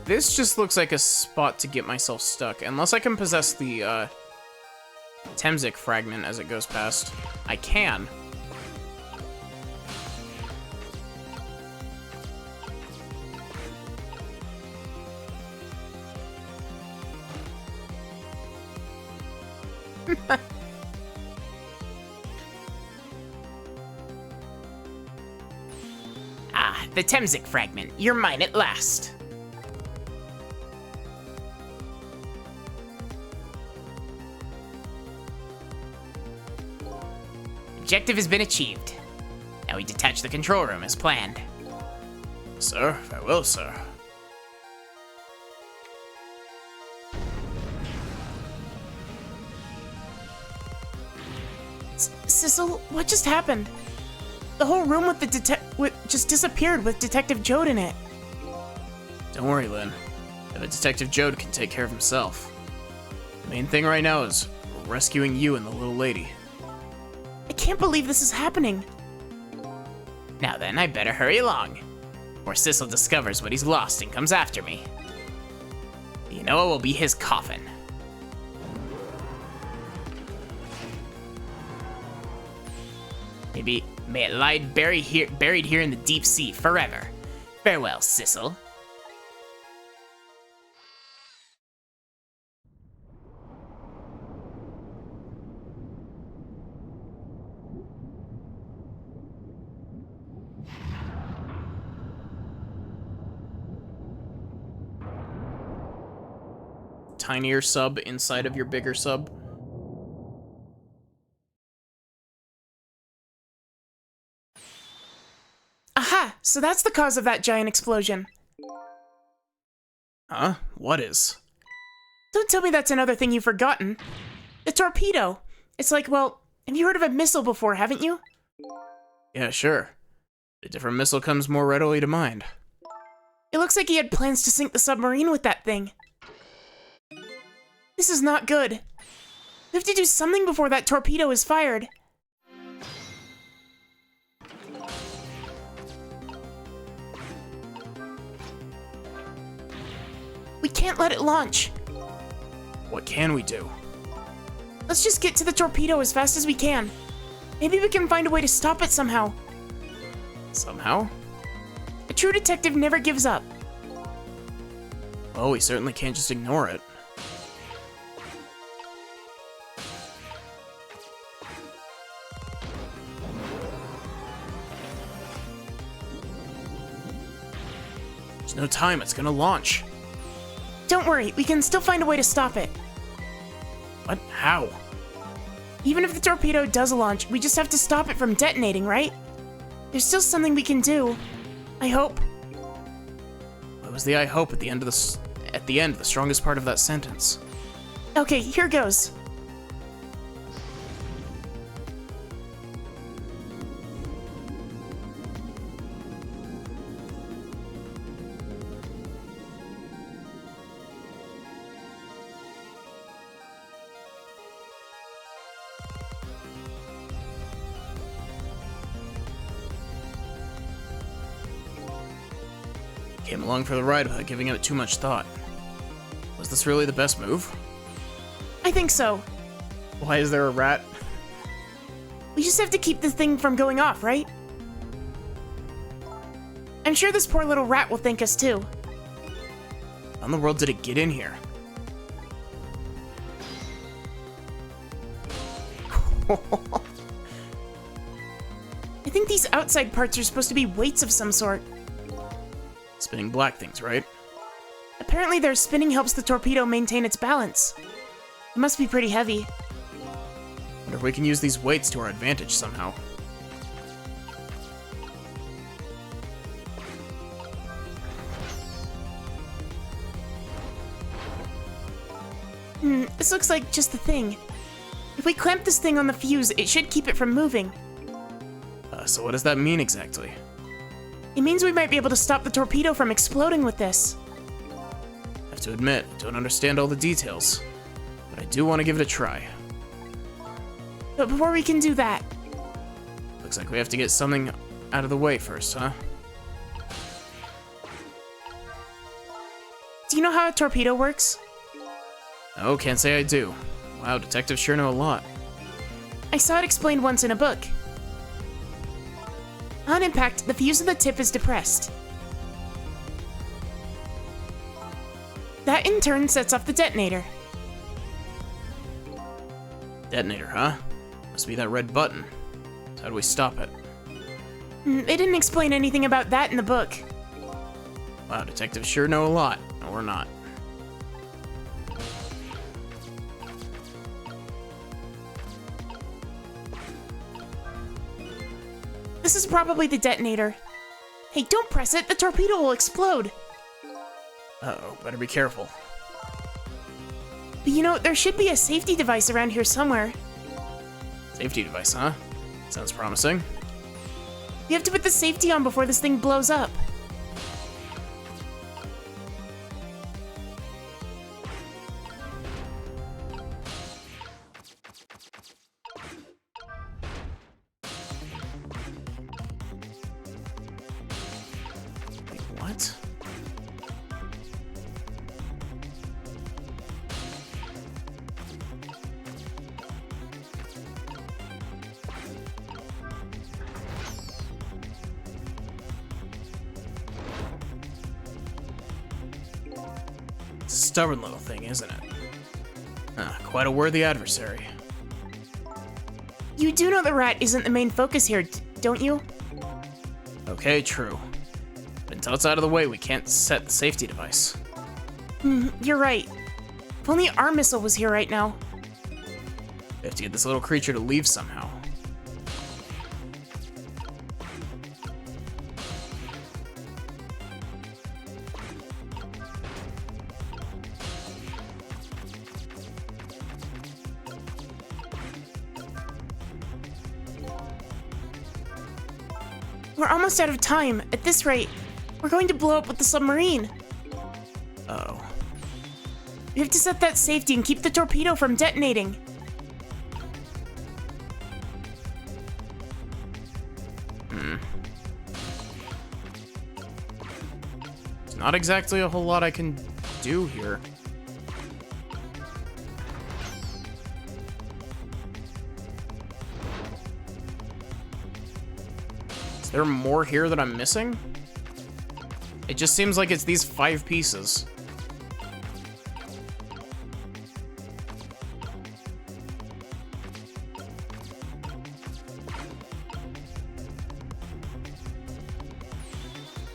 Speaker 1: This just looks like a spot to get myself stuck. Unless I can possess the Temzik fragment as it goes past. I can.
Speaker 3: Ah, the Temzik fragment. You're mine at last. Objective has been achieved. Now we detach the control room as planned.
Speaker 1: Sir, farewell, sir.
Speaker 2: Sissel, what just happened? The whole room with the just disappeared with Detective Jode in it.
Speaker 1: Don't worry, Lynn. The Detective Jode can take care of himself. The main thing right now is rescuing you and the little lady.
Speaker 2: I can't believe this is happening.
Speaker 3: Now then, I better hurry along, or Sissel discovers what he's lost and comes after me. You know it will be his coffin. Maybe may it lie buried here in the deep sea forever. Farewell, Sissel.
Speaker 1: Tinier sub inside of your bigger sub.
Speaker 2: Aha! So that's the cause of that giant explosion.
Speaker 1: Huh? What is?
Speaker 2: Don't tell me that's another thing you've forgotten. The torpedo. It's like, well, have you heard of a missile before, haven't you?
Speaker 1: Yeah, sure. A different missile comes more readily to mind.
Speaker 2: It looks like he had plans to sink the submarine with that thing. This is not good. We have to do something before that torpedo is fired. We can't let it launch.
Speaker 1: What can we do?
Speaker 2: Let's just get to the torpedo as fast as we can. Maybe we can find a way to stop it somehow.
Speaker 1: Somehow?
Speaker 2: A true detective never gives up.
Speaker 1: Well, we certainly can't just ignore it. There's no time, it's gonna launch.
Speaker 2: Don't worry, we can still find a way to stop it.
Speaker 1: What? How?
Speaker 2: Even if the torpedo does launch, we just have to stop it from detonating, right? There's still something we can do. I hope.
Speaker 1: What was the I hope at the end, the strongest part of that sentence?
Speaker 2: Okay, here goes.
Speaker 1: Came along for the ride without giving it too much thought. Was this really the best move?
Speaker 2: I think so.
Speaker 1: Why is there a rat?
Speaker 2: We just have to keep the thing from going off, right? I'm sure this poor little rat will thank us too.
Speaker 1: How in the world did it get in here?
Speaker 2: I think these outside parts are supposed to be weights of some sort.
Speaker 1: Spinning black things, right?
Speaker 2: Apparently their spinning helps the torpedo maintain its balance. It must be pretty heavy.
Speaker 1: Wonder if we can use these weights to our advantage somehow.
Speaker 2: This looks like just the thing. If we clamp this thing on the fuse, it should keep it from moving.
Speaker 1: So what does that mean exactly?
Speaker 2: It means we might be able to stop the torpedo from exploding with this.
Speaker 1: I have to admit, I don't understand all the details, but I do want to give it a try.
Speaker 2: But before we can do that,
Speaker 1: Looks like we have to get something out of the way first, huh?
Speaker 2: do you know how a torpedo works?
Speaker 1: Oh, can't say I do. Wow, detectives sure know a lot.
Speaker 2: I saw it explained once in a book. On impact, the fuse of the tip is depressed. That in turn sets off the detonator.
Speaker 1: Detonator, huh? Must be that red button. So how do we stop it?
Speaker 2: They didn't explain anything about that in the book.
Speaker 1: Wow, detectives sure know a lot. Or not.
Speaker 2: This is probably the detonator. Hey, don't press it, the torpedo will explode.
Speaker 1: Uh-oh, better be careful.
Speaker 2: But you know, there should be a safety device around here somewhere.
Speaker 1: Safety device, huh? Sounds promising.
Speaker 2: We have to put the safety on before this thing blows up.
Speaker 1: Wait, what? It's a stubborn little thing, isn't it? Quite a worthy adversary.
Speaker 2: You do know the rat isn't the main focus here, don't you?
Speaker 1: Okay, true. But until it's out of the way, we can't set the safety device.
Speaker 2: You're right. If only our missile was here right now.
Speaker 1: We have to get this little creature to leave somehow.
Speaker 2: We're almost out of time. At this rate, we're going to blow up with the submarine.
Speaker 1: Uh-oh.
Speaker 2: We have to set that safety and keep the torpedo from detonating.
Speaker 1: There's not exactly a whole lot I can do here. Is there more here that I'm missing? It just seems like it's these 5 pieces.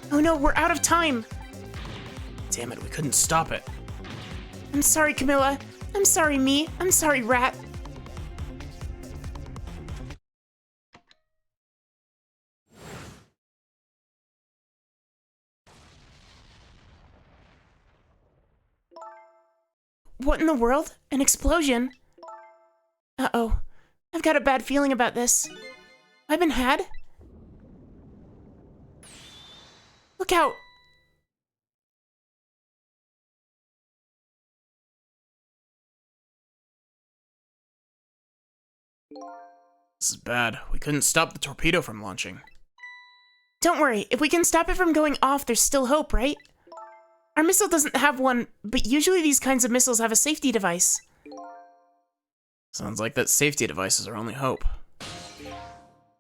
Speaker 2: Oh no, we're out of time.
Speaker 1: Damn it, we couldn't stop it.
Speaker 2: I'm sorry, Camilla. I'm sorry, me. I'm sorry, Rat. What in the world? An explosion? Uh-oh. I've got a bad feeling about this. I've been had? Look out!
Speaker 1: This is bad. We couldn't stop the torpedo from launching.
Speaker 2: Don't worry, if we can stop it from going off, there's still hope, right? Our missile doesn't have one, but usually these kinds of missiles have a safety device.
Speaker 1: Sounds like that safety device is our only hope.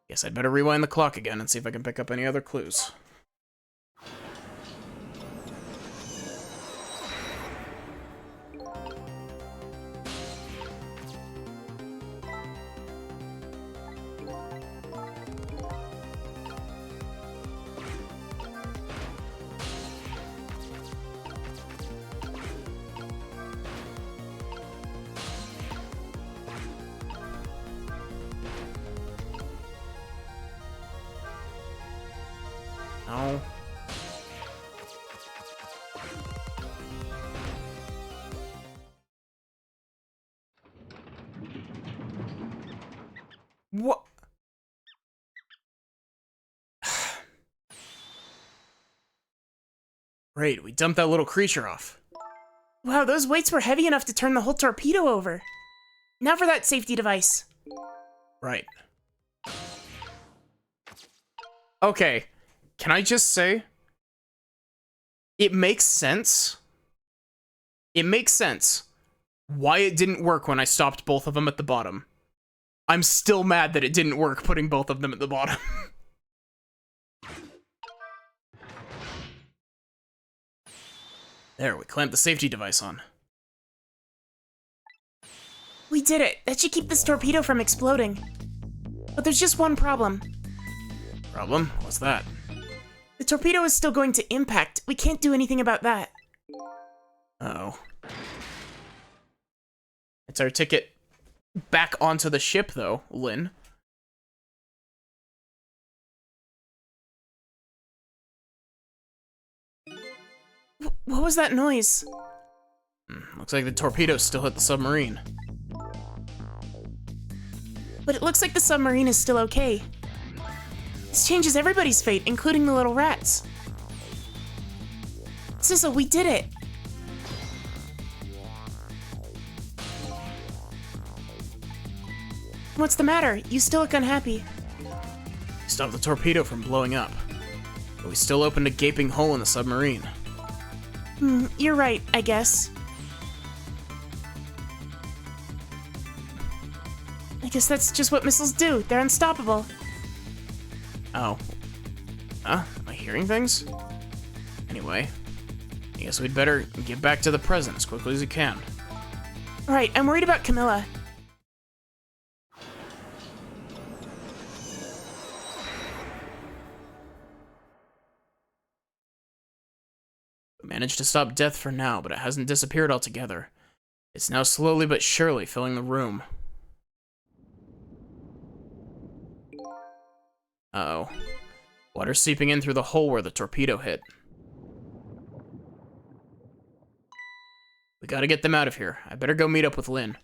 Speaker 1: Guess I'd better rewind the clock again and see if I can pick up any other clues. No. What? Great, we dumped that little creature off.
Speaker 2: Wow, those weights were heavy enough to turn the whole torpedo over. Now for that safety device.
Speaker 1: Right. Okay, can I just say? It makes sense. It makes sense why it didn't work when I stopped both of them at the bottom. I'm still mad that it didn't work putting both of them at the bottom. There, we clamped the safety device on.
Speaker 2: We did it. That should keep this torpedo from exploding. But there's just one problem.
Speaker 1: Problem? What's that?
Speaker 2: The torpedo is still going to impact. We can't do anything about that.
Speaker 1: Uh-oh. It's our ticket back onto the ship, though, Lynn.
Speaker 2: What was that noise?
Speaker 1: Looks like the torpedo still hit the submarine.
Speaker 2: But it looks like the submarine is still okay. This changes everybody's fate, including the little rats. Sissel, we did it! What's the matter? You still look unhappy.
Speaker 1: We stopped the torpedo from blowing up, but we still opened a gaping hole in the submarine.
Speaker 2: You're right, I guess. I guess that's just what missiles do. They're unstoppable.
Speaker 1: Oh. Huh? Am I hearing things? Anyway, I guess we'd better get back to the present as quickly as we can.
Speaker 2: Right, I'm worried about Camilla.
Speaker 1: We managed to stop death for now, but it hasn't disappeared altogether. It's now slowly but surely filling the room. Uh-oh. Water seeping in through the hole where the torpedo hit. We gotta get them out of here. I better go meet up with Lynn.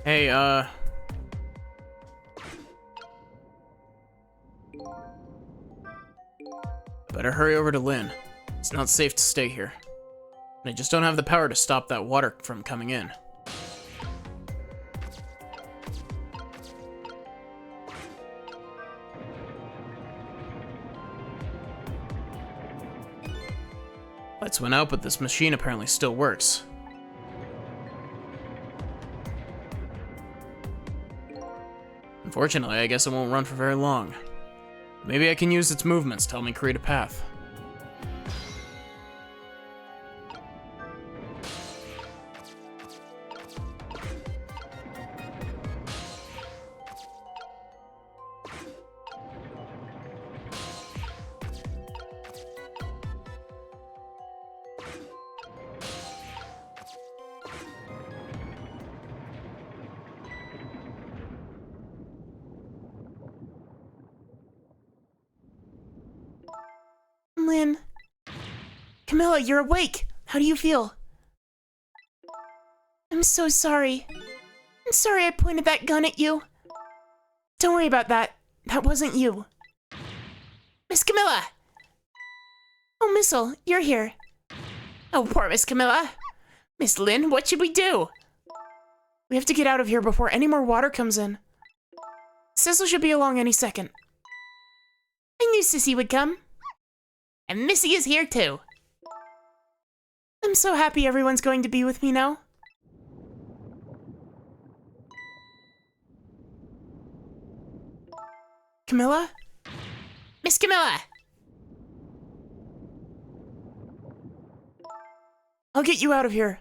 Speaker 1: Hey, better hurry over to Lynn. It's not safe to stay here. And I just don't have the power to stop that water from coming in. Lights went out, but this machine apparently still works. Unfortunately, I guess it won't run for very long. Maybe I can use its movements to help me create a path.
Speaker 2: Lynn. Camilla, you're awake. How do you feel? I'm so sorry. I'm sorry I pointed that gun at you. Don't worry about that. That wasn't you. Miss Camilla! Oh, Missile, you're here. Oh, poor Miss Camilla. Miss Lynn, what should we do? We have to get out of here before any more water comes in. Sissel should be along any second. I knew Sissy would come.
Speaker 3: And Missy is here too.
Speaker 2: I'm so happy everyone's going to be with me now. Camilla?
Speaker 3: Miss Camilla!
Speaker 2: I'll get you out of here.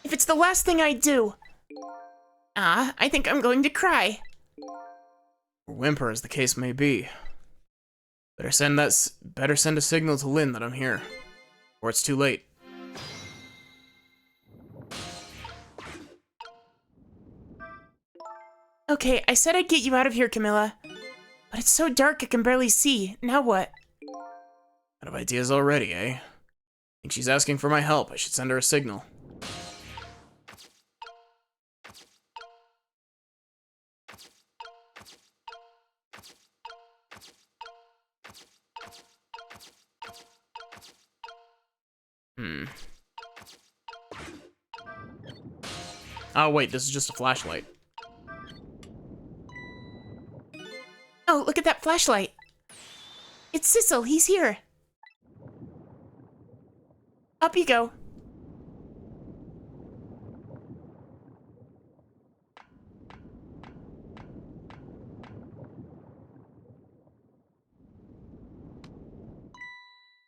Speaker 2: If it's the last thing I do. I think I'm going to cry.
Speaker 1: Or whimper, as the case may be. Better send a signal to Lynn that I'm here, or it's too late.
Speaker 2: Okay, I said I'd get you out of here, Camilla. But it's so dark I can barely see. Now what?
Speaker 1: Out of ideas already, eh? Think she's asking for my help. I should send her a signal. Oh wait, this is just a flashlight.
Speaker 2: Oh, look at that flashlight. It's Sissel, he's here. Up you go.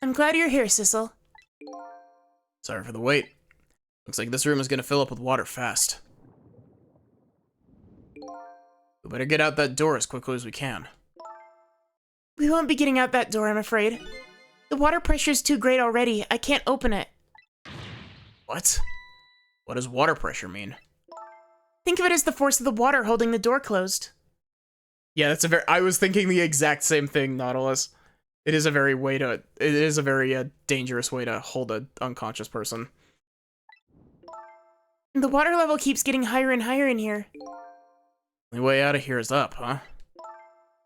Speaker 2: I'm glad you're here, Sissel.
Speaker 1: Sorry for the wait. Looks like this room is gonna fill up with water fast. We better get out that door as quickly as we can.
Speaker 2: We won't be getting out that door, I'm afraid. The water pressure's too great already. I can't open it.
Speaker 1: What? What does water pressure mean?
Speaker 2: Think of it as the force of the water holding the door closed.
Speaker 1: Yeah, that's a very. I was thinking the exact same thing, Nautilus. It is a very dangerous way to hold an unconscious person.
Speaker 2: The water level keeps getting higher and higher in here.
Speaker 1: The way out of here is up, huh?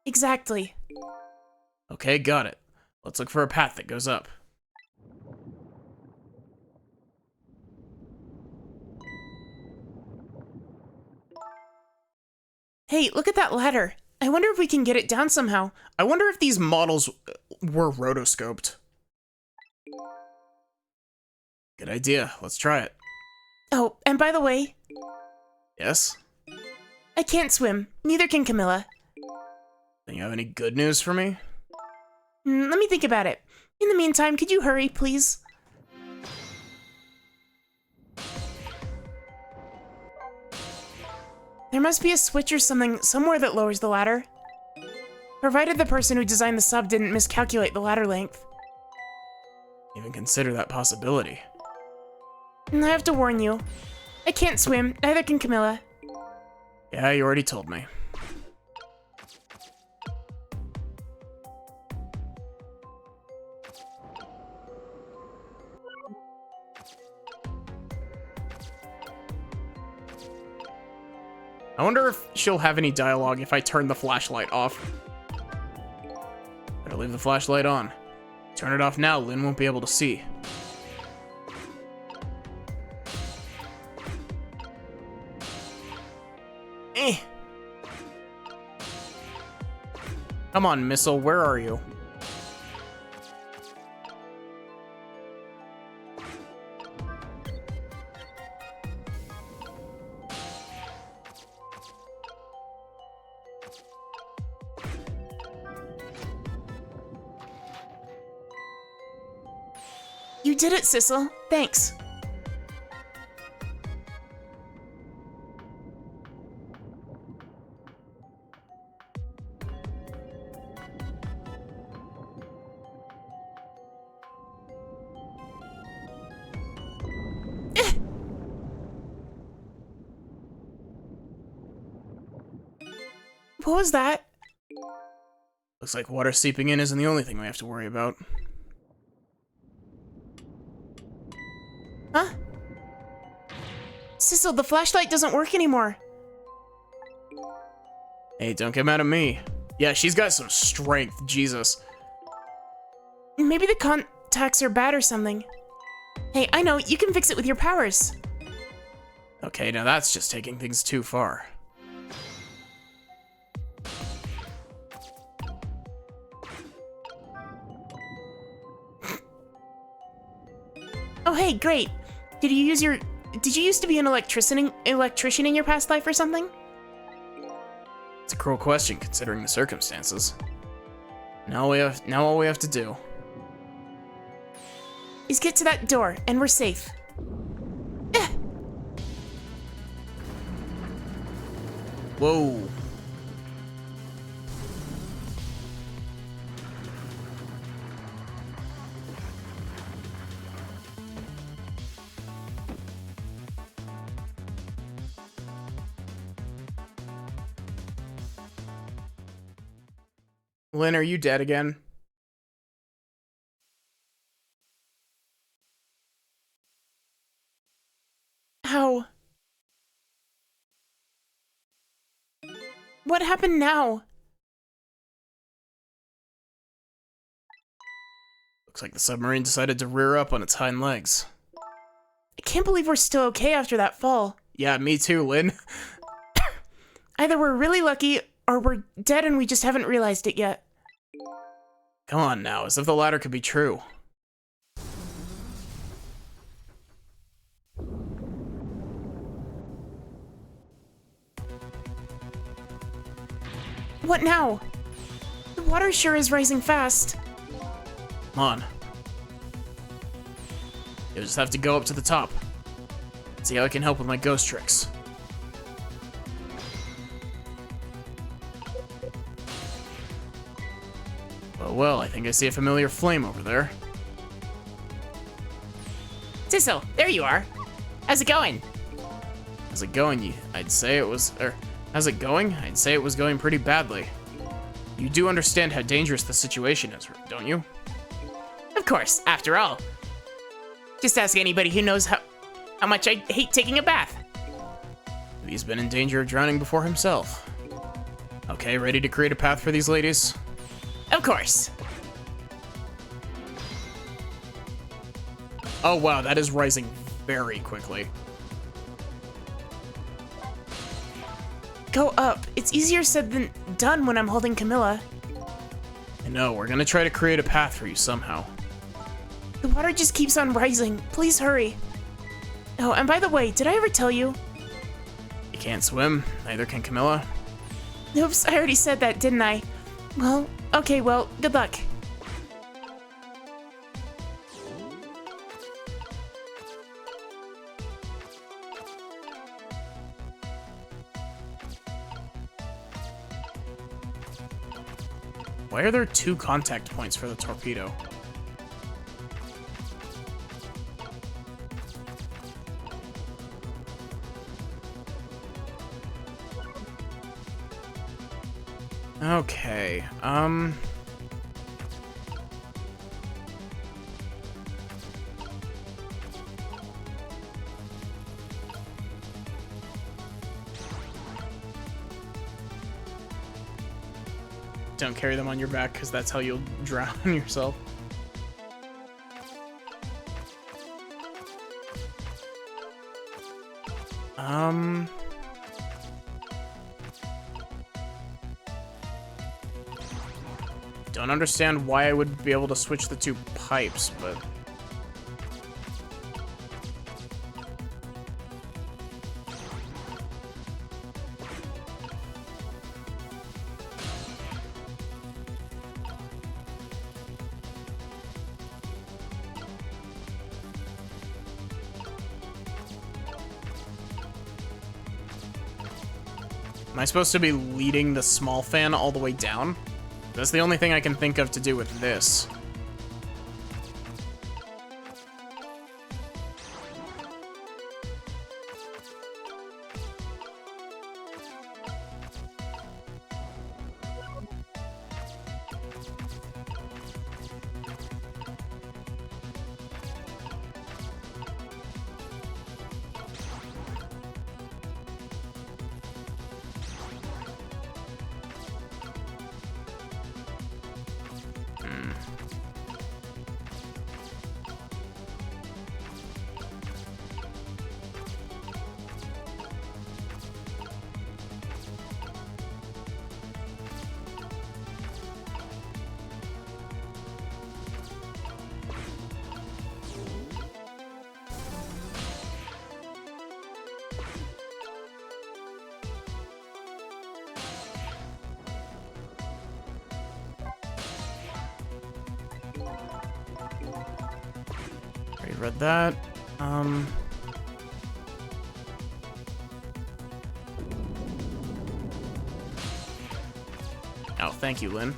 Speaker 2: Exactly.
Speaker 1: Okay, got it. Let's look for a path that goes up.
Speaker 2: Hey, look at that ladder. I wonder if we can get it down somehow.
Speaker 1: I wonder if these models were rotoscoped. Good idea. Let's try it.
Speaker 2: Oh, and by the way,
Speaker 1: Yes?
Speaker 2: I can't swim. Neither can Camilla.
Speaker 1: Think you have any good news for me?
Speaker 2: Let me think about it. In the meantime, could you hurry, please? There must be a switch or something somewhere that lowers the ladder. Provided the person who designed the sub didn't miscalculate the ladder length.
Speaker 1: Even consider that possibility.
Speaker 2: I have to warn you. I can't swim, neither can Camilla.
Speaker 1: Yeah, you already told me. I wonder if she'll have any dialogue if I turn the flashlight off. Better leave the flashlight on. Turn it off now, Lynn won't be able to see. Come on, Missile, where are you?
Speaker 2: You did it, Sissel. Thanks. What was that?
Speaker 1: Looks like water seeping in isn't the only thing we have to worry about.
Speaker 2: Huh? Sissel, the flashlight doesn't work anymore.
Speaker 1: Hey, don't get mad at me. Yeah, she's got some strength, Jesus.
Speaker 2: Maybe the contacts are bad or something. Hey, I know, you can fix it with your powers.
Speaker 1: Okay, now that's just taking things too far.
Speaker 2: Oh, hey, great. Did you used to be an electrician in your past life or something?
Speaker 1: It's a cruel question considering the circumstances. Now all we have to do.
Speaker 2: Is get to that door, and we're safe.
Speaker 1: Whoa. Lynn, are you dead again?
Speaker 2: How? What happened now?
Speaker 1: Looks like the submarine decided to rear up on its hind legs.
Speaker 2: I can't believe we're still okay after that fall.
Speaker 1: Yeah, me too, Lynn.
Speaker 2: Either we're really lucky, or we're dead and we just haven't realized it yet.
Speaker 1: Come on now, as if the latter could be true.
Speaker 2: What now? The water sure is rising fast.
Speaker 1: Come on. You'll just have to go up to the top. See how I can help with my ghost tricks. Well, I think I see a familiar flame over there.
Speaker 3: Sissel, there you are. How's it going?
Speaker 1: How's it going? I'd say it was, how's it going? I'd say it was going pretty badly. You do understand how dangerous the situation is, don't you?
Speaker 3: Of course, after all. Just ask anybody who knows how much I hate taking a bath.
Speaker 1: He's been in danger of drowning before himself. Okay, ready to create a path for these ladies?
Speaker 3: Of course.
Speaker 1: Oh wow, that is rising very quickly.
Speaker 2: Go up. It's easier said than done when I'm holding Camilla.
Speaker 1: I know, we're gonna try to create a path for you somehow.
Speaker 2: The water just keeps on rising. Please hurry. Oh, and by the way, did I ever tell you?
Speaker 1: You can't swim, neither can Camilla.
Speaker 2: Oops, I already said that, didn't I? Well, okay, well, good luck.
Speaker 1: Why are there 2 contact points for the torpedo? Okay, don't carry them on your back, because that's how you'll drown yourself. Don't understand why I would be able to switch the 2 pipes, but... Am I supposed to be leading the small fan all the way down? That's the only thing I can think of to do with this. read that. Oh, thank you, Lynn.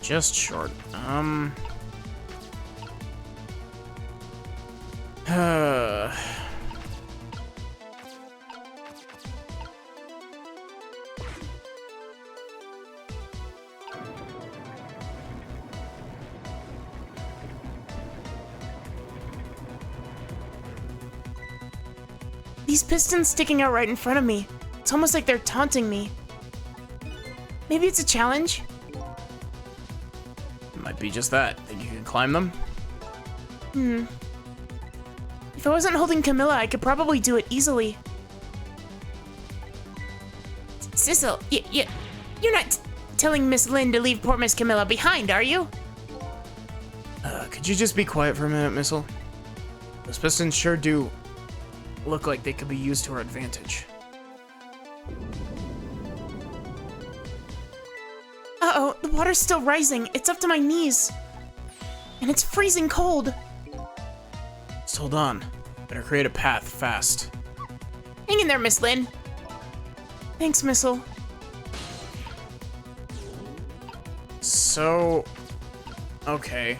Speaker 1: Just short.
Speaker 2: These pistons sticking out right in front of me. It's almost like they're taunting me. Maybe it's a challenge?
Speaker 1: Might be just that. Think you can climb them?
Speaker 2: If I wasn't holding Camilla, I could probably do it easily. Sissel, you're not telling Miss Lynn to leave poor Miss Camilla behind, are you?
Speaker 1: Could you just be quiet for a minute, Missile? Those pistons sure do look like they could be used to our advantage.
Speaker 2: Uh-oh, the water's still rising. It's up to my knees. And it's freezing cold.
Speaker 1: Just hold on. Better create a path fast.
Speaker 2: Hang in there, Miss Lynn. Thanks, Missile.
Speaker 1: So... okay.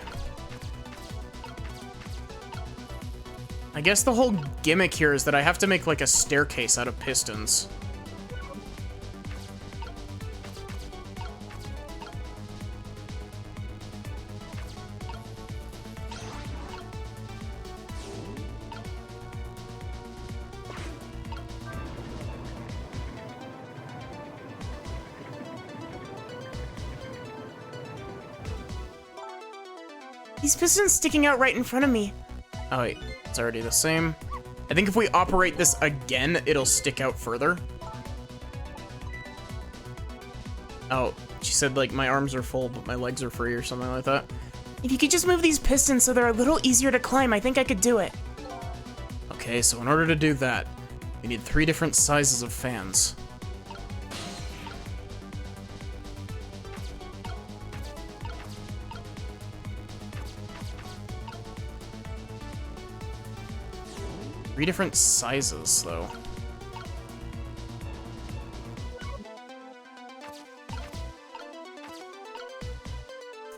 Speaker 1: I guess the whole gimmick here is that I have to make like a staircase out of pistons.
Speaker 2: These pistons sticking out right in front of me.
Speaker 1: Oh wait, it's already the same. I think if we operate this again, it'll stick out further. Oh, she said like my arms are full, but my legs are free or something like that.
Speaker 2: If you could just move these pistons so they're a little easier to climb, I think I could do it.
Speaker 1: Okay, so in order to do that, we need 3 different sizes of fans. Three different sizes, though.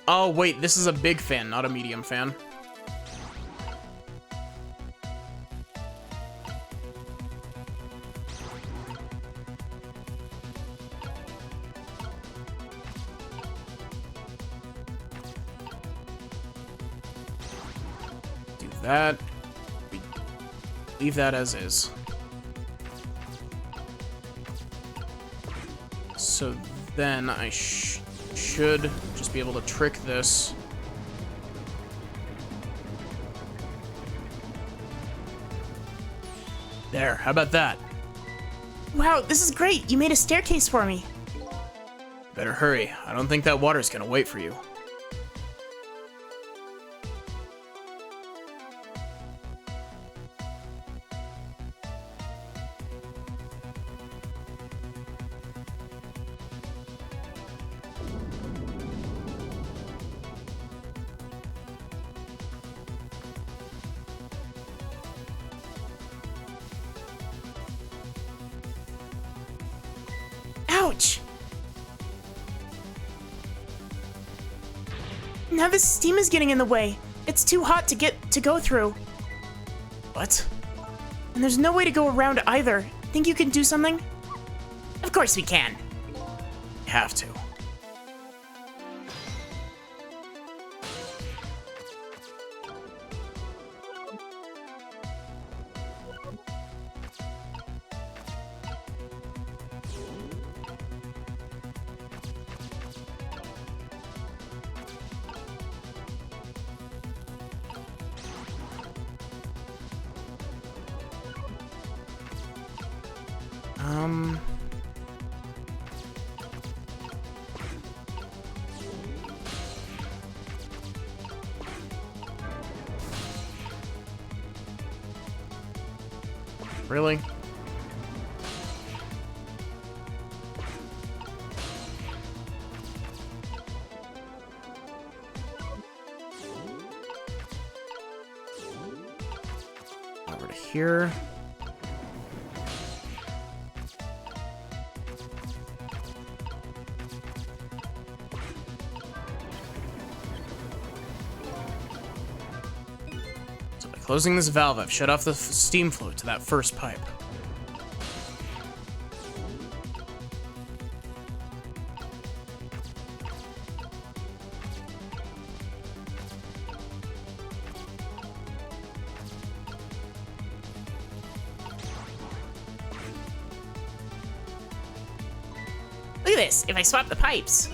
Speaker 1: Oh, wait, this is a big fan, not a medium fan. Do that. Leave that as is. So then I should just be able to trick this. There, how about that?
Speaker 2: Wow, this is great. You made a staircase for me.
Speaker 1: Better hurry. I don't think that water's gonna wait for you.
Speaker 2: Ouch! Now this steam is getting in the way. It's too hot to go through.
Speaker 1: What?
Speaker 2: And there's no way to go around either. Think you can do something?
Speaker 3: Of course we can.
Speaker 1: Have to. Really? Over to here. So by closing this valve, I've shut off the steam flow to that first pipe.
Speaker 3: Look at this. If I swap the pipes.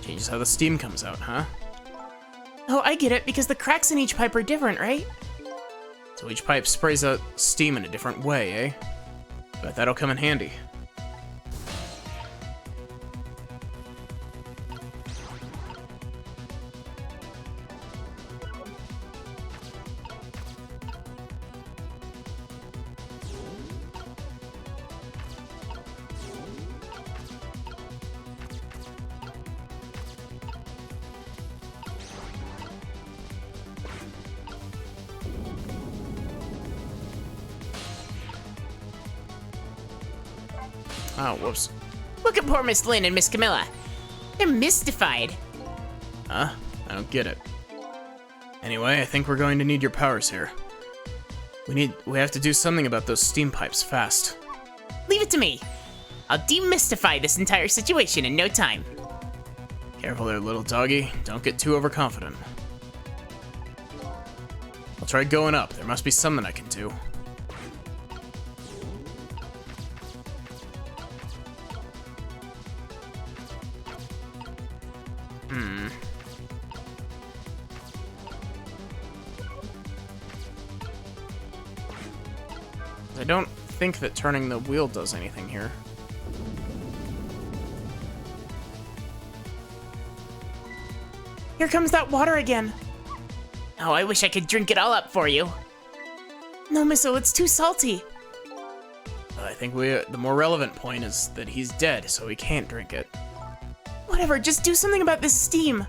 Speaker 1: Changes how the steam comes out, huh?
Speaker 2: Oh, I get it, because the cracks in each pipe are different, right?
Speaker 1: So each pipe sprays out steam in a different way, eh? Bet that'll come in handy. Oh, whoops.
Speaker 3: Look at poor Miss Lynn and Miss Camilla. They're mystified.
Speaker 1: Huh? I don't get it. Anyway, I think we're going to need your powers here. We have to do something about those steam pipes fast.
Speaker 3: Leave it to me. I'll demystify this entire situation in no time.
Speaker 1: Careful there, little doggy. Don't get too overconfident. I'll try going up. There must be something I can do. I don't think that turning the wheel does anything here.
Speaker 2: Here comes that water again.
Speaker 3: Oh, I wish I could drink it all up for you.
Speaker 2: No, Missile, it's too salty.
Speaker 1: I think the more relevant point is that he's dead, so he can't drink it.
Speaker 2: Whatever, just do something about this steam.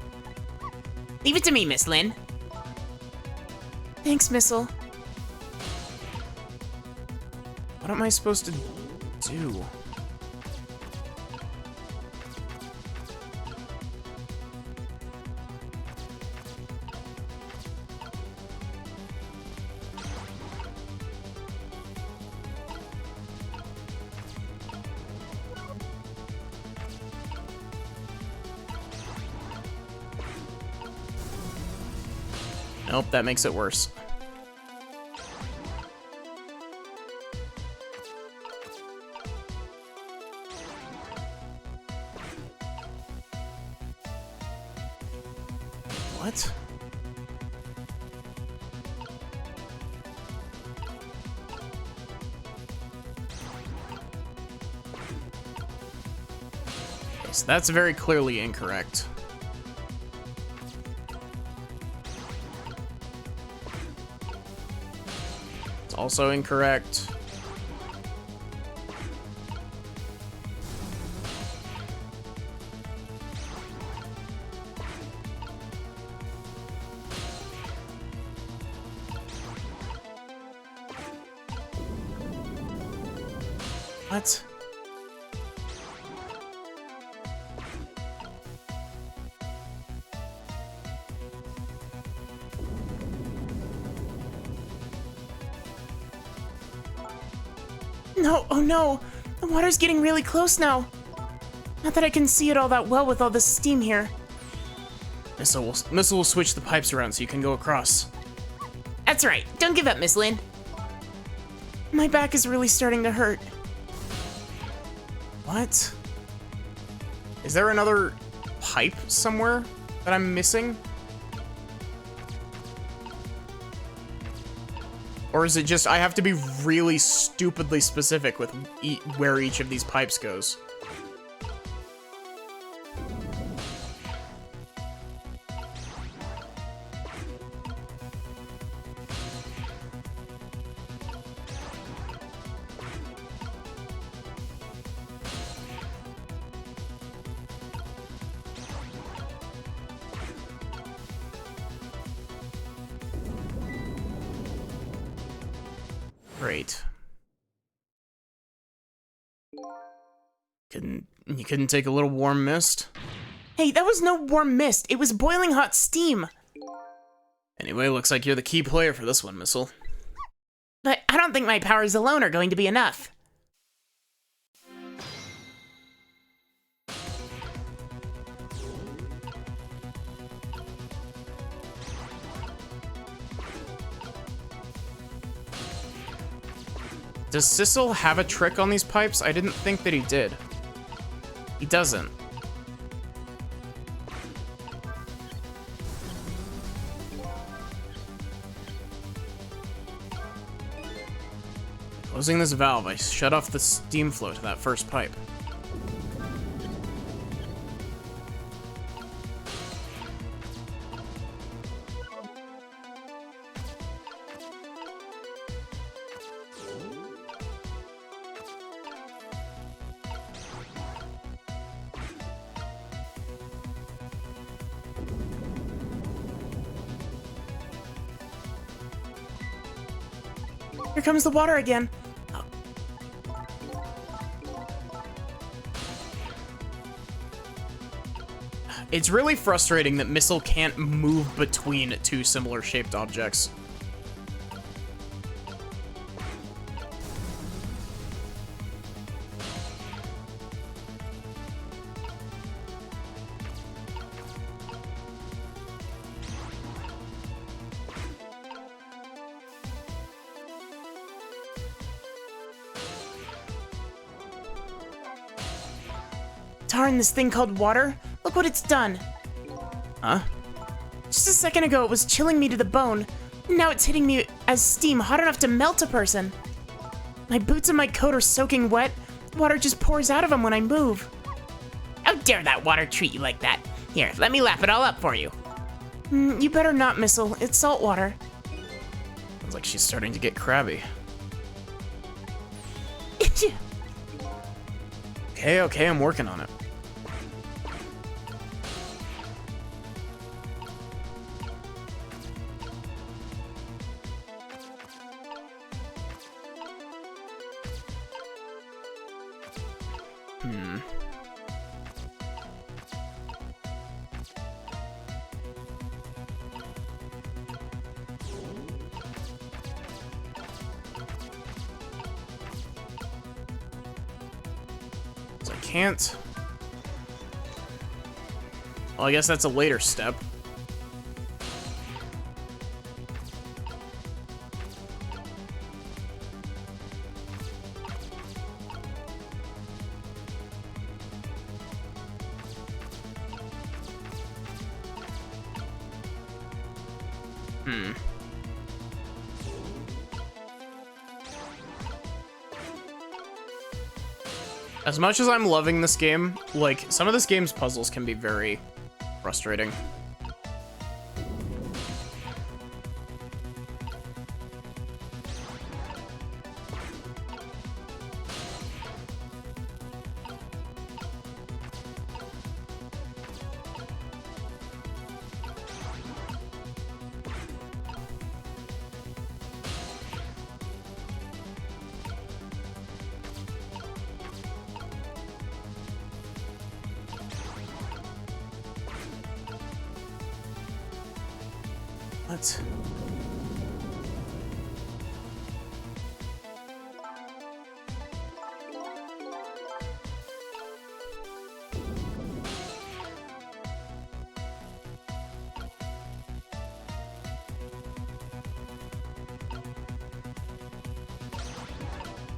Speaker 3: Leave it to me, Miss Lynn.
Speaker 2: Thanks, Missile.
Speaker 1: What am I supposed to do? Nope, that makes it worse. What? Okay, so that's very clearly incorrect. It's also incorrect. What?
Speaker 2: No, oh no! The water's getting really close now. Not that I can see it all that well with all this steam here.
Speaker 1: Missile will switch the pipes around so you can go across.
Speaker 3: That's right. Don't give up, Miss Lynn.
Speaker 2: My back is really starting to hurt.
Speaker 1: What? Is there another pipe somewhere that I'm missing? Or is it just I have to be really stupidly specific with where each of these pipes goes? Great. You couldn't take a little warm mist?
Speaker 2: Hey, that was no warm mist. It was boiling hot steam.
Speaker 1: Anyway, looks like you're the key player for this one, Missile.
Speaker 2: But I don't think my powers alone are going to be enough.
Speaker 1: Does Sissel have a trick on these pipes? I didn't think that he did. He doesn't. Closing this valve, I shut off the steam flow to that first pipe.
Speaker 2: Here comes the water again.
Speaker 1: It's really frustrating that Missile can't move between two similar shaped objects.
Speaker 2: Darn, this thing called water. Look what it's done.
Speaker 1: Huh?
Speaker 2: Just a second ago, it was chilling me to the bone. Now it's hitting me as steam hot enough to melt a person. My boots and my coat are soaking wet. Water just pours out of them when I move.
Speaker 3: How dare that water treat you like that? Here, let me lap it all up for you.
Speaker 2: You better not, Missile. It's salt water.
Speaker 1: Sounds like she's starting to get crabby. Okay, I'm working on it. So I can't. Well, I guess that's a later step. As much as I'm loving this game, like, some of this game's puzzles can be very frustrating. What?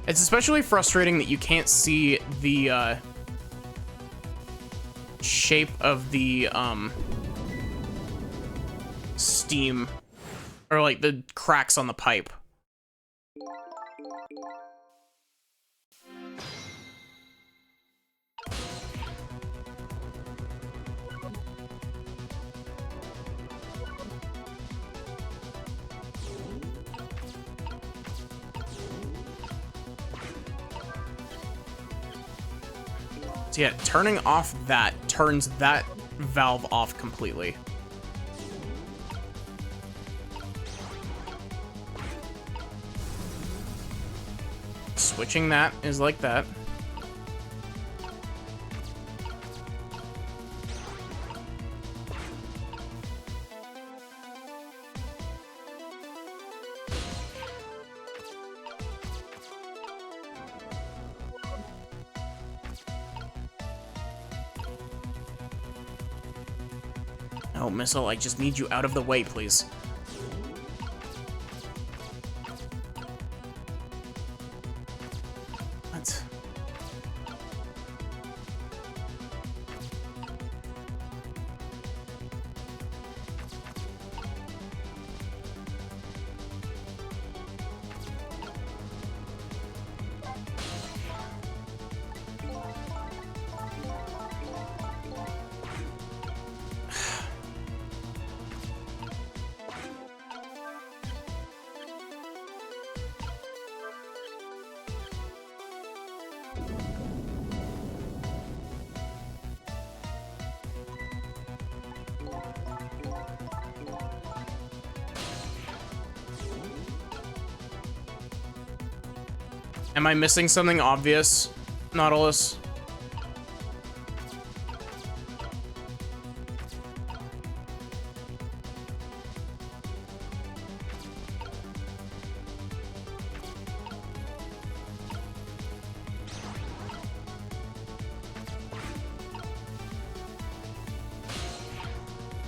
Speaker 1: It's especially frustrating that you can't see the shape of the steam, or like the cracks on the pipe. So yeah, turning off that turns that valve off completely. switching that is like that. Oh, Missile, I just need you out of the way, please. What? Am I missing something obvious, Nautilus?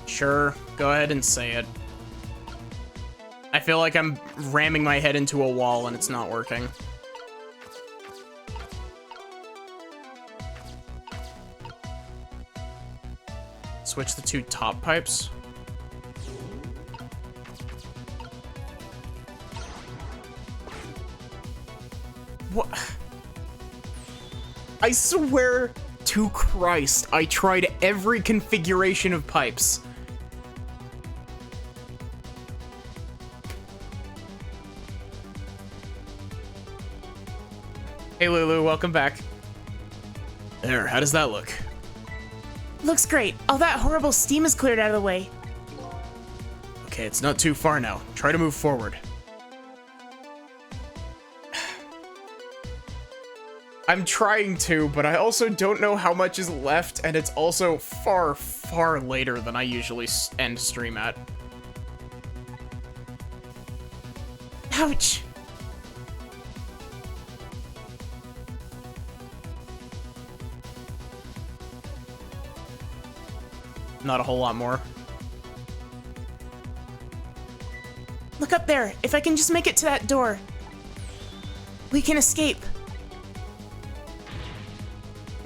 Speaker 1: Sure, go ahead and say it. I feel like I'm ramming my head into a wall and it's not working. Switch the two top pipes. What? I swear to Christ, I tried every configuration of pipes. Hey Lulu, welcome back. There, how does that look?
Speaker 2: Looks great. All that horrible steam is cleared out of the way.
Speaker 1: Okay, it's not too far now. Try to move forward. I'm trying to, but I also don't know how much is left, and it's also far, far later than I usually end stream at.
Speaker 2: Ouch.
Speaker 1: Not a whole lot more.
Speaker 2: Look up there. If I can just make it to that door, we can escape.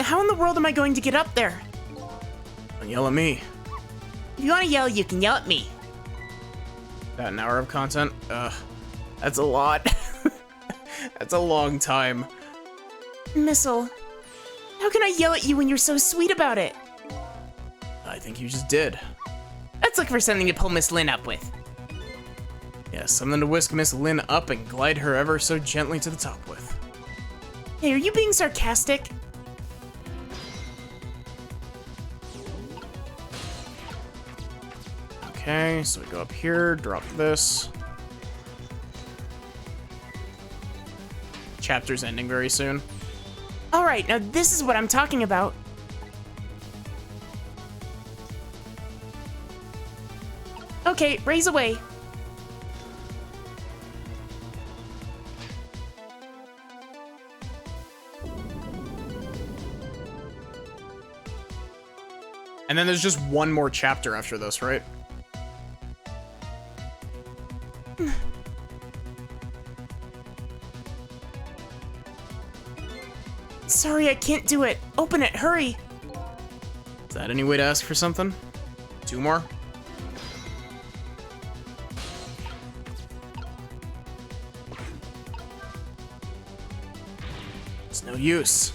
Speaker 2: How in the world am I going to get up there?
Speaker 1: Don't yell at me.
Speaker 2: If you want to yell, you can yell at me.
Speaker 1: About an hour of content? That's a lot. That's a long time.
Speaker 2: Missile, how can I yell at you when you're so sweet about it?
Speaker 1: I think you just did.
Speaker 3: Let's look for something to pull Miss Lynn up with.
Speaker 1: Yeah, something to whisk Miss Lynn up and glide her ever so gently to the top with.
Speaker 2: Hey, are you being sarcastic?
Speaker 1: Okay, so we go up here, drop this. Chapter's ending very soon.
Speaker 2: All right, now this is what I'm talking about. Okay, raise away.
Speaker 1: And then there's just one more chapter after this, right?
Speaker 2: Sorry, I can't do it. Open it, hurry.
Speaker 1: Is that any way to ask for something? Two more? It's no use.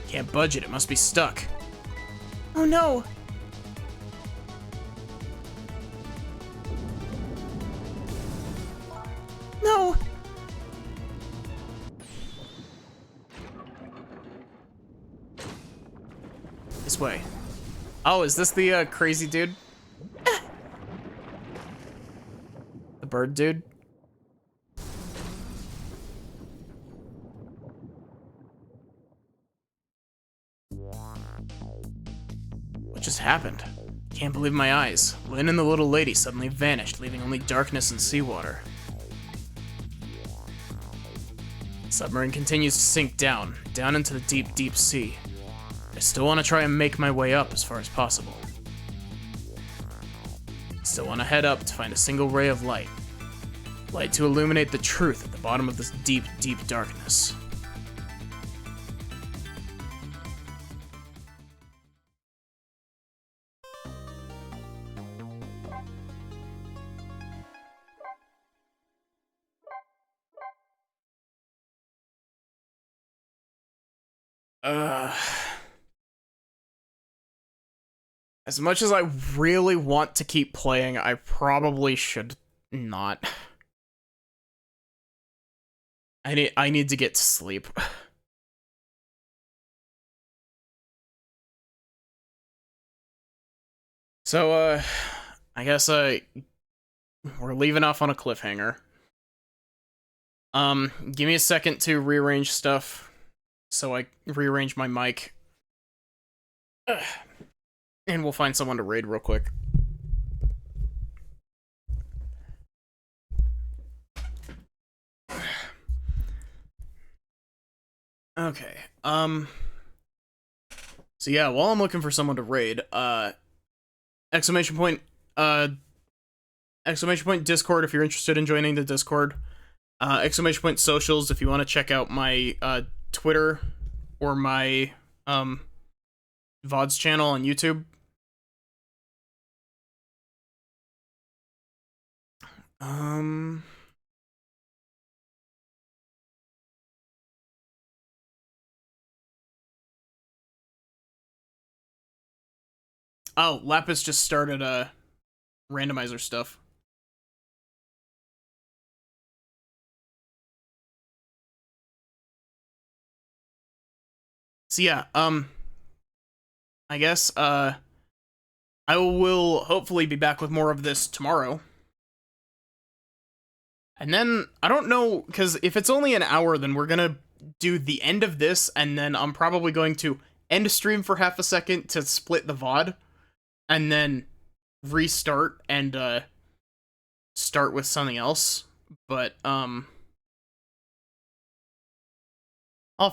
Speaker 1: Can't budge it, it must be stuck.
Speaker 2: Oh no. No.
Speaker 1: This way. Oh, is this the crazy dude? The bird dude? just happened? Can't believe my eyes. Lynn and the little lady suddenly vanished, leaving only darkness and seawater. The submarine continues to sink down into the deep, deep sea. I still want to try and make my way up as far as possible. Still want to head up to find a single ray of light. Light to illuminate the truth at the bottom of this deep, deep darkness. As much as I really want to keep playing, I probably should not. I need to get to sleep. So, I guess, we're leaving off on a cliffhanger. Give me a second to rearrange stuff. So I rearrange my mic. And we'll find someone to raid real quick. Okay, so yeah, while I'm looking for someone to raid, exclamation point Discord if you're interested in joining the Discord, exclamation point socials if you want to check out my, Twitter, or my, VODs channel on YouTube. Oh, Lapis just started, randomizer stuff. So yeah, I guess, I will hopefully be back with more of this tomorrow. And then, I don't know, because if it's only an hour, then we're gonna do the end of this, and then I'm probably going to end stream for half a second to split the VOD, and then restart and, start with something else. But, I'll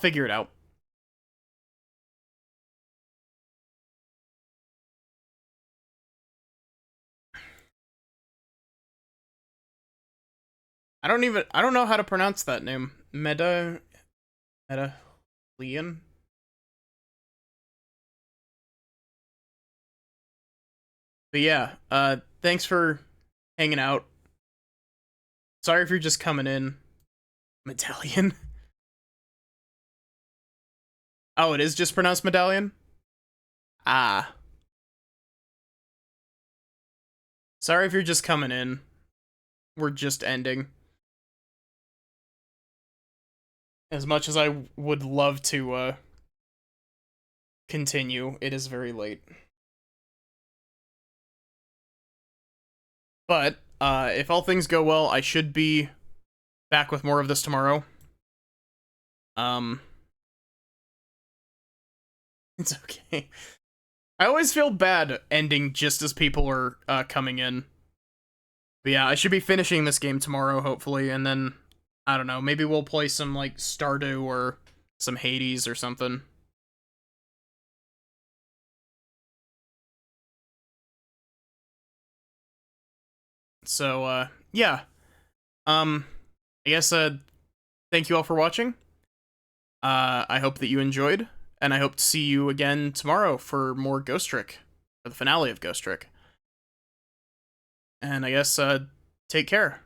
Speaker 1: figure it out. I don't know how to pronounce that name. Medallion? But yeah, thanks for hanging out. Sorry if you're just coming in. Medallion? Oh, it is just pronounced Medallion? Ah. Sorry if you're just coming in. We're just ending. As much as I would love to, continue, it is very late. But, if all things go well, I should be back with more of this tomorrow. It's okay. I always feel bad ending just as people are, coming in. But yeah, I should be finishing this game tomorrow, hopefully, and then, I don't know, maybe we'll play some, like, Stardew or some Hades or something. So, yeah. I guess, thank you all for watching. I hope that you enjoyed, and I hope to see you again tomorrow for more Ghost Trick, for the finale of Ghost Trick. And I guess, take care.